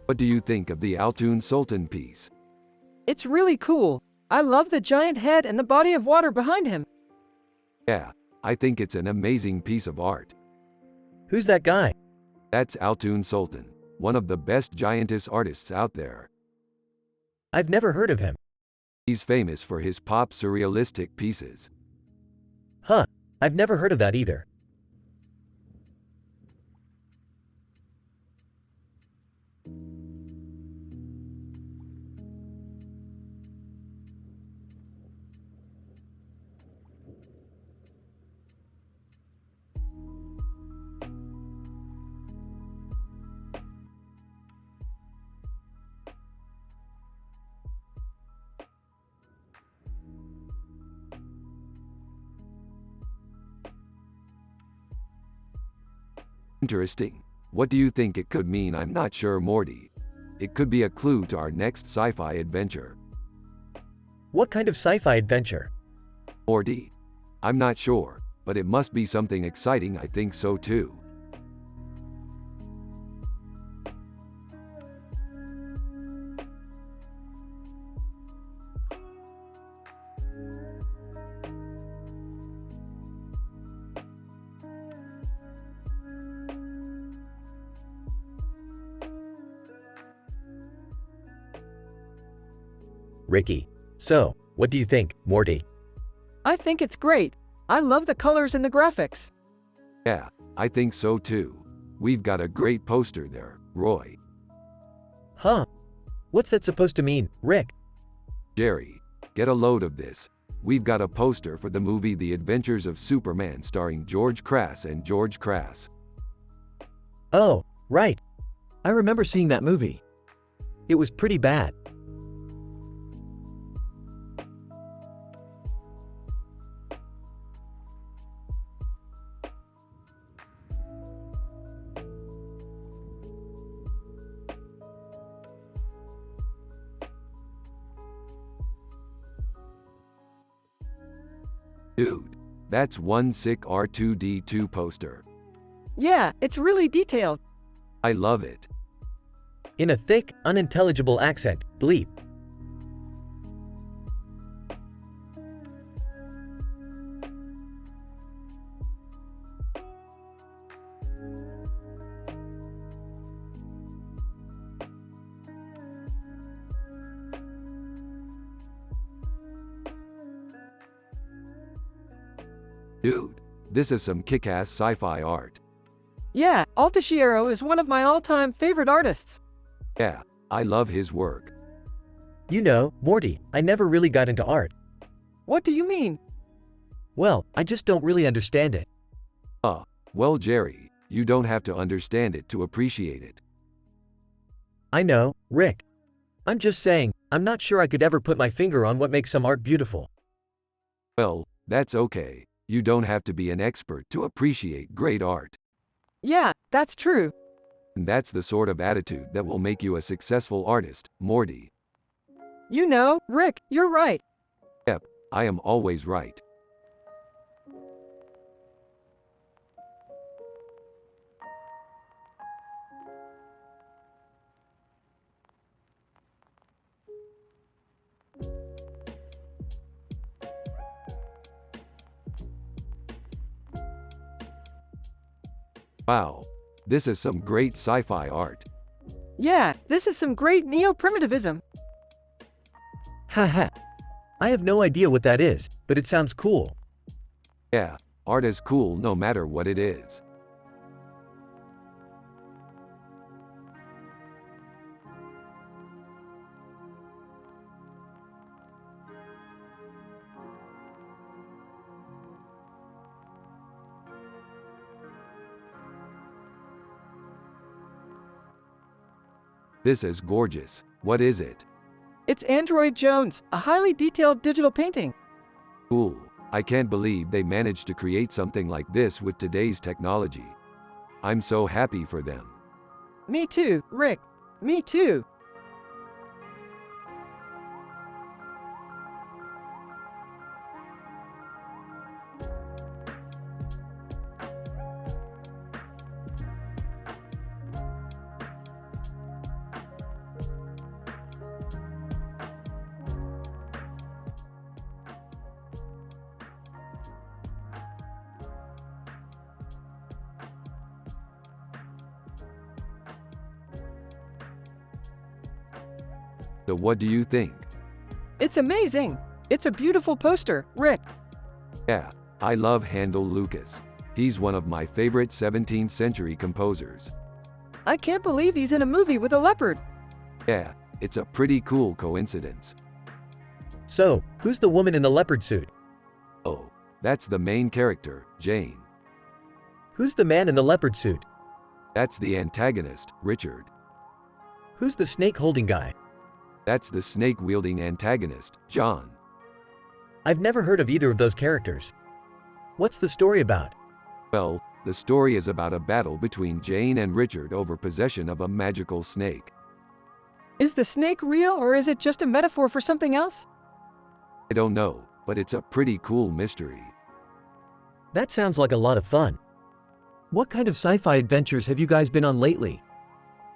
What do you think of the Altoon Sultan piece? It's really cool. I love the giant head and the body of water behind him. Yeah, I think it's an amazing piece of art. Who's that guy? That's Altoon Sultan, one of the best giantess artists out there. I've never heard of him. He's famous for his pop surrealistic pieces. Huh, I've never heard of that either. Interesting. What do you think it could mean? I'm not sure, Morty. It could be a clue to our next sci-fi adventure. What kind of sci-fi adventure? Morty? I'm not sure, but it must be something exciting. I think so too. Ricky. So, what do you think, Morty? I think it's great. I love the colors and the graphics. Yeah, I think so too. We've got a great poster there, Roy. Huh? What's that supposed to mean, Rick? Jerry, get a load of this. We've got a poster for the movie The Adventures of Superman starring George Crass and George Crass. Oh, right. I remember seeing that movie. It was pretty bad. Dude, that's one sick R2-D2 poster. Yeah, it's really detailed. I love it. In a thick, unintelligible accent, bleep. Dude, this is some kick-ass sci-fi art. Yeah, Altashiero is one of my all-time favorite artists. Yeah, I love his work. You know, Morty, I never really got into art. What do you mean? Well, I just don't really understand it. Well, Jerry, you don't have to understand it to appreciate it. I know, Rick. I'm just saying, I'm not sure I could ever put my finger on what makes some art beautiful. Well, that's okay. You don't have to be an expert to appreciate great art. Yeah, that's true. And that's the sort of attitude that will make you a successful artist, Morty. You know, Rick, you're right. Yep, I am always right. Wow. This is some great sci-fi art. Yeah, this is some great neo-primitivism. Haha. I have no idea what that is, but it sounds cool. Yeah, art is cool no matter what it is. This is gorgeous. What is it? It's Android Jones, a highly detailed digital painting. Cool. I can't believe they managed to create something like this with today's technology. I'm so happy for them. Me too, Rick. Me too. So what do you think? It's amazing. It's a beautiful poster, Rick. Yeah, I love Handel Lucas. He's one of my favorite 17th century composers. I can't believe he's in a movie with a leopard. Yeah, it's a pretty cool coincidence. So, who's the woman in the leopard suit? Oh, that's the main character, Jane. Who's the man in the leopard suit? That's the antagonist, Richard. Who's the snake-holding guy? That's the snake-wielding antagonist, John. I've never heard of either of those characters. What's the story about? Well, the story is about a battle between Jane and Richard over possession of a magical snake. Is the snake real or is it just a metaphor for something else? I don't know, but it's a pretty cool mystery. That sounds like a lot of fun. What kind of sci-fi adventures have you guys been on lately?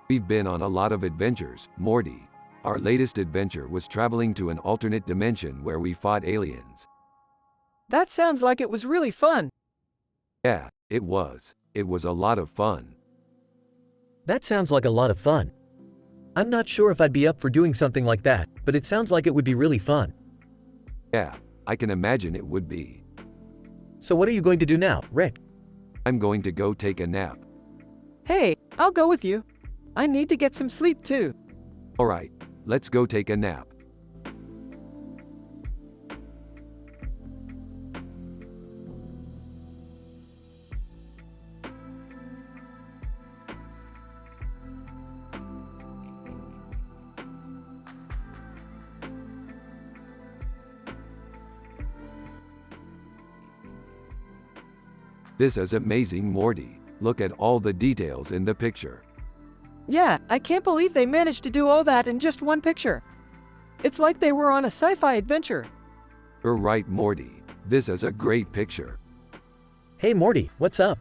We've been on a lot of adventures, Morty. Our latest adventure was traveling to an alternate dimension where we fought aliens. That sounds like it was really fun. Yeah, it was. It was a lot of fun. That sounds like a lot of fun. I'm not sure if I'd be up for doing something like that, but it sounds like it would be really fun. Yeah, I can imagine it would be. So what are you going to do now, Rick? I'm going to go take a nap. Hey, I'll go with you. I need to get some sleep too. Alright, let's go take a nap. This is amazing, Morty. Look at all the details in the picture. Yeah, I can't believe they managed to do all that in just one picture. It's like they were on a sci-fi adventure. You're right, Morty. This is a great picture. Hey Morty, what's up?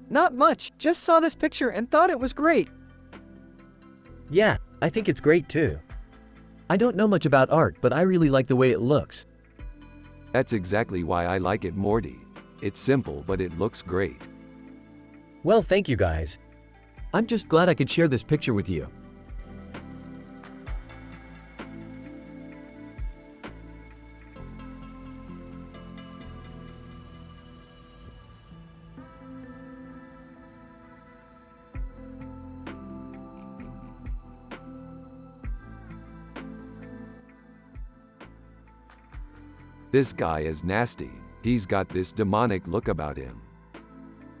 Not much, just saw this picture and thought it was great. Yeah, I think it's great too. I don't know much about art, but I really like the way it looks. That's exactly why I like it, Morty. It's simple, but it looks great. Well, thank you guys. I'm just glad I could share this picture with you. This guy is nasty. He's got this demonic look about him.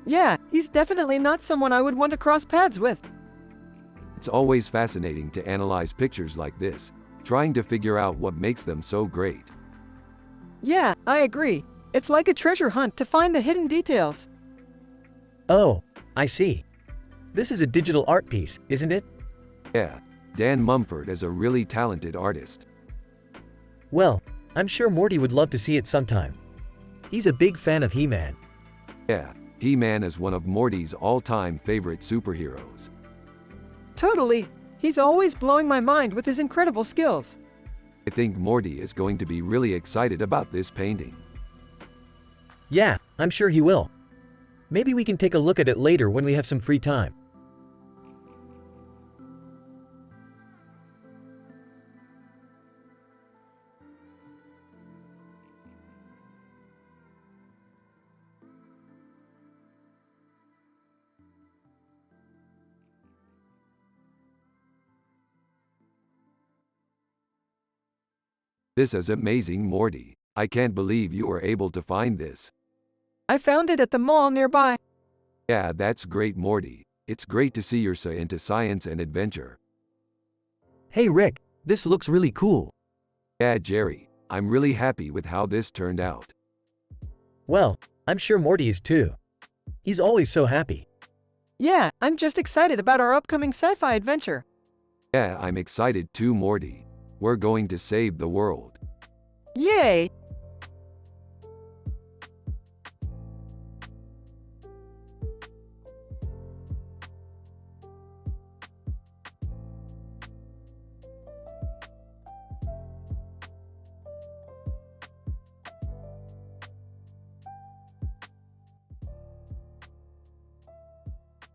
Yeah, he's definitely not someone I would want to cross paths with. It's always fascinating to analyze pictures like this, trying to figure out what makes them so great. Yeah, I agree. It's like a treasure hunt to find the hidden details. Oh, I see. This is a digital art piece, isn't it? Yeah, Dan Mumford is a really talented artist. Well, I'm sure Morty would love to see it sometime. He's a big fan of He-Man. Yeah, He-Man is one of Morty's all-time favorite superheroes. Totally. He's always blowing my mind with his incredible skills. I think Morty is going to be really excited about this painting. Yeah, I'm sure he will. Maybe we can take a look at it later when we have some free time. This is amazing, Morty. I can't believe you were able to find this. I found it at the mall nearby. Yeah, that's great, Morty. It's great to see you're so into science and adventure. Hey Rick, this looks really cool. Yeah, Jerry, I'm really happy with how this turned out. Well, I'm sure Morty is too. He's always so happy. Yeah, I'm just excited about our upcoming sci-fi adventure. Yeah, I'm excited too, Morty. We're going to save the world. Yay!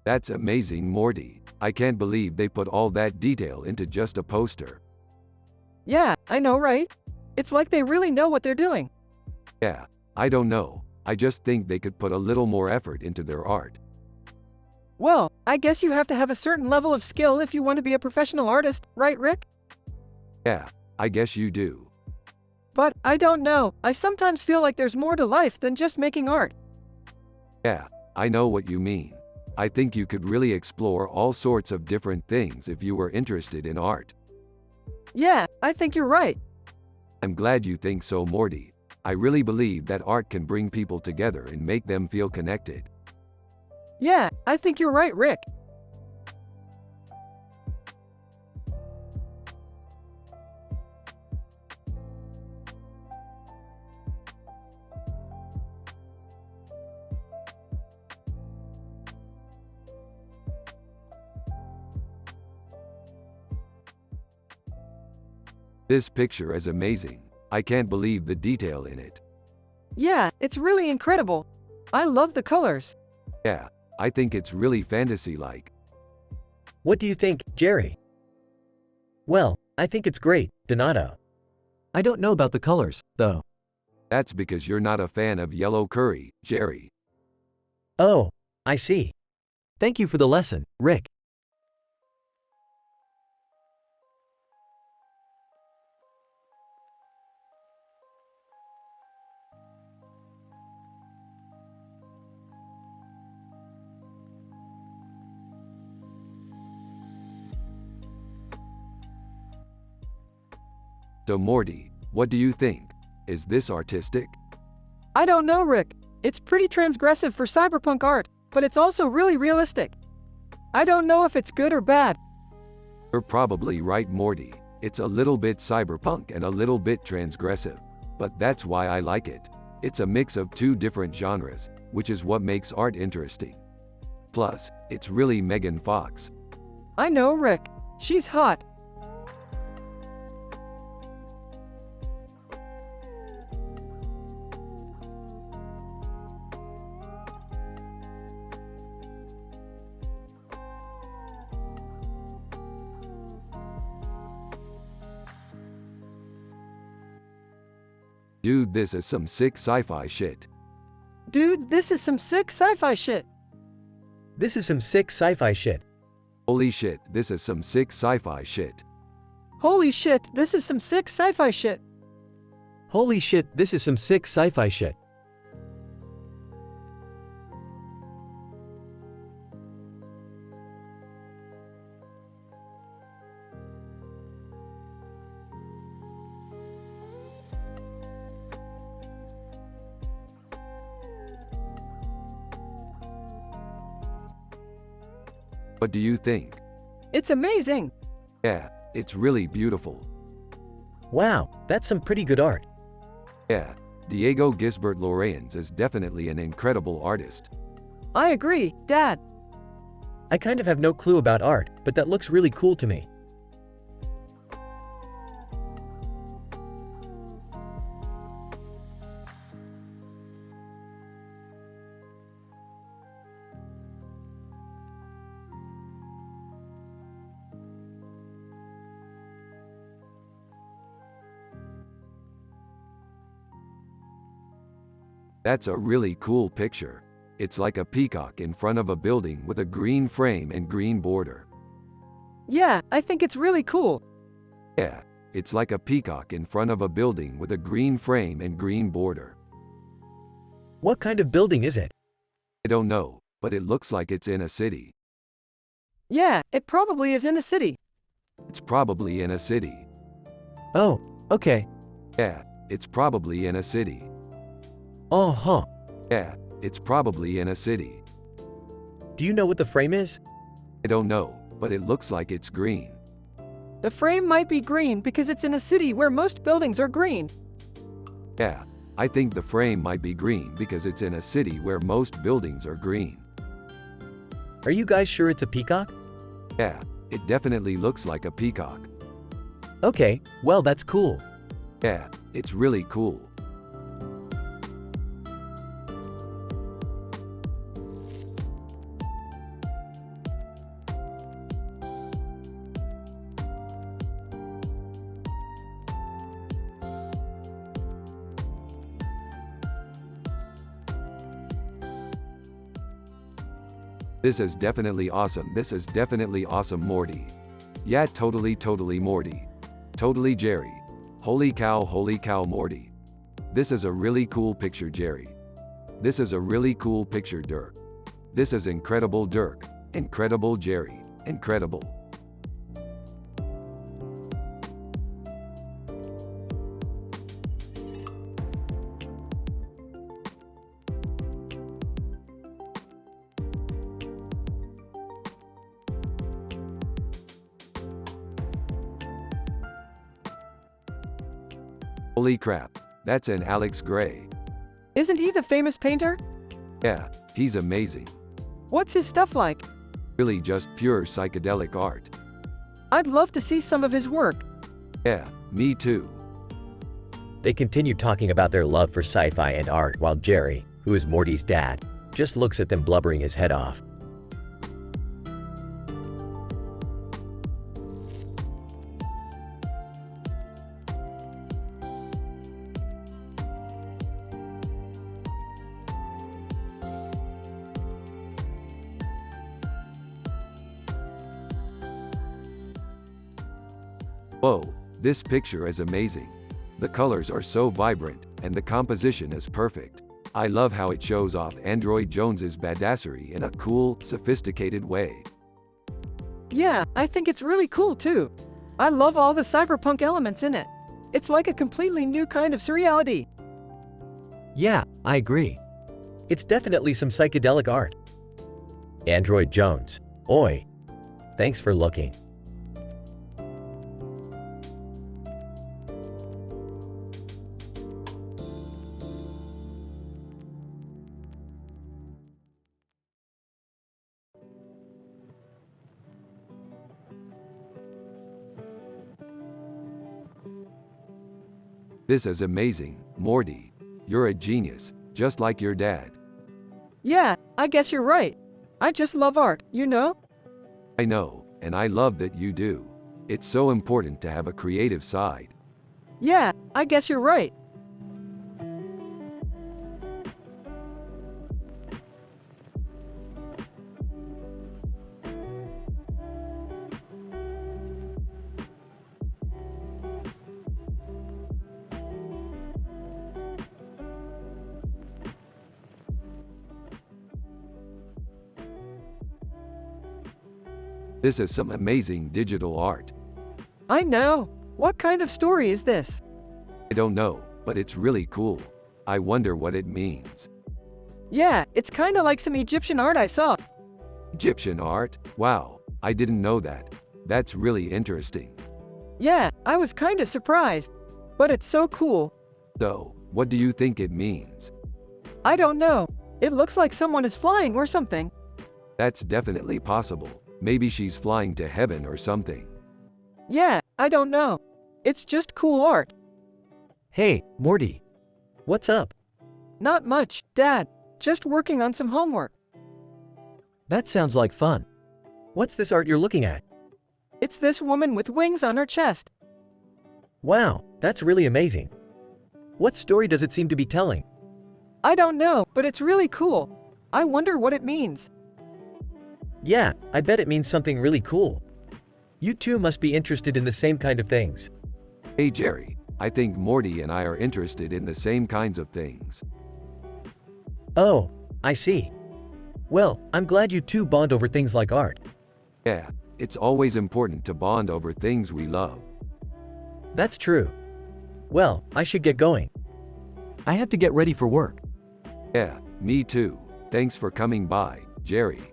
That's amazing, Morty. I can't believe they put all that detail into just a poster. Yeah, I know, right? It's like they really know what they're doing. Yeah, I don't know. I just think they could put a little more effort into their art. Well, I guess you have to have a certain level of skill if you want to be a professional artist, right, Rick? Yeah, I guess you do. But I don't know. I sometimes feel like there's more to life than just making art. Yeah, I know what you mean. I think you could really explore all sorts of different things if you were interested in art. Yeah, I think you're right. I'm glad you think so, Morty. I really believe that art can bring people together and make them feel connected. Yeah, I think you're right, Rick. This picture is amazing. I can't believe the detail in it. Yeah, it's really incredible. I love the colors. Yeah, I think it's really fantasy-like. What do you think, Jerry? Well, I think it's great, Donato. I don't know about the colors, though. That's because you're not a fan of yellow curry, Jerry. Oh, I see. Thank you for the lesson, Rick. So Morty, what do you think? Is this artistic? I don't know, Rick. It's pretty transgressive for cyberpunk art, but it's also really realistic. I don't know if it's good or bad. You're probably right, Morty. It's a little bit cyberpunk and a little bit transgressive. But that's why I like it. It's a mix of two different genres, which is what makes art interesting. Plus, it's really Megan Fox. I know, Rick. She's hot. Dude, this is some sick sci-fi shit. Dude, this is some sick sci-fi shit. This is some sick sci-fi shit. Holy shit, this is some sick sci-fi shit. Holy shit, this is some sick sci-fi shit. Holy shit, this is some sick sci-fi shit. What do you think? It's amazing. Yeah, it's really beautiful. Wow, that's some pretty good art. Yeah, Diego Gisbert Lorenz is definitely an incredible artist. I agree, Dad. I kind of have no clue about art, but that looks really cool to me. That's a really cool picture. It's like a peacock in front of a building with a green frame and green border. Yeah, I think it's really cool. Yeah, it's like a peacock in front of a building with a green frame and green border. What kind of building is it? I don't know, but it looks like it's in a city. Yeah, it probably is in a city. It's probably in a city. Oh, okay. Yeah, it's probably in a city. Uh-huh. Yeah, it's probably in a city. Do you know what the frame is? I don't know, but it looks like it's green. The frame might be green because it's in a city where most buildings are green. Yeah, I think the frame might be green because it's in a city where most buildings are green. Are you guys sure it's a peacock? Yeah, it definitely looks like a peacock. Okay, well that's cool. Yeah, it's really cool. This is definitely awesome. This is definitely awesome, Morty. Yeah, totally Morty. Totally Jerry. Holy cow, Morty. This is a really cool picture, Jerry. This is a really cool picture, Dirk. This is incredible, Dirk. Incredible, Jerry. Incredible. Holy crap, that's an Alex Gray. Isn't he the famous painter? Yeah, he's amazing. What's his stuff like? Really just pure psychedelic art. I'd love to see some of his work. Yeah, me too. They continue talking about their love for sci-fi and art while Jerry, who is Morty's dad, just looks at them blubbering his head off. Whoa, this picture is amazing. The colors are so vibrant, and the composition is perfect. I love how it shows off Android Jones's badassery in a cool, sophisticated way. Yeah, I think it's really cool too. I love all the cyberpunk elements in it. It's like a completely new kind of surreality. Yeah, I agree. It's definitely some psychedelic art. Android Jones. Oi. Thanks for looking. This is amazing, Morty. You're a genius, just like your dad. Yeah, I guess you're right. I just love art, you know? I know, and I love that you do. It's so important to have a creative side. Yeah, I guess you're right. This is some amazing digital art. I know. What kind of story is this? I don't know, but it's really cool. I wonder what it means. Yeah, it's kinda like some Egyptian art I saw. Egyptian art? Wow, I didn't know that. That's really interesting. Yeah, I was kinda surprised. But it's so cool. So, what do you think it means? I don't know. It looks like someone is flying or something. That's definitely possible. Maybe she's flying to heaven or something. Yeah, I don't know. It's just cool art. Hey, Morty. What's up? Not much, Dad. Just working on some homework. That sounds like fun. What's this art you're looking at? It's this woman with wings on her chest. Wow, that's really amazing. What story does it seem to be telling? I don't know, but it's really cool. I wonder what it means. Yeah, I bet it means something really cool. You two must be interested in the same kind of things. Hey Jerry, I think Morty and I are interested in the same kinds of things. Oh, I see. Well, I'm glad you two bond over things like art. Yeah, it's always important to bond over things we love. That's true. Well, I should get going. I have to get ready for work. Yeah, me too. Thanks for coming by, Jerry.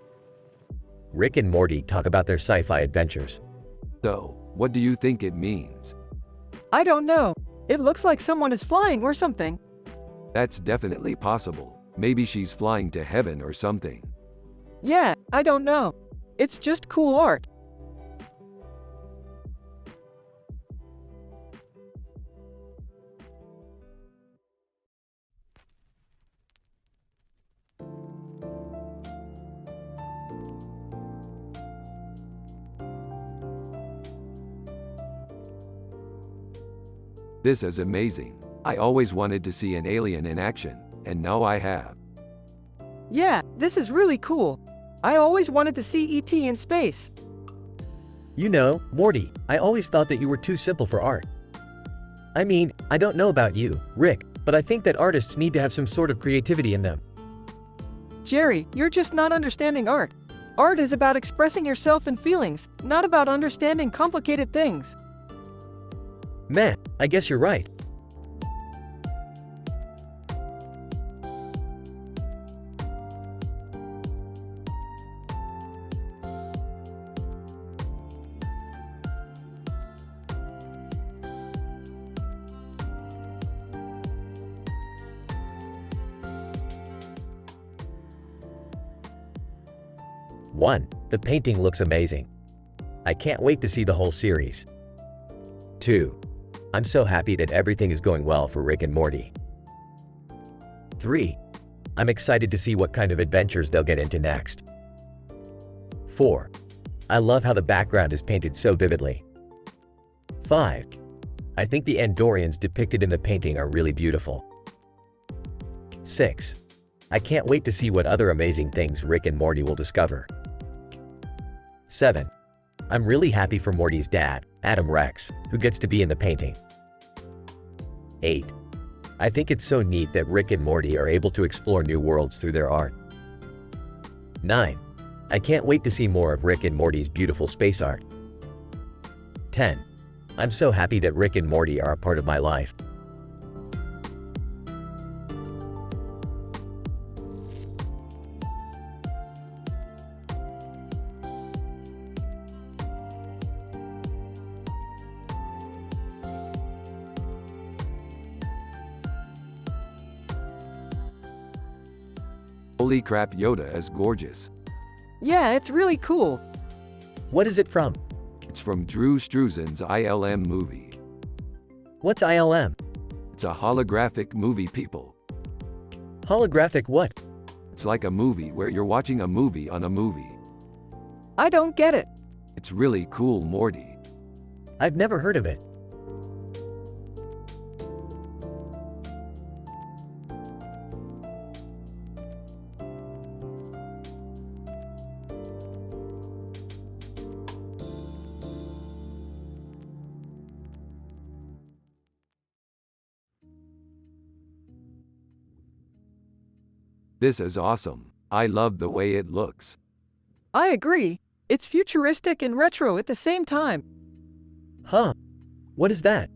Rick and Morty talk about their sci-fi adventures. So, what do you think it means? I don't know. It looks like someone is flying or something. That's definitely possible. Maybe she's flying to heaven or something. Yeah, I don't know. It's just cool art. This is amazing. I always wanted to see an alien in action, and now I have. Yeah, this is really cool. I always wanted to see E.T. in space. You know, Morty, I always thought that you were too simple for art. I mean, I don't know about you, Rick, but I think that artists need to have some sort of creativity in them. Jerry, you're just not understanding art. Art is about expressing yourself and feelings, not about understanding complicated things. Meh, I guess you're right. One, the painting looks amazing. I can't wait to see the whole series. 2. I'm so happy that everything is going well for Rick and Morty. 3. I'm excited to see what kind of adventures they'll get into next. 4. I love how the background is painted so vividly. 5. I think the Andorians depicted in the painting are really beautiful. 6. I can't wait to see what other amazing things Rick and Morty will discover. 7. I'm really happy for Morty's dad, Adam Rex, who gets to be in the painting. 8. I think it's so neat that Rick and Morty are able to explore new worlds through their art. 9. I can't wait to see more of Rick and Morty's beautiful space art. 10. I'm so happy that Rick and Morty are a part of my life. Holy crap, Yoda is gorgeous. Yeah, it's really cool. What is it from? It's from Drew Struzan's ILM movie. What's ILM? It's a holographic movie, people. Holographic what? It's like a movie where you're watching a movie on a movie. I don't get it. It's really cool, Morty. I've never heard of it. This is awesome. I love the way it looks. I agree. It's futuristic and retro at the same time. Huh? What is that?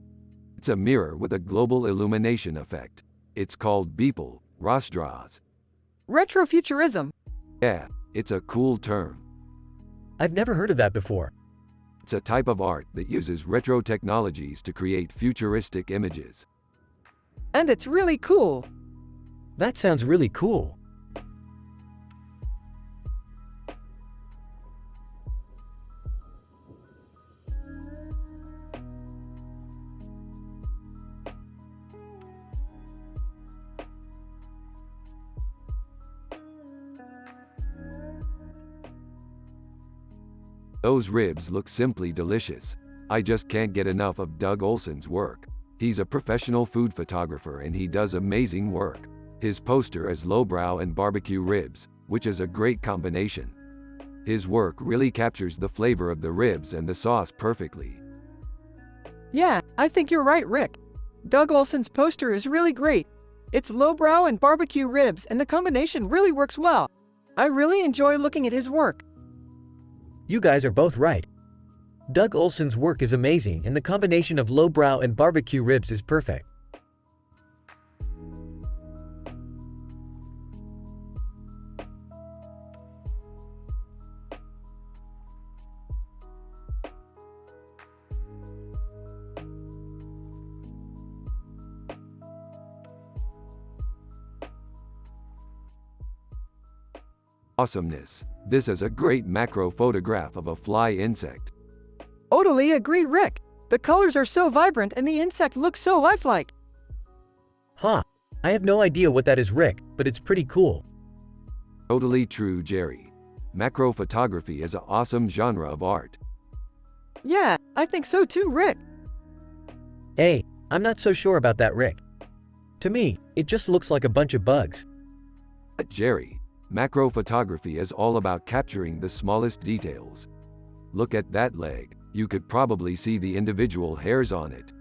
It's a mirror with a global illumination effect. It's called Beeple, Rostras. Retrofuturism. Yeah, it's a cool term. I've never heard of that before. It's a type of art that uses retro technologies to create futuristic images. And it's really cool. That sounds really cool. Those ribs look simply delicious. I just can't get enough of Doug Olson's work. He's a professional food photographer and he does amazing work. His poster is lowbrow and barbecue ribs, which is a great combination. His work really captures the flavor of the ribs and the sauce perfectly. Yeah, I think you're right, Rick. Doug Olson's poster is really great. It's lowbrow and barbecue ribs, and the combination really works well. I really enjoy looking at his work. You guys are both right. Doug Olson's work is amazing, and the combination of lowbrow and barbecue ribs is perfect. Awesomeness. This is a great macro photograph of a fly insect. Totally agree, Rick. The colors are so vibrant and the insect looks so lifelike. Huh. I have no idea what that is, Rick, but it's pretty cool. Totally true, Jerry. Macro photography is an awesome genre of art. Yeah, I think so too, Rick. Hey, I'm not so sure about that, Rick. To me, it just looks like a bunch of bugs. But Jerry, macro photography is all about capturing the smallest details. Look at that leg. You could probably see the individual hairs on it.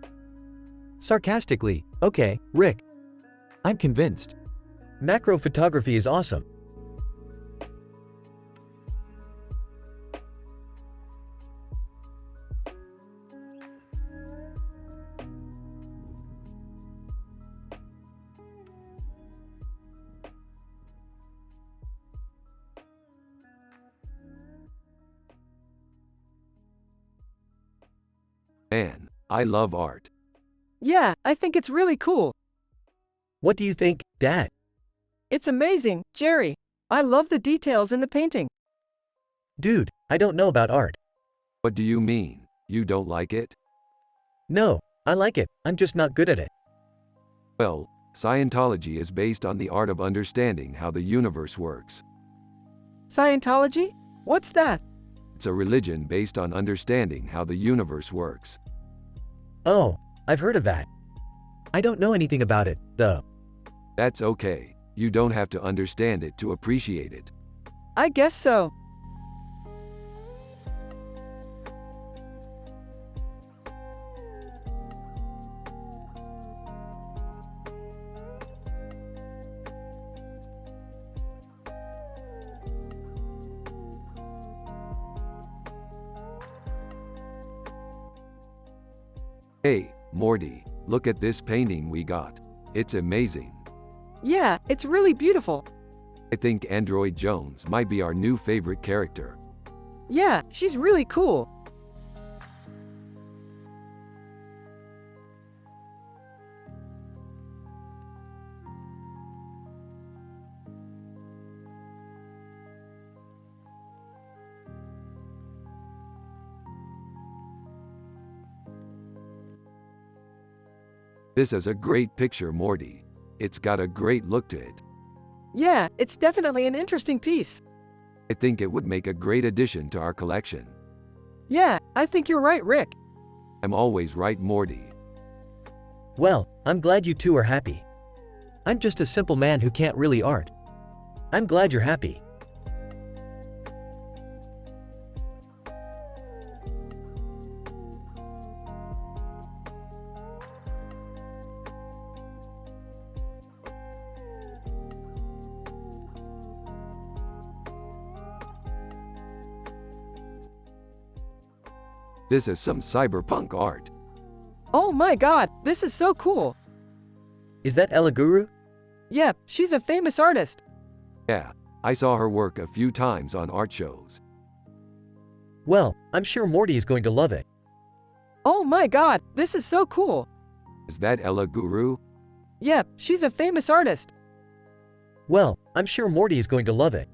Sarcastically, okay, Rick. I'm convinced. Macro photography is awesome. Man, I love art. Yeah, I think it's really cool. What do you think, Dad? It's amazing, Jerry. I love the details in the painting. Dude, I don't know about art. What do you mean? You don't like it? No, I like it, I'm just not good at it. Well, Scientology is based on the art of understanding how the universe works. Scientology? What's that? It's a religion based on understanding how the universe works. Oh, I've heard of that. I don't know anything about it, though. That's okay. You don't have to understand it to appreciate it. I guess so. Hey, Morty, look at this painting we got. It's amazing. Yeah, it's really beautiful. I think Android Jones might be our new favorite character. Yeah, she's really cool. This is a great picture, Morty. It's got a great look to it. Yeah, it's definitely an interesting piece. I think it would make a great addition to our collection. Yeah, I think you're right, Rick. I'm always right, Morty. Well, I'm glad you two are happy. I'm just a simple man who can't really art. I'm glad you're happy. This is some cyberpunk art. Oh my god, this is so cool. Is that Ella Guru? Yeah, she's a famous artist. Yeah, I saw her work a few times on art shows. Well, I'm sure Morty is going to love it. Oh my god, this is so cool. Is that Ella Guru? Yeah, she's a famous artist. Well, I'm sure Morty is going to love it.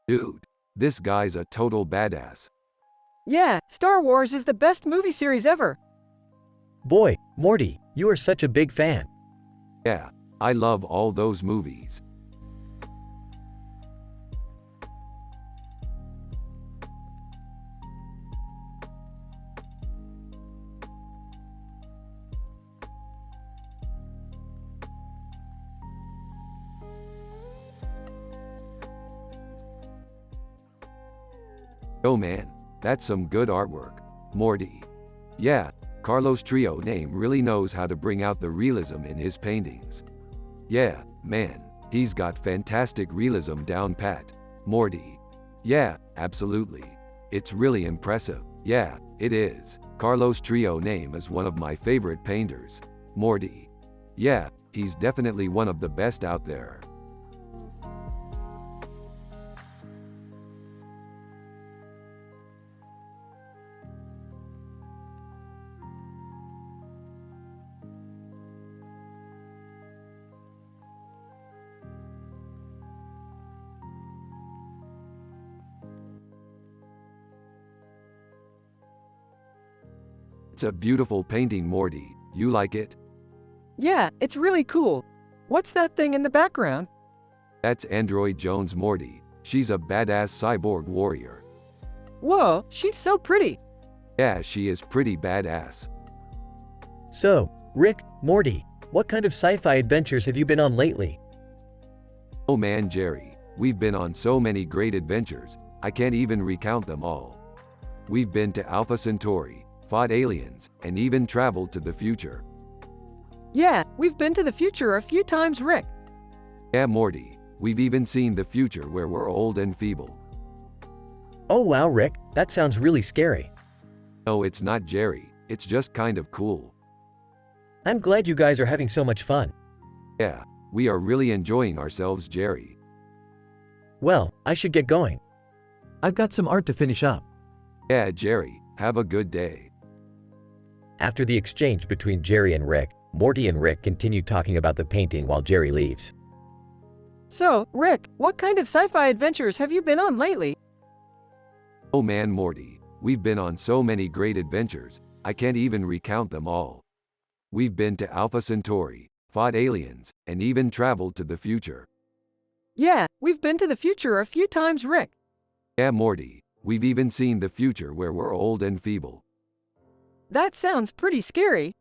Dude, this guy's a total badass. Yeah, Star Wars is the best movie series ever. Boy, Morty, you are such a big fan. Yeah, I love all those movies. Oh man, that's some good artwork, Morty. Yeah, Carlos Trio name really knows how to bring out the realism in his paintings. Yeah, man, he's got fantastic realism down pat, Morty. Yeah, absolutely. It's really impressive. Yeah, it is. Carlos Trio name is one of my favorite painters, Morty. Yeah, he's definitely one of the best out there. It's a beautiful painting, Morty. You like it? Yeah, it's really cool. What's that thing in the background? That's Android Jones, Morty. She's a badass cyborg warrior. Whoa, she's so pretty. Yeah, she is pretty badass. So, Rick, Morty, what kind of sci-fi adventures have you been on lately? Oh man, Jerry, we've been on so many great adventures, I can't even recount them all. We've been to Alpha Centauri, fought aliens, and even traveled to the future. Yeah, we've been to the future a few times, Rick. Yeah, Morty, we've even seen the future where we're old and feeble. Oh wow, Rick, that sounds really scary. No, it's not, Jerry, it's just kind of cool. I'm glad you guys are having so much fun. Yeah, we are really enjoying ourselves, Jerry. Well, I should get going. I've got some art to finish up. Yeah, Jerry, have a good day. After the exchange between Jerry and Rick, Morty and Rick continue talking about the painting while Jerry leaves. So, Rick, what kind of sci-fi adventures have you been on lately? Oh man, Morty, we've been on so many great adventures, I can't even recount them all. We've been to Alpha Centauri, fought aliens, and even traveled to the future. Yeah, we've been to the future a few times, Rick. Yeah, Morty, we've even seen the future where we're old and feeble. That sounds pretty scary.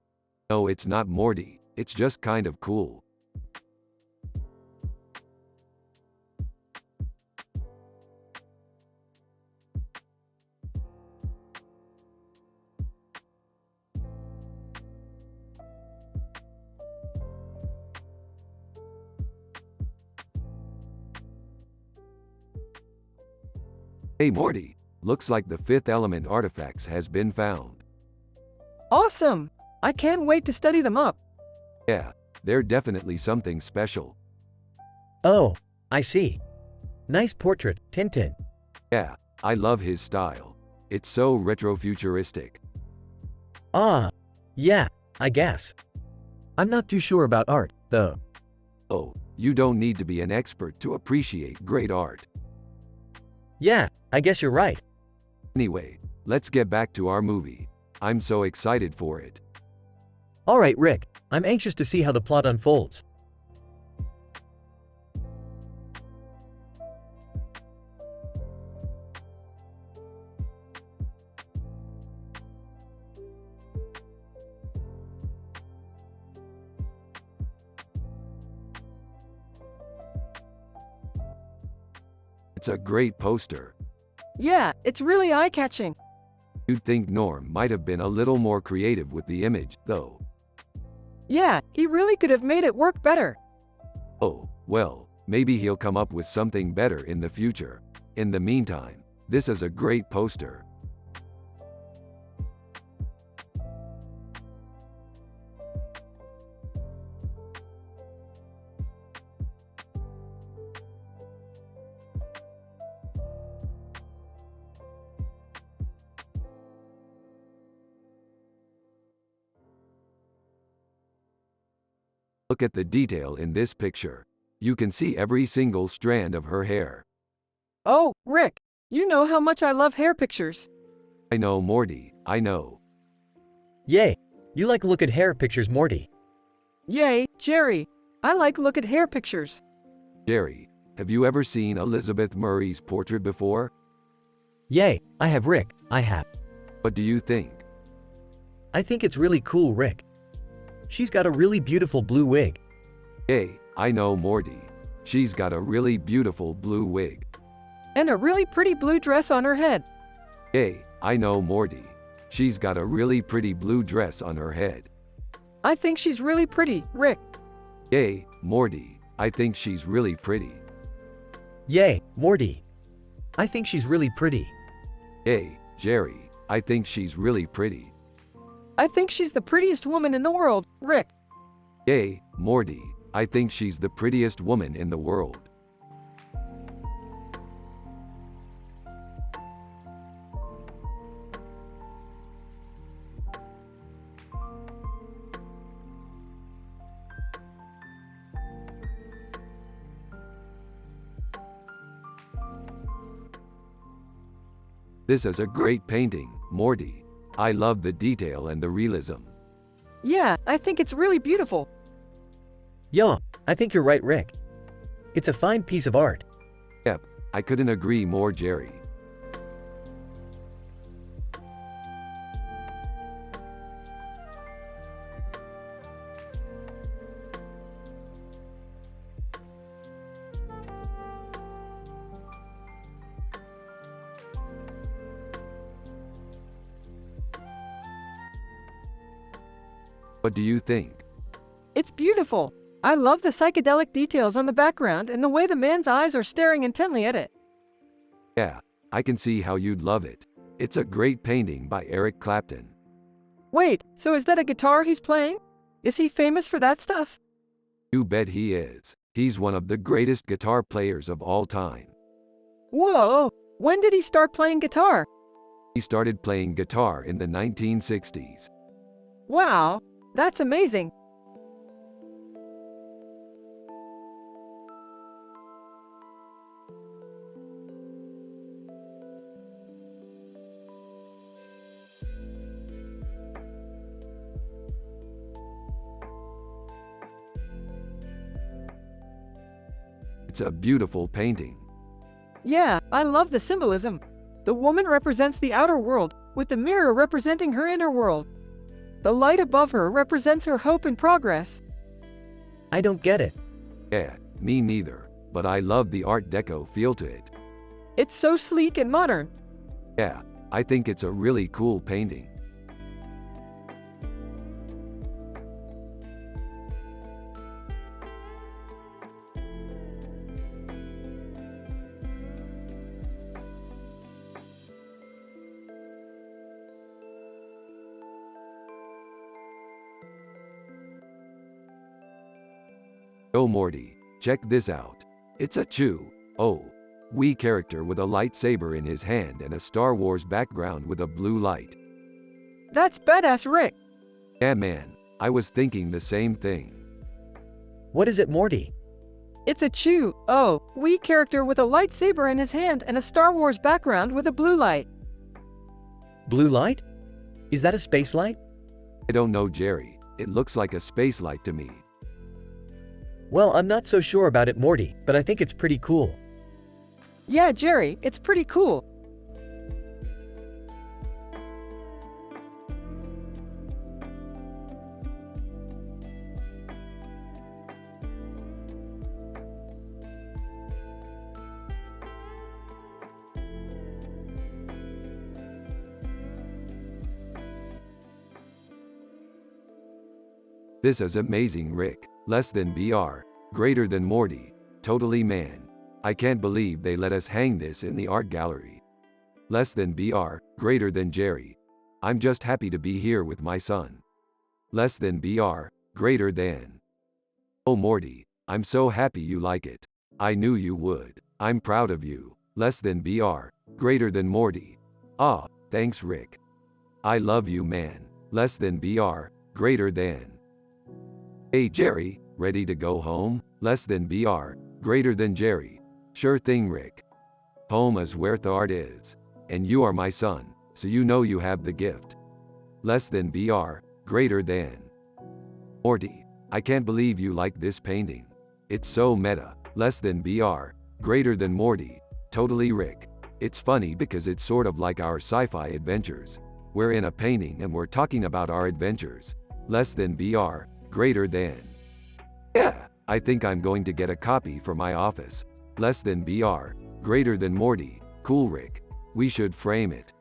No, it's not, Morty, it's just kind of cool. Hey Morty, looks like the fifth element artifacts has been found. Awesome! I can't wait to study them up. Yeah, they're definitely something special. Oh, I see. Nice portrait, Tintin. Yeah, I love his style. It's so retro-futuristic. Ah, yeah, I guess. I'm not too sure about art, though. Oh, you don't need to be an expert to appreciate great art. Yeah, I guess you're right. Anyway, let's get back to our movie. I'm so excited for it. Alright, Rick, I'm anxious to see how the plot unfolds. It's a great poster. Yeah, it's really eye-catching. You'd think Norm might have been a little more creative with the image, though. Yeah, he really could have made it work better. Oh, well, maybe he'll come up with something better in the future. In the meantime, this is a great poster. Look at the detail in this picture. You can see every single strand of her hair. Oh, Rick, you know how much I love hair pictures. I know, Morty, I know. Yay! You like look at hair pictures, Morty. Yay, Jerry. I like look at hair pictures. Jerry, have you ever seen Elizabeth Murray's portrait before? Yay, I have, Rick. I have. What do you think? I think it's really cool, Rick. She's got a really beautiful blue wig. Hey, I know Morty. She's got a really beautiful blue wig. And a really pretty blue dress on her head. Hey, I know Morty. She's got a really pretty blue dress on her head. I think she's really pretty, Rick. Hey, Morty, I think she's really pretty. Yay, Morty. I think she's really pretty. Hey, Jerry, I think she's really pretty. I think she's the prettiest woman in the world, Rick. Hey, Morty, I think she's the prettiest woman in the world. This is a great painting, Morty. I love the detail and the realism. Yeah, I think it's really beautiful. Yeah, I think you're right, Rick. It's a fine piece of art. Yep, I couldn't agree more, Jerry. What do you think? It's beautiful. I love the psychedelic details on the background and the way the man's eyes are staring intently at it. Yeah, I can see how you'd love it. It's a great painting by Eric Clapton. Wait, so is that a guitar he's playing? Is he famous for that stuff? You bet he is. He's one of the greatest guitar players of all time. Whoa, when did he start playing guitar? He started playing guitar in the 1960s. Wow, that's amazing. It's a beautiful painting. Yeah, I love the symbolism. The woman represents the outer world, with the mirror representing her inner world. The light above her represents her hope and progress. I don't get it. Yeah, me neither, but I love the Art Deco feel to it. It's so sleek and modern. Yeah, I think it's a really cool painting. Oh Morty, check this out. It's a Wii character with a lightsaber in his hand and a Star Wars background with a blue light. That's badass, Rick. Yeah man, I was thinking the same thing. What is it, Morty? It's a Wii character with a lightsaber in his hand and a Star Wars background with a blue light. Blue light? Is that a space light? I don't know, Jerry. It looks like a space light to me. Well, I'm not so sure about it, Morty, but I think it's pretty cool. Yeah, Jerry, it's pretty cool. This is amazing, Rick. Less than BR. Greater than Morty. Totally man. I can't believe they let us hang this in the art gallery. Less than BR. Greater than Jerry. I'm just happy to be here with my son. Less than BR. Greater than. Oh Morty, I'm so happy you like it. I knew you would. I'm proud of you. Less than BR. Greater than Morty. Ah, thanks Rick. I love you man. Less than BR. Greater than. Hey Jerry, ready to go home? Less than BR. Greater than Jerry. Sure thing Rick. Home is where the art is. And you are my son, so you know you have the gift. Less than BR. greater than. Morty, I can't believe you like this painting. It's so meta, less than BR, greater than Morty, totally Rick. It's funny because it's sort of like our sci-fi adventures. We're in a painting and we're talking about our adventures. Less than BR, greater than. Yeah, I think I'm going to get a copy for my office. Less than BR, greater than Morty, cool Rick. We should frame it.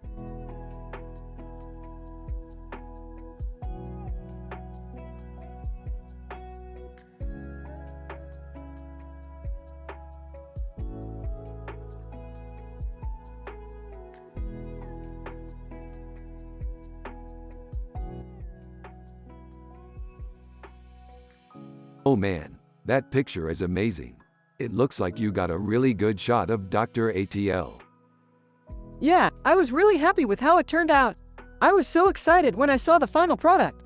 Oh man, that picture is amazing. It looks like you got a really good shot of Dr. ATL. Yeah, I was really happy with how it turned out. I was so excited when I saw the final product.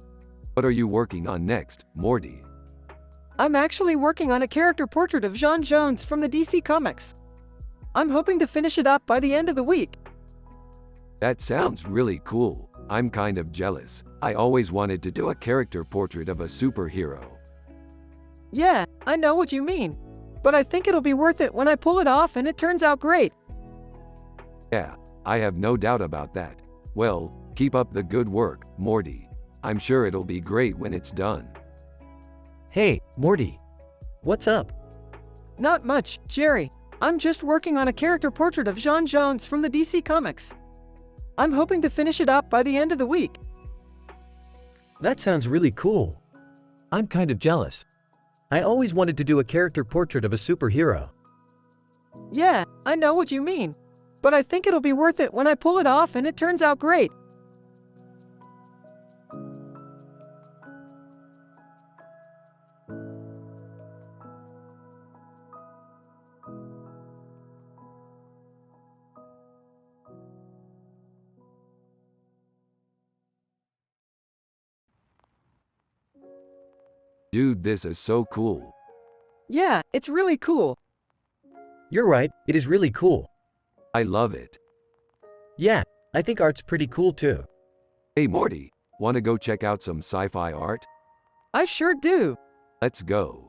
What are you working on next, Morty? I'm actually working on a character portrait of J'onn J'onzz from the DC Comics. I'm hoping to finish it up by the end of the week. That sounds really cool. I'm kind of jealous. I always wanted to do a character portrait of a superhero. Yeah, I know what you mean. But I think it'll be worth it when I pull it off and it turns out great. Yeah, I have no doubt about that. Well, keep up the good work, Morty. I'm sure it'll be great when it's done. Hey, Morty. What's up? Not much, Jerry. I'm just working on a character portrait of J'onn J'onzz from the DC Comics. I'm hoping to finish it up by the end of the week. That sounds really cool. I'm kind of jealous. I always wanted to do a character portrait of a superhero. Yeah, I know what you mean. But I think it'll be worth it when I pull it off and it turns out great. Dude, this is so cool. Yeah, it's really cool. You're right, it is really cool. I love it. Yeah, I think art's pretty cool too. Hey Morty, wanna go check out some sci-fi art? I sure do. Let's go.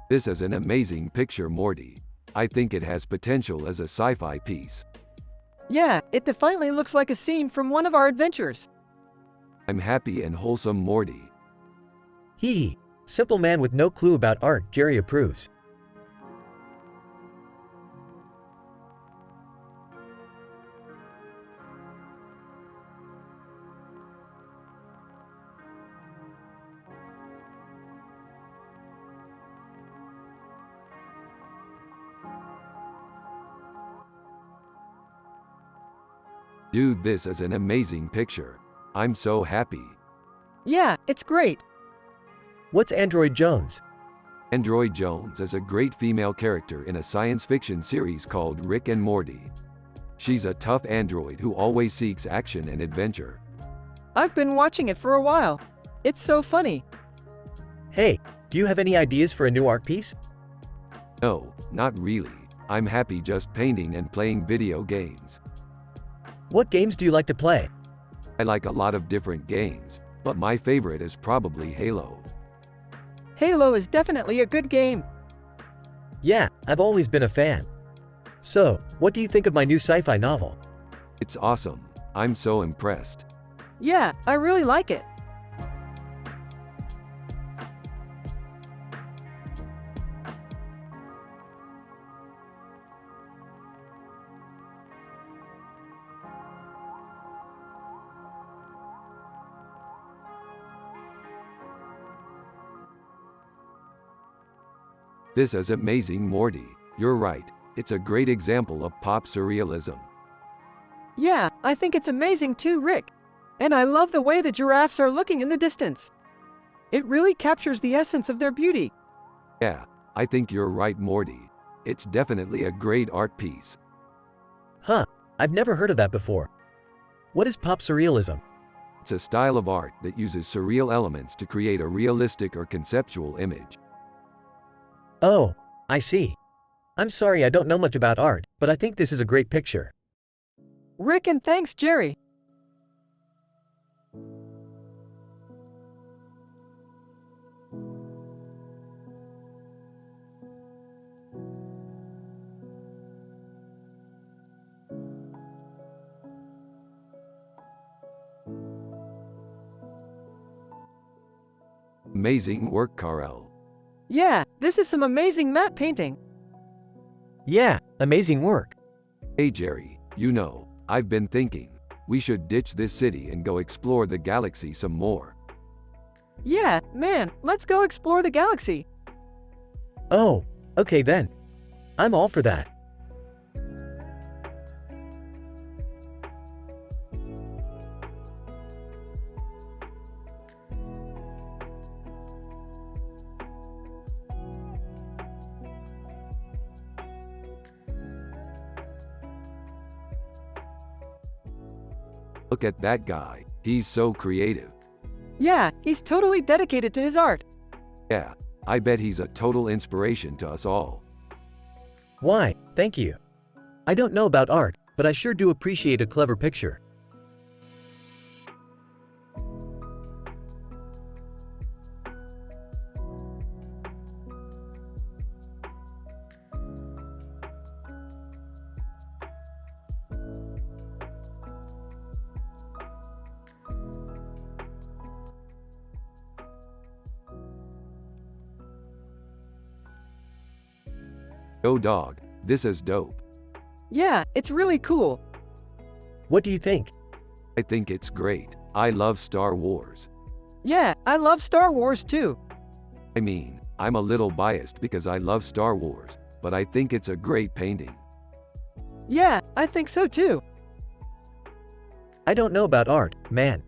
This is an amazing picture, Morty. I think it has potential as a sci-fi piece. Yeah, it definitely looks like a scene from one of our adventures. I'm happy and wholesome, Morty. Hee hee. Simple man with no clue about art, Jerry approves. Dude, this is an amazing picture. I'm so happy. Yeah, it's great. What's Android Jones? Android Jones is a great female character in a science fiction series called Rick and Morty. She's a tough android who always seeks action and adventure. I've been watching it for a while. It's so funny. Hey, do you have any ideas for a new art piece? No, not really. I'm happy just painting and playing video games. What games do you like to play? I like a lot of different games, but my favorite is probably Halo. Halo is definitely a good game. Yeah, I've always been a fan. So, what do you think of my new sci-fi novel? It's awesome. I'm so impressed. Yeah, I really like it. This is amazing, Morty. You're right. It's a great example of pop surrealism. Yeah, I think it's amazing too, Rick. And I love the way the giraffes are looking in the distance. It really captures the essence of their beauty. Yeah, I think you're right, Morty. It's definitely a great art piece. Huh, I've never heard of that before. What is pop surrealism? It's a style of art that uses surreal elements to create a realistic or conceptual image. Oh, I see. I'm sorry I don't know much about art, but I think this is a great picture. Rick, and thanks, Jerry. Amazing work, Karel. Yeah, this is some amazing matte painting. Yeah, amazing work. Hey Jerry, you know, I've been thinking, we should ditch this city and go explore the galaxy some more. Yeah, man, let's go explore the galaxy. Oh, okay then. I'm all for that. Look at that guy, he's so creative. Yeah, he's totally dedicated to his art. Yeah, I bet he's a total inspiration to us all. Why, thank you. I don't know about art, but I sure do appreciate a clever picture. Yo dog, this is dope. Yeah, it's really cool. What do you think? I think it's great. I love Star Wars. Yeah, I love Star Wars too. I mean, I'm a little biased because I love Star Wars, but I think it's a great painting. Yeah, I think so too. I don't know about art, man.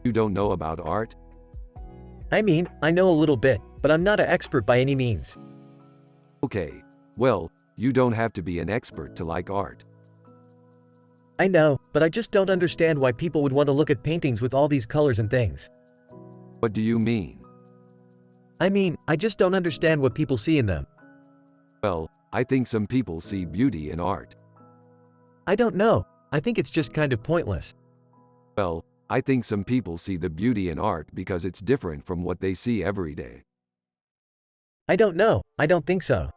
You don't know about art? I mean, I know a little bit, but I'm not an expert by any means. Okay, well, you don't have to be an expert to like art. I know, but I just don't understand why people would want to look at paintings with all these colors and things. What do you mean? I mean, I just don't understand what people see in them. Well, I think some people see beauty in art. I don't know. I think it's just kind of pointless. Well, I think some people see the beauty in art because it's different from what they see every day. I don't know. I don't think so.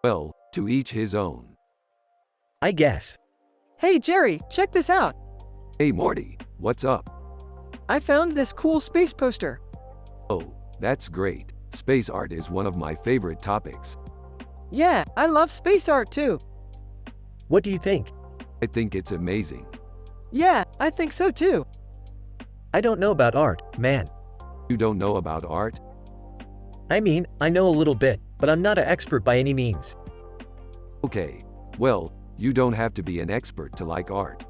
Well, to each his own. I guess. Hey Jerry, check this out. Hey Morty, what's up? I found this cool space poster. Oh, that's great. Space art is one of my favorite topics. Yeah, I love space art too. What do you think? I think it's amazing. Yeah, I think so too. I don't know about art, man. You don't know about art? I mean, I know a little bit, but I'm not an expert by any means. Okay, well, you don't have to be an expert to like art.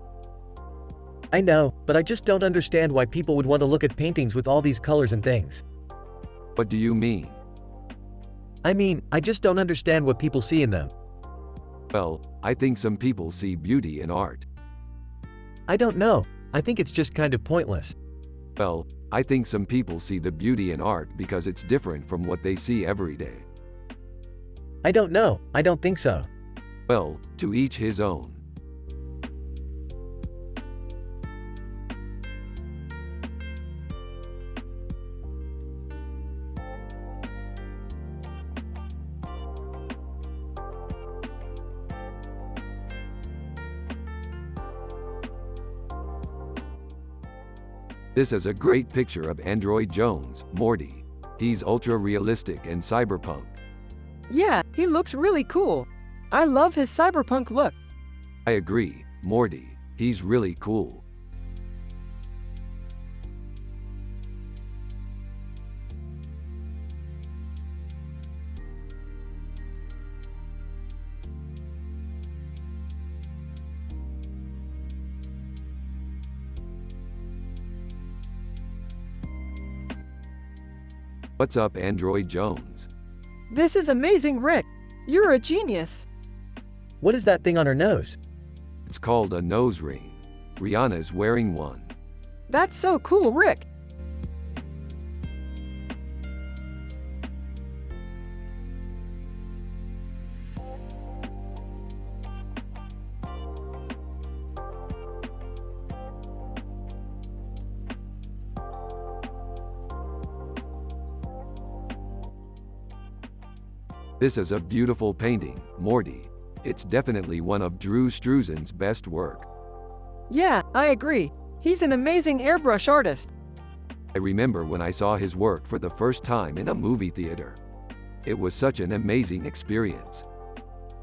I know, but I just don't understand why people would want to look at paintings with all these colors and things. What do you mean? I mean, I just don't understand what people see in them. Well, I think some people see beauty in art. I don't know. I think it's just kind of pointless. Well, I think some people see the beauty in art because it's different from what they see every day. I don't know. I don't think so. Well, to each his own. This is a great picture of Android Jones, Morty. He's ultra-realistic and cyberpunk. Yeah, he looks really cool. I love his cyberpunk look. I agree, Morty. He's really cool. What's up, Android Jones? This is amazing, Rick. You're a genius. What is that thing on her nose? It's called a nose ring. Rihanna's wearing one. That's so cool, Rick. This is a beautiful painting, Morty. It's definitely one of Drew Struzan's best work. Yeah, I agree. He's an amazing airbrush artist. I remember when I saw his work for the first time in a movie theater. It was such an amazing experience.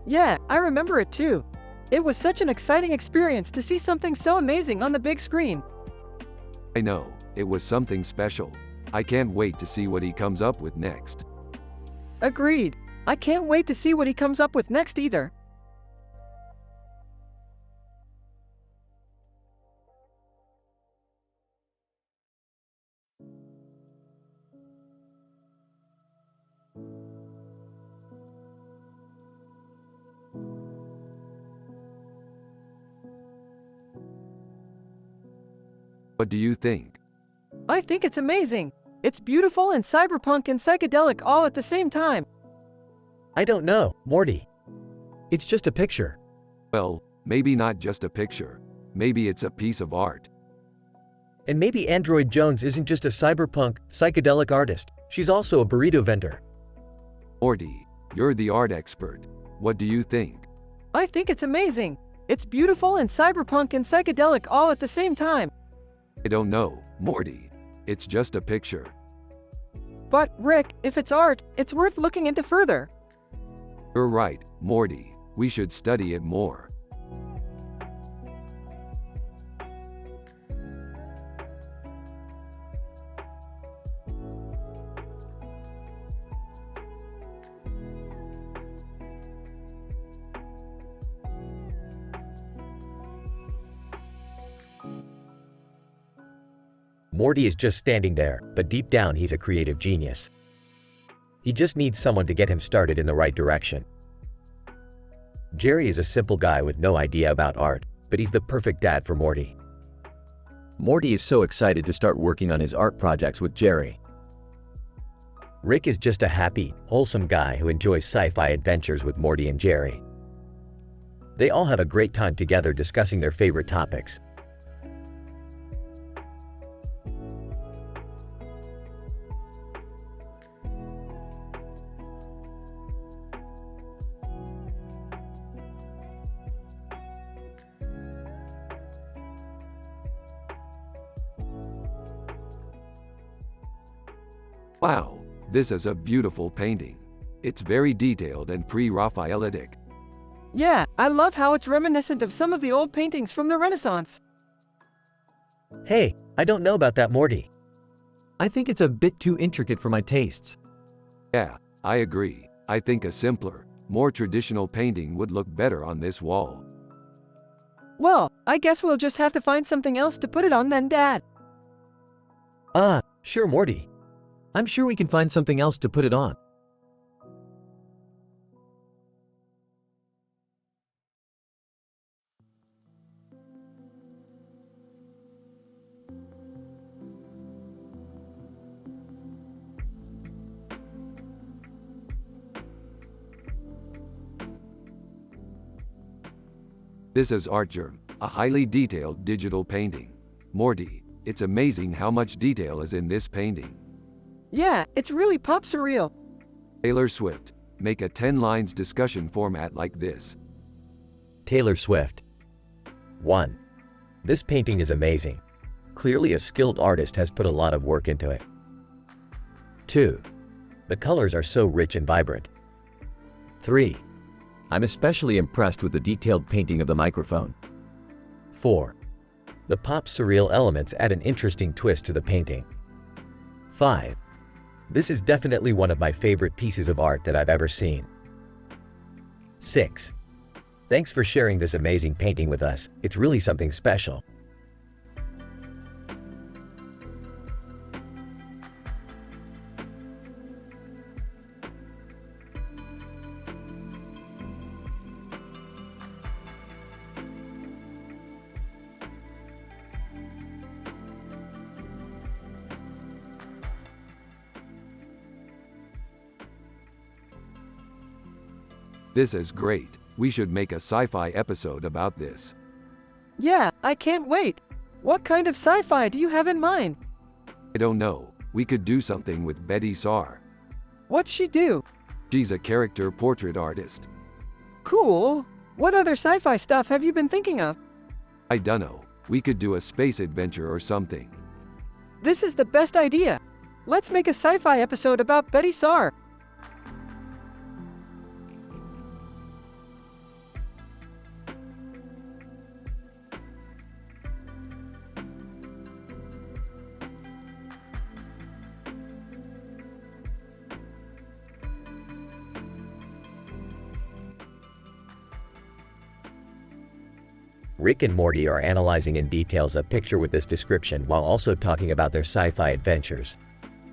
Yeah, I remember it too. It was such an exciting experience to see something so amazing on the big screen. I know, it was something special. I can't wait to see what he comes up with next. Agreed. I can't wait to see what he comes up with next either. What do you think? I think it's amazing. It's beautiful and cyberpunk and psychedelic all at the same time. I don't know, Morty. It's just a picture. Well, maybe not just a picture. Maybe it's a piece of art. And maybe Android Jones isn't just a cyberpunk, psychedelic artist. She's also a burrito vendor. Morty, you're the art expert. What do you think? I think it's amazing. It's beautiful and cyberpunk and psychedelic all at the same time. I don't know, Morty. It's just a picture. But, Rick, if it's art, it's worth looking into further. You're right, Morty. We should study it more. Morty is just standing there, but deep down he's a creative genius. He just needs someone to get him started in the right direction. Jerry is a simple guy with no idea about art, but he's the perfect dad for Morty. Morty is so excited to start working on his art projects with Jerry. Rick is just a happy, wholesome guy who enjoys sci-fi adventures with Morty and Jerry. They all have a great time together discussing their favorite topics. Wow, this is a beautiful painting. It's very detailed and pre-Raphaelitic. Yeah, I love how it's reminiscent of some of the old paintings from the Renaissance. Hey, I don't know about that, Morty. I think it's a bit too intricate for my tastes. Yeah, I agree. I think a simpler, more traditional painting would look better on this wall. Well, I guess we'll just have to find something else to put it on then, Dad. Sure, Morty. I'm sure we can find something else to put it on. This is Artgerm, a highly detailed digital painting. Morty, it's amazing how much detail is in this painting. Yeah, it's really pop surreal. Taylor Swift, make a 10 lines discussion format like this. Taylor Swift. 1. This painting is amazing. Clearly a skilled artist has put a lot of work into it. 2. The colors are so rich and vibrant. 3. I'm especially impressed with the detailed painting of the microphone. 4. The pop surreal elements add an interesting twist to the painting. 5. This is definitely one of my favorite pieces of art that I've ever seen. 6. Thanks for sharing this amazing painting with us. It's really something special. This is great. We should make a sci-fi episode about this. Yeah, I can't wait. What kind of sci-fi do you have in mind? I don't know. We could do something with Betty Saar. What'd she do? She's a character portrait artist. Cool. What other sci-fi stuff have you been thinking of? I dunno. We could do a space adventure or something. This is the best idea. Let's make a sci-fi episode about Betty Saar. Rick and Morty are analyzing in details a picture with this description while also talking about their sci-fi adventures.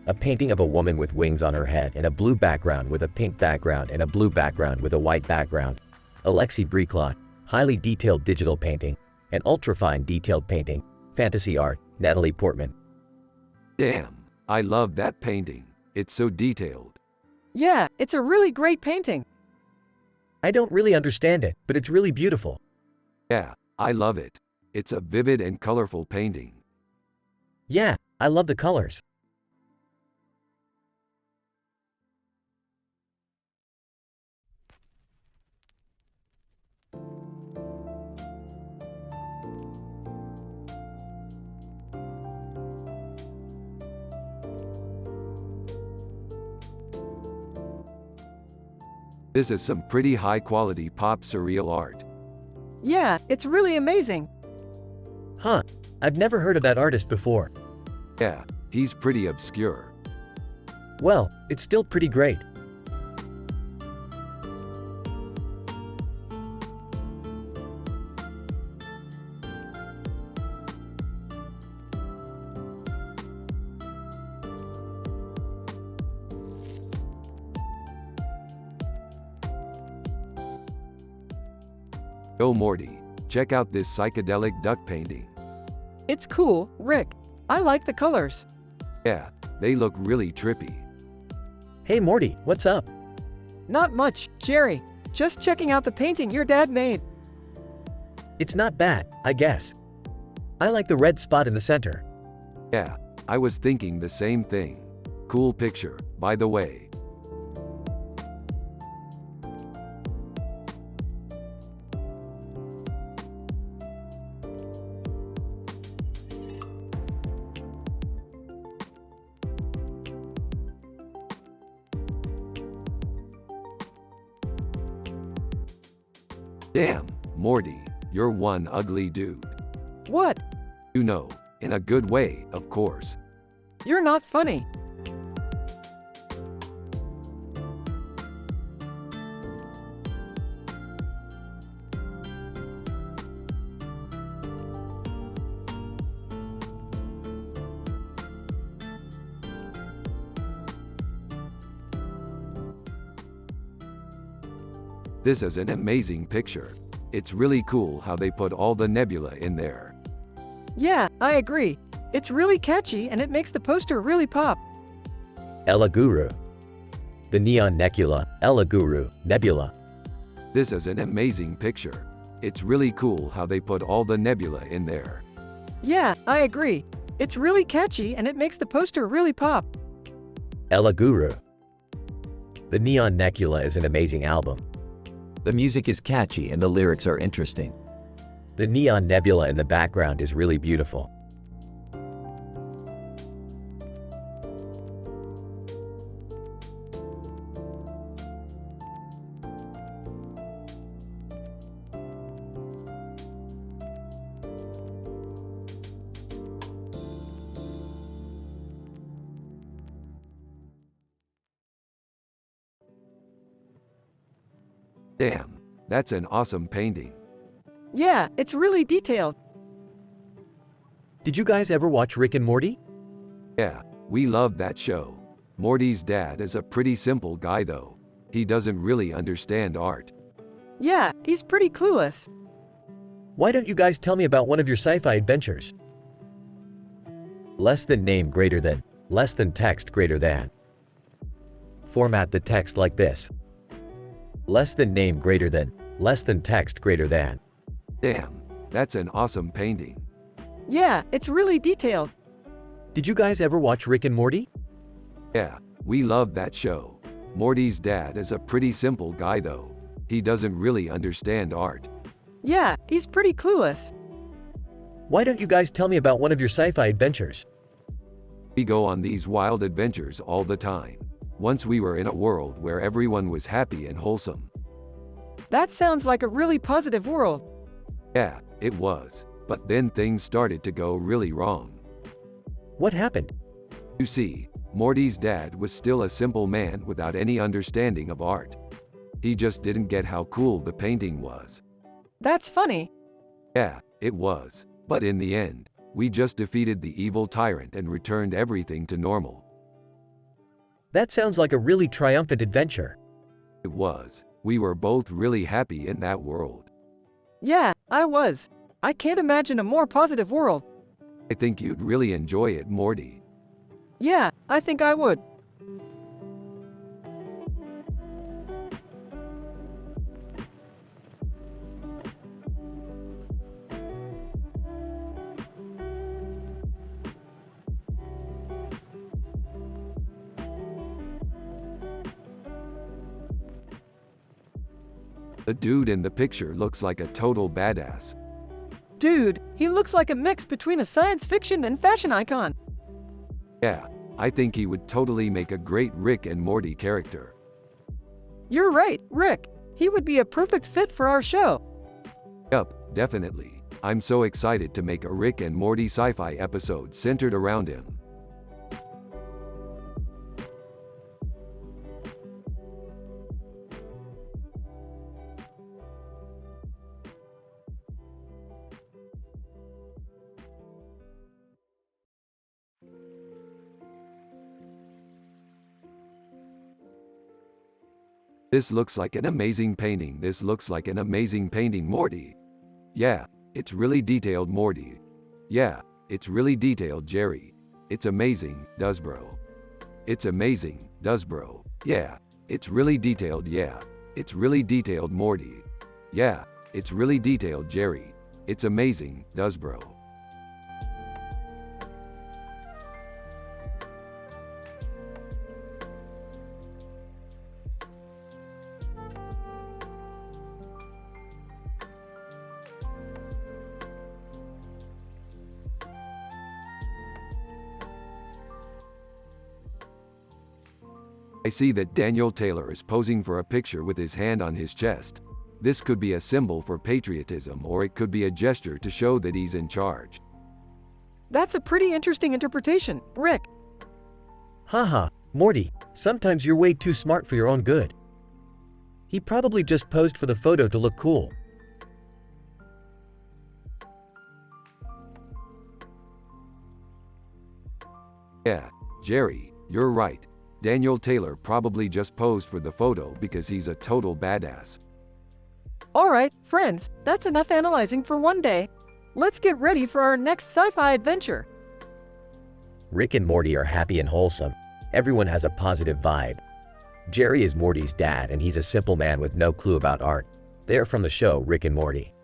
A painting of a woman with wings on her head and a blue background with a pink background and a blue background with a white background. Alexi Briclot, highly detailed digital painting. An ultrafine detailed painting. Fantasy art, Natalie Portman. Damn, I love that painting. It's so detailed. Yeah, it's a really great painting. I don't really understand it, but it's really beautiful. Yeah, I love it. It's a vivid and colorful painting. Yeah, I love the colors. This is some pretty high-quality pop surreal art. Yeah, it's really amazing. Huh, I've never heard of that artist before. Yeah, he's pretty obscure. Well, it's still pretty great. Oh Morty, check out this psychedelic duck painting. It's cool, Rick. I like the colors. Yeah, they look really trippy. Hey Morty, what's up? Not much, Jerry. Just checking out the painting your dad made. It's not bad, I guess. I like the red spot in the center. Yeah, I was thinking the same thing. Cool picture, by the way. Damn, Morty, you're one ugly dude. What? You know, in a good way, of course. You're not funny. This is an amazing picture. It's really cool how they put all the nebula in there. Yeah, I agree. It's really catchy and it makes the poster really pop. Ella Guru. The Neon Nebula, Ella Guru, Nebula. This is an amazing picture. It's really cool how they put all the nebula in there. Yeah, I agree. It's really catchy and it makes the poster really pop. Ella Guru. The Neon Nebula is an amazing album. The music is catchy and the lyrics are interesting. The Neon Nebula in the background is really beautiful. Damn, that's an awesome painting. Yeah, it's really detailed. Did you guys ever watch Rick and Morty? Yeah, we love that show. Morty's dad is a pretty simple guy though. He doesn't really understand art. Yeah, he's pretty clueless. Why don't you guys tell me about one of your sci-fi adventures? Less than name greater than, less than text greater than. Format the text like this. Less than name greater than. Less than text greater than. Damn, that's an awesome painting. Yeah, it's really detailed. Did you guys ever watch Rick and Morty? Yeah, we love that show. Morty's dad is a pretty simple guy though. He doesn't really understand art. Yeah, he's pretty clueless. Why don't you guys tell me about one of your sci-fi adventures? We go on these wild adventures all the time. Once we were in a world where everyone was happy and wholesome. That sounds like a really positive world. Yeah, it was. But then things started to go really wrong. What happened? You see, Morty's dad was still a simple man without any understanding of art. He just didn't get how cool the painting was. That's funny. Yeah, it was. But in the end, we just defeated the evil tyrant and returned everything to normal. That sounds like a really triumphant adventure. It was. We were both really happy in that world. Yeah, I was. I can't imagine a more positive world. I think you'd really enjoy it, Morty. Yeah, I think I would. The dude in the picture looks like a total badass. Dude, he looks like a mix between a science fiction and fashion icon. Yeah, I think he would totally make a great Rick and Morty character. You're right, Rick. He would be a perfect fit for our show. Yup, definitely. I'm so excited to make a Rick and Morty sci-fi episode centered around him. This looks like an amazing painting. This looks like an amazing painting, Morty. Yeah, it's really detailed, Morty. Yeah, it's really detailed, Jerry. It's amazing, does bro. It's amazing, does bro. Yeah, it's really detailed, yeah. It's really detailed, Morty. Yeah, it's really detailed, Jerry. It's amazing, does bro. I see that Daniel Taylor is posing for a picture with his hand on his chest. This could be a symbol for patriotism, or it could be a gesture to show that he's in charge. That's a pretty interesting interpretation, Rick. Haha, Morty, sometimes you're way too smart for your own good. He probably just posed for the photo to look cool. Yeah, Jerry, you're right. Daniel Taylor probably just posed for the photo because he's a total badass. Alright, friends, that's enough analyzing for one day. Let's get ready for our next sci-fi adventure. Rick and Morty are happy and wholesome. Everyone has a positive vibe. Jerry is Morty's dad, and he's a simple man with no clue about art. They are from the show Rick and Morty.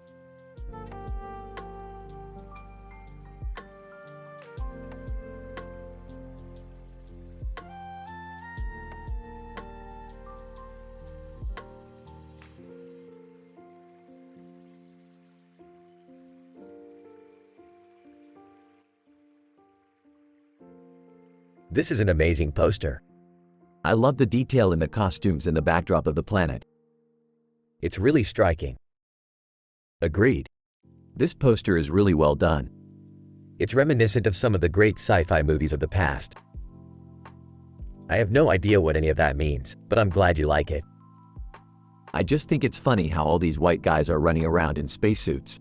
This is an amazing poster. I love the detail in the costumes and the backdrop of the planet. It's really striking. Agreed. This poster is really well done. It's reminiscent of some of the great sci-fi movies of the past. I have no idea what any of that means, but I'm glad you like it. I just think it's funny how all these white guys are running around in spacesuits.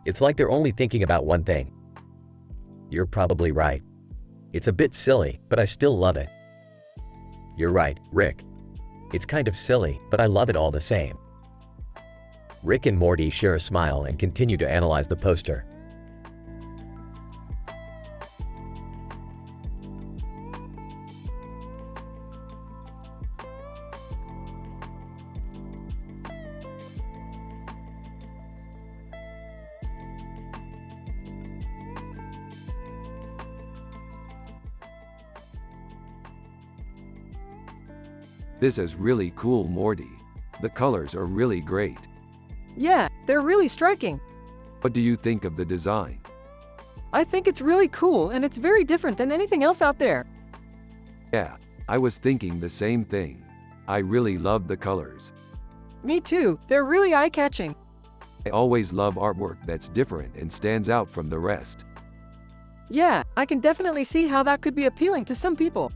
It's like they're only thinking about one thing. You're probably right. It's a bit silly, but I still love it. You're right, Rick. It's kind of silly, but I love it all the same. Rick and Morty share a smile and continue to analyze the poster. This is really cool, Morty. The colors are really great. Yeah, they're really striking. What do you think of the design? I think it's really cool and it's very different than anything else out there. Yeah, I was thinking the same thing. I really love the colors. Me too, they're really eye-catching. I always love artwork that's different and stands out from the rest. Yeah, I can definitely see how that could be appealing to some people.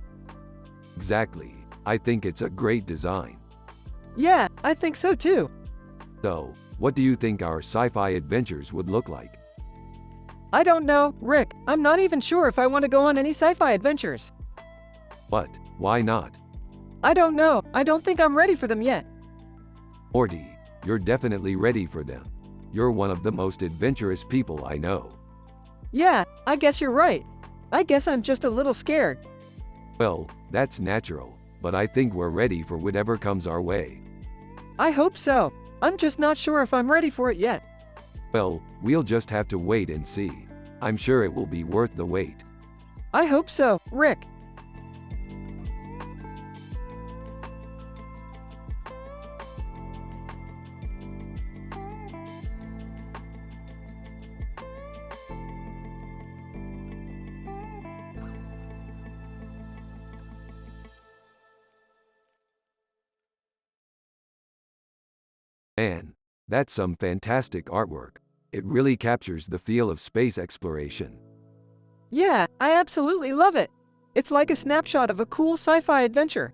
Exactly. I think it's a great design. Yeah, I think so too. So, what do you think our sci-fi adventures would look like? I don't know, Rick, I'm not even sure if I want to go on any sci-fi adventures. But, why not? I don't know, I don't think I'm ready for them yet. Morty, you're definitely ready for them. You're one of the most adventurous people I know. Yeah, I guess you're right. I guess I'm just a little scared. Well, that's natural, but I think we're ready for whatever comes our way. I hope so. I'm just not sure if I'm ready for it yet. Well, we'll just have to wait and see. I'm sure it will be worth the wait. I hope so, Rick. Man, that's some fantastic artwork. It really captures the feel of space exploration. Yeah, I absolutely love it. It's like a snapshot of a cool sci-fi adventure.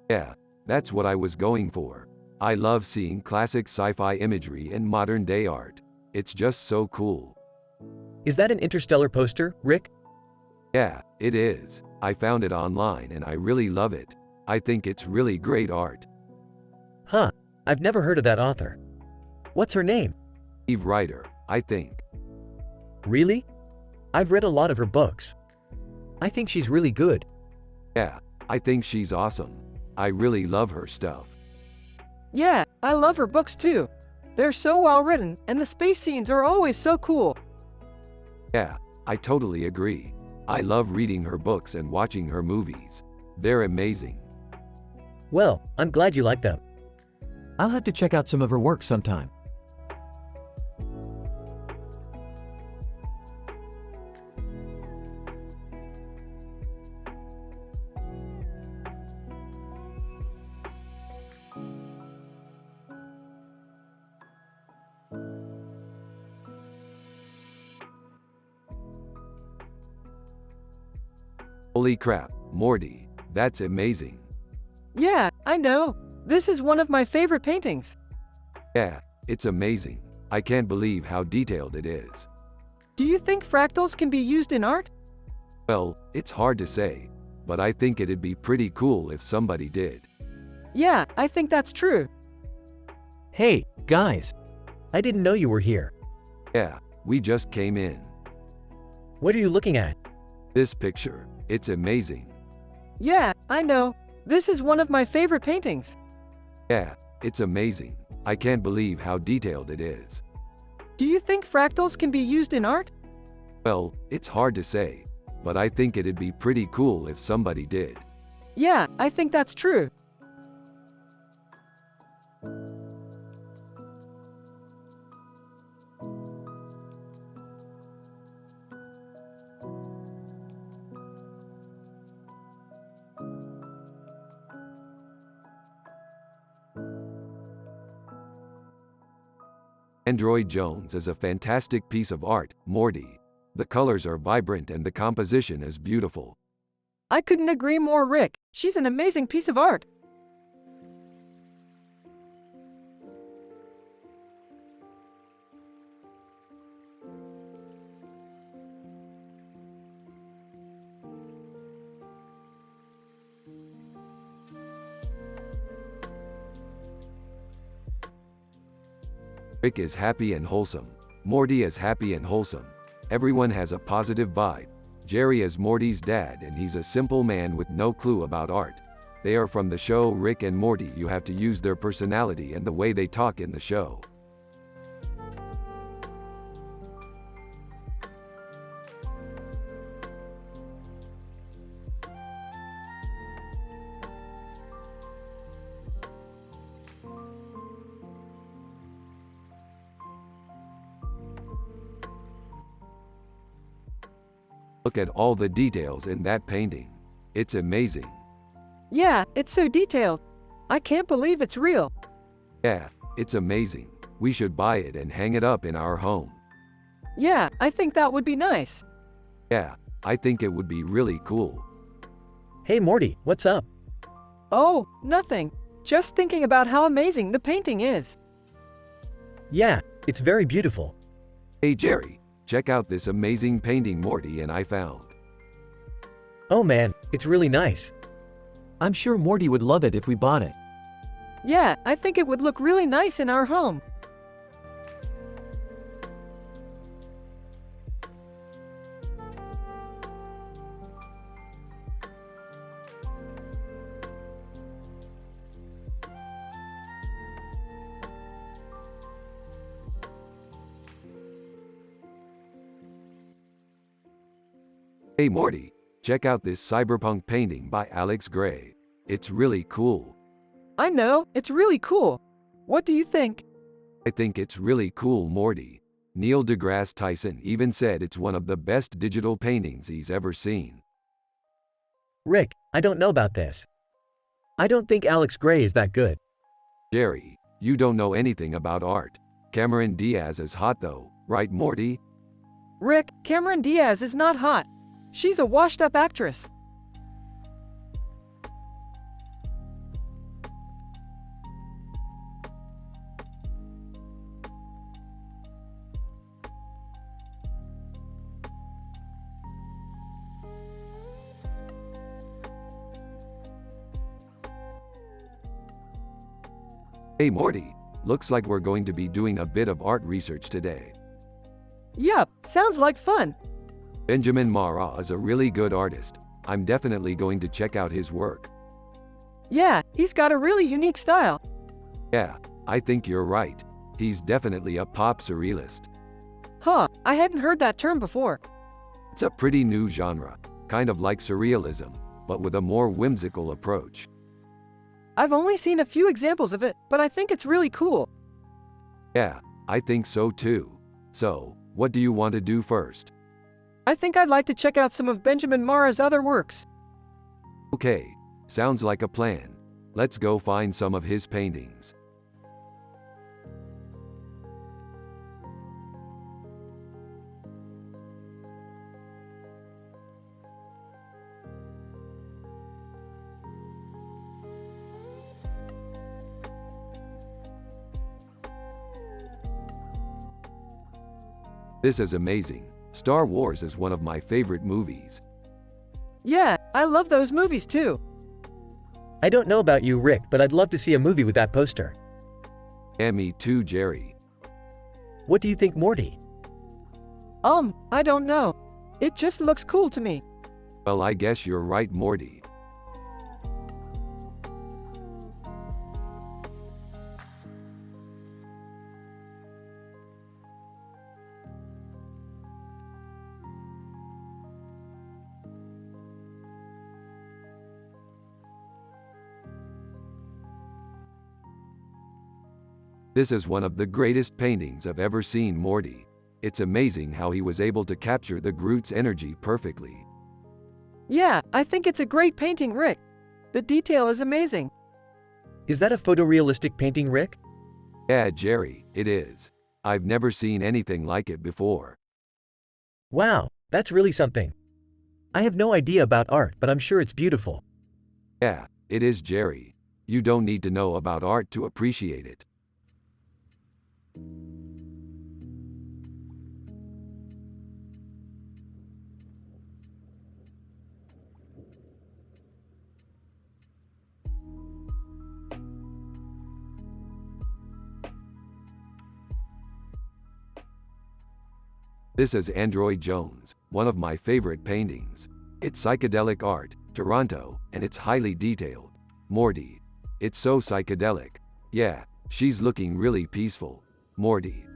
Yeah, that's what I was going for. I love seeing classic sci-fi imagery in modern-day art. It's just so cool. Is that an Interstellar poster, Rick? Yeah, it is. I found it online and I really love it. I think it's really great art. Huh, I've never heard of that author. What's her name? Eve Ryder, I think. Really? I've read a lot of her books. I think she's really good. Yeah, I think she's awesome. I really love her stuff. Yeah, I love her books too. They're so well written, and the space scenes are always so cool. Yeah, I totally agree. I love reading her books and watching her movies. They're amazing. Well, I'm glad you like them. I'll have to check out some of her work sometime. Holy crap, Morty, that's amazing. Yeah, I know. This is one of my favorite paintings. Yeah, it's amazing. I can't believe how detailed it is. Do you think fractals can be used in art? Well, it's hard to say, but I think it'd be pretty cool if somebody did. Yeah, I think that's true. Hey, guys. I didn't know you were here. Yeah, we just came in. What are you looking at? This picture, it's amazing. Yeah, I know. This is one of my favorite paintings. Yeah, it's amazing. I can't believe how detailed it is. Do you think fractals can be used in art? Well, it's hard to say, but I think it'd be pretty cool if somebody did. Yeah, I think that's true. Android Jones is a fantastic piece of art, Morty. The colors are vibrant and the composition is beautiful. I couldn't agree more, Rick. She's an amazing piece of art. Rick is happy and wholesome. Morty is happy and wholesome. Everyone has a positive vibe. Jerry is Morty's dad and he's a simple man with no clue about art. They are from the show Rick and Morty. You have to use their personality and the way they talk in the show. Look at all the details in that painting. It's amazing. Yeah, it's so detailed. I can't believe it's real. Yeah, it's amazing. We should buy it and hang it up in our home. Yeah, I think that would be nice. Yeah, I think it would be really cool. Hey Morty, what's up? Oh, nothing. Just thinking about how amazing the painting is. Yeah, it's very beautiful. Hey Jerry, check out this amazing painting Morty and I found. Oh man, it's really nice. I'm sure Morty would love it if we bought it. Yeah, I think it would look really nice in our home. Hey Morty, check out this cyberpunk painting by Alex Gray. It's really cool. I know, it's really cool. What do you think? I think it's really cool, Morty. Neil deGrasse Tyson even said it's one of the best digital paintings he's ever seen. Rick, I don't know about this. I don't think Alex Gray is that good. Jerry, you don't know anything about art. Cameron Diaz is hot though, right Morty? Rick, Cameron Diaz is not hot. She's a washed-up actress. Hey Morty, looks like we're going to be doing a bit of art research today. Yup, sounds like fun. Benjamin Marra is a really good artist. I'm definitely going to check out his work. Yeah, he's got a really unique style. Yeah, I think you're right. He's definitely a pop surrealist. Huh, I hadn't heard that term before. It's a pretty new genre, kind of like surrealism, but with a more whimsical approach. I've only seen a few examples of it, but I think it's really cool. Yeah, I think so too. So, what do you want to do first? I think I'd like to check out some of Benjamin Marra's other works. Okay, sounds like a plan. Let's go find some of his paintings. This is amazing. Star Wars is one of my favorite movies. Yeah, I love those movies too. I don't know about you, Rick, but I'd love to see a movie with that poster. Yeah, me too, Jerry. What do you think, Morty? I don't know. It just looks cool to me. Well, I guess you're right, Morty. This is one of the greatest paintings I've ever seen, Morty. It's amazing how he was able to capture the Groot's energy perfectly. Yeah, I think it's a great painting, Rick. The detail is amazing. Is that a photorealistic painting, Rick? Yeah, Jerry, it is. I've never seen anything like it before. Wow, that's really something. I have no idea about art, but I'm sure it's beautiful. Yeah, it is, Jerry. You don't need to know about art to appreciate it. This is Android Jones, one of my favorite paintings. It's psychedelic art, Toronto, and it's highly detailed. Morty. It's so psychedelic. Yeah, she's looking really peaceful. Morty.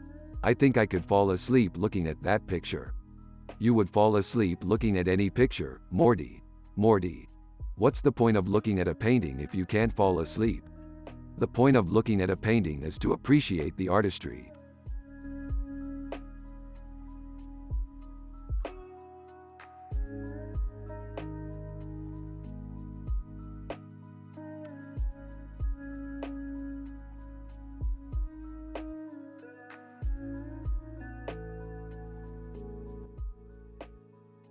I think I could fall asleep looking at that picture. You would fall asleep looking at any picture, Morty. Morty. What's the point of looking at a painting if you can't fall asleep? The point of looking at a painting is to appreciate the artistry.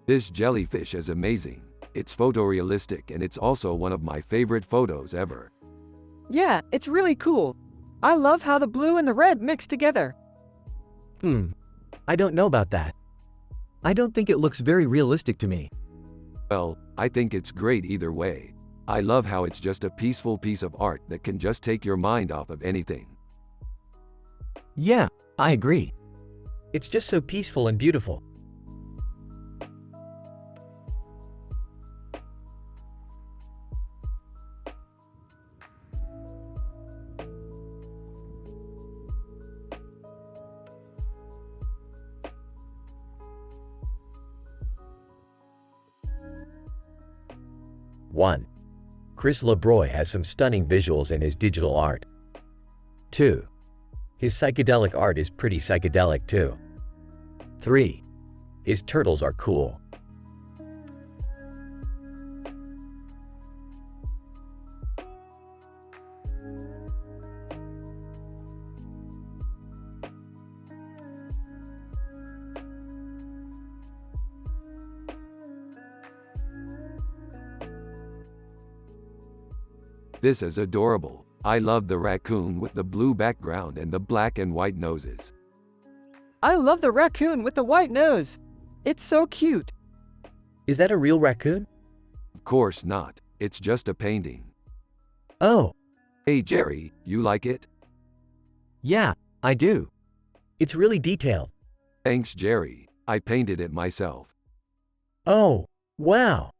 This jellyfish is amazing. It's photorealistic and it's also one of my favorite photos ever. Yeah, it's really cool. I love how the blue and the red mix together. I don't know about that. I don't think it looks very realistic to me. Well, I think it's great either way. I love how it's just a peaceful piece of art that can just take your mind off of anything. Yeah, I agree. It's just so peaceful and beautiful. One. Chris LeBroy has some stunning visuals in his digital art. 2. His psychedelic art is pretty psychedelic too. 3. His turtles are cool. This is adorable. I love the raccoon with the blue background and the black and white noses. I love the raccoon with the white nose. It's so cute. Is that a real raccoon? Of course not. It's just a painting. Oh, Hey Jerry, you like it? yeah, I do. It's really detailed. Thanks Jerry. I painted it myself. Oh, wow.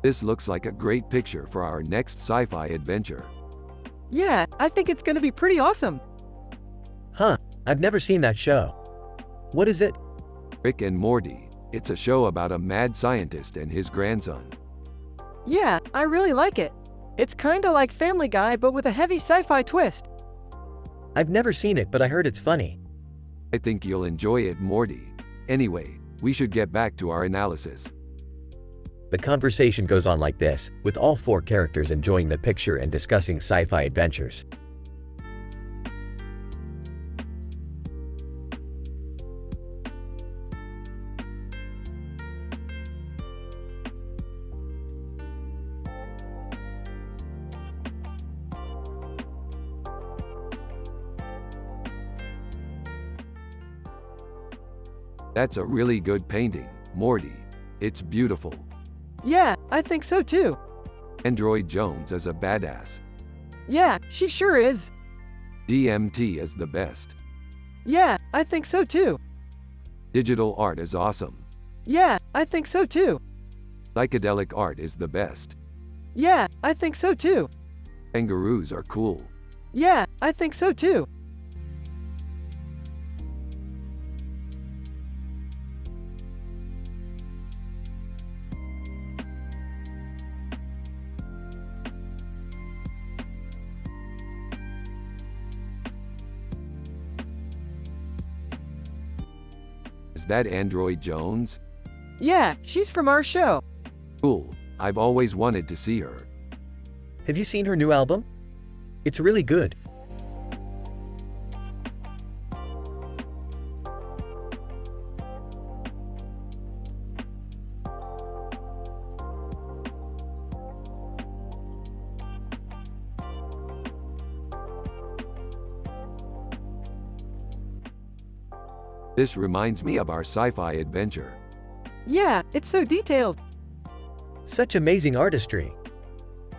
This looks like a great picture for our next sci-fi adventure. Yeah, I think it's gonna be pretty awesome. Huh, I've never seen that show. What is it? Rick and Morty. It's a show about a mad scientist and his grandson. Yeah, I really like it. It's kinda like Family Guy but with a heavy sci-fi twist. I've never seen it, but I heard it's funny. I think you'll enjoy it, Morty. Anyway, we should get back to our analysis. The conversation goes on like this, with all 4 characters enjoying the picture and discussing sci-fi adventures. That's a really good painting, Morty. It's beautiful. Yeah, I think so too. Android Jones is a badass. Yeah, she sure is. DMT is the best. Yeah, I think so too. Digital art is awesome. Yeah, I think so too. Psychedelic art is the best. Yeah, I think so too. Kangaroos are cool. Yeah, I think so too. Is that Android Jones? Yeah, she's from our show. Cool. I've always wanted to see her. Have you seen her new album? It's really good. This reminds me of our sci-fi adventure. Yeah, it's so detailed. Such amazing artistry.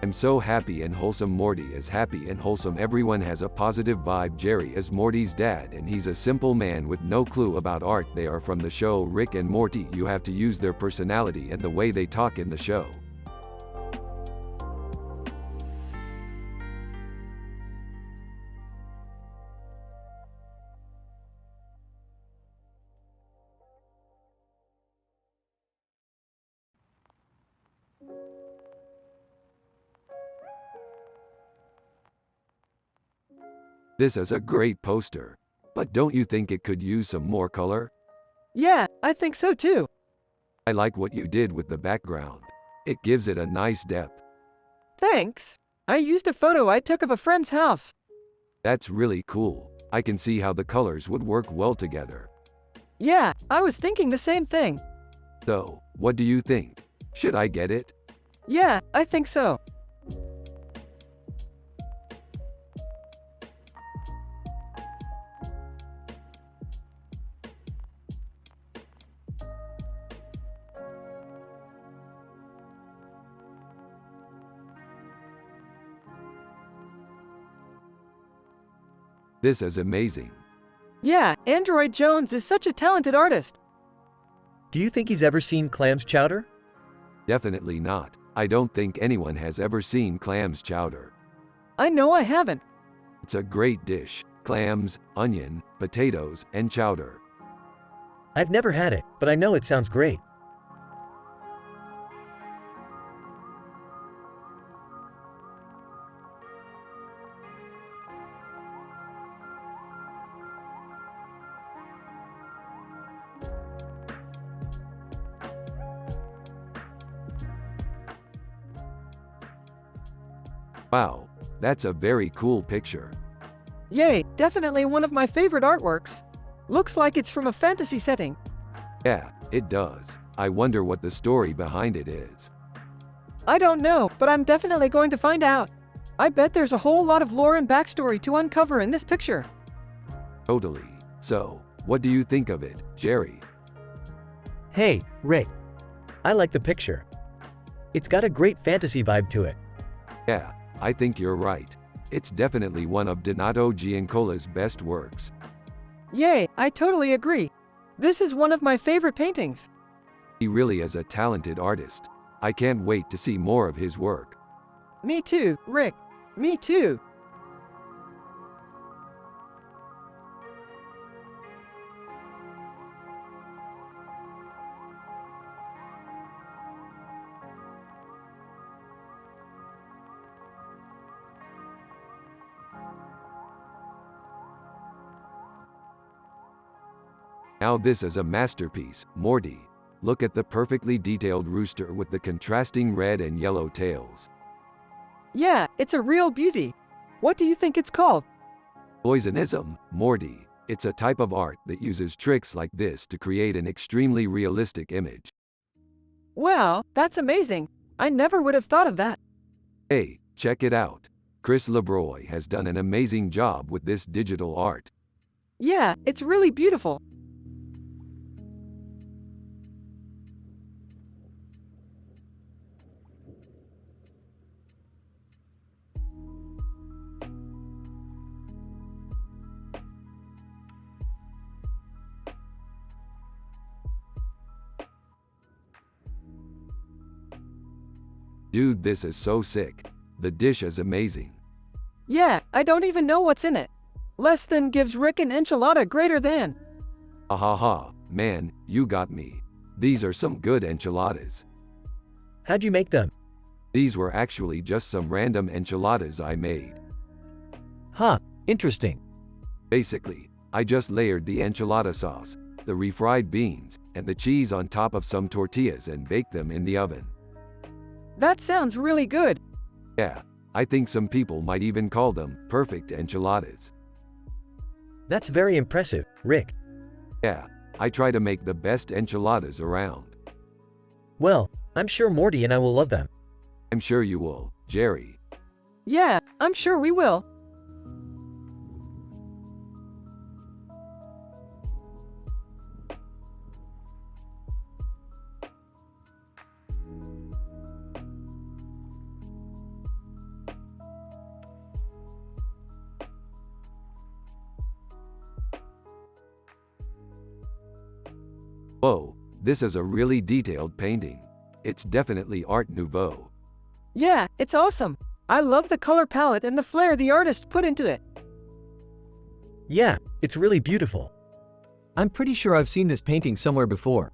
I'm so happy and wholesome. Morty is happy and wholesome. Everyone has a positive vibe. Jerry is Morty's dad and he's a simple man with no clue about art. They are from the show Rick and Morty. You have to use their personality and the way they talk in the show. This is a great poster. But don't you think it could use some more color? Yeah, I think so too. I like what you did with the background. It gives it a nice depth. Thanks. I used a photo I took of a friend's house. That's really cool. I can see how the colors would work well together. Yeah, I was thinking the same thing. So, what do you think? Should I get it? Yeah, I think so. This is amazing. Yeah, Android Jones is such a talented artist. Do you think he's ever seen Clam's Chowder? Definitely not. I don't think anyone has ever seen clams chowder. I know I haven't. It's a great dish. Clams, onion, potatoes, and chowder. I've never had it, but I know it sounds great. Wow, that's a very cool picture. Yay, definitely one of my favorite artworks. Looks like it's from a fantasy setting. Yeah, it does. I wonder what the story behind it is. I don't know, but I'm definitely going to find out. I bet there's a whole lot of lore and backstory to uncover in this picture. Totally. So, what do you think of it, Jerry? Hey, Rick. I like the picture. It's got a great fantasy vibe to it. Yeah, I think you're right. It's definitely one of Donato Giancola's best works. Yay, I totally agree. This is one of my favorite paintings. He really is a talented artist. I can't wait to see more of his work. Me too, Rick. Me too. Now this is a masterpiece, Morty. Look at the perfectly detailed rooster with the contrasting red and yellow tails. Yeah, it's a real beauty. What do you think it's called? Poisonism, Morty. It's a type of art that uses tricks like this to create an extremely realistic image. Wow, that's amazing. I never would have thought of that. Hey, check it out. Chris Lebroy has done an amazing job with this digital art. Yeah, it's really beautiful. Dude, this is so sick. The dish is amazing. Yeah, I don't even know what's in it. Less than gives Rick an enchilada greater than. Ha, man, you got me. These are some good enchiladas. How'd you make them? These were actually just some random enchiladas I made. Huh, interesting. Basically, I just layered the enchilada sauce, the refried beans, and the cheese on top of some tortillas and baked them in the oven. That sounds really good. Yeah, I think some people might even call them perfect enchiladas. That's very impressive, Rick. Yeah, I try to make the best enchiladas around. Well, I'm sure Morty and I will love them. I'm sure you will, Jerry. Yeah, I'm sure we will. Whoa, this is a really detailed painting. It's definitely Art Nouveau. Yeah, it's awesome. I love the color palette and the flair the artist put into it. Yeah, it's really beautiful. I'm pretty sure I've seen this painting somewhere before.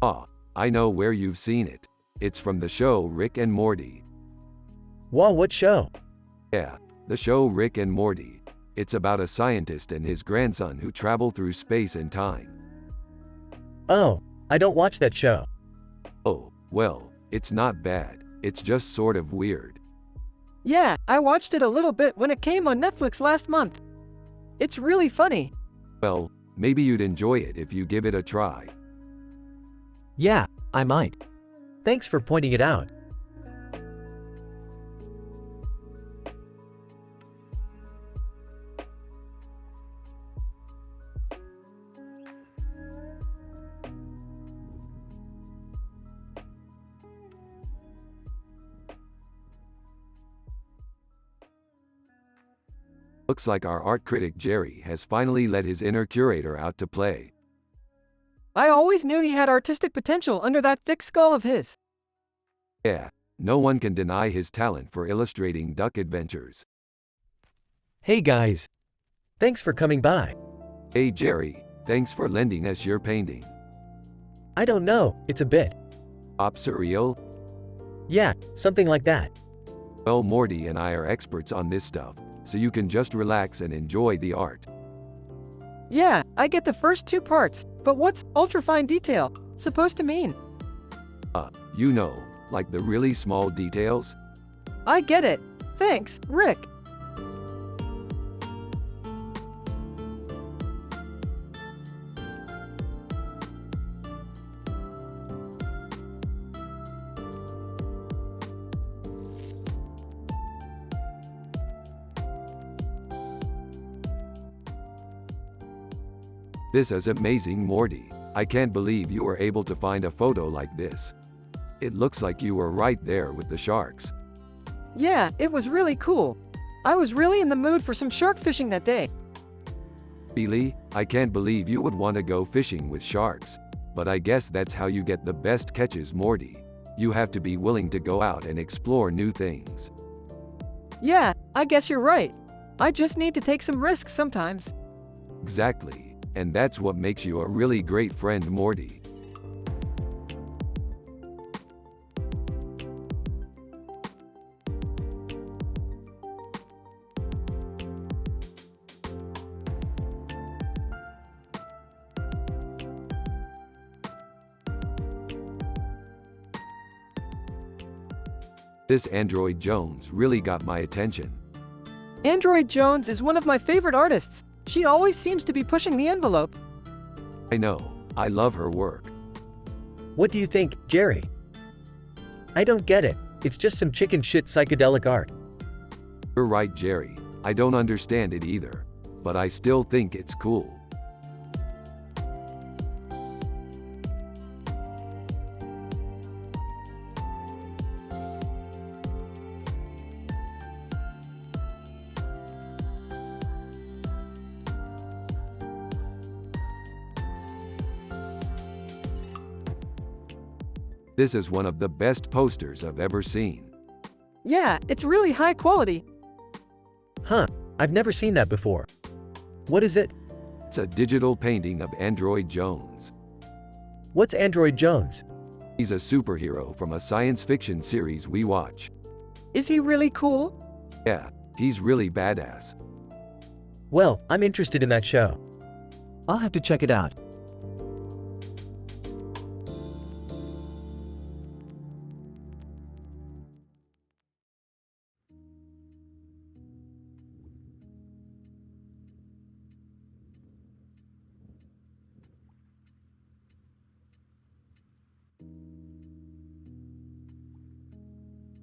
Ah, I know where you've seen it. It's from the show Rick and Morty. Wow, what show? Yeah, the show Rick and Morty. It's about a scientist and his grandson who travel through space and time. Oh, I don't watch that show. Oh, well, it's not bad. It's just sort of weird. Yeah, I watched it a little bit when it came on Netflix last month. It's really funny. Well, maybe you'd enjoy it if you give it a try. Yeah, I might. Thanks for pointing it out. Looks like our art critic Jerry has finally let his inner curator out to play. I always knew he had artistic potential under that thick skull of his. Yeah, no one can deny his talent for illustrating duck adventures. Hey guys. Thanks for coming by. Hey Jerry, thanks for lending us your painting. I don't know, it's a bit. Pop surreal? Yeah, something like that. Well, Morty and I are experts on this stuff, so you can just relax and enjoy the art. Yeah, I get the first two parts, but what's ultrafine detail supposed to mean? You know, like the really small details? I get it. Thanks, Rick. This is amazing, Morty. I can't believe you were able to find a photo like this. It looks like you were right there with the sharks. Yeah, it was really cool. I was really in the mood for some shark fishing that day. Really? I can't believe you would want to go fishing with sharks. But I guess that's how you get the best catches, Morty. You have to be willing to go out and explore new things. Yeah, I guess you're right. I just need to take some risks sometimes. Exactly. And that's what makes you a really great friend, Morty. This Android Jones really got my attention. Android Jones is one of my favorite artists. She always seems to be pushing the envelope. I know. I love her work. What do you think, Jerry? I don't get it. It's just some chicken shit psychedelic art. You're right, Jerry. I don't understand it either. But I still think it's cool. This is one of the best posters I've ever seen. Yeah, it's really high quality. Huh, I've never seen that before. What is it? It's a digital painting of Android Jones. What's Android Jones? He's a superhero from a science fiction series we watch. Is he really cool? Yeah, he's really badass. Well, I'm interested in that show. I'll have to check it out.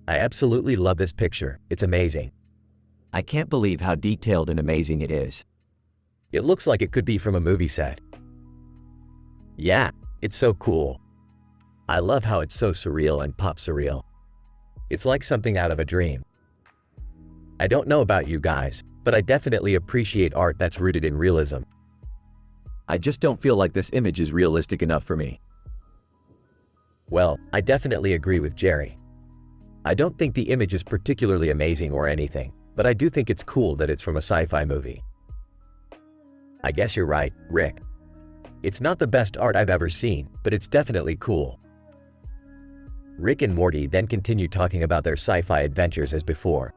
I absolutely love this picture. It's amazing. I can't believe how detailed and amazing it is. It looks like it could be from a movie set. Yeah, it's so cool. I love how it's so surreal and pop surreal. It's like something out of a dream. I don't know about you guys, but I definitely appreciate art that's rooted in realism. I just don't feel like this image is realistic enough for me. Well, I definitely agree with Jerry. I don't think the image is particularly amazing or anything, but I do think it's cool that it's from a sci-fi movie. I guess you're right, Rick. It's not the best art I've ever seen, but it's definitely cool. Rick and Morty then continue talking about their sci-fi adventures as before.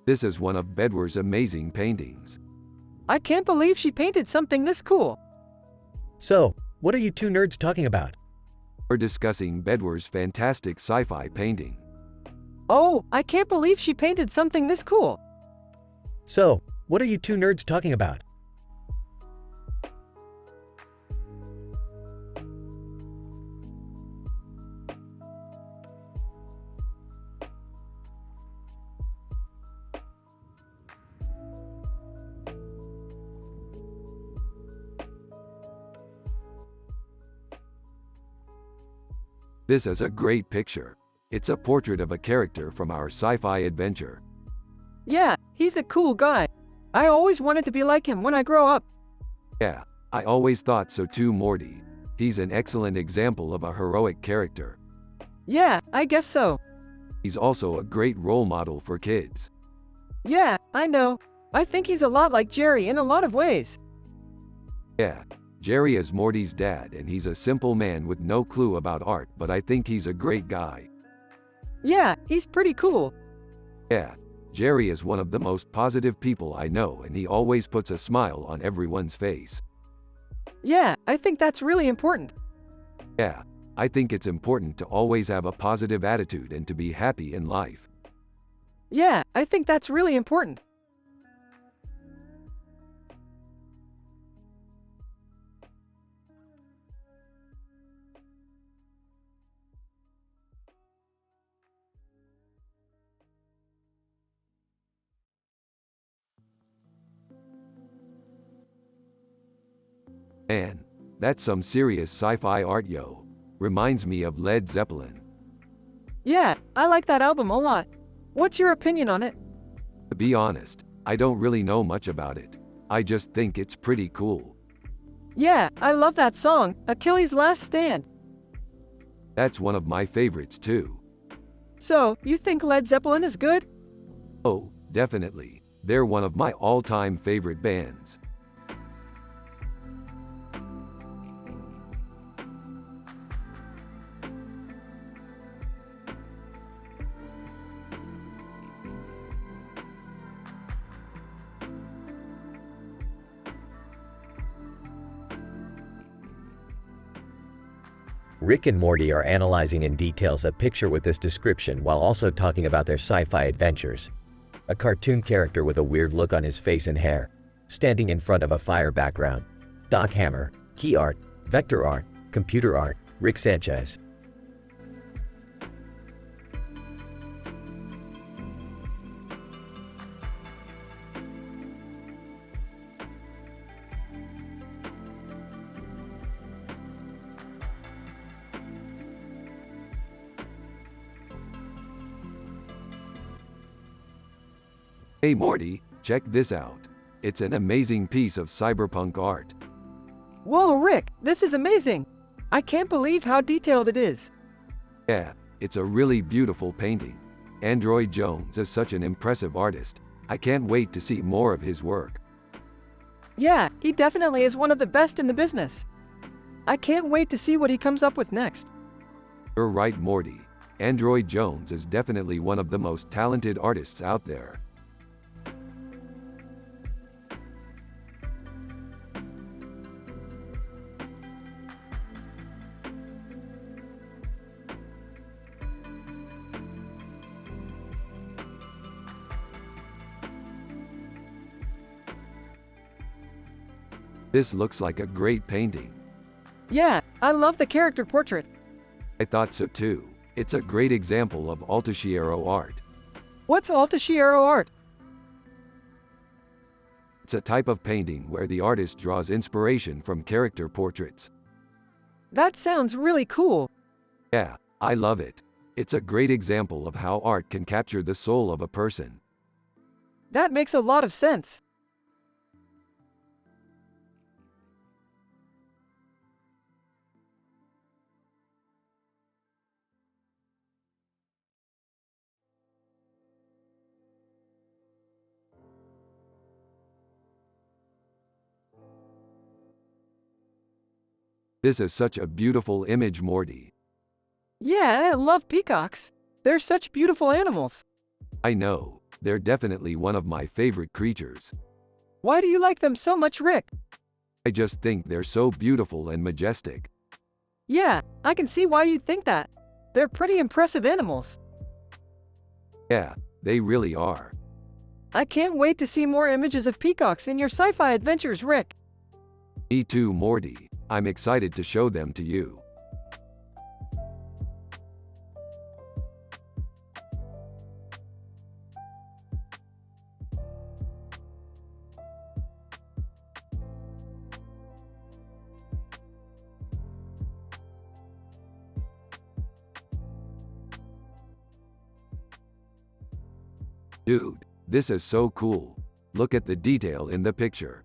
This is one of Bedwar's amazing paintings. I can't believe she painted something this cool. So, what are you two nerds talking about? We're discussing Bedwar's fantastic sci-fi painting. Oh, I can't believe she painted something this cool. So, what are you two nerds talking about? This is a great picture. It's a portrait of a character from our sci-fi adventure. Yeah, he's a cool guy. I always wanted to be like him when I grow up. Yeah, I always thought so too, Morty. He's an excellent example of a heroic character. Yeah, I guess so. He's also a great role model for kids. Yeah, I know. I think he's a lot like Jerry in a lot of ways. Yeah, Jerry is Morty's dad and he's a simple man with no clue about art, but I think he's a great guy. Yeah, he's pretty cool. Yeah, Jerry is one of the most positive people I know and he always puts a smile on everyone's face. Yeah, I think that's really important. Yeah, I think it's important to always have a positive attitude and to be happy in life. Yeah, I think that's really important. Man, that's some serious sci-fi art, yo. Reminds me of Led Zeppelin. Yeah, I like that album a lot. What's your opinion on it? To be honest, I don't really know much about it. I just think it's pretty cool. Yeah, I love that song, Achilles' Last Stand. That's one of my favorites too. So, you think Led Zeppelin is good? Oh, definitely. They're one of my all-time favorite bands. Rick and Morty are analyzing in details a picture with this description while also talking about their sci-fi adventures. A cartoon character with a weird look on his face and hair, standing in front of a fire background. Doc Hammer, key art, vector art, computer art, Rick Sanchez. Hey Morty, check this out. It's an amazing piece of cyberpunk art. Whoa, Rick, this is amazing. I can't believe how detailed it is. Yeah, it's a really beautiful painting. Android Jones is such an impressive artist. I can't wait to see more of his work. Yeah, he definitely is one of the best in the business. I can't wait to see what he comes up with next. You're right, Morty. Android Jones is definitely one of the most talented artists out there. This looks like a great painting. Yeah, I love the character portrait. I thought so too. It's a great example of Altachiero art. What's Altachiero art? It's a type of painting where the artist draws inspiration from character portraits. That sounds really cool. Yeah, I love it. It's a great example of how art can capture the soul of a person. That makes a lot of sense. This is such a beautiful image, Morty. Yeah, I love peacocks. They're such beautiful animals. I know. They're definitely one of my favorite creatures. Why do you like them so much, Rick? I just think they're so beautiful and majestic. Yeah, I can see why you'd think that. They're pretty impressive animals. Yeah, they really are. I can't wait to see more images of peacocks in your sci-fi adventures, Rick. Me too, Morty. I'm excited to show them to you. Dude, this is so cool. Look at the detail in the picture.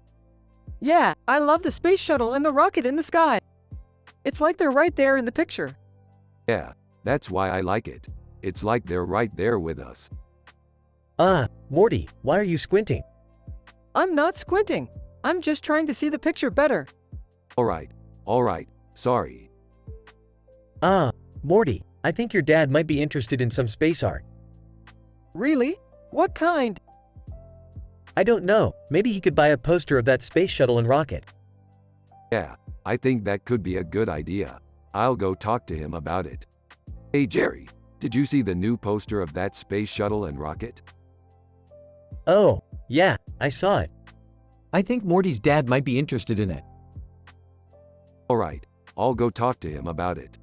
Yeah, I love the space shuttle and the rocket in the sky. It's like they're right there in the picture. Yeah, that's why I like it. It's like they're right there with us. Morty, why are you squinting? I'm not squinting. I'm just trying to see the picture better. Alright, sorry. Morty, I think your dad might be interested in some space art. Really? What kind? I don't know, maybe he could buy a poster of that space shuttle and rocket. Yeah, I think that could be a good idea. I'll go talk to him about it. Hey Jerry, did you see the new poster of that space shuttle and rocket? Oh, yeah, I saw it. I think Morty's dad might be interested in it. Alright, I'll go talk to him about it.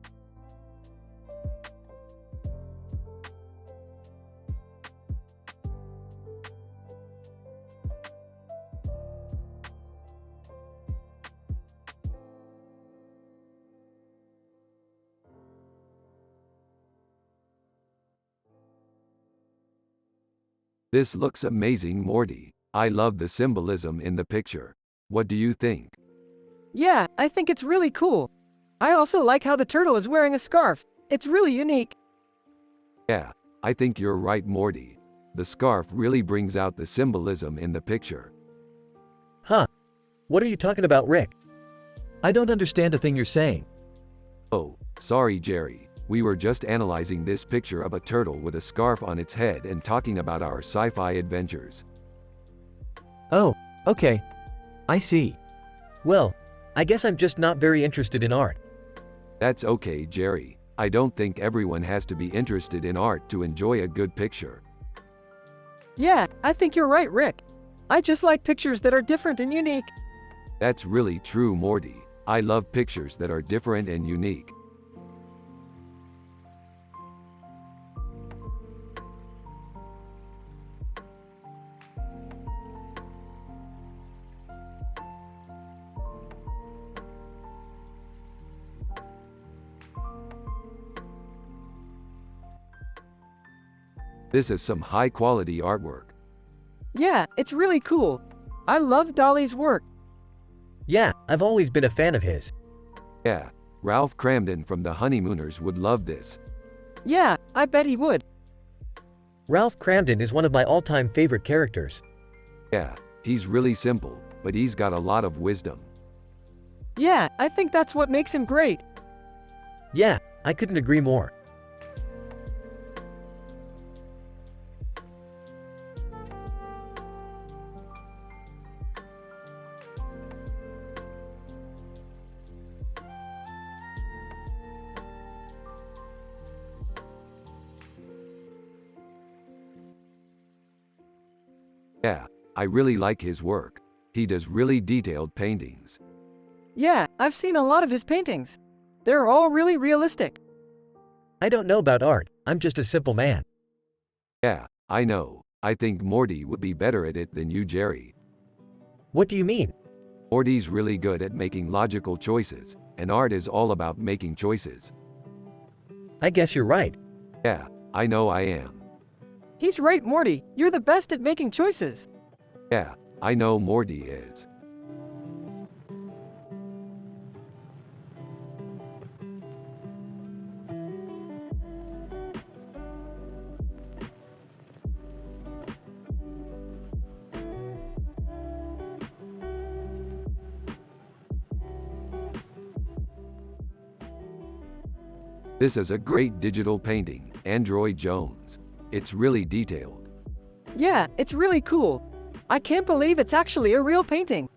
This looks amazing, Morty. I love the symbolism in the picture. What do you think? Yeah, I think it's really cool. I also like how the turtle is wearing a scarf. It's really unique. Yeah, I think you're right, Morty. The scarf really brings out the symbolism in the picture. Huh? What are you talking about, Rick? I don't understand a thing you're saying. Oh, sorry, Jerry. We were just analyzing this picture of a turtle with a scarf on its head and talking about our sci-fi adventures. Oh, okay. I see. Well, I guess I'm just not very interested in art. That's okay, Jerry. I don't think everyone has to be interested in art to enjoy a good picture. Yeah, I think you're right, Rick. I just like pictures that are different and unique. That's really true, Morty. I love pictures that are different and unique. This is some high-quality artwork. Yeah, it's really cool. I love Dolly's work. Yeah, I've always been a fan of his. Yeah, Ralph Cramden from The Honeymooners would love this. Yeah, I bet he would. Ralph Cramden is one of my all-time favorite characters. Yeah, he's really simple, but he's got a lot of wisdom. Yeah, I think that's what makes him great. Yeah, I couldn't agree more. Yeah, I really like his work. He does really detailed paintings. Yeah, I've seen a lot of his paintings. They're all really realistic. I don't know about art, I'm just a simple man. Yeah, I know. I think Morty would be better at it than you, Jerry. What do you mean? Morty's really good at making logical choices, and art is all about making choices. I guess you're right. Yeah, I know I am. He's right, Morty. You're the best at making choices. Yeah, I know Morty is. This is a great digital painting, Android Jones. It's really detailed. Yeah, it's really cool. I can't believe it's actually a real painting.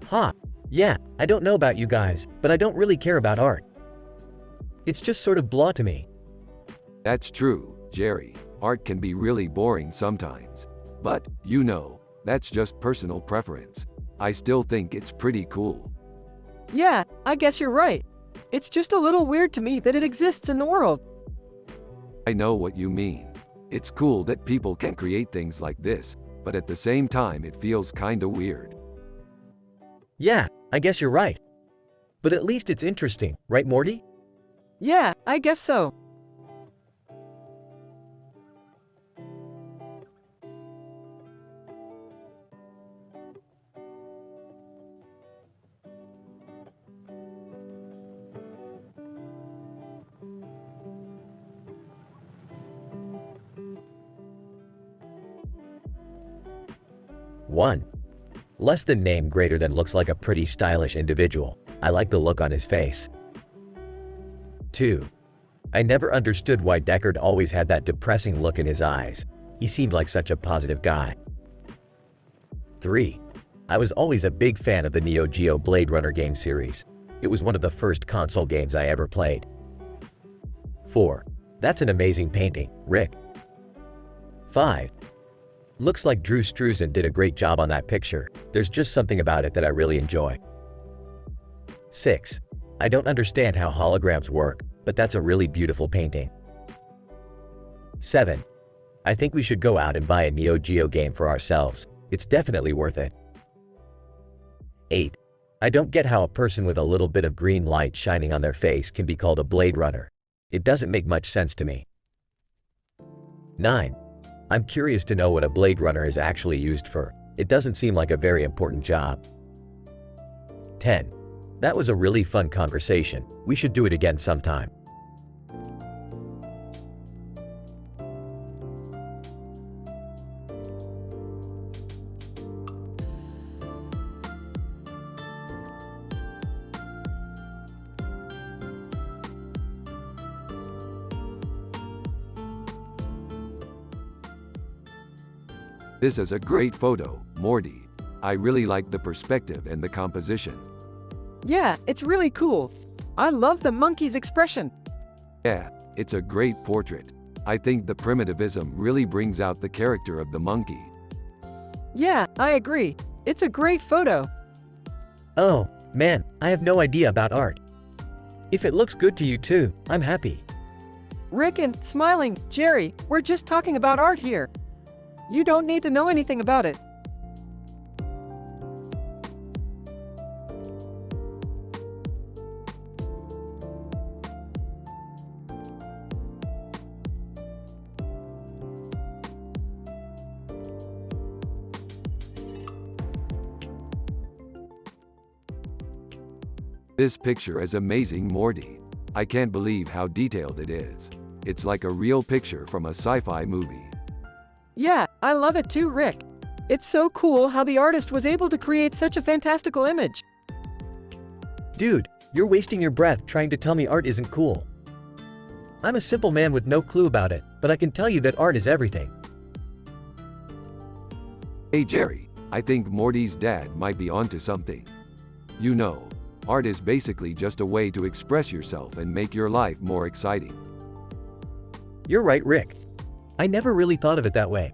Huh. Yeah, I don't know about you guys, but I don't really care about art. It's just sort of blah to me. That's true, Jerry. Art can be really boring sometimes. But, you know, that's just personal preference. I still think it's pretty cool. Yeah, I guess you're right. It's just a little weird to me that it exists in the world. I know what you mean. It's cool that people can create things like this, but at the same time it feels kinda weird. Yeah, I guess you're right. But at least it's interesting, right, Morty? Yeah, I guess so. One. Less than name greater than looks like a pretty stylish individual. I like the look on his face. 2. I never understood why Deckard always had that depressing look in his eyes. He seemed like such a positive guy. 3. I was always a big fan of the Neo Geo Blade Runner game series. It was one of the first console games I ever played. 4. That's an amazing painting, Rick. 5. Looks like Drew Struzan did a great job on that picture. There's just something about it that I really enjoy. 6. I don't understand how holograms work, but that's a really beautiful painting. 7. I think we should go out and buy a Neo Geo game for ourselves. It's definitely worth it. 8. I don't get how a person with a little bit of green light shining on their face can be called a Blade Runner. It doesn't make much sense to me. 9. I'm curious to know what a Blade Runner is actually used for. It doesn't seem like a very important job. 10. That was a really fun conversation. We should do it again sometime. This is a great photo, Morty. I really like the perspective and the composition. Yeah, it's really cool. I love the monkey's expression. Yeah, it's a great portrait. I think the primitivism really brings out the character of the monkey. Yeah, I agree. It's a great photo. Oh, man, I have no idea about art. If it looks good to you too, I'm happy. Rick and Smiling, Jerry, we're just talking about art here. You don't need to know anything about it. This picture is amazing, Morty. I can't believe how detailed it is. It's like a real picture from a sci-fi movie. Yeah, I love it too, Rick. It's so cool how the artist was able to create such a fantastical image. Dude, you're wasting your breath trying to tell me art isn't cool. I'm a simple man with no clue about it, but I can tell you that art is everything. Hey Jerry, I think Morty's dad might be onto something. You know, art is basically just a way to express yourself and make your life more exciting. You're right, Rick. I never really thought of it that way.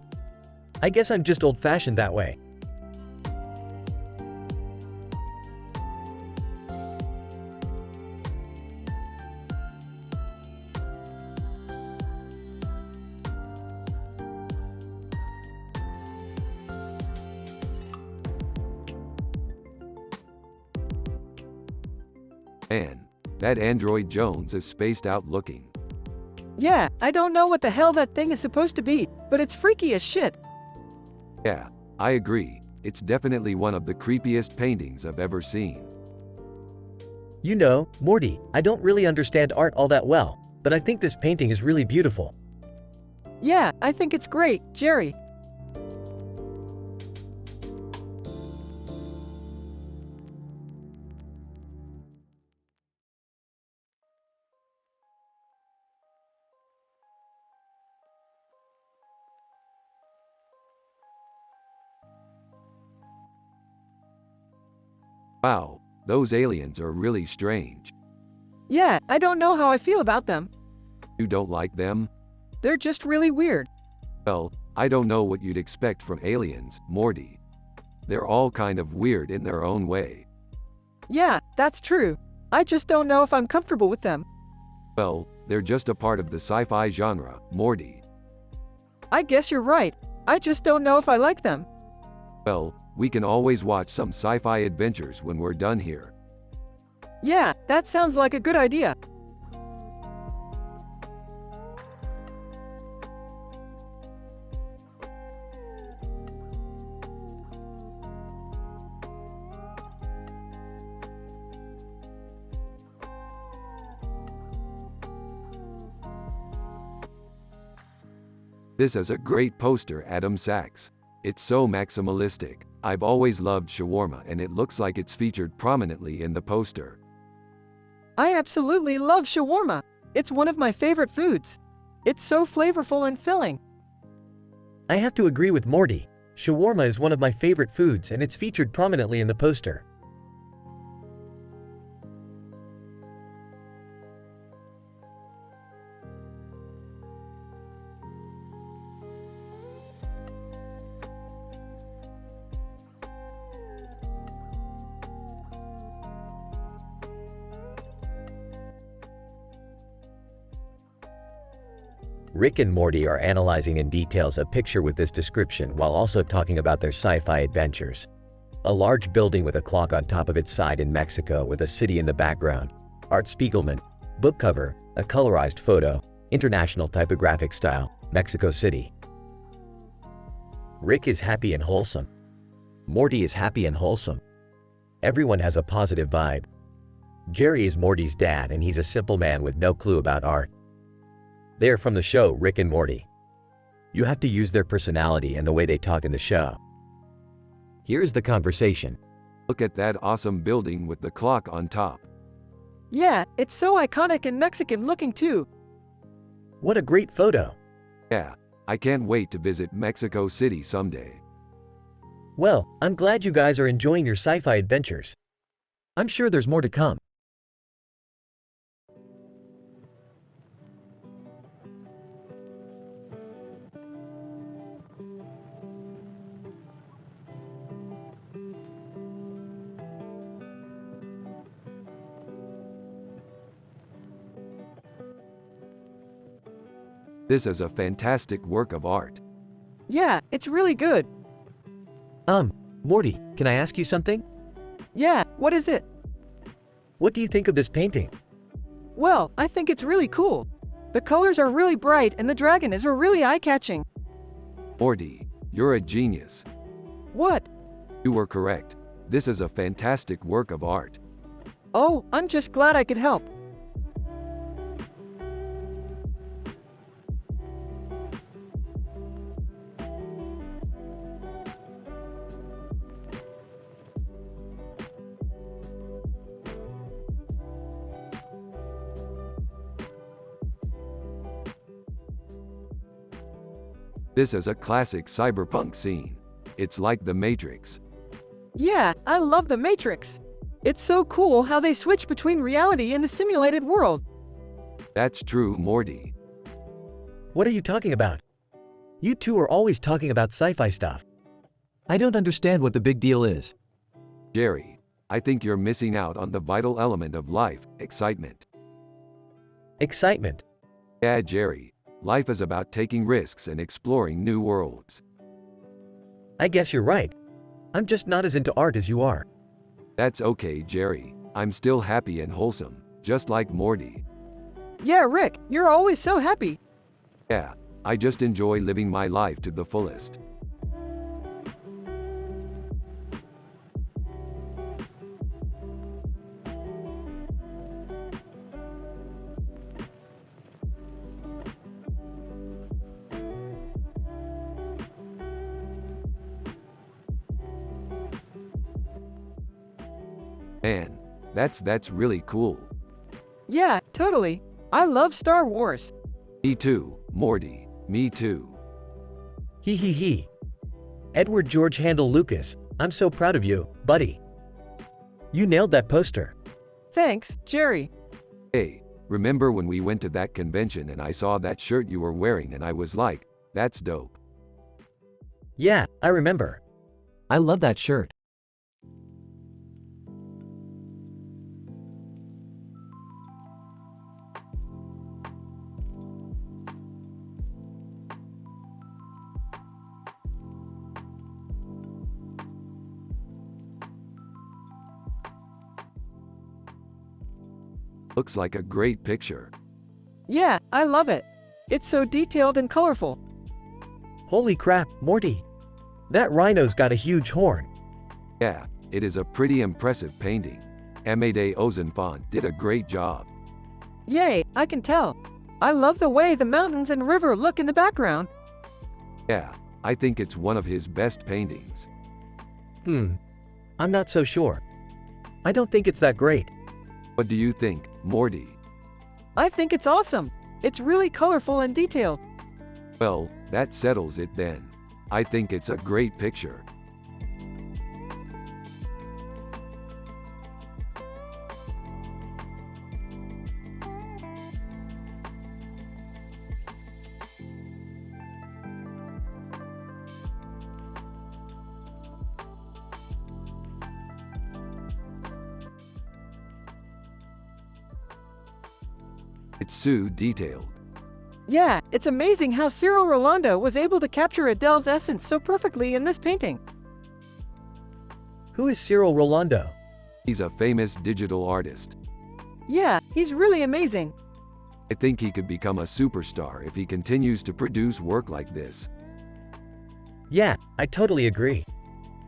I guess I'm just old-fashioned that way. Man, that android Jones is spaced out looking. Yeah, I don't know what the hell that thing is supposed to be, but it's freaky as shit. Yeah, I agree. It's definitely one of the creepiest paintings I've ever seen. You know, Morty, I don't really understand art all that well, but I think this painting is really beautiful. Yeah, I think it's great, Jerry. Wow, those aliens are really strange. Yeah, I don't know how I feel about them. You don't like them? They're just really weird. Well, I don't know what you'd expect from aliens, Morty. They're all kind of weird in their own way. Yeah, that's true. I just don't know if I'm comfortable with them. Well, they're just a part of the sci-fi genre, Morty. I guess you're right. I just don't know if I like them. Well, we can always watch some sci-fi adventures when we're done here. Yeah, that sounds like a good idea. This is a great poster, Adam Sachs. It's so maximalistic. I've always loved shawarma and it looks like it's featured prominently in the poster. I absolutely love shawarma. It's one of my favorite foods. It's so flavorful and filling. I have to agree with Morty. Shawarma is one of my favorite foods and it's featured prominently in the poster. Rick and Morty are analyzing in details a picture with this description while also talking about their sci-fi adventures. A large building with a clock on top of its side in Mexico with a city in the background. Art Spiegelman. Book cover, a colorized photo, international typographic style, Mexico City. Rick is happy and wholesome. Morty is happy and wholesome. Everyone has a positive vibe. Jerry is Morty's dad and he's a simple man with no clue about art. They are from the show Rick and Morty. You have to use their personality and the way they talk in the show. Here's the conversation. Look at that awesome building with the clock on top. Yeah, it's so iconic and Mexican looking too. What a great photo. Yeah, I can't wait to visit Mexico City someday. Well, I'm glad you guys are enjoying your sci-fi adventures. I'm sure there's more to come. This is a fantastic work of art. Yeah, it's really good. Morty, can I ask you something? Yeah, what is it? What do you think of this painting? Well, I think it's really cool. The colors are really bright and the dragon is really eye-catching. Morty, you're a genius. What? You were correct. This is a fantastic work of art. Oh, I'm just glad I could help. This is a classic cyberpunk scene. It's like The Matrix. Yeah, I love the Matrix. It's so cool how they switch between reality and the simulated world. That's true, Morty. What are you talking about? You two are always talking about sci-fi stuff. I don't understand what the big deal is. Jerry, I think you're missing out on the vital element of life, excitement. Excitement. Yeah, Jerry. Life is about taking risks and exploring new worlds. I guess you're right. I'm just not as into art as you are. That's okay, Jerry. I'm still happy and wholesome, just like Morty. Yeah, Rick, you're always so happy. Yeah, I just enjoy living my life to the fullest. Man, that's really cool. Yeah, totally. I love Star Wars. Me too, Morty. Me too. He. Edward George Handel Lucas, I'm so proud of you, buddy. You nailed that poster. Thanks, Jerry. Hey, remember when we went to that convention and I saw that shirt you were wearing and I was like, that's dope. Yeah, I remember. I love that shirt. Looks like a great picture. Yeah, I love it. It's so detailed and colorful. Holy crap, Morty. That rhino's got a huge horn. Yeah, it is a pretty impressive painting. Amade Ozenfant did a great job. Yay, I can tell. I love the way the mountains and river look in the background. Yeah, I think it's one of his best paintings. I'm not so sure. I don't think it's that great. What do you think, Morty? I think it's awesome. It's really colorful and detailed. Well, that settles it then. I think it's a great picture. It's so detailed. Yeah, it's amazing how Cyril Rolando was able to capture Adele's essence so perfectly in this painting. Who is Cyril Rolando? He's a famous digital artist. Yeah, he's really amazing. I think he could become a superstar if he continues to produce work like this. Yeah, I totally agree.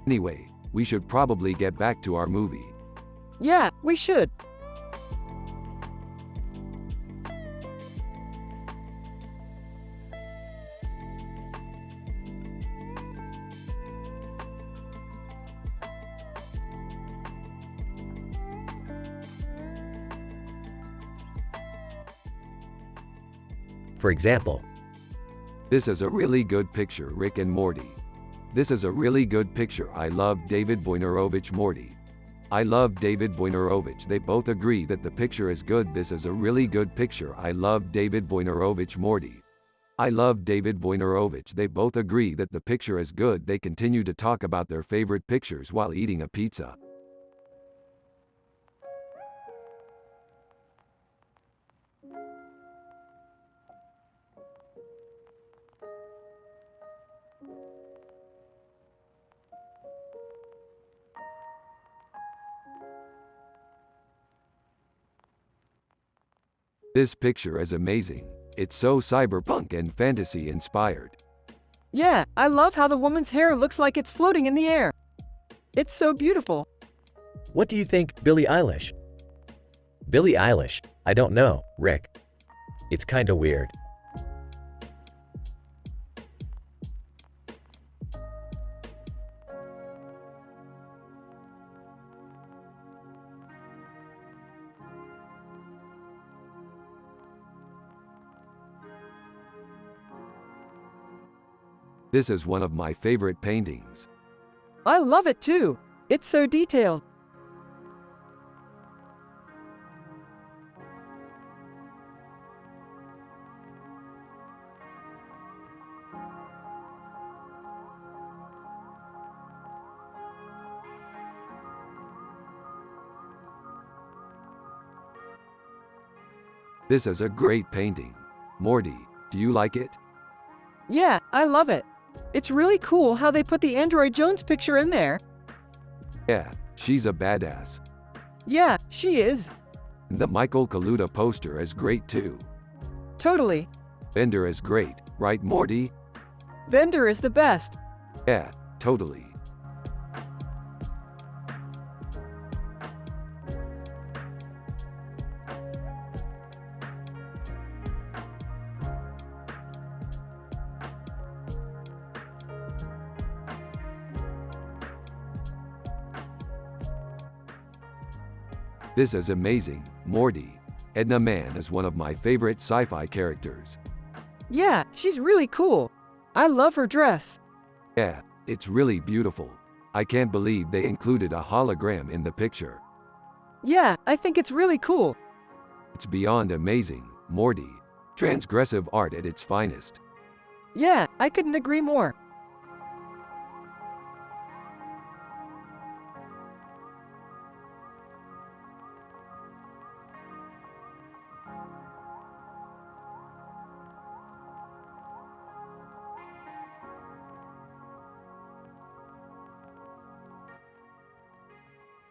Anyway, we should probably get back to our movie. Yeah, we should. For example, This is a really good picture, Rick and Morty. This is a really good picture. I love David Wojnarowicz Morty. I love David Wojnarowicz. They both agree that the picture is good. This is a really good picture. I love David Wojnarowicz Morty. I love David Wojnarowicz. They both agree that the picture is good. They continue to talk about their favorite pictures while eating a pizza. This picture is amazing. It's so cyberpunk and fantasy inspired. Yeah, I love how the woman's hair looks like it's floating in the air. It's so beautiful. what do you think, Billie Eilish? Billie Eilish? I don't know, Rick. It's kinda weird. This is one of my favorite paintings. I love it too. It's so detailed. This is a great painting. Morty, do you like it? Yeah, I love it. It's really cool how they put the Android Jones picture in there. Yeah, she's a badass. Yeah, she is. The Michael Kaluta poster is great too. Totally. Bender is great, right Morty? Bender is the best. Yeah, totally. This is amazing, Morty. Edna Mann is one of my favorite sci-fi characters. Yeah, she's really cool. I love her dress. Yeah, it's really beautiful. I can't believe they included a hologram in the picture. Yeah, I think it's really cool. It's beyond amazing, Morty. Transgressive art at its finest. Yeah, I couldn't agree more.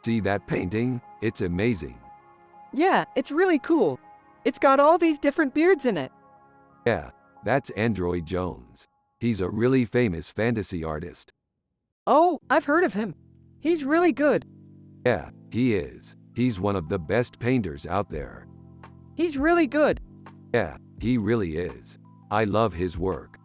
See that painting? It's amazing. Yeah, it's really cool. It's got all these different beards in it. Yeah, that's Android Jones. He's a really famous fantasy artist. Oh, I've heard of him. He's really good. Yeah, he is. He's one of the best painters out there. He's really good. Yeah, he really is. I love his work.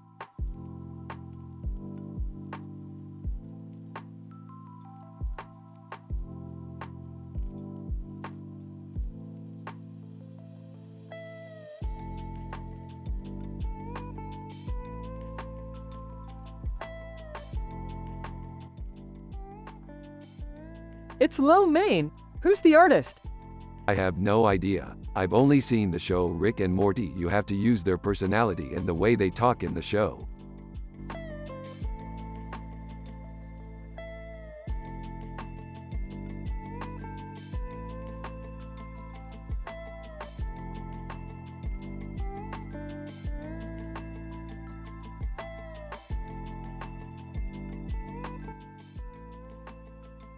It's Lo Mein. Who's the artist? I have no idea. I've only seen the show Rick and Morty. You have to use their personality and the way they talk in the show.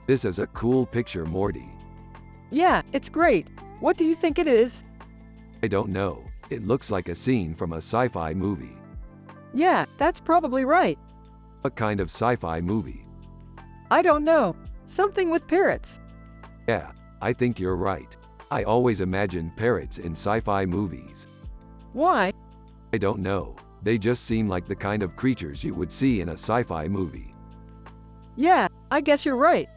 This is a cool picture, Morty. Yeah, it's great. What do you think it is? I don't know. It looks like a scene from a sci-fi movie. Yeah, that's probably right. What kind of sci-fi movie? I don't know. Something with parrots. Yeah, I think you're right. I always imagine parrots in sci-fi movies. Why? I don't know. They just seem like the kind of creatures you would see in a sci-fi movie. Yeah, I guess you're right.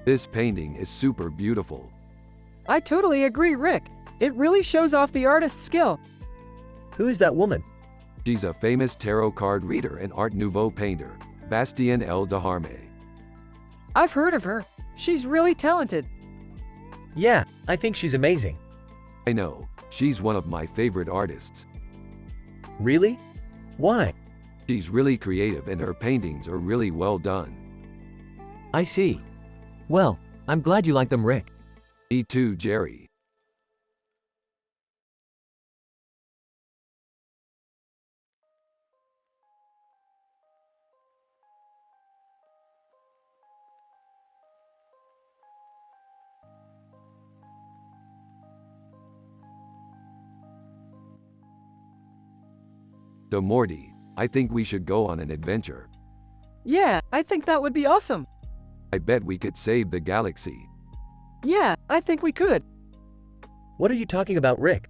This painting is super beautiful. I totally agree, Rick. It really shows off the artist's skill. Who is that woman? She's a famous tarot card reader and Art Nouveau painter, Bastien L. Deharme. I've heard of her. She's really talented. Yeah, I think she's amazing. I know, she's one of my favorite artists. Really? Why? She's really creative and her paintings are really well done. I see. Well, I'm glad you like them, Rick. Me too, Jerry. So Morty, I think we should go on an adventure. Yeah, I think that would be awesome. I bet we could save the galaxy. Yeah, I think we could. What are you talking about, Rick?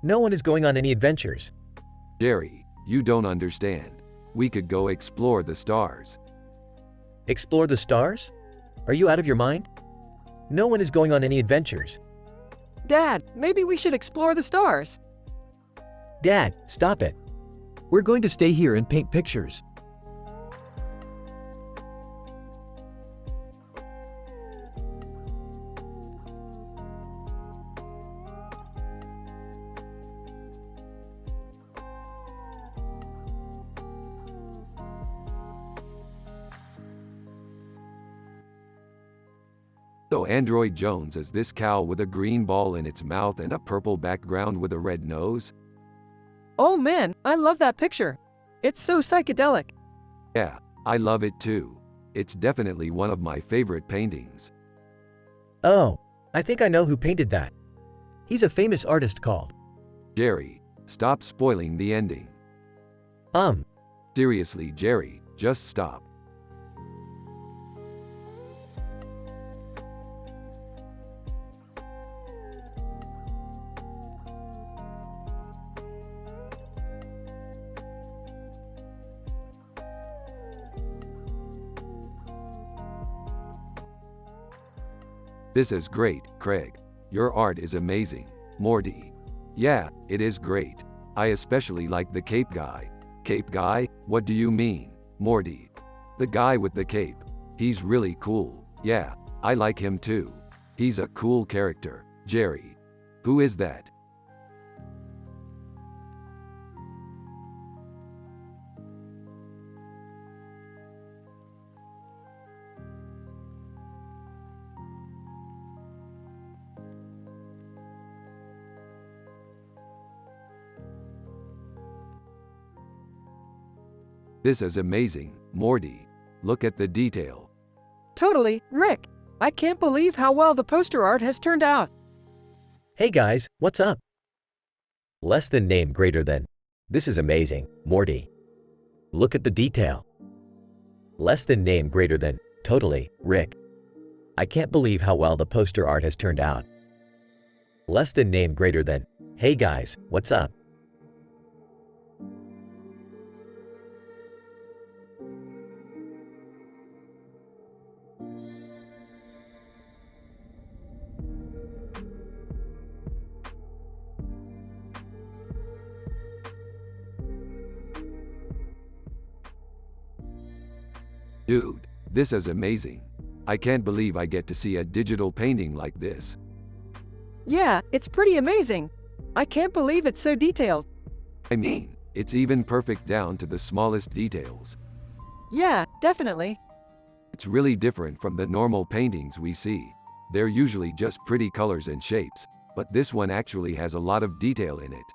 No one is going on any adventures. Jerry, you don't understand. We could go explore the stars. Explore the stars? Are you out of your mind? No one is going on any adventures. Dad, maybe we should explore the stars. Dad, stop it. We're going to stay here and paint pictures. So Android Jones is this cow with a green ball in its mouth and a purple background with a red nose? Oh man, I love that picture. It's so psychedelic. Yeah, I love it too. It's definitely one of my favorite paintings. Oh, I think I know who painted that. He's a famous artist called. Jerry, stop spoiling the ending. Seriously, Jerry, just stop. This is great, Craig. Your art is amazing, Morty. Yeah, it is great. I especially like the cape guy. Cape guy? What do you mean, Morty? The guy with the cape. He's really cool. Yeah, I like him too. He's a cool character. Jerry. Who is that? This is amazing, Morty. Look at the detail. Totally, Rick. I can't believe how well the poster art has turned out. Hey guys, what's up? Less than name greater than. This is amazing, Morty. Look at the detail. Less than name greater than. Totally, Rick. I can't believe how well the poster art has turned out. Less than name greater than. Hey guys, what's up? Dude, this is amazing. I can't believe I get to see a digital painting like this. Yeah, it's pretty amazing. I can't believe it's so detailed. I mean, it's even perfect down to the smallest details. Yeah, definitely. It's really different from the normal paintings we see. They're usually just pretty colors and shapes, but this one actually has a lot of detail in it.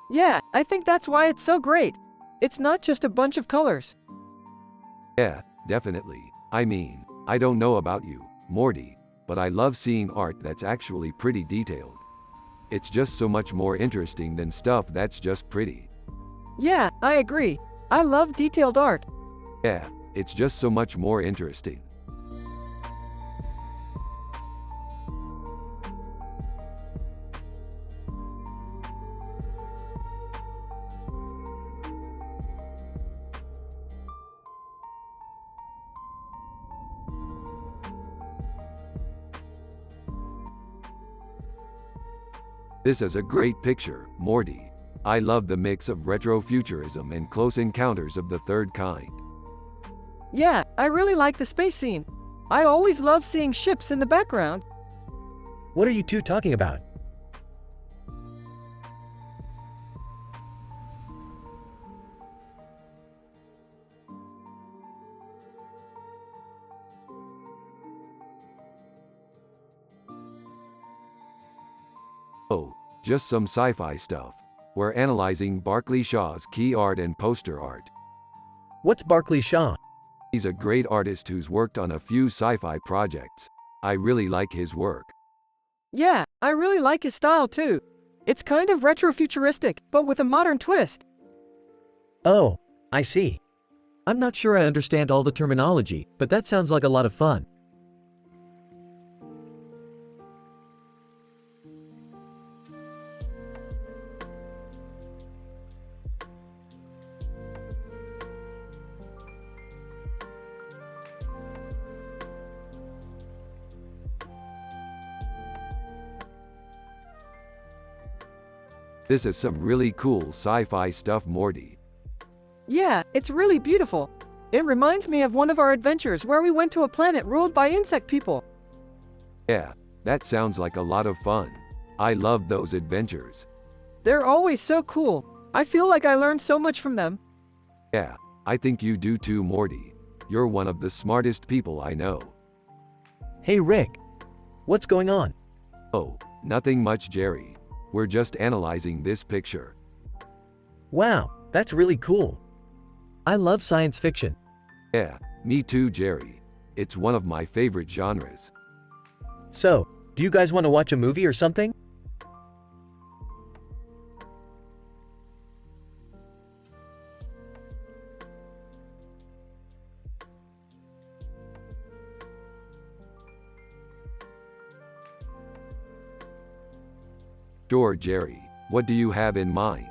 Yeah, I think that's why it's so great. It's not just a bunch of colors. Yeah, definitely. I mean, I don't know about you, Morty, but I love seeing art that's actually pretty detailed. It's just so much more interesting than stuff that's just pretty. Yeah, I agree. I love detailed art. Yeah, it's just so much more interesting. This is a great picture, Morty. I love the mix of retrofuturism and close encounters of the third kind. Yeah, I really like the space scene. I always love seeing ships in the background. What are you two talking about? Oh, just some sci-fi stuff. We're analyzing Barclay Shaw's key art and poster art. What's Barclay Shaw? He's a great artist who's worked on a few sci-fi projects. I really like his work. Yeah, I really like his style too. It's kind of retrofuturistic, but with a modern twist. Oh, I see. I'm not sure I understand all the terminology, but that sounds like a lot of fun. This is some really cool sci-fi stuff, Morty. Yeah, it's really beautiful. It reminds me of one of our adventures where we went to a planet ruled by insect people. Yeah, that sounds like a lot of fun. I love those adventures. They're always so cool. I feel like I learned so much from them. Yeah, I think you do too, Morty. You're one of the smartest people I know. Hey Rick, what's going on? Oh, nothing much, Jerry. We're just analyzing this picture. Wow, that's really cool. I love science fiction. Yeah, me too, Jerry. It's one of my favorite genres. So, do you guys want to watch a movie or something? Sure, Jerry. What do you have in mind?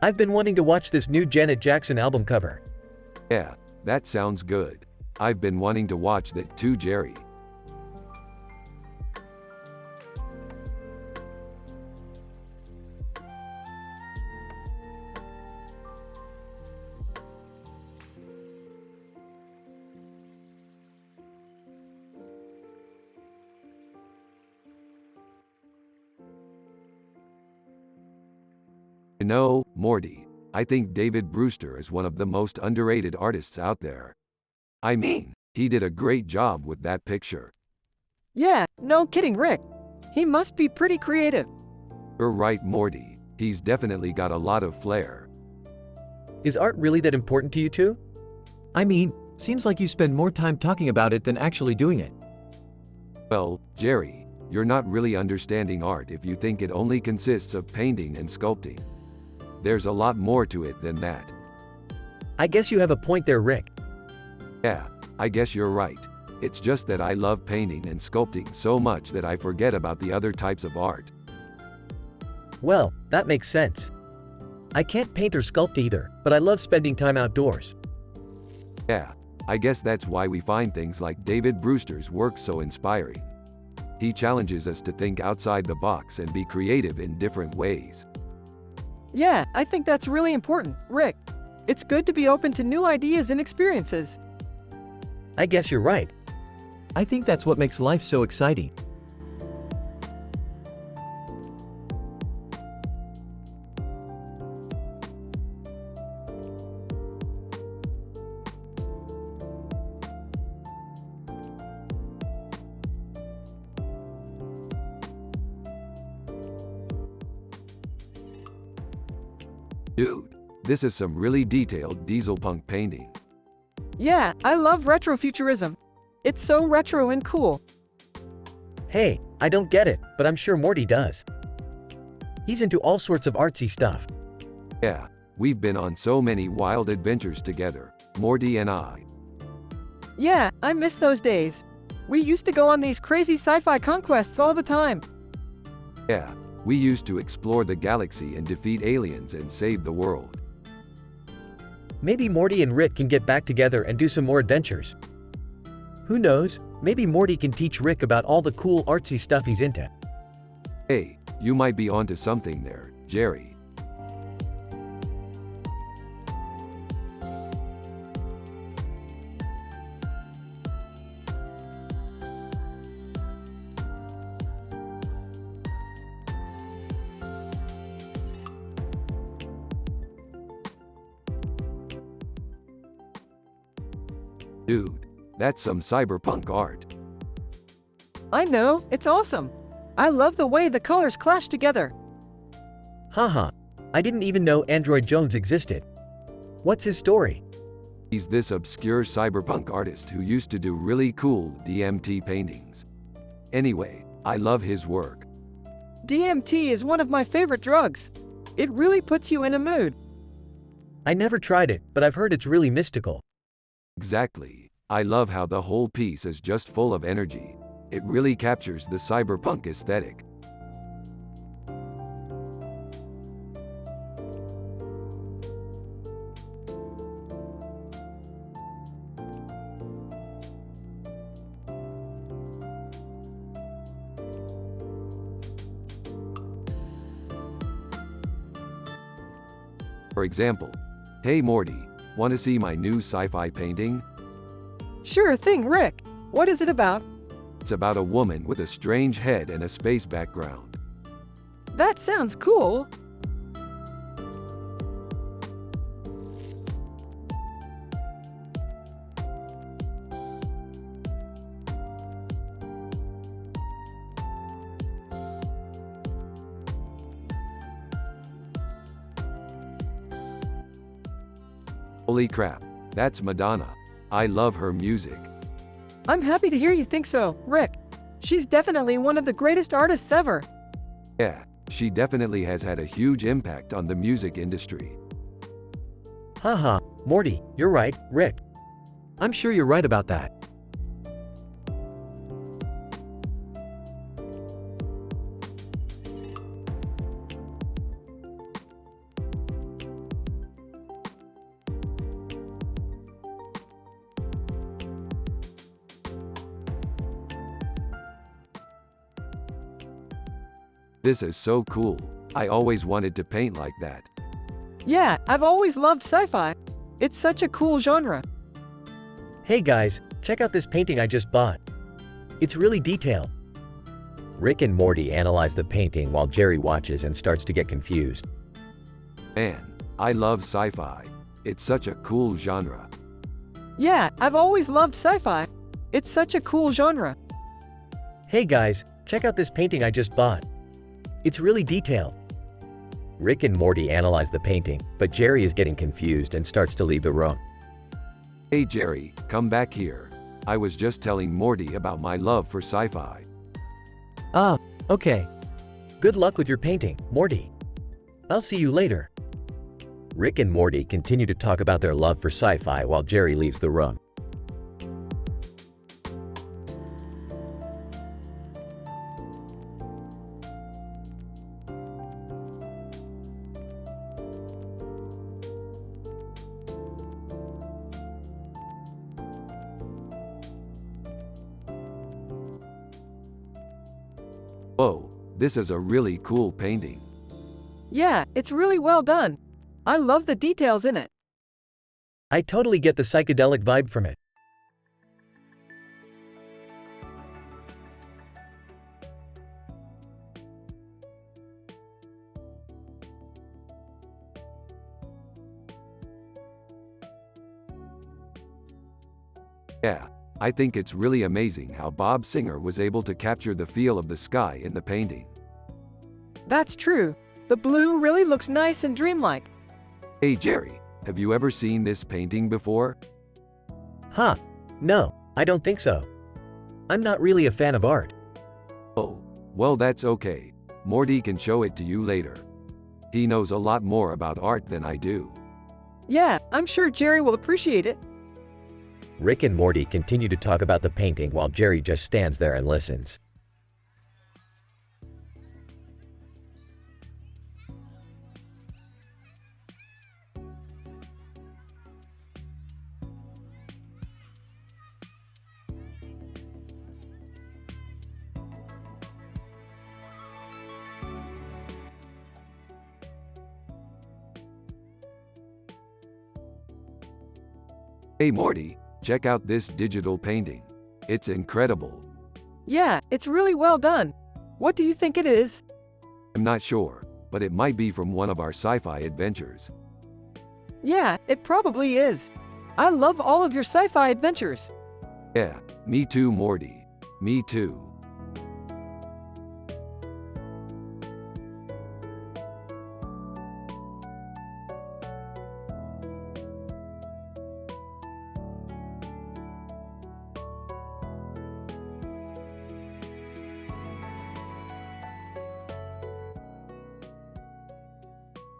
I've been wanting to watch this new Janet Jackson album cover. Yeah, that sounds good. I've been wanting to watch that too, Jerry. You know, Morty, I think David Brewster is one of the most underrated artists out there. I mean, he did a great job with that picture. Yeah, no kidding, Rick. He must be pretty creative. You're right, Morty. He's definitely got a lot of flair. Is art really that important to you two? I mean, seems like you spend more time talking about it than actually doing it. Well, Jerry, you're not really understanding art if you think it only consists of painting and sculpting. There's a lot more to it than that. I guess you have a point there, Rick. Yeah, I guess you're right. It's just that I love painting and sculpting so much that I forget about the other types of art. Well, that makes sense. I can't paint or sculpt either, but I love spending time outdoors. Yeah, I guess that's why we find things like David Brewster's work so inspiring. He challenges us to think outside the box and be creative in different ways. Yeah, I think that's really important, Rick. It's good to be open to new ideas and experiences. I guess you're right. I think that's what makes life so exciting. Dude, this is some really detailed dieselpunk painting. Yeah, I love retrofuturism. It's so retro and cool. Hey, I don't get it, but I'm sure Morty does. He's into all sorts of artsy stuff. Yeah, we've been on so many wild adventures together, Morty and I. Yeah, I miss those days. We used to go on these crazy sci-fi conquests all the time. Yeah, we used to explore the galaxy and defeat aliens and save the world. Maybe Morty and Rick can get back together and do some more adventures. Who knows, maybe Morty can teach Rick about all the cool artsy stuff he's into. Hey, you might be onto something there, Jerry. Dude, that's some cyberpunk art. I know, it's awesome. I love the way the colors clash together. Haha, I didn't even know Android Jones existed. What's his story? He's this obscure cyberpunk artist who used to do really cool DMT paintings. Anyway, I love his work. DMT is one of my favorite drugs. It really puts you in a mood. I never tried it, but I've heard it's really mystical. Exactly. I love how the whole piece is just full of energy. It really captures the cyberpunk aesthetic. For example, hey Morty, want to see my new sci-fi painting? Sure thing, Rick. What is it about? It's about a woman with a strange head and a space background. That sounds cool. Holy crap, that's Madonna. I love her music. I'm happy to hear you think so, Rick. She's definitely one of the greatest artists ever. Yeah, she definitely has had a huge impact on the music industry. Haha, Morty, you're right, Rick. I'm sure you're right about that. This is so cool. I always wanted to paint like that. Yeah, I've always loved sci-fi. It's such a cool genre. Hey guys, check out this painting I just bought. It's really detailed. Rick and Morty analyze the painting while Jerry watches and starts to get confused. Man, I love sci-fi. It's such a cool genre. Yeah, I've always loved sci-fi. It's such a cool genre. Hey guys, check out this painting I just bought. It's really detailed. Rick and Morty analyze the painting, but Jerry is getting confused and starts to leave the room. Hey Jerry, come back here. I was just telling Morty about my love for sci-fi. Ah, okay. Good luck with your painting, Morty. I'll see you later. Rick and Morty continue to talk about their love for sci-fi while Jerry leaves the room. Whoa, this is a really cool painting. Yeah, it's really well done. I love the details in it. I totally get the psychedelic vibe from it. Yeah, I think it's really amazing how Bob Singer was able to capture the feel of the sky in the painting. That's true. The blue really looks nice and dreamlike. Hey Jerry, have you ever seen this painting before? Huh. No, I don't think so. I'm not really a fan of art. Oh, well that's okay. Morty can show it to you later. He knows a lot more about art than I do. Yeah, I'm sure Jerry will appreciate it. Rick and Morty continue to talk about the painting while Jerry just stands there and listens. Hey Morty, check out this digital painting. It's incredible. Yeah, it's really well done. What do you think it is? I'm not sure, but it might be from one of our sci-fi adventures. Yeah, it probably is. I love all of your sci-fi adventures. Yeah, me too Morty. Me too.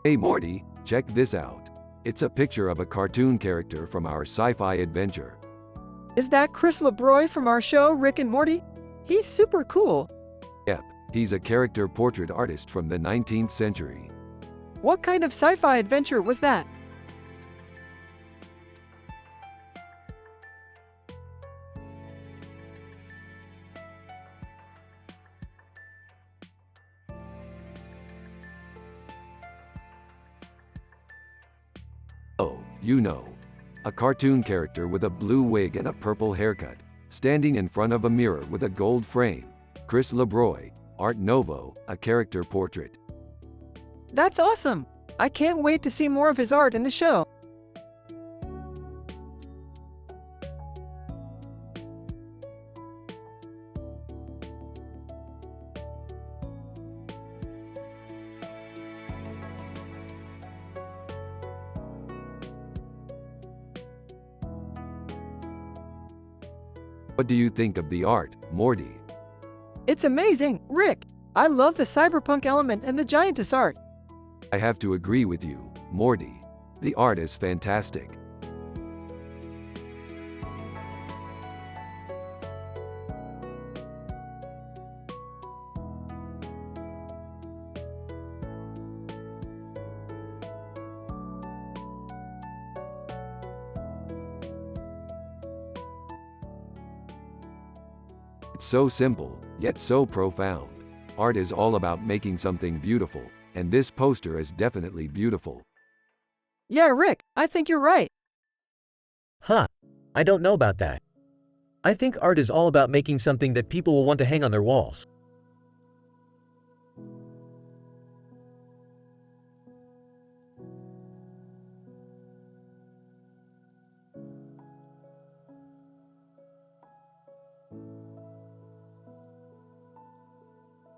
Hey Morty, check this out. It's a picture of a cartoon character from our sci-fi adventure. Is that Chris LeBroy from our show Rick and Morty? He's super cool. Yep, he's a character portrait artist from the 19th century. What kind of sci-fi adventure was that? Oh, you know. A cartoon character with a blue wig and a purple haircut, standing in front of a mirror with a gold frame. Chris LeBroy, Art Nouveau, a character portrait. That's awesome! I can't wait to see more of his art in the show. What do you think of the art, Morty? It's amazing, Rick! I love the cyberpunk element and the giantess art. I have to agree with you, Morty. The art is fantastic. It's so simple, yet so profound. Art is all about making something beautiful, and this poster is definitely beautiful. Yeah, Rick, I think you're right. Huh. I don't know about that. I think art is all about making something that people will want to hang on their walls.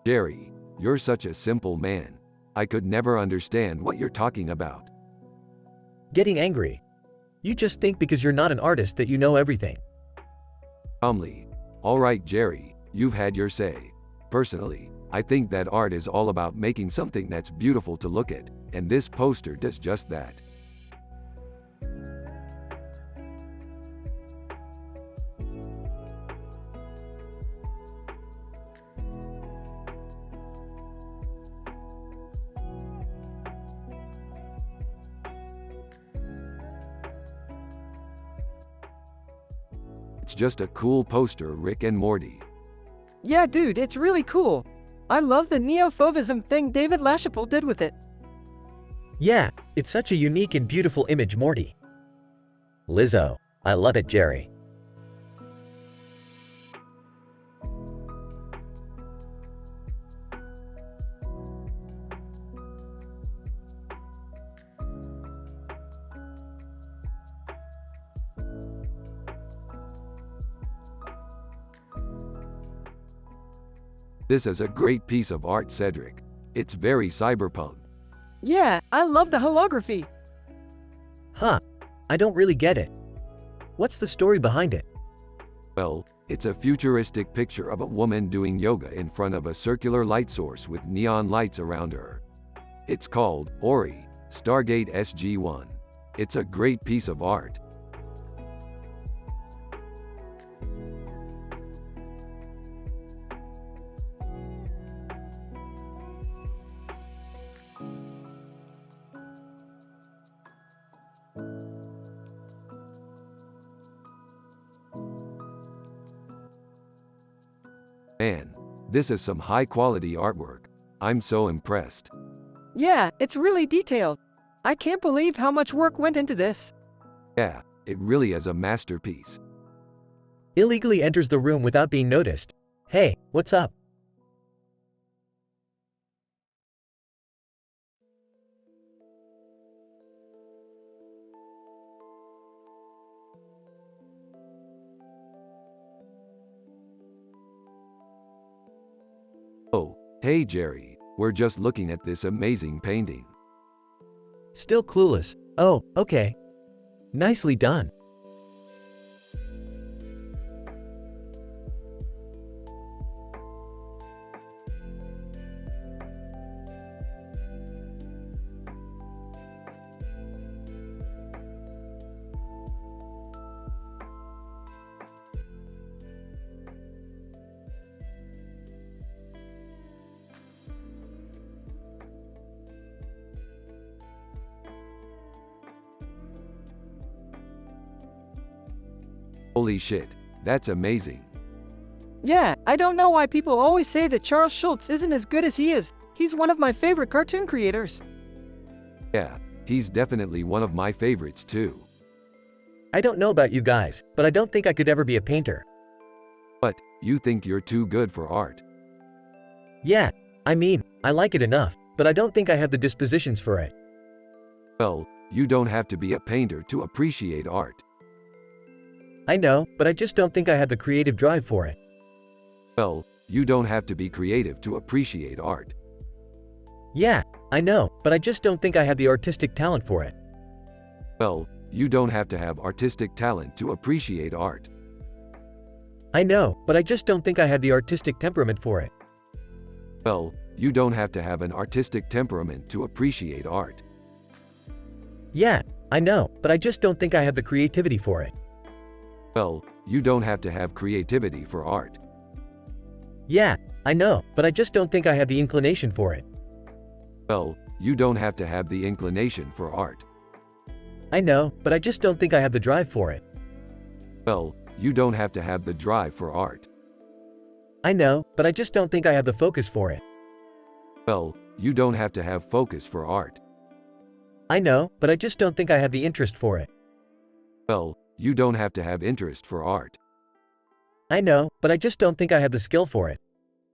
Jerry, you're such a simple man. I could never understand what you're talking about. Getting angry. You just think because you're not an artist that you know everything. Calmly. All right, Jerry, you've had your say. Personally, I think that art is all about making something that's beautiful to look at, and this poster does just that. It's just a cool poster, Rick and Morty. Yeah, dude, it's really cool. I love the neo-fauvism thing David LaChapelle did with it. Yeah, it's such a unique and beautiful image, Morty. Lizzo. I love it, Jerry. This is a great piece of art, Cedric. It's very cyberpunk. Yeah, I love the holography. Huh. I don't really get it. What's the story behind it? Well, it's a futuristic picture of a woman doing yoga in front of a circular light source with neon lights around her. It's called Ori, Stargate SG-1. It's a great piece of art. Man, this is some high-quality artwork. I'm so impressed. Yeah, it's really detailed. I can't believe how much work went into this. Yeah, it really is a masterpiece. Illegally enters the room without being noticed. Hey, what's up? Oh, hey Jerry, we're just looking at this amazing painting. Still clueless. Oh, okay. Nicely done. Holy shit, that's amazing. Yeah, I don't know why people always say that Charles Schultz isn't as good as he is. He's one of my favorite cartoon creators. Yeah, he's definitely one of my favorites too. I don't know about you guys, but I don't think I could ever be a painter. But, you think you're too good for art. Yeah, I mean, I like it enough, but I don't think I have the dispositions for it. Well, you don't have to be a painter to appreciate art. I know, but I just don't think I have the creative drive for it. Well, you don't have to be creative to appreciate art. Yeah, I know, but I just don't think I have the artistic talent for it. Well, you don't have to have artistic talent to appreciate art. I know, but I just don't think I have the artistic temperament for it. Well, you don't have to have an artistic temperament to appreciate art. Yeah, I know, but I just don't think I have the creativity for it. Well, you don't have to have creativity for art. Yeah, I know, but I just don't think I have the inclination for it. Well, you don't have to have the inclination for art. I know, but I just don't think I have the drive for it. Well, you don't have to have the drive for art. I know, but I just don't think I have the focus for it. Well, you don't have to have focus for art. I know, but I just don't think I have the interest for it. Well, you don't have to have interest for art. I know, but I just don't think I have the skill for it.